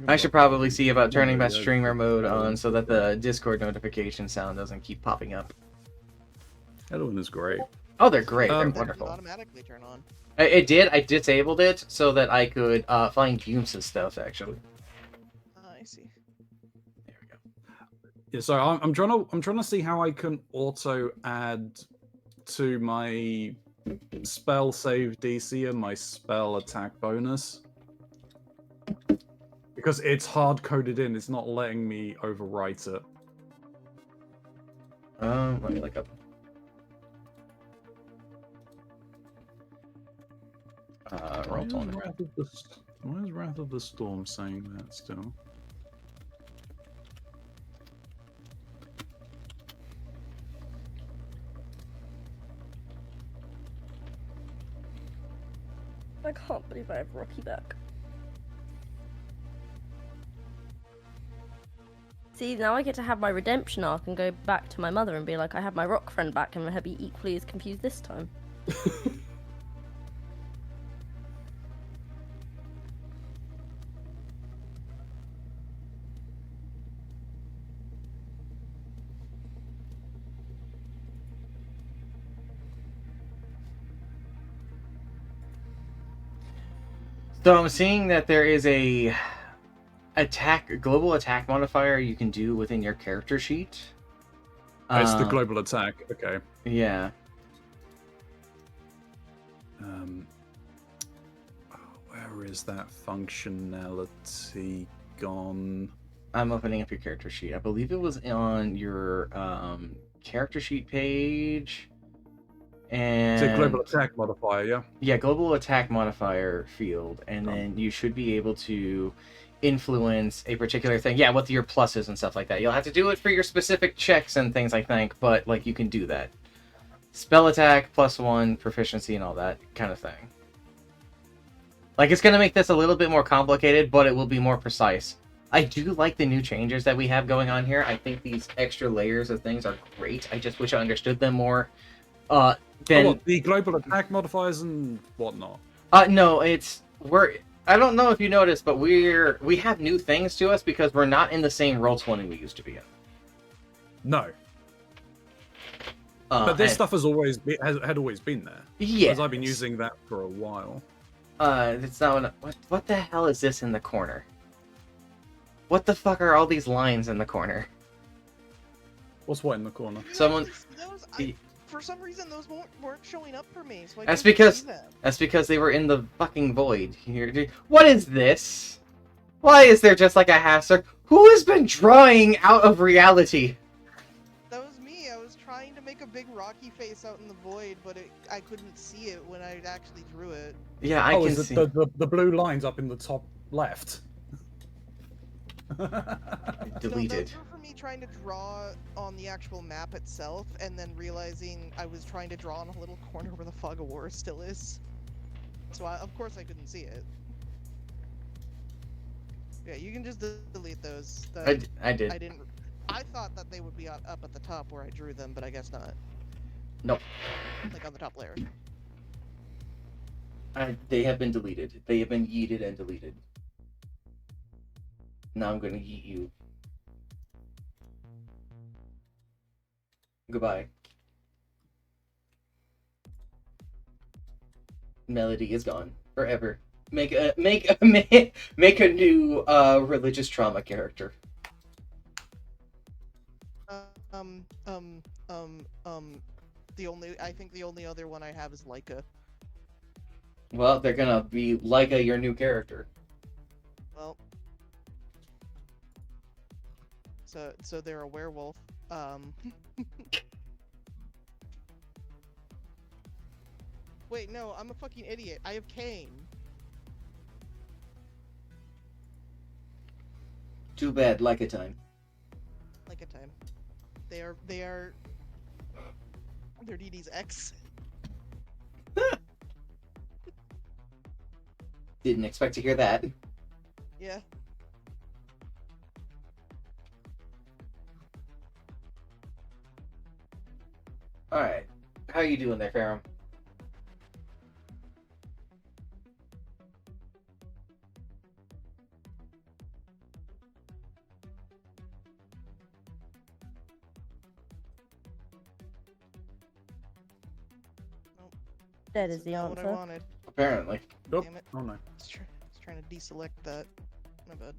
Speaker 2: I should probably see about turning my streamer mode on so that the Discord notification sound doesn't keep popping up.
Speaker 3: Eloine is great.
Speaker 2: Oh, they're great. They're
Speaker 3: Um,
Speaker 5: That
Speaker 2: wonderful.
Speaker 5: doesn't automatically turn on.
Speaker 2: It did. I disabled it so that I could find Yumsa's stuff, actually.
Speaker 5: I see.
Speaker 2: There we go.
Speaker 3: Yeah, so I'm trying to see how I can auto add to my spell save DC and my spell attack bonus. Because it's hard coded in, it's not letting me overwrite it.
Speaker 2: Let me look up. Roll
Speaker 3: Why
Speaker 2: on
Speaker 3: is why is Wrath of the Storm saying that still?
Speaker 6: I can't believe I have Rocky back. See, now I get to have my redemption arc and go back to my mother and be like, I have my rock friend back, and her be equally as confused this time.
Speaker 2: So I'm seeing that there is a global attack modifier you can do within your character sheet.
Speaker 3: It's the global attack. Okay.
Speaker 2: Yeah.
Speaker 3: Where is that functionality gone?
Speaker 2: I'm opening up your character sheet. I believe it was on your character sheet page. And
Speaker 3: It's a global attack modifier, yeah?
Speaker 2: yeah, global attack modifier field, and then you should be able to influence a particular thing. Yeah, with your pluses and stuff like that. You'll have to do it for your specific checks and things, I think, but like you can do that. spell attack, +1, proficiency, and all that kind of thing. Like, it's going to make this a little bit more complicated, but it will be more precise. I do like the new changes that we have going on here. I think these extra layers of things are great. I just wish I understood them more. Then
Speaker 3: the global attack modifiers and whatnot.
Speaker 2: no, I don't know if you noticed, but we have new things to us because we're not in the same Roll20 we used to be in.
Speaker 3: No, but this
Speaker 2: and-
Speaker 3: stuff has always been there.
Speaker 2: Yeah.
Speaker 3: Because I've been using that for a while.
Speaker 2: It's not what the hell is this in the corner? What the fuck are all these lines in the corner?
Speaker 3: What's what in the corner?
Speaker 2: Someone-
Speaker 5: For some reason, those weren't showing up for me. So I
Speaker 2: That's
Speaker 5: couldn't
Speaker 2: because-
Speaker 5: see them.
Speaker 2: That's because they were in the fucking void here. What is this? Why is there just like a half circle? Who has been drawing out of reality?
Speaker 5: That was me. I was trying to make a big rocky face out in the void, but I couldn't see it when I actually drew it.
Speaker 2: Yeah, I can
Speaker 3: is
Speaker 2: see.
Speaker 3: it the blue lines up in the top left?
Speaker 2: Deleted.
Speaker 5: No, those were for me trying to draw on the actual map itself, and then realizing I was trying to draw in a little corner where the fog of war still is. So of course I couldn't see it. Yeah, you can just delete those.
Speaker 2: I did.
Speaker 5: I didn't. I thought that they would be up at the top where I drew them, but I guess not.
Speaker 2: Nope.
Speaker 5: Like on the top layer.
Speaker 2: They have been deleted. They have been yeeted and deleted. Now I'm gonna yeet you. Goodbye. Melody is gone forever. Make a new religious trauma character.
Speaker 5: I think the only other one I have is Leica.
Speaker 2: Well, they're gonna be Leica, your new character.
Speaker 5: Well, so they're a werewolf. Wait, no, I'm a fucking idiot. I have Kane.
Speaker 2: Too bad, Leica time.
Speaker 5: Leica time. They're Dee Dee's ex.
Speaker 2: Didn't expect to hear that.
Speaker 5: Yeah.
Speaker 2: Alright. How you doing there, Ferrum?
Speaker 6: That
Speaker 5: This
Speaker 6: is the
Speaker 5: not what I
Speaker 6: answer.
Speaker 5: wanted.
Speaker 2: Apparently.
Speaker 3: Nope.
Speaker 5: Damn it.
Speaker 3: Oh no.
Speaker 5: I was trying to deselect that. My bad.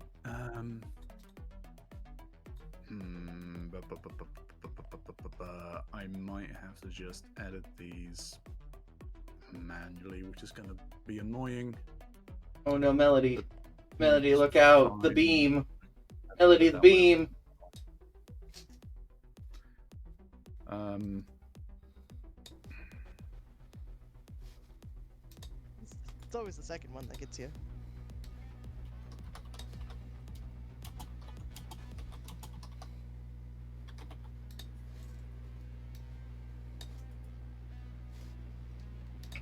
Speaker 3: I might have to just edit these manually, which is going to be annoying.
Speaker 2: Oh no, Melody. Melody, look out! The beam! Melody, the
Speaker 3: That
Speaker 2: beam!
Speaker 5: It's always the second one that gets you.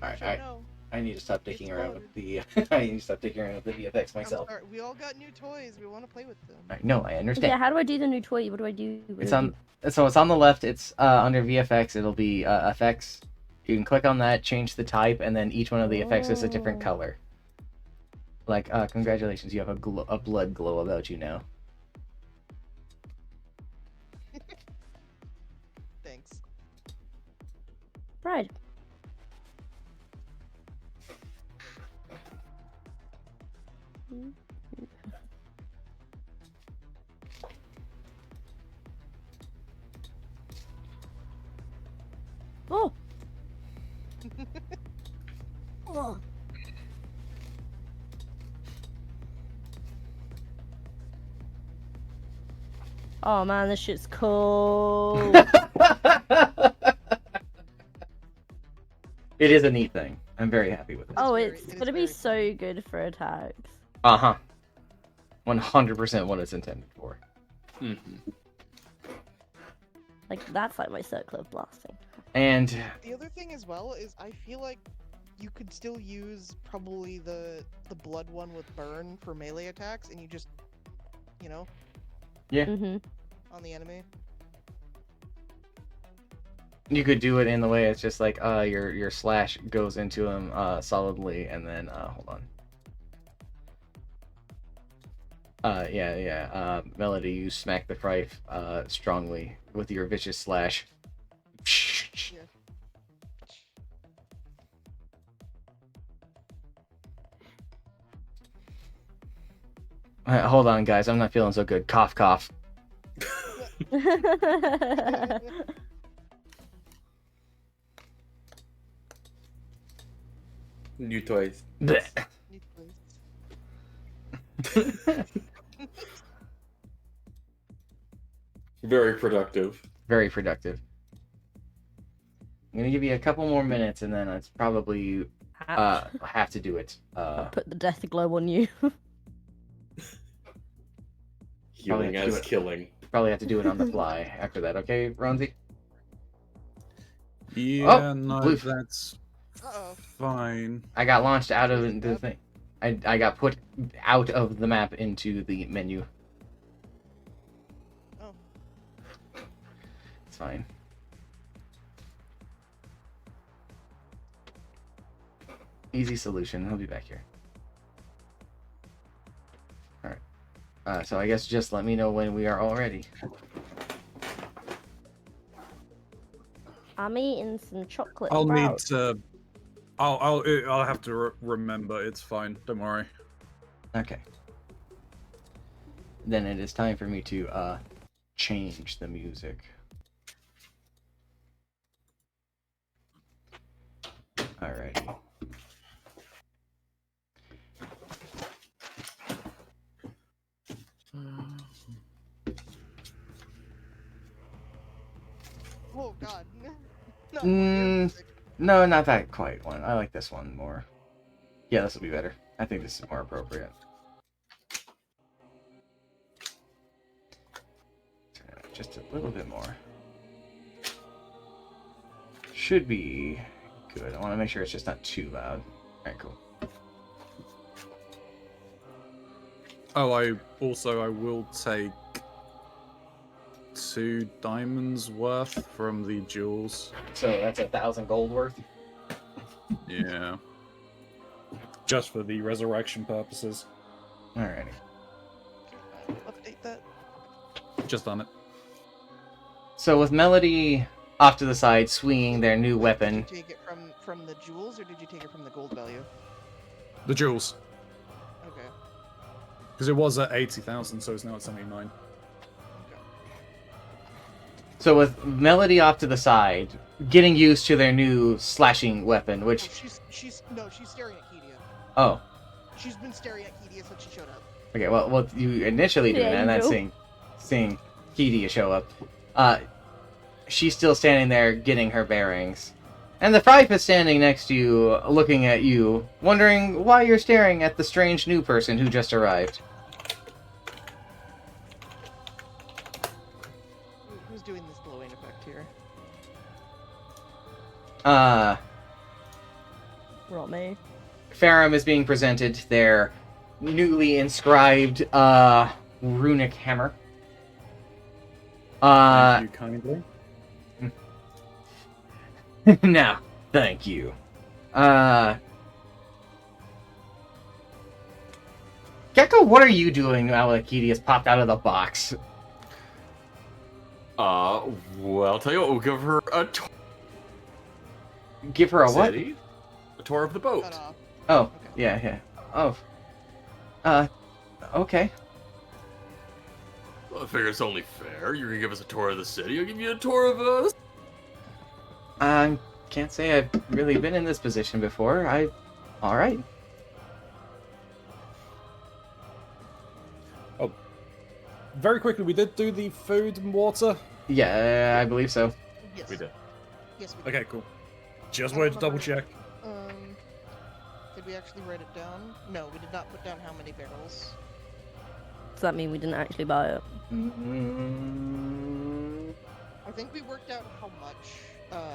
Speaker 2: Alright,
Speaker 5: Should know.
Speaker 2: I need to stop dicking
Speaker 5: It's
Speaker 2: around
Speaker 5: fun.
Speaker 2: with the I need to stop dicking around with the VFX
Speaker 5: I'm
Speaker 2: myself.
Speaker 5: sorry, we all got new toys. We want to play with them.
Speaker 2: No, I understand.
Speaker 6: Yeah, how do I do the new toy? What do I do? What
Speaker 2: It's
Speaker 6: do I
Speaker 2: on. So it's on the left. It's under VFX. It'll be effects. You can click on that, change the type, and then each one of the effects is a different
Speaker 6: Oh.
Speaker 2: color. Like, congratulations, you have a blood glow about you now.
Speaker 5: Thanks.
Speaker 6: Right. Oh. Oh. Oh man, this shit's cool.
Speaker 2: It is a neat thing. I'm very happy with it.
Speaker 6: Oh,
Speaker 5: very-
Speaker 6: it's
Speaker 5: it is
Speaker 6: gonna be
Speaker 5: very
Speaker 6: so good for attacks.
Speaker 2: 100% what it's intended for.
Speaker 4: Mm-hmm.
Speaker 6: Like that's like my circle of blasting.
Speaker 2: And
Speaker 5: The other thing as well is I feel like you could still use probably the blood one with burn for melee attacks, and you just, you know,
Speaker 6: Mm-hmm.
Speaker 5: on the enemy.
Speaker 2: you could do it in the way it's just like your slash goes into him solidly, and then hold on. Melody, you smack the Thrife strongly with your vicious slash.
Speaker 5: Yeah.
Speaker 2: Hold on, guys. I'm not feeling so good. Cough, cough.
Speaker 4: New toys.
Speaker 2: Blech.
Speaker 5: Need to-
Speaker 4: Very productive.
Speaker 2: Very productive. I'm gonna give you a couple more minutes, and then it's probably
Speaker 6: Ouch.
Speaker 2: have to do it.
Speaker 6: Put the death glow on you.
Speaker 4: Healing
Speaker 2: have to do
Speaker 4: as
Speaker 2: it.
Speaker 4: killing.
Speaker 2: Probably have to do it on the fly after that. Okay, Ronzi?
Speaker 3: Yeah, no,
Speaker 2: bloof.
Speaker 3: that's
Speaker 5: Uh-oh.
Speaker 3: fine.
Speaker 2: I got launched out of the
Speaker 5: Yep.
Speaker 2: thing. I got put out of the map into the menu.
Speaker 5: Oh.
Speaker 2: It's fine. Easy solution. He'll be back here. Alright. So I guess just let me know when we are all ready.
Speaker 6: I'm eating some chocolate.
Speaker 3: I'll need
Speaker 6: sprouts.
Speaker 3: to. I'll have to remember. It's fine. Don't worry.
Speaker 2: Okay. Then it is time for me to change the music. Alrighty.
Speaker 5: Oh god. No.
Speaker 2: Mm. No, not that quite one. I like this one more. Yeah, this will be better. I think this is more appropriate. Just a little bit more. Should be good. I want to make sure it's just not too loud. Alright, cool.
Speaker 3: Oh, I will take 2 diamonds worth from the jewels.
Speaker 2: So that's 1,000 gold worth.
Speaker 3: Yeah. Just for the resurrection purposes.
Speaker 2: Alrighty.
Speaker 5: Update that.
Speaker 3: Just done it.
Speaker 2: So with Melody off to the side, swinging their new weapon.
Speaker 5: Did you take it from the jewels, or did you take it from the gold value?
Speaker 3: The jewels.
Speaker 5: Okay.
Speaker 3: Because it was at 80,000, so it's now at 79.
Speaker 2: So with Melody off to the side, getting used to their new slashing weapon,
Speaker 5: Oh,
Speaker 2: which
Speaker 5: she's staring at Kedia.
Speaker 2: oh,
Speaker 5: She's been staring at Kedia since she showed up.
Speaker 2: okay. Well, you initially do
Speaker 6: The
Speaker 2: that, and then
Speaker 6: angel.
Speaker 2: seeing Kedia show up. She's still standing there, getting her bearings, and the Thrife is standing next to you, looking at you, wondering why you're staring at the strange new person who just arrived.
Speaker 5: Who's doing this glowing effect here?
Speaker 6: Not me.
Speaker 2: Farum is being presented their newly inscribed runic hammer.
Speaker 3: Thank you kindly.
Speaker 2: No, thank you. Gecko, what are you doing now that Kitty has popped out of the box?
Speaker 7: Well, I'll tell you what, we'll give her a tour
Speaker 2: Give her a
Speaker 7: of the
Speaker 2: what?
Speaker 7: city, a tour of the boat.
Speaker 5: Cut off.
Speaker 2: Oh,
Speaker 5: Okay.
Speaker 2: yeah. Oh. Okay.
Speaker 7: Well, I figure it's only fair. You're gonna give us a tour of the city. I'll give you a tour of us.
Speaker 2: Can't say I've really been in this position before. Alright.
Speaker 3: Very quickly, we did do the food and water.
Speaker 2: Yeah, I believe so.
Speaker 5: Yes.
Speaker 7: We did.
Speaker 5: Yes, we did.
Speaker 3: Okay, cool. Just wanted to double check.
Speaker 5: Did we actually write it down? No, we did not put down how many barrels.
Speaker 6: Does that mean we didn't actually buy it?
Speaker 2: Mm,
Speaker 5: I think we worked out how much.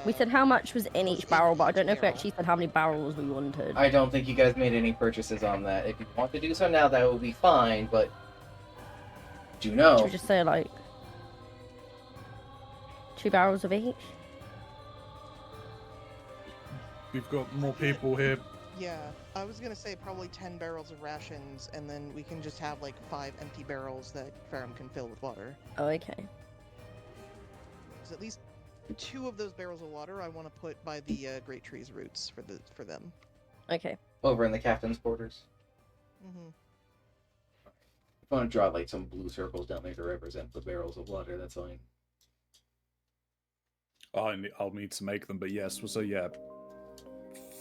Speaker 6: We said how much was in
Speaker 5: was
Speaker 6: each
Speaker 5: in
Speaker 6: barrel, but I
Speaker 5: each
Speaker 6: don't know if we
Speaker 5: barrel.
Speaker 6: actually said how many barrels we wanted.
Speaker 2: I don't think you guys made any purchases on that. If you want to do so now, that will be fine, but do
Speaker 6: Should
Speaker 2: know.
Speaker 6: we just say like 2 barrels of each?
Speaker 3: We've got more people here.
Speaker 5: Yeah, I was gonna say probably 10 barrels of rations, and then we can just have like 5 empty barrels that Farum can fill with water.
Speaker 6: Oh, okay.
Speaker 5: Because at least 2 of those barrels of water I want to put by the great tree's roots for them.
Speaker 6: Okay.
Speaker 2: Over in the captain's quarters.
Speaker 5: Mm-hmm.
Speaker 2: I want to draw like some blue circles down there to represent the barrels of water. That's fine.
Speaker 3: I'll need to make them, but yes. So yeah,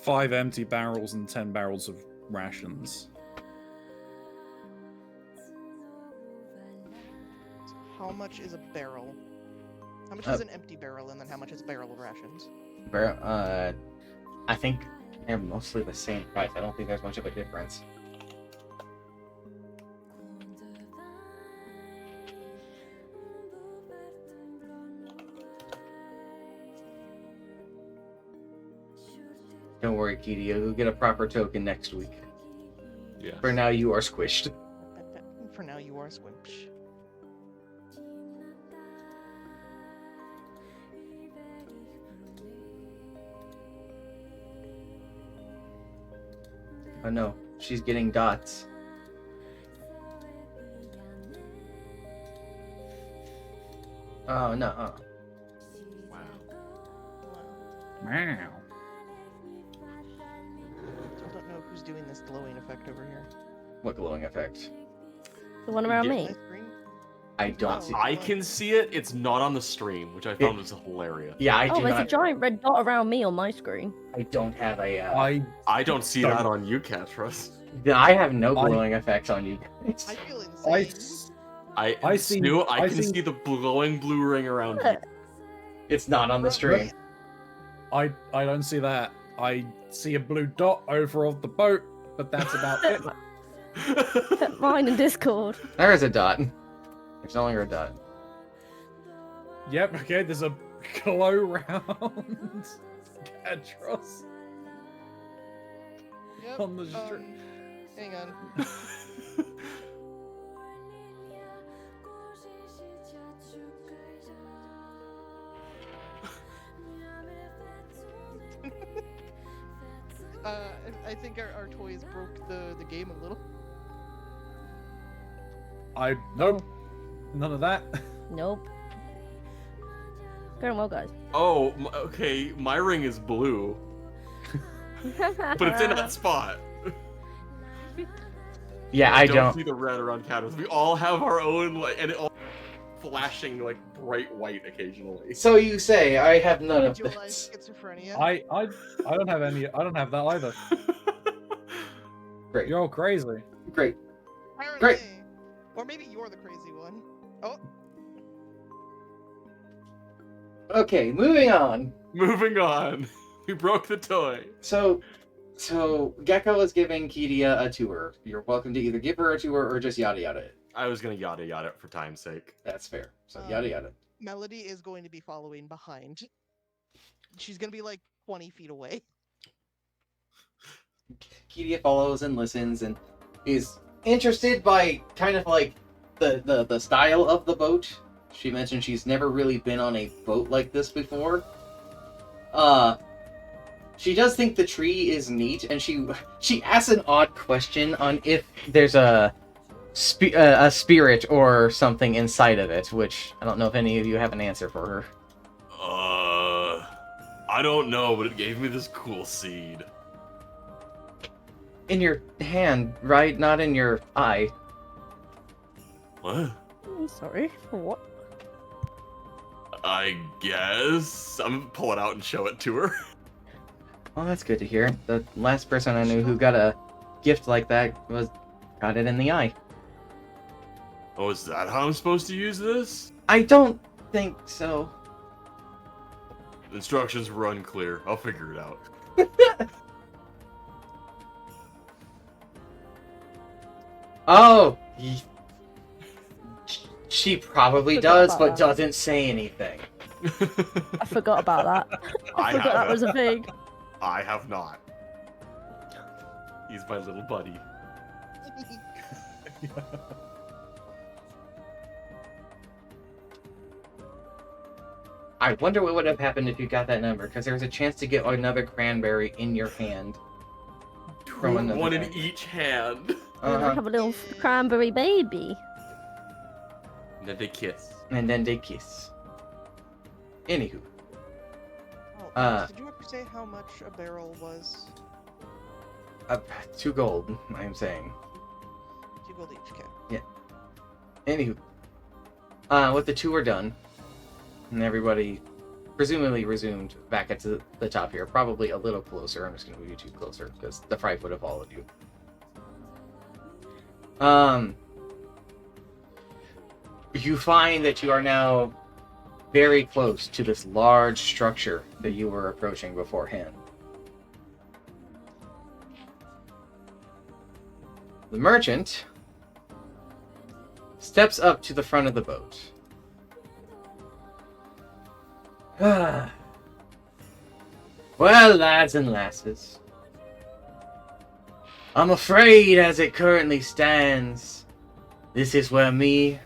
Speaker 3: 5 empty barrels and 10 barrels of rations.
Speaker 5: So how much is a barrel? How much
Speaker 2: Uh,
Speaker 5: is an empty barrel, and then how much is a barrel of rations?
Speaker 2: I think they're mostly the same price. I don't think there's much of a difference. Don't worry, Kitty. You'll get a proper token next week.
Speaker 7: Yeah.
Speaker 2: For now, you are squished.
Speaker 5: For now, you are Squimch.
Speaker 2: Oh no, she's getting dots. Oh no.
Speaker 7: Wow.
Speaker 3: Wow.
Speaker 5: Still don't know who's doing this glowing effect over here.
Speaker 2: What glowing effect?
Speaker 6: The one around
Speaker 7: Yeah.
Speaker 6: me.
Speaker 5: My screen?
Speaker 2: I don't
Speaker 5: Oh.
Speaker 2: see.
Speaker 7: I can see it. It's not on the stream, which I found was hilarious.
Speaker 2: Yeah, I
Speaker 6: Oh,
Speaker 2: do
Speaker 6: there's a
Speaker 2: not.
Speaker 6: giant red dot around me on my screen.
Speaker 2: I don't have a.
Speaker 7: I don't see
Speaker 3: Don't-
Speaker 7: that on you, Catras.
Speaker 2: I have no
Speaker 3: I-
Speaker 2: glowing effects on you guys.
Speaker 5: I feel
Speaker 3: I,
Speaker 5: insane.
Speaker 7: I
Speaker 3: see-
Speaker 7: Snoo, I
Speaker 3: I
Speaker 7: can
Speaker 3: see-
Speaker 7: see the glowing blue ring around you.
Speaker 2: It's not on the stream.
Speaker 3: I don't see that. I see a blue dot over off the boat, but that's about it.
Speaker 6: Put mine in Discord.
Speaker 2: There is a dot. There's no longer a dot.
Speaker 3: Yep, okay, there's a glow round Catros
Speaker 5: Yep,
Speaker 3: on the street.
Speaker 5: hang on. I think our toys broke the game a little.
Speaker 3: Nope. None of that.
Speaker 6: Nope. Going well, guys.
Speaker 7: Oh, okay. My ring is blue, but it's in that spot.
Speaker 2: Yeah, I don't.
Speaker 7: see the red around Catras. We all have our own, like, and it all flashing like bright white occasionally.
Speaker 2: So you say I have none of
Speaker 5: Individualized
Speaker 2: this.
Speaker 5: schizophrenia.
Speaker 3: I don't have any. I don't have that either.
Speaker 2: Great,
Speaker 3: You're all crazy.
Speaker 2: great.
Speaker 5: Apparently.
Speaker 2: great.
Speaker 5: Or maybe you're the crazy one. Oh,
Speaker 2: Okay, moving on.
Speaker 7: Moving on. We broke the toy.
Speaker 2: So Gecko is giving Kidia a tour. You're welcome to either give her a tour or just yada yada it.
Speaker 7: I was gonna yada yada it for time's sake.
Speaker 2: That's fair. So yada yada.
Speaker 5: Melody is going to be following behind. She's going to be like 20 feet away.
Speaker 2: Kidia follows and listens and is interested by kind of like the style of the boat. She mentioned she's never really been on a boat like this before. She does think the tree is neat, and she asks an odd question on if there's a spirit or something inside of it, which I don't know if any of you have an answer for her.
Speaker 7: I don't know, but it gave me this cool seed.
Speaker 2: In your hand, right? Not in your eye.
Speaker 7: What?
Speaker 6: I'm sorry. For what?
Speaker 7: I guess I'm gonna pull it out and show it to her.
Speaker 2: Well, that's good to hear. The last person I knew who got a gift like that got it in the eye.
Speaker 7: Oh, is that how I'm supposed to use this?
Speaker 2: I don't think so.
Speaker 7: Instructions were unclear. I'll figure it out.
Speaker 2: Oh, she probably
Speaker 6: Forgot
Speaker 2: does,
Speaker 6: about
Speaker 2: but
Speaker 6: that.
Speaker 2: doesn't say anything.
Speaker 6: I forgot about that. I forgot that was a thing.
Speaker 7: I have not. He's my little buddy.
Speaker 2: I wonder what would have happened if you got that number, because there was a chance to get another cranberry in your hand. From another
Speaker 7: One in
Speaker 2: guy.
Speaker 7: each hand.
Speaker 6: And I
Speaker 2: Uh-huh.
Speaker 6: have a little cranberry baby.
Speaker 7: And then they kiss.
Speaker 2: And then they kiss. Anywho,
Speaker 5: Oh, did you ever say how much a barrel was?
Speaker 2: 2 gold, I'm saying.
Speaker 5: 2 gold each, okay.
Speaker 2: Anywho, with the 2 are done, and everybody presumably resumed back at the top here, probably a little closer. I'm just going to move you 2 closer, because the Frife would have followed you. You find that you are now very close to this large structure that you were approaching beforehand. The merchant steps up to the front of the boat. Well, lads and lasses, I'm afraid as it currently stands, this is where me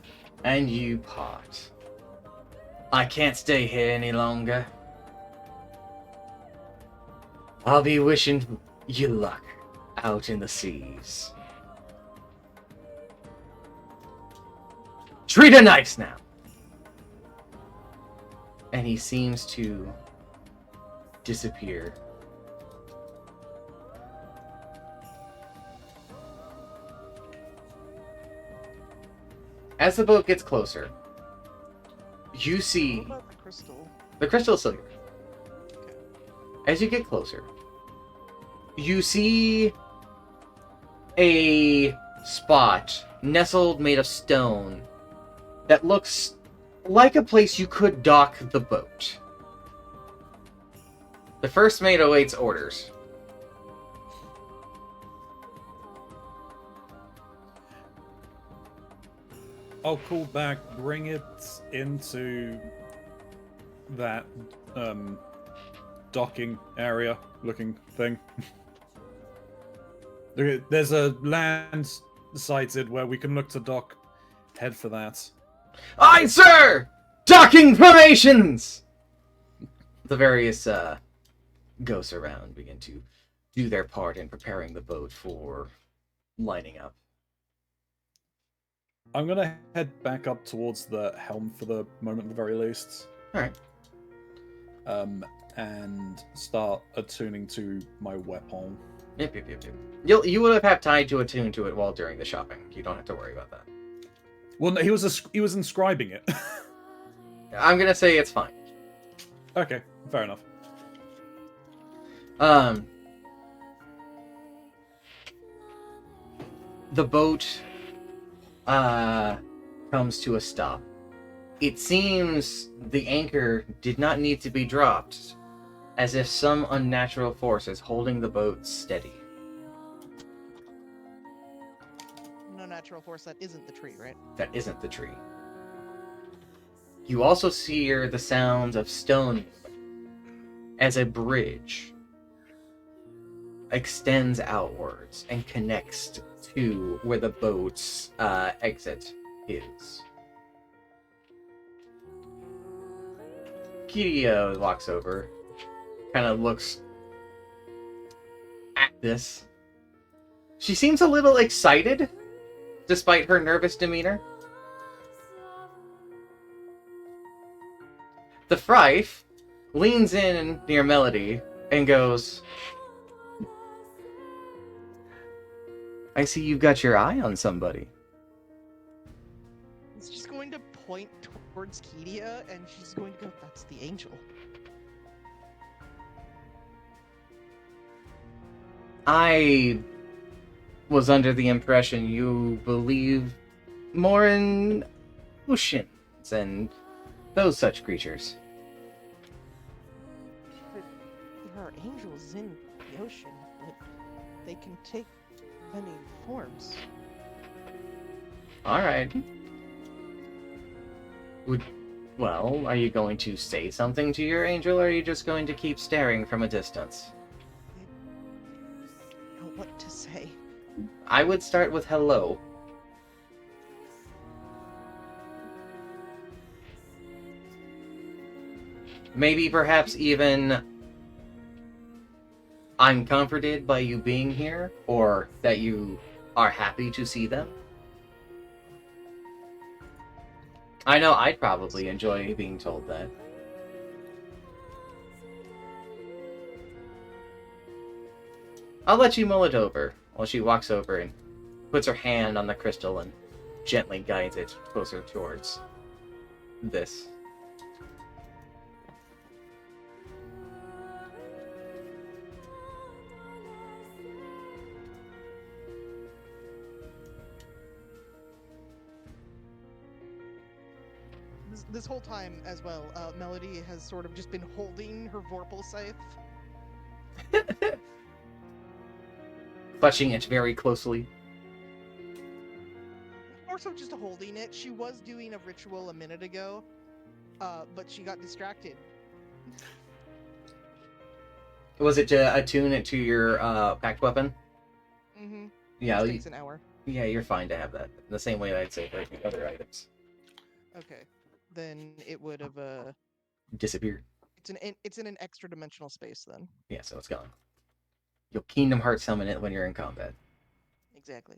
Speaker 2: and you part. I can't stay here any longer. I'll be wishing you luck out in the seas. Treat her nice now. And he seems to disappear. As the boat gets closer, you see
Speaker 5: What about the crystal?
Speaker 2: the crystal is still here.
Speaker 5: Okay.
Speaker 2: As you get closer, you see a spot nestled made of stone that looks like a place you could dock the boat. The first mate awaits orders.
Speaker 3: I'll call back, bring it into that docking area looking thing. There's a land sighted where we can look to dock. Head for that.
Speaker 2: Aye, sir! Docking formations! The various ghosts around begin to do their part in preparing the boat for lining up.
Speaker 3: I'm gonna head back up towards the helm for the moment, at the very least.
Speaker 2: Alright.
Speaker 3: And start attuning to my weapon.
Speaker 2: Yep. You would have had time to attune to it while during the shopping. You don't have to worry about that.
Speaker 3: Well, no, he was inscribing it.
Speaker 2: I'm gonna say it's fine.
Speaker 3: Okay, fair enough.
Speaker 2: The boat comes to a stop. It seems the anchor did not need to be dropped, as if some unnatural force is holding the boat steady.
Speaker 5: No natural force that isn't the tree, right?
Speaker 2: That isn't the tree. You also hear the sounds of stone as a bridge extends outwards and connects to where the boat's exit is. Kiria walks over, kind of looks at this. She seems a little excited, despite her nervous demeanor. The Frife leans in near Melody and goes, I see you've got your eye on somebody.
Speaker 5: It's just going to point towards Kidia, and she's going to go, that's the angel.
Speaker 2: I was under the impression you believe more in oceans and those such creatures.
Speaker 5: But there are angels in the ocean, but they can take many forms.
Speaker 2: All right. Would Well, are you going to say something to your angel, or are you just going to keep staring from a distance?
Speaker 5: I don't know what to say.
Speaker 2: I would start with hello. Maybe perhaps even I'm comforted by you being here, or that you are happy to see them. I know I'd probably enjoy being told that. I'll let you mull it over while she walks over and puts her hand on the crystal and gently guides it closer towards this.
Speaker 5: This whole time as well, Melody has sort of just been holding her Vorpal scythe.
Speaker 2: Clutching it very closely.
Speaker 5: More so just holding it. She was doing a ritual a minute ago, but she got distracted.
Speaker 2: Was it to attune it to your packed weapon?
Speaker 5: Mm-hmm.
Speaker 2: Yeah,
Speaker 5: Takes an hour.
Speaker 2: yeah, you're fine to have that. The same way I'd say for the other items.
Speaker 5: Okay. Then it would have
Speaker 2: Disappear.
Speaker 5: it's in an extra dimensional space then.
Speaker 2: Yeah, so it's gone. You'll Kingdom Hearts summon it when you're in combat.
Speaker 5: Exactly.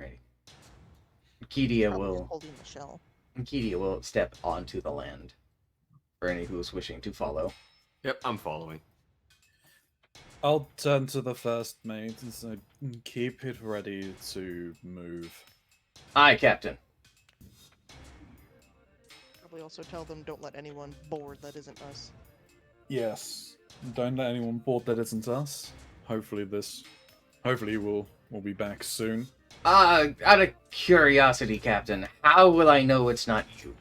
Speaker 2: Alrighty. Kedia
Speaker 5: Probably
Speaker 2: will
Speaker 5: holding the shell.
Speaker 2: step onto the land for any who's wishing to follow.
Speaker 7: Yep, I'm following.
Speaker 3: I'll turn to the first mate and say, keep it ready to move.
Speaker 2: Aye, Captain.
Speaker 5: Probably also tell them don't let anyone board that isn't us.
Speaker 3: Yes. Don't let anyone board that isn't us. Hopefully we'll be back soon.
Speaker 2: Out of curiosity, Captain, how will I know it's not you?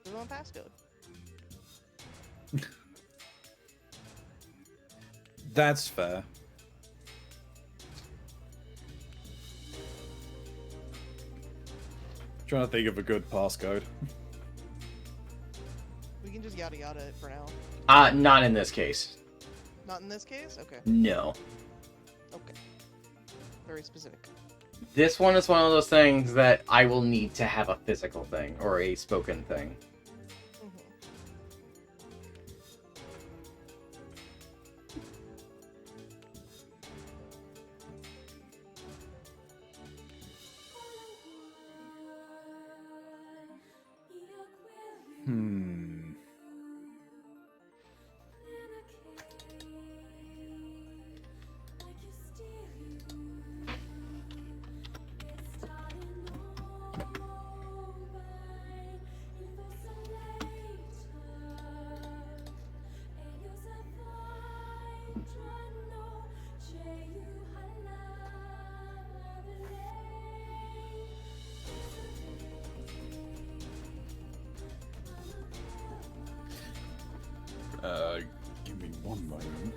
Speaker 5: Give them a passcode.
Speaker 3: That's fair. Trying to think of a good passcode.
Speaker 5: We can just yada yada it for now.
Speaker 2: Not in this case.
Speaker 5: Not in this case? Okay.
Speaker 2: No.
Speaker 5: Okay. Very specific.
Speaker 2: This one is one of those things that I will need to have a physical thing or a spoken thing.
Speaker 5: Mm-hmm.
Speaker 3: Give me one moment.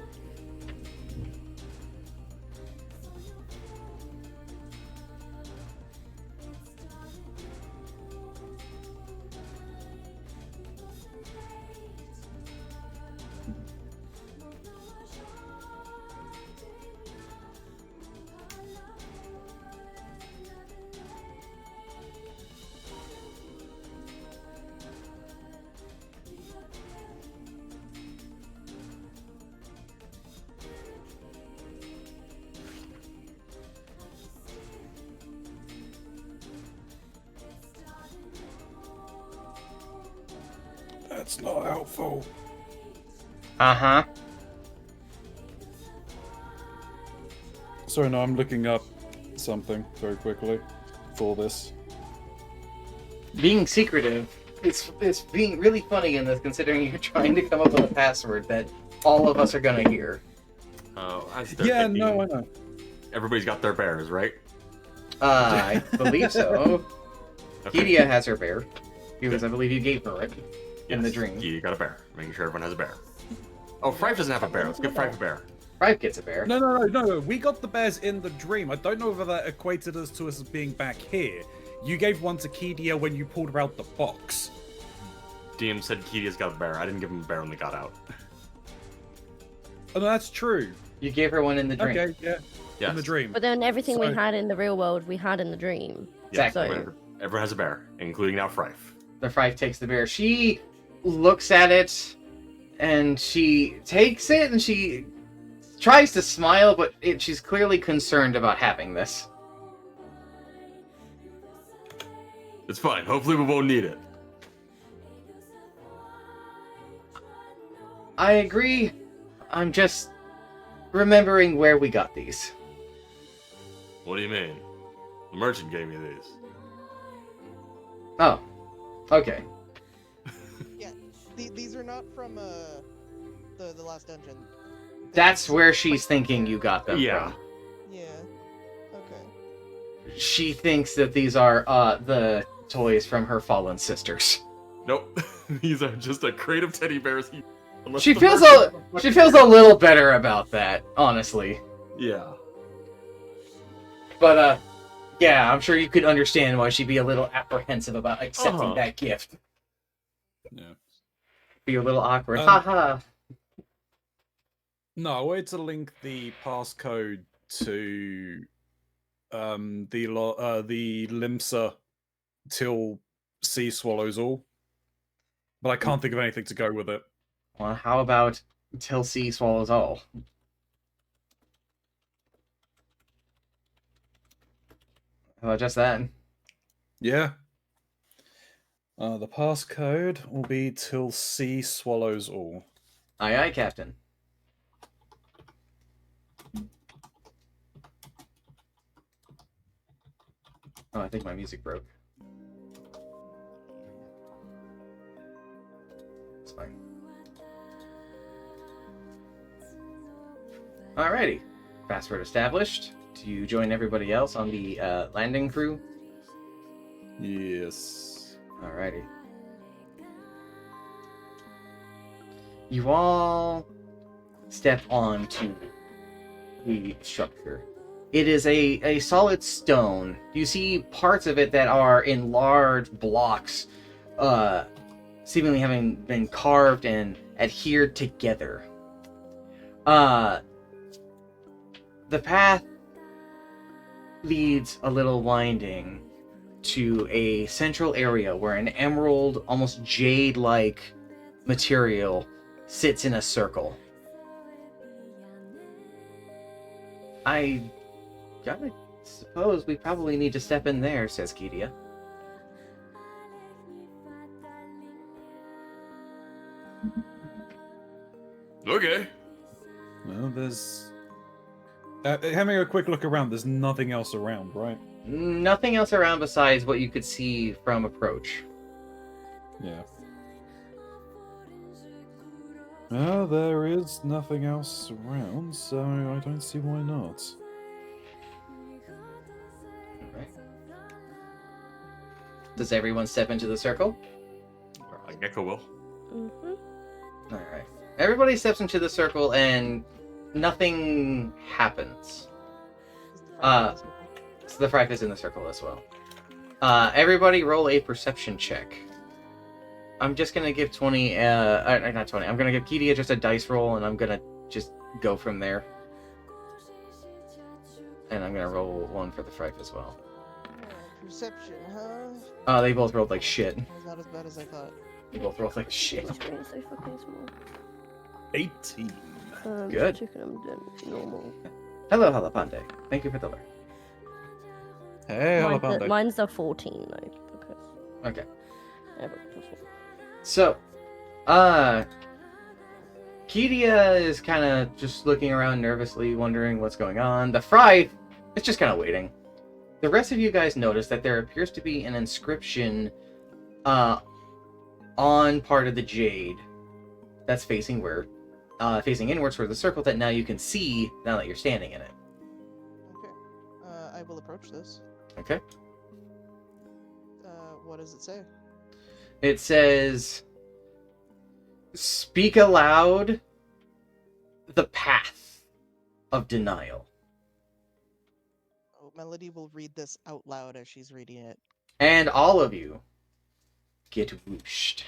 Speaker 3: That's not helpful.
Speaker 2: Uh-huh.
Speaker 3: Sorry, no, I'm looking up something very quickly for this.
Speaker 2: Being secretive, it's being really funny in this, considering you're trying to come up with a password that all of us are gonna hear.
Speaker 7: As they're
Speaker 3: Yeah,
Speaker 7: thinking,
Speaker 3: no, I know.
Speaker 7: Everybody's got their bears, right?
Speaker 2: I believe so.
Speaker 7: Okay.
Speaker 2: Kedia has her bear. Because I believe you gave her it in the
Speaker 7: Yes,
Speaker 2: dream.
Speaker 7: You got a bear. Making sure everyone has a bear. Oh, Frife doesn't have a bear. Let's give Frife a bear.
Speaker 2: Five gets a bear.
Speaker 3: No. We got the bears in the dream. I don't know whether that equated us to us being back here. You gave one to Kidia when you pulled her out the box.
Speaker 7: DM said Kidia's got a bear. I didn't give him a bear when they got out.
Speaker 3: Oh, no, that's true.
Speaker 2: You gave her one in the dream.
Speaker 3: Okay, yeah.
Speaker 7: Yes.
Speaker 3: In the dream.
Speaker 6: But then everything we
Speaker 3: So-
Speaker 6: had in the real world, we had in the dream.
Speaker 2: Exactly.
Speaker 6: So-
Speaker 7: Everyone has a bear, including now Frife.
Speaker 2: The Five takes the bear. She looks at it, and she takes it, and she tries to smile, but she's clearly concerned about having this.
Speaker 7: It's fine. Hopefully we won't need it.
Speaker 2: I agree. I'm just remembering where we got these.
Speaker 7: What do you mean? The merchant gave me these.
Speaker 2: Oh, okay.
Speaker 5: These are not from the last dungeon.
Speaker 2: That's where she's thinking you got them
Speaker 7: Yeah.
Speaker 2: from.
Speaker 5: Yeah. Okay.
Speaker 2: She thinks that these are the toys from her fallen sisters.
Speaker 7: Nope. These are just a crate of teddy bears. Unless
Speaker 2: She
Speaker 7: the
Speaker 2: feels
Speaker 7: merchant-
Speaker 2: a little better about that, honestly.
Speaker 7: Yeah.
Speaker 2: But yeah, I'm sure you could understand why she'd be a little apprehensive about accepting
Speaker 7: Uh-huh.
Speaker 2: that gift.
Speaker 3: Yeah.
Speaker 2: Be a little awkward.
Speaker 3: Um,
Speaker 2: Haha.
Speaker 3: No, I wanted to link the passcode to the Limsa till sea swallows all. But I can't think of anything to go with it.
Speaker 2: Well, how about till sea swallows all? How about just that?
Speaker 3: Yeah. The passcode will be till sea swallows all.
Speaker 2: Aye, aye, Captain. Oh, I think my music broke. It's fine. Alrighty. Password established. Do you join everybody else on the landing crew?
Speaker 3: Yes.
Speaker 2: Alrighty. You all step onto the structure. It is a solid stone. You see parts of it that are in large blocks, seemingly having been carved and adhered together. The path leads a little winding to a central area where an emerald, almost jade-like material sits in a circle. I gotta suppose we probably need to step in there, says Kidia.
Speaker 7: Okay.
Speaker 3: Well, there's... having a quick look around, there's nothing else around, right?
Speaker 2: Nothing else around besides what you could see from approach.
Speaker 3: Yeah. Well, there is nothing else around, so I don't see why not.
Speaker 2: Alright. Does everyone step into the circle?
Speaker 7: Gecko will.
Speaker 6: Mm-hmm.
Speaker 2: Alright. Everybody steps into the circle and nothing happens. So the Frife is in the circle as well. Everybody roll a perception check. I'm just gonna give 20, not 20, I'm gonna give Kidia just a dice roll and I'm gonna just go from there. And I'm gonna roll one for the Frife as well.
Speaker 5: Perception, huh?
Speaker 2: They both rolled like shit.
Speaker 5: It's not as bad as I thought.
Speaker 2: They both rolled like shit.
Speaker 6: My screen is so fucking small.
Speaker 3: 18.
Speaker 2: Good.
Speaker 6: Checking them normal.
Speaker 2: Hello, Halapande. Thank you for the alert.
Speaker 3: Hey, Alabama.
Speaker 6: Mine's a 14 though, because
Speaker 2: Okay.
Speaker 6: yeah, but that's what-
Speaker 2: So, Kidia is kind of just looking around nervously, wondering what's going on. The Fry is just kind of waiting. The rest of you guys notice that there appears to be an inscription on part of the jade that's facing inwards toward the circle that now you can see now that you're standing in it.
Speaker 5: Okay. I will approach this.
Speaker 2: Okay?
Speaker 5: What does it say?
Speaker 2: It says, "Speak aloud the path of denial.
Speaker 5: Oh, Melody will read this out loud as she's reading it.
Speaker 2: And all of you get whooshed.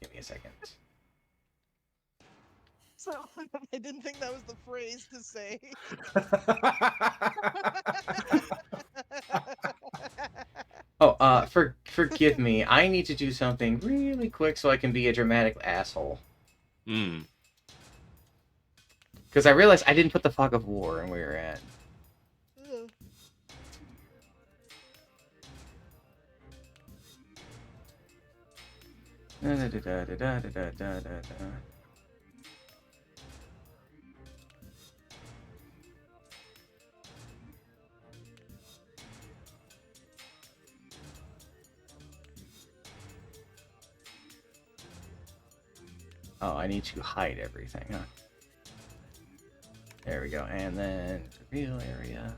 Speaker 2: Give me a second.
Speaker 5: So I didn't think that was the phrase to say.
Speaker 2: Oh, forgive me. I need to do something really quick so I can be a dramatic asshole.
Speaker 7: Hmm.
Speaker 2: Because I realized I didn't put the fog of war in where we're at.
Speaker 5: Ugh.
Speaker 2: Da, da, da, da, da, da, da, da, da. Oh, I need to hide everything, huh? There we go. And then reveal area.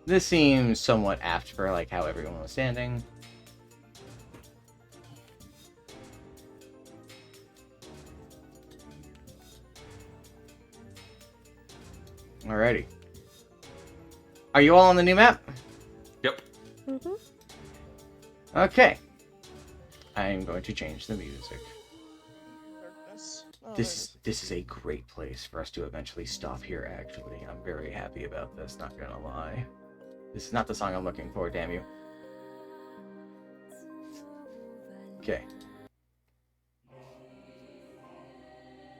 Speaker 2: This seems somewhat apt for like how everyone was standing. Alrighty. Are you all on the new map?
Speaker 7: Yep.
Speaker 6: Mm-hmm.
Speaker 2: Okay. I'm going to change the music.
Speaker 5: Darkness. Oh,
Speaker 2: This is a great place for us to eventually stop here, actually. I'm very happy about this, not gonna lie. This is not the song I'm looking for, damn you. Okay.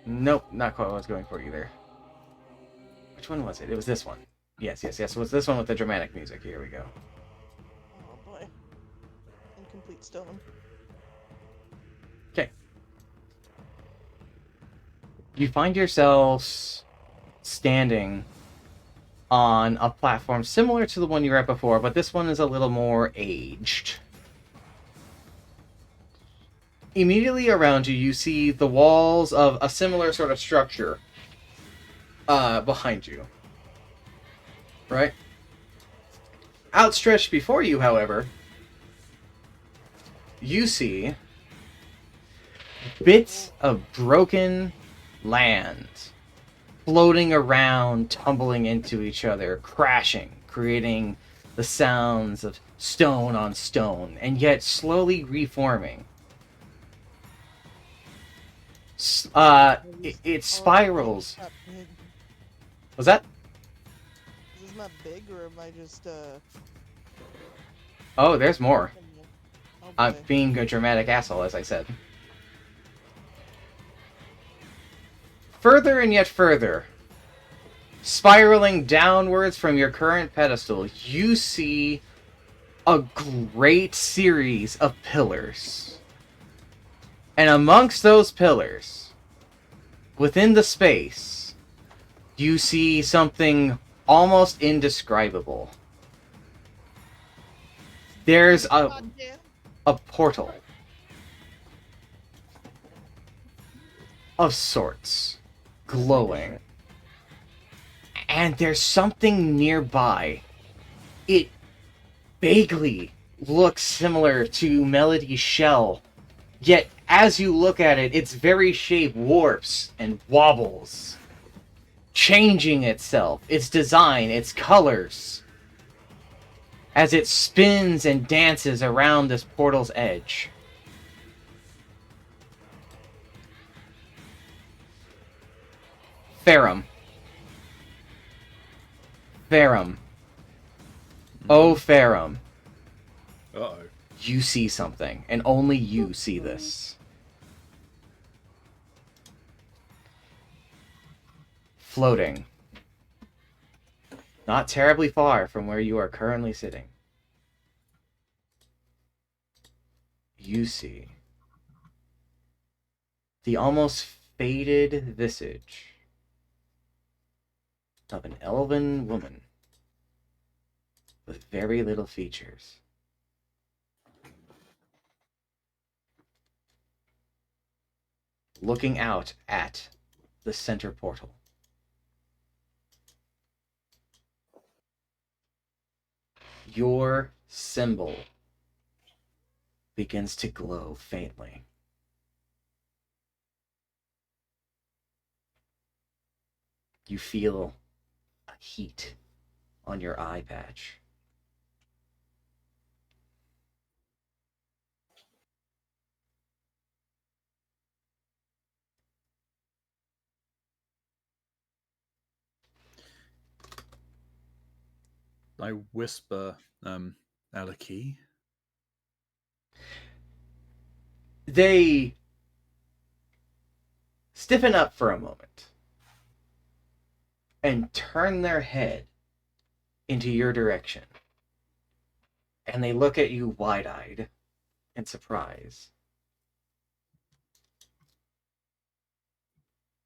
Speaker 2: Nope, not quite what I was going for either. Which one was it? It was this one. Yes. It was this one with the dramatic music. Here we go.
Speaker 5: Oh boy. Incomplete stone.
Speaker 2: Okay. You find yourselves standing on a platform similar to the one you were at before, but this one is a little more aged. Immediately around you, you see the walls of a similar sort of structure behind you. Right? Outstretched before you, however, you see bits of broken land floating around, tumbling into each other, crashing, creating the sounds of stone on stone, and yet slowly reforming. It spirals.
Speaker 5: Oh, this is not big.
Speaker 2: Was that?
Speaker 5: Is this not big, or am I just
Speaker 2: Oh, there's more.
Speaker 5: Oh
Speaker 2: I'm
Speaker 5: boy.
Speaker 2: being a dramatic asshole, as I said. Further and yet further, spiraling downwards from your current pedestal, you see a great series of pillars. And amongst those pillars, within the space, you see something almost indescribable. There's
Speaker 5: Goddamn.
Speaker 2: a portal of sorts, glowing. And there's something nearby. It vaguely looks similar to Melody's shell, yet as you look at it, its very shape warps and wobbles, changing itself, its design, its colors, as it spins and dances around this portal's edge. Farum. Farum. Oh, Farum.
Speaker 3: Uh-oh.
Speaker 2: You see something, and only you see this. Floating. Not terribly far from where you are currently sitting. You see the almost faded visage of an elven woman with very little features. Looking out at the center portal. your symbol begins to glow faintly. You feel a heat on your eye patch.
Speaker 3: I whisper, Alaki.
Speaker 2: They stiffen up for a moment and turn their head into your direction. And they look at you wide-eyed in surprise.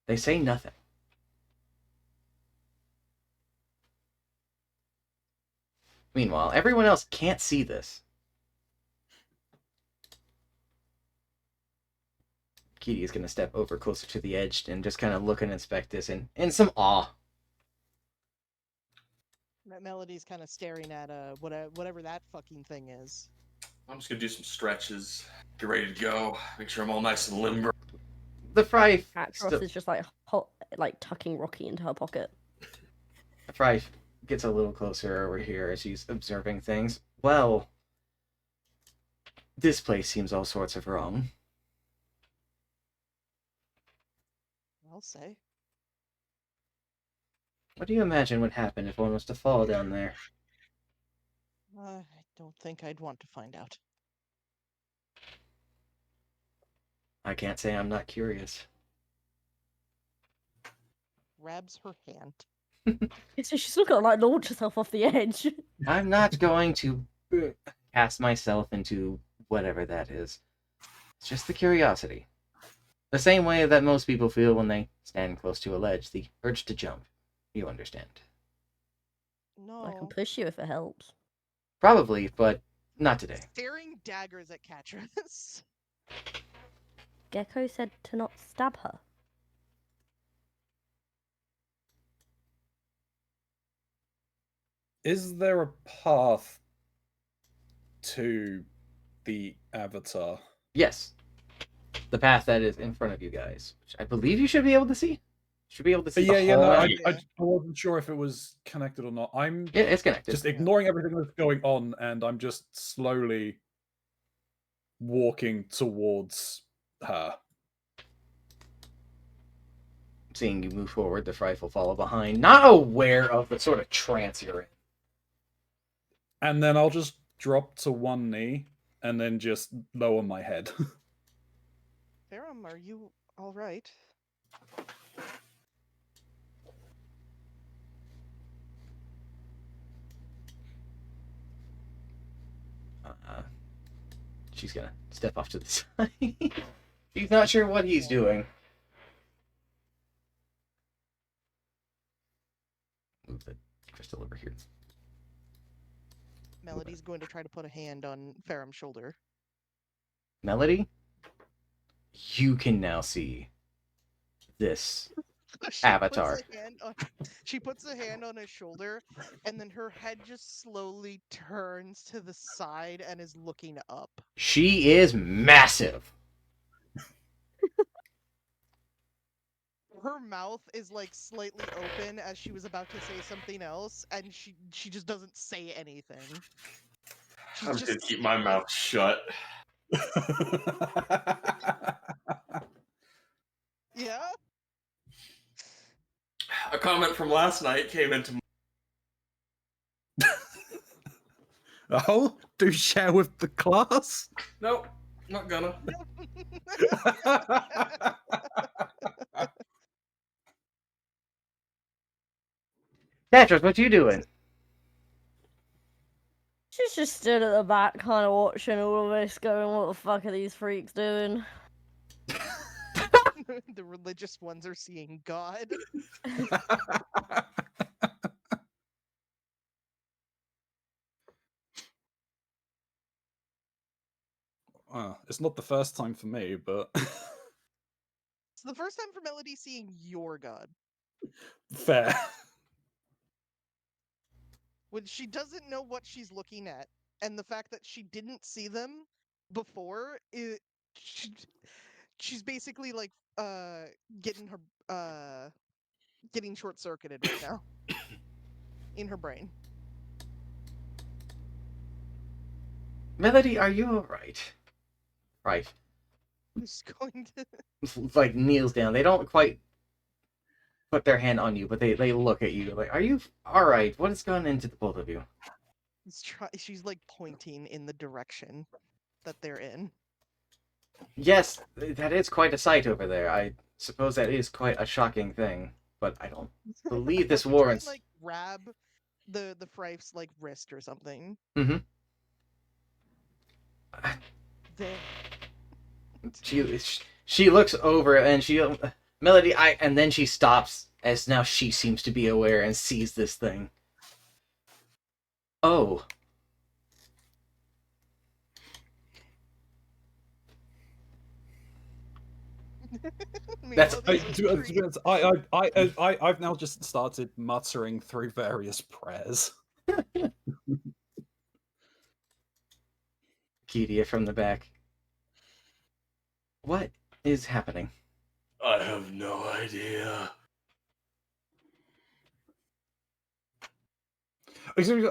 Speaker 2: They say nothing. Meanwhile, everyone else can't see this. Kitty is going to step over closer to the edge and just kind of look and inspect this in some awe.
Speaker 5: Melody's kind of staring at whatever that fucking thing is.
Speaker 7: I'm just gonna do some stretches, get ready to go, make sure I'm all nice and limber.
Speaker 2: The Fry
Speaker 6: Atros is just like tucking Rocky into her pocket.
Speaker 2: Fry gets a little closer over here as she's observing things. Well, this place seems all sorts of wrong.
Speaker 5: I'll say.
Speaker 2: What do you imagine would happen if one was to fall down there?
Speaker 5: I don't think I'd want to find out.
Speaker 2: I can't say I'm not curious.
Speaker 5: Grabs her hand.
Speaker 6: So she's not gonna like launch herself off the edge.
Speaker 2: I'm not going to cast myself into whatever that is. It's just the curiosity. The same way that most people feel when they stand close to a ledge, the urge to jump. You understand.
Speaker 5: No.
Speaker 6: I can push you if it helps.
Speaker 2: Probably, but not today.
Speaker 5: Staring daggers at Katris.
Speaker 6: Gecko said to not stab her.
Speaker 3: Is there a path to the avatar?
Speaker 2: Yes. The path that is in front of you guys, which I believe you should be able to see. Should be able to see
Speaker 3: Yeah,
Speaker 2: the
Speaker 3: yeah,
Speaker 2: whole
Speaker 3: no,
Speaker 2: end.
Speaker 3: I wasn't sure if it was connected or not. I'm
Speaker 2: Yeah, it's connected.
Speaker 3: just ignoring everything that's going on, and I'm just slowly walking towards her.
Speaker 2: Seeing you move forward, the Fry will follow behind, not aware of the sort of trance you're in.
Speaker 3: And then I'll just drop to one knee and then just lower my head.
Speaker 5: Farum, are you all right?
Speaker 2: She's gonna step off to the side. She's not sure what he's doing. Move the crystal over here.
Speaker 5: Melody's going to try to put a hand on Farum's shoulder.
Speaker 2: Melody, you can now see this
Speaker 5: She
Speaker 2: avatar.
Speaker 5: She puts a hand on his shoulder, and then her head just slowly turns to the side and is looking up.
Speaker 2: She is massive.
Speaker 5: Her mouth is like slightly open as she was about to say something else, and she just doesn't say anything. She's
Speaker 7: I'm just gonna keep my mouth shut.
Speaker 5: Yeah?
Speaker 7: A comment from last night came into my...
Speaker 3: Oh, do share with the class?
Speaker 7: Nope, not gonna.
Speaker 2: Tetris, what you doing?
Speaker 6: She's just stood at the back, kind of watching all of this, going, "What the fuck are these freaks doing?"
Speaker 5: The religious ones are seeing God.
Speaker 3: It's not the first time for me, but
Speaker 5: It's the first time for Melody seeing your God.
Speaker 3: fair.
Speaker 5: when she doesn't know what she's looking at, and the fact that she didn't see them before, she's basically like getting her getting short circuited right now in her brain.
Speaker 2: Melody, are you alright? Right.
Speaker 5: Who's going to?
Speaker 2: Like, kneels down. They don't quite put their hand on you, but they look at you like, are you alright? What has gone into the both of you?
Speaker 5: She's like pointing in the direction that they're in.
Speaker 2: Yes, that is quite a sight over there. I suppose that is quite a shocking thing, but I don't believe this
Speaker 5: Try
Speaker 2: warrants.
Speaker 5: and, like grab the Frife's like wrist or something.
Speaker 2: Mm-hmm.
Speaker 5: There.
Speaker 2: She looks over and she Melody and then she stops as now she seems to be aware and sees this thing. Oh. That's-
Speaker 3: I've now just started muttering through various prayers.
Speaker 2: Kedia from the back. What is happening?
Speaker 7: I have no idea.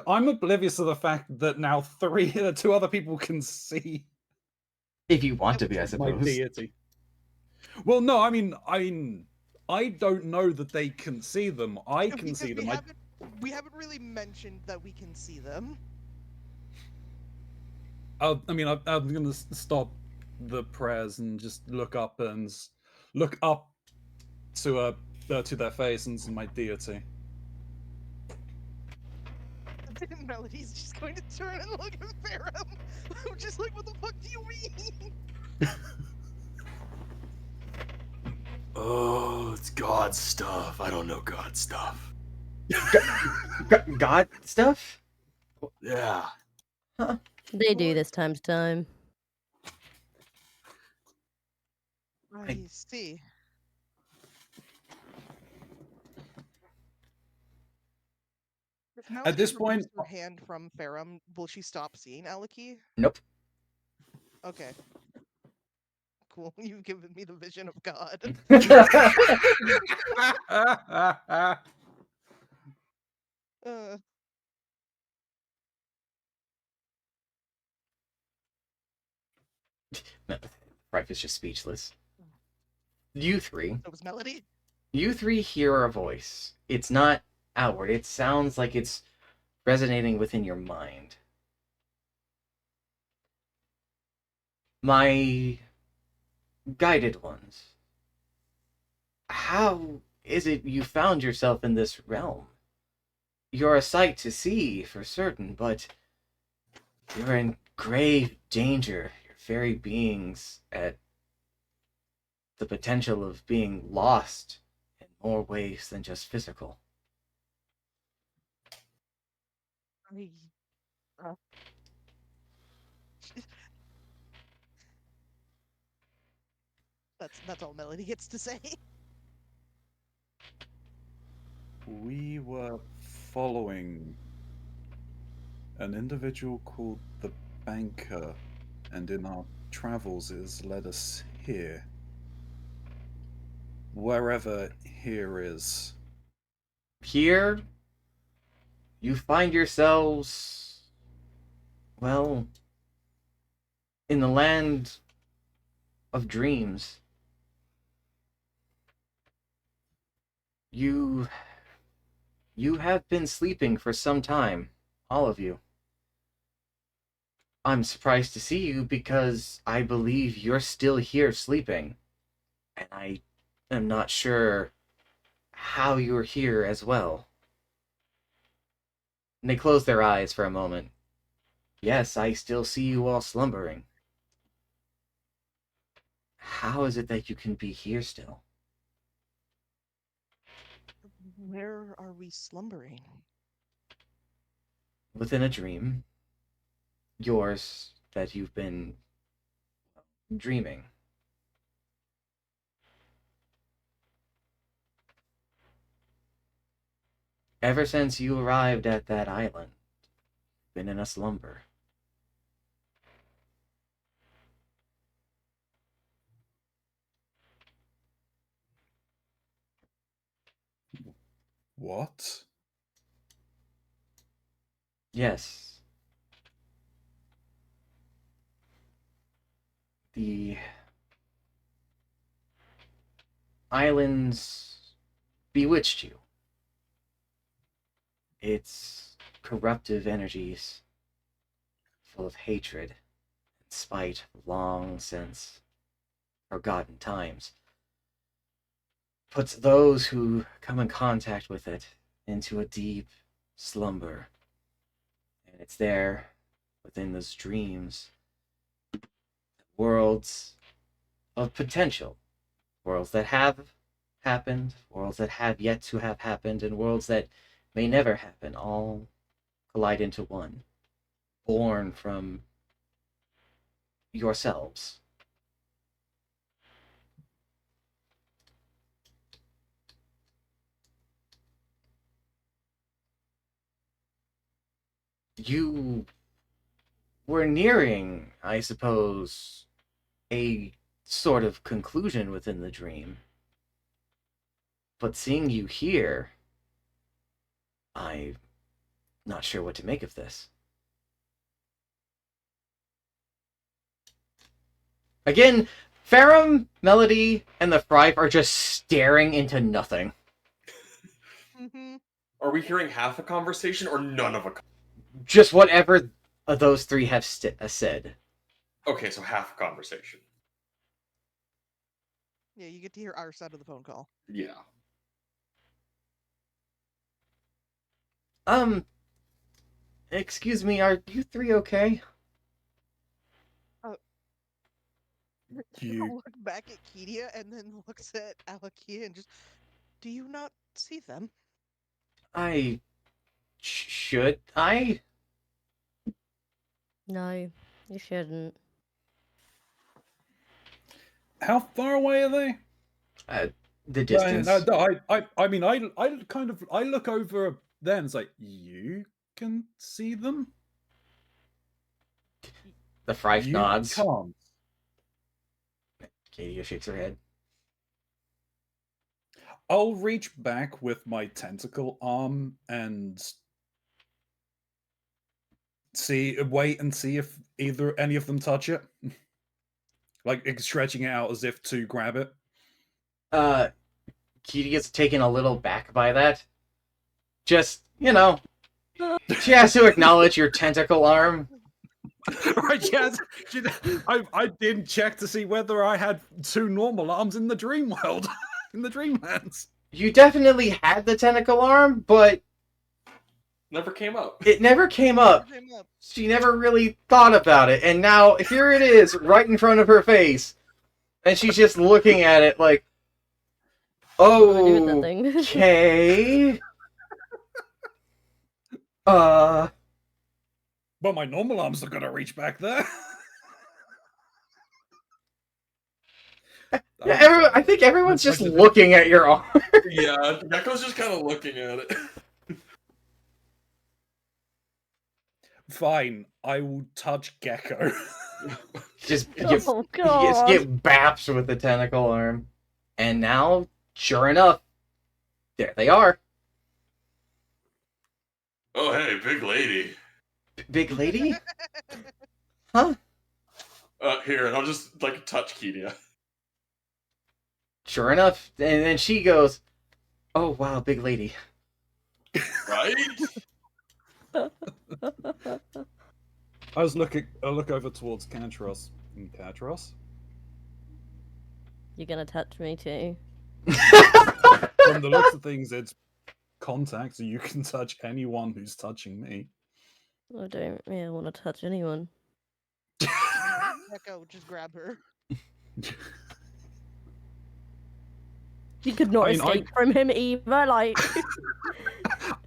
Speaker 3: I'm oblivious to the fact that now two other people can see
Speaker 2: If you want to be, I
Speaker 3: my
Speaker 2: suppose.
Speaker 3: deity. Well, no, I mean, I don't know that they can see them. I can
Speaker 5: Because
Speaker 3: see them.
Speaker 5: we haven't really mentioned that we can see them.
Speaker 3: I'm going to stop the prayers and just look up to their face and to my deity.
Speaker 5: Melody's just going to turn and look at Farum. I'm just like, what the fuck do you mean?
Speaker 7: Oh, it's God stuff. I don't know God stuff.
Speaker 2: God stuff?
Speaker 7: Yeah.
Speaker 6: They do this time to time.
Speaker 5: I see. If Melody
Speaker 3: this point-
Speaker 5: removes her hand from Farum, will she stop seeing Aleki?
Speaker 2: Nope.
Speaker 5: Okay. Cool. You've given me the vision of God. Uh,
Speaker 2: Rife is just speechless. You three
Speaker 5: that was Melody.
Speaker 2: hear a voice. It's not outward. It sounds like it's resonating within your mind. My guided ones, how is it you found yourself in this realm? You're a sight to see for certain, but you're in grave danger. Your very beings at the potential of being lost in more ways than just physical.
Speaker 5: That's all Melody gets to say.
Speaker 3: We were following an individual called the Banker, and in our travels it has led us here. Wherever here is.
Speaker 2: Here, you find yourselves, well, in the land of dreams. You have been sleeping for some time, all of you. I'm surprised to see you because I believe you're still here sleeping. And I am not sure how you're here as well. And they close their eyes for a moment. Yes, I still see you all slumbering. How is it that you can be here still?
Speaker 5: Where are we slumbering?
Speaker 2: Within a dream. Yours that you've been dreaming. Ever since you arrived at that island, been in a slumber.
Speaker 3: What?
Speaker 2: Yes. The islands bewitched you. Its corruptive energies, full of hatred and spite of long since forgotten times, puts those who come in contact with it into a deep slumber. And it's there, within those dreams, worlds of potential. Worlds that have happened, worlds that have yet to have happened, and worlds that may never happen, all collide into one, born from yourselves. You were nearing, I suppose, a sort of conclusion within the dream. But seeing you here, I'm not sure what to make of this. Again, Farum, Melody, and the Thrive are just staring into nothing.
Speaker 5: Mm-hmm.
Speaker 4: Are we hearing half a conversation or none of a?
Speaker 2: Just whatever those three have said.
Speaker 4: Okay, so half a conversation.
Speaker 5: Yeah, you get to hear our side of the phone call.
Speaker 4: Yeah.
Speaker 2: Excuse me, are you three okay?
Speaker 3: You
Speaker 5: Look back at Kedia and then looks at Alakia and just, do you not see them?
Speaker 2: I... should I?
Speaker 6: No, you shouldn't.
Speaker 3: How far away are they?
Speaker 2: The distance.
Speaker 3: I mean, I kind of look over there and it's like, you can see them.
Speaker 2: The Thrive
Speaker 3: You
Speaker 2: nods.
Speaker 3: can't.
Speaker 2: Katie shakes her head.
Speaker 3: I'll reach back with my tentacle arm and wait and see if any of them touch it. Like stretching it out as if to grab it.
Speaker 2: Katie gets taken a little back by that. Just, you know, she has to acknowledge your tentacle arm.
Speaker 3: Right, yes. I didn't check to see whether I had two normal arms in the dream world, in the dreamlands.
Speaker 2: You definitely had the tentacle arm, but
Speaker 4: Never came up.
Speaker 2: it never came up.
Speaker 5: Came up.
Speaker 2: She never really thought about it, and now here it is, right in front of her face, and she's just looking at it like,
Speaker 6: What do I do with that thing?
Speaker 2: okay.
Speaker 3: But my normal arms are gonna reach back there.
Speaker 2: Yeah, I think everyone's just looking at your arm.
Speaker 4: Yeah, Gecko's just kind of looking at it.
Speaker 3: Fine, I will touch Gecko.
Speaker 2: Just
Speaker 6: Oh,
Speaker 2: just
Speaker 6: God.
Speaker 2: get baps with the tentacle arm, and now, sure enough, there they are.
Speaker 4: Oh, hey, big lady.
Speaker 2: Big lady? Huh?
Speaker 4: Here, and I'll just, like, touch Kedia.
Speaker 2: Sure enough, and then she goes, "Oh wow, big lady."
Speaker 4: Right?
Speaker 3: I look over towards Cantros. Cantros?
Speaker 6: You're gonna touch me too.
Speaker 3: From the looks of things, it's contact, so you can touch anyone who's touching me.
Speaker 6: I don't really want to touch anyone.
Speaker 5: Echo, just grab her.
Speaker 6: You could not
Speaker 3: I mean,
Speaker 6: escape from him either, like...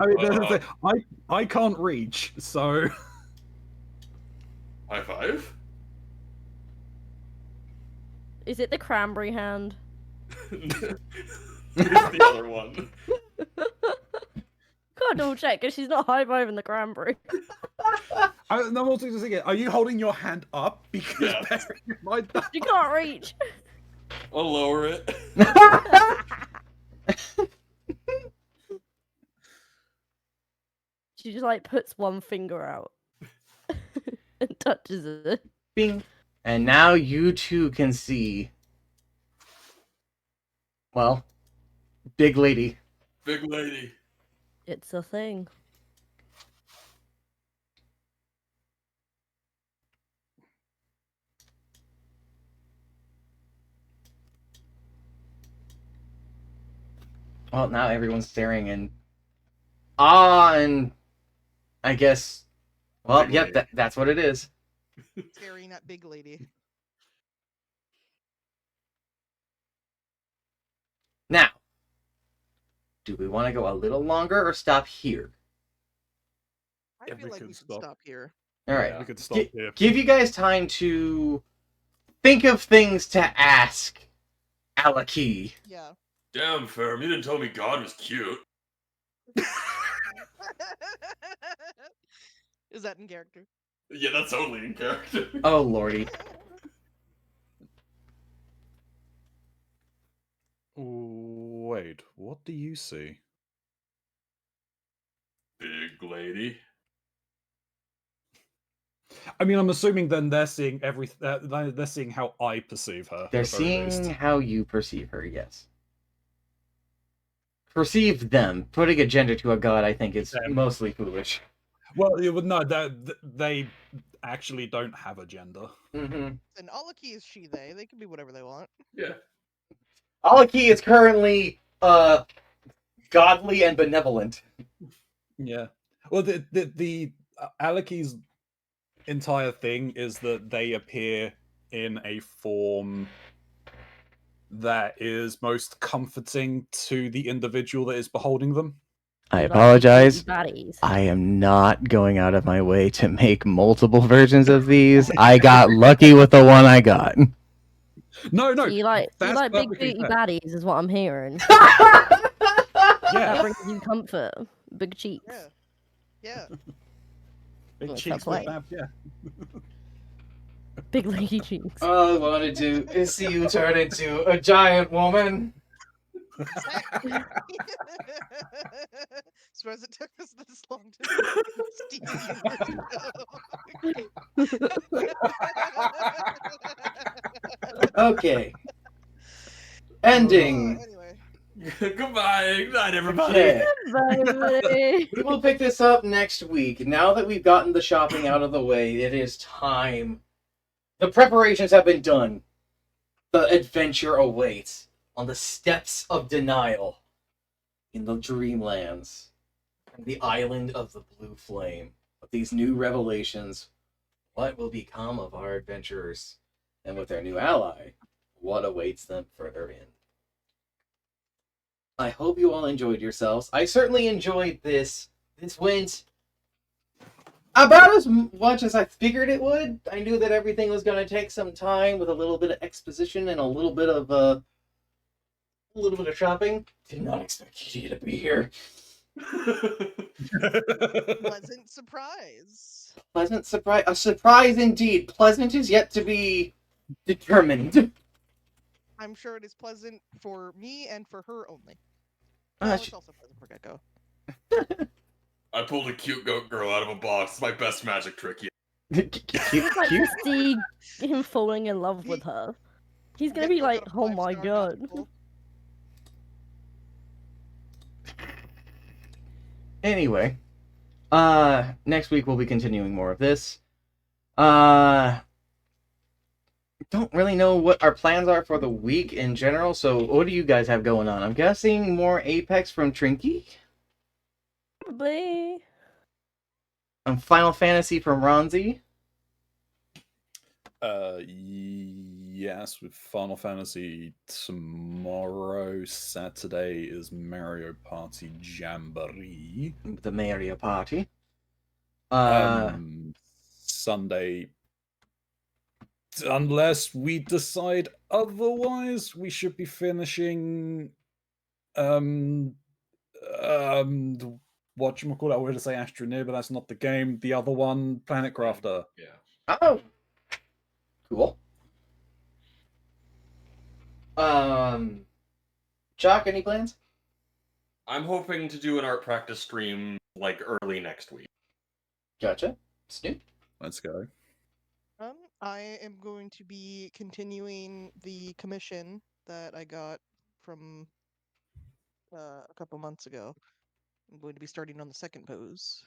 Speaker 3: I mean, that's the thing. I can't reach, so
Speaker 4: High five?
Speaker 6: Is it the cranberry hand?
Speaker 4: It's the other one.
Speaker 6: God, gotta double check because she's not high-fiving the cranberry.
Speaker 3: I'm also just thinking, are you holding your hand up? Because
Speaker 4: Yeah.
Speaker 3: bearing in mind that
Speaker 6: She can't reach.
Speaker 4: I'll lower it.
Speaker 6: She just like puts one finger out and touches it.
Speaker 2: Bing. And now you two can see. Well, big lady.
Speaker 4: Big lady.
Speaker 6: It's a thing.
Speaker 2: Well, now everyone's staring in awe and I guess. Well,
Speaker 4: Big
Speaker 2: yep,
Speaker 4: lady.
Speaker 2: that's what it is.
Speaker 5: Staring at big lady.
Speaker 2: Now, do we want to go a little longer or stop here?
Speaker 5: I
Speaker 3: Yeah,
Speaker 5: feel
Speaker 3: we
Speaker 5: like
Speaker 3: can
Speaker 5: we should
Speaker 3: stop.
Speaker 5: stop here.
Speaker 2: All right.
Speaker 4: Yeah.
Speaker 3: we could stop here.
Speaker 2: Give you guys time to think of things to ask Alaki.
Speaker 5: Yeah.
Speaker 4: Damn, Ferm, you didn't tell me God was cute.
Speaker 5: Is that in character?
Speaker 4: Yeah, that's totally in character.
Speaker 2: Oh, lordy.
Speaker 3: Wait, what do you see?
Speaker 4: Big lady.
Speaker 3: I mean, I'm assuming then they're seeing they're seeing how I perceive her.
Speaker 2: They're
Speaker 3: at the very least.
Speaker 2: seeing how you perceive her, yes. Perceive them. Putting a gender to a god, I think, is
Speaker 3: Them.
Speaker 2: mostly foolish.
Speaker 3: Well, you would know that they actually don't have a gender.
Speaker 2: Mm-hmm.
Speaker 5: And Alaki is she, they. They can be whatever they want.
Speaker 4: Yeah.
Speaker 2: Alaki is currently godly and benevolent.
Speaker 3: Yeah. Well, the Alaki's entire thing is that they appear in a form that is most comforting to the individual that is beholding them.
Speaker 2: I
Speaker 6: Like,
Speaker 2: apologize.
Speaker 6: baddies.
Speaker 2: I am not going out of my way to make multiple versions of these. I got lucky with the one I got.
Speaker 3: No,
Speaker 6: So you like
Speaker 3: that's
Speaker 6: big
Speaker 3: perfectly
Speaker 6: booty
Speaker 3: fair.
Speaker 6: baddies is what I'm hearing.
Speaker 3: Yeah.
Speaker 6: That brings you comfort. Big cheeks.
Speaker 5: Yeah. Yeah.
Speaker 3: Big
Speaker 6: That's
Speaker 3: cheeks
Speaker 6: why.
Speaker 3: with that, yeah.
Speaker 6: Big lady cheeks.
Speaker 2: All I want to do is see you turn into a giant woman.
Speaker 5: Suppose it took us this long to Steve
Speaker 2: Okay. Ending.
Speaker 5: Anyway.
Speaker 4: Goodbye. Good night, everybody.
Speaker 2: Okay.
Speaker 6: Baby.
Speaker 2: We will pick this up next week. Now that we've gotten the shopping out of the way, it is time. The preparations have been done. The adventure awaits on the steps of denial in the Dreamlands and the island of the Blue Flame. With these new revelations, what will become of our adventurers? And with their new ally, what awaits them further in? I hope you all enjoyed yourselves. I certainly enjoyed this. This went about as much as I figured it would. I knew that everything was going to take some time with a little bit of exposition and a little bit of shopping. Did not expect Kitty to be here.
Speaker 5: Pleasant surprise.
Speaker 2: Pleasant surprise. A surprise indeed. Pleasant is yet to be determined.
Speaker 5: I'm sure it is pleasant for me and for her only.
Speaker 2: Ah,
Speaker 5: Oh, it's also pleasant for Gecko.
Speaker 4: I pulled a cute goat girl out of a box. It's my best magic trick yet.
Speaker 6: It's like to see him falling in love with her. He's gonna be
Speaker 5: Gecko
Speaker 6: like,
Speaker 5: got a
Speaker 6: oh my
Speaker 5: 5-star
Speaker 6: god.
Speaker 5: magical.
Speaker 2: Anyway, next week we'll be continuing more of this. Don't really know what our plans are for the week in general, so what do you guys have going on? I'm guessing more Apex from Trinky,
Speaker 6: Probably.
Speaker 2: Final Fantasy from Ronzi.
Speaker 3: Yes, with Final Fantasy tomorrow. Saturday is Mario Party Jamboree.
Speaker 2: The Mario Party.
Speaker 3: Sunday, unless we decide otherwise, we should be finishing whatchamacallit, I wanted to say Astroneer, but that's not the game. The other one, Planet Crafter.
Speaker 7: Yeah.
Speaker 2: Oh, cool. Jock, any plans?
Speaker 7: I'm hoping to do an art practice stream like early next week.
Speaker 2: Gotcha. Snoop.
Speaker 3: Let's go.
Speaker 5: I am going to be continuing the commission that I got from a couple months ago. I'm going to be starting on the second pose.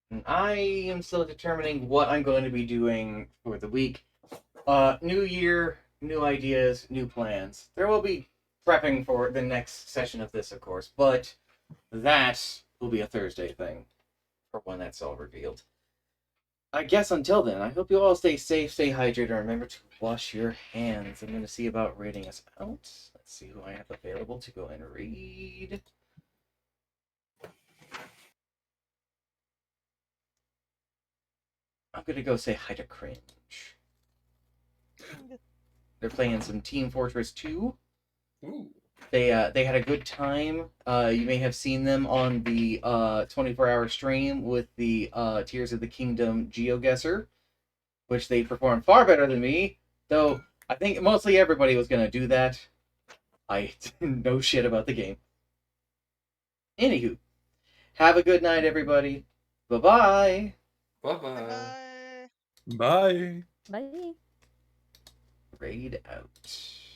Speaker 2: And I am still determining what I'm going to be doing for the week. New year, new ideas, new plans. There will be prepping for the next session of this, of course, but that will be a Thursday thing for when that's all revealed. I guess until then, I hope you all stay safe, stay hydrated, and remember to wash your hands. I'm going to see about raiding us out. Let's see who I have available to go and read. I'm going to go say hi to Cringe. They're playing some Team Fortress 2.
Speaker 7: Ooh.
Speaker 2: They had a good time. You may have seen them on the 24-hour stream with the Tears of the Kingdom GeoGuessr, which they performed far better than me. Though I think mostly everybody was gonna do that. I didn't know shit about the game. Anywho, have a good night, everybody. Bye-bye.
Speaker 7: Bye-bye.
Speaker 5: Bye.
Speaker 3: Bye.
Speaker 6: Bye.
Speaker 2: Raid out.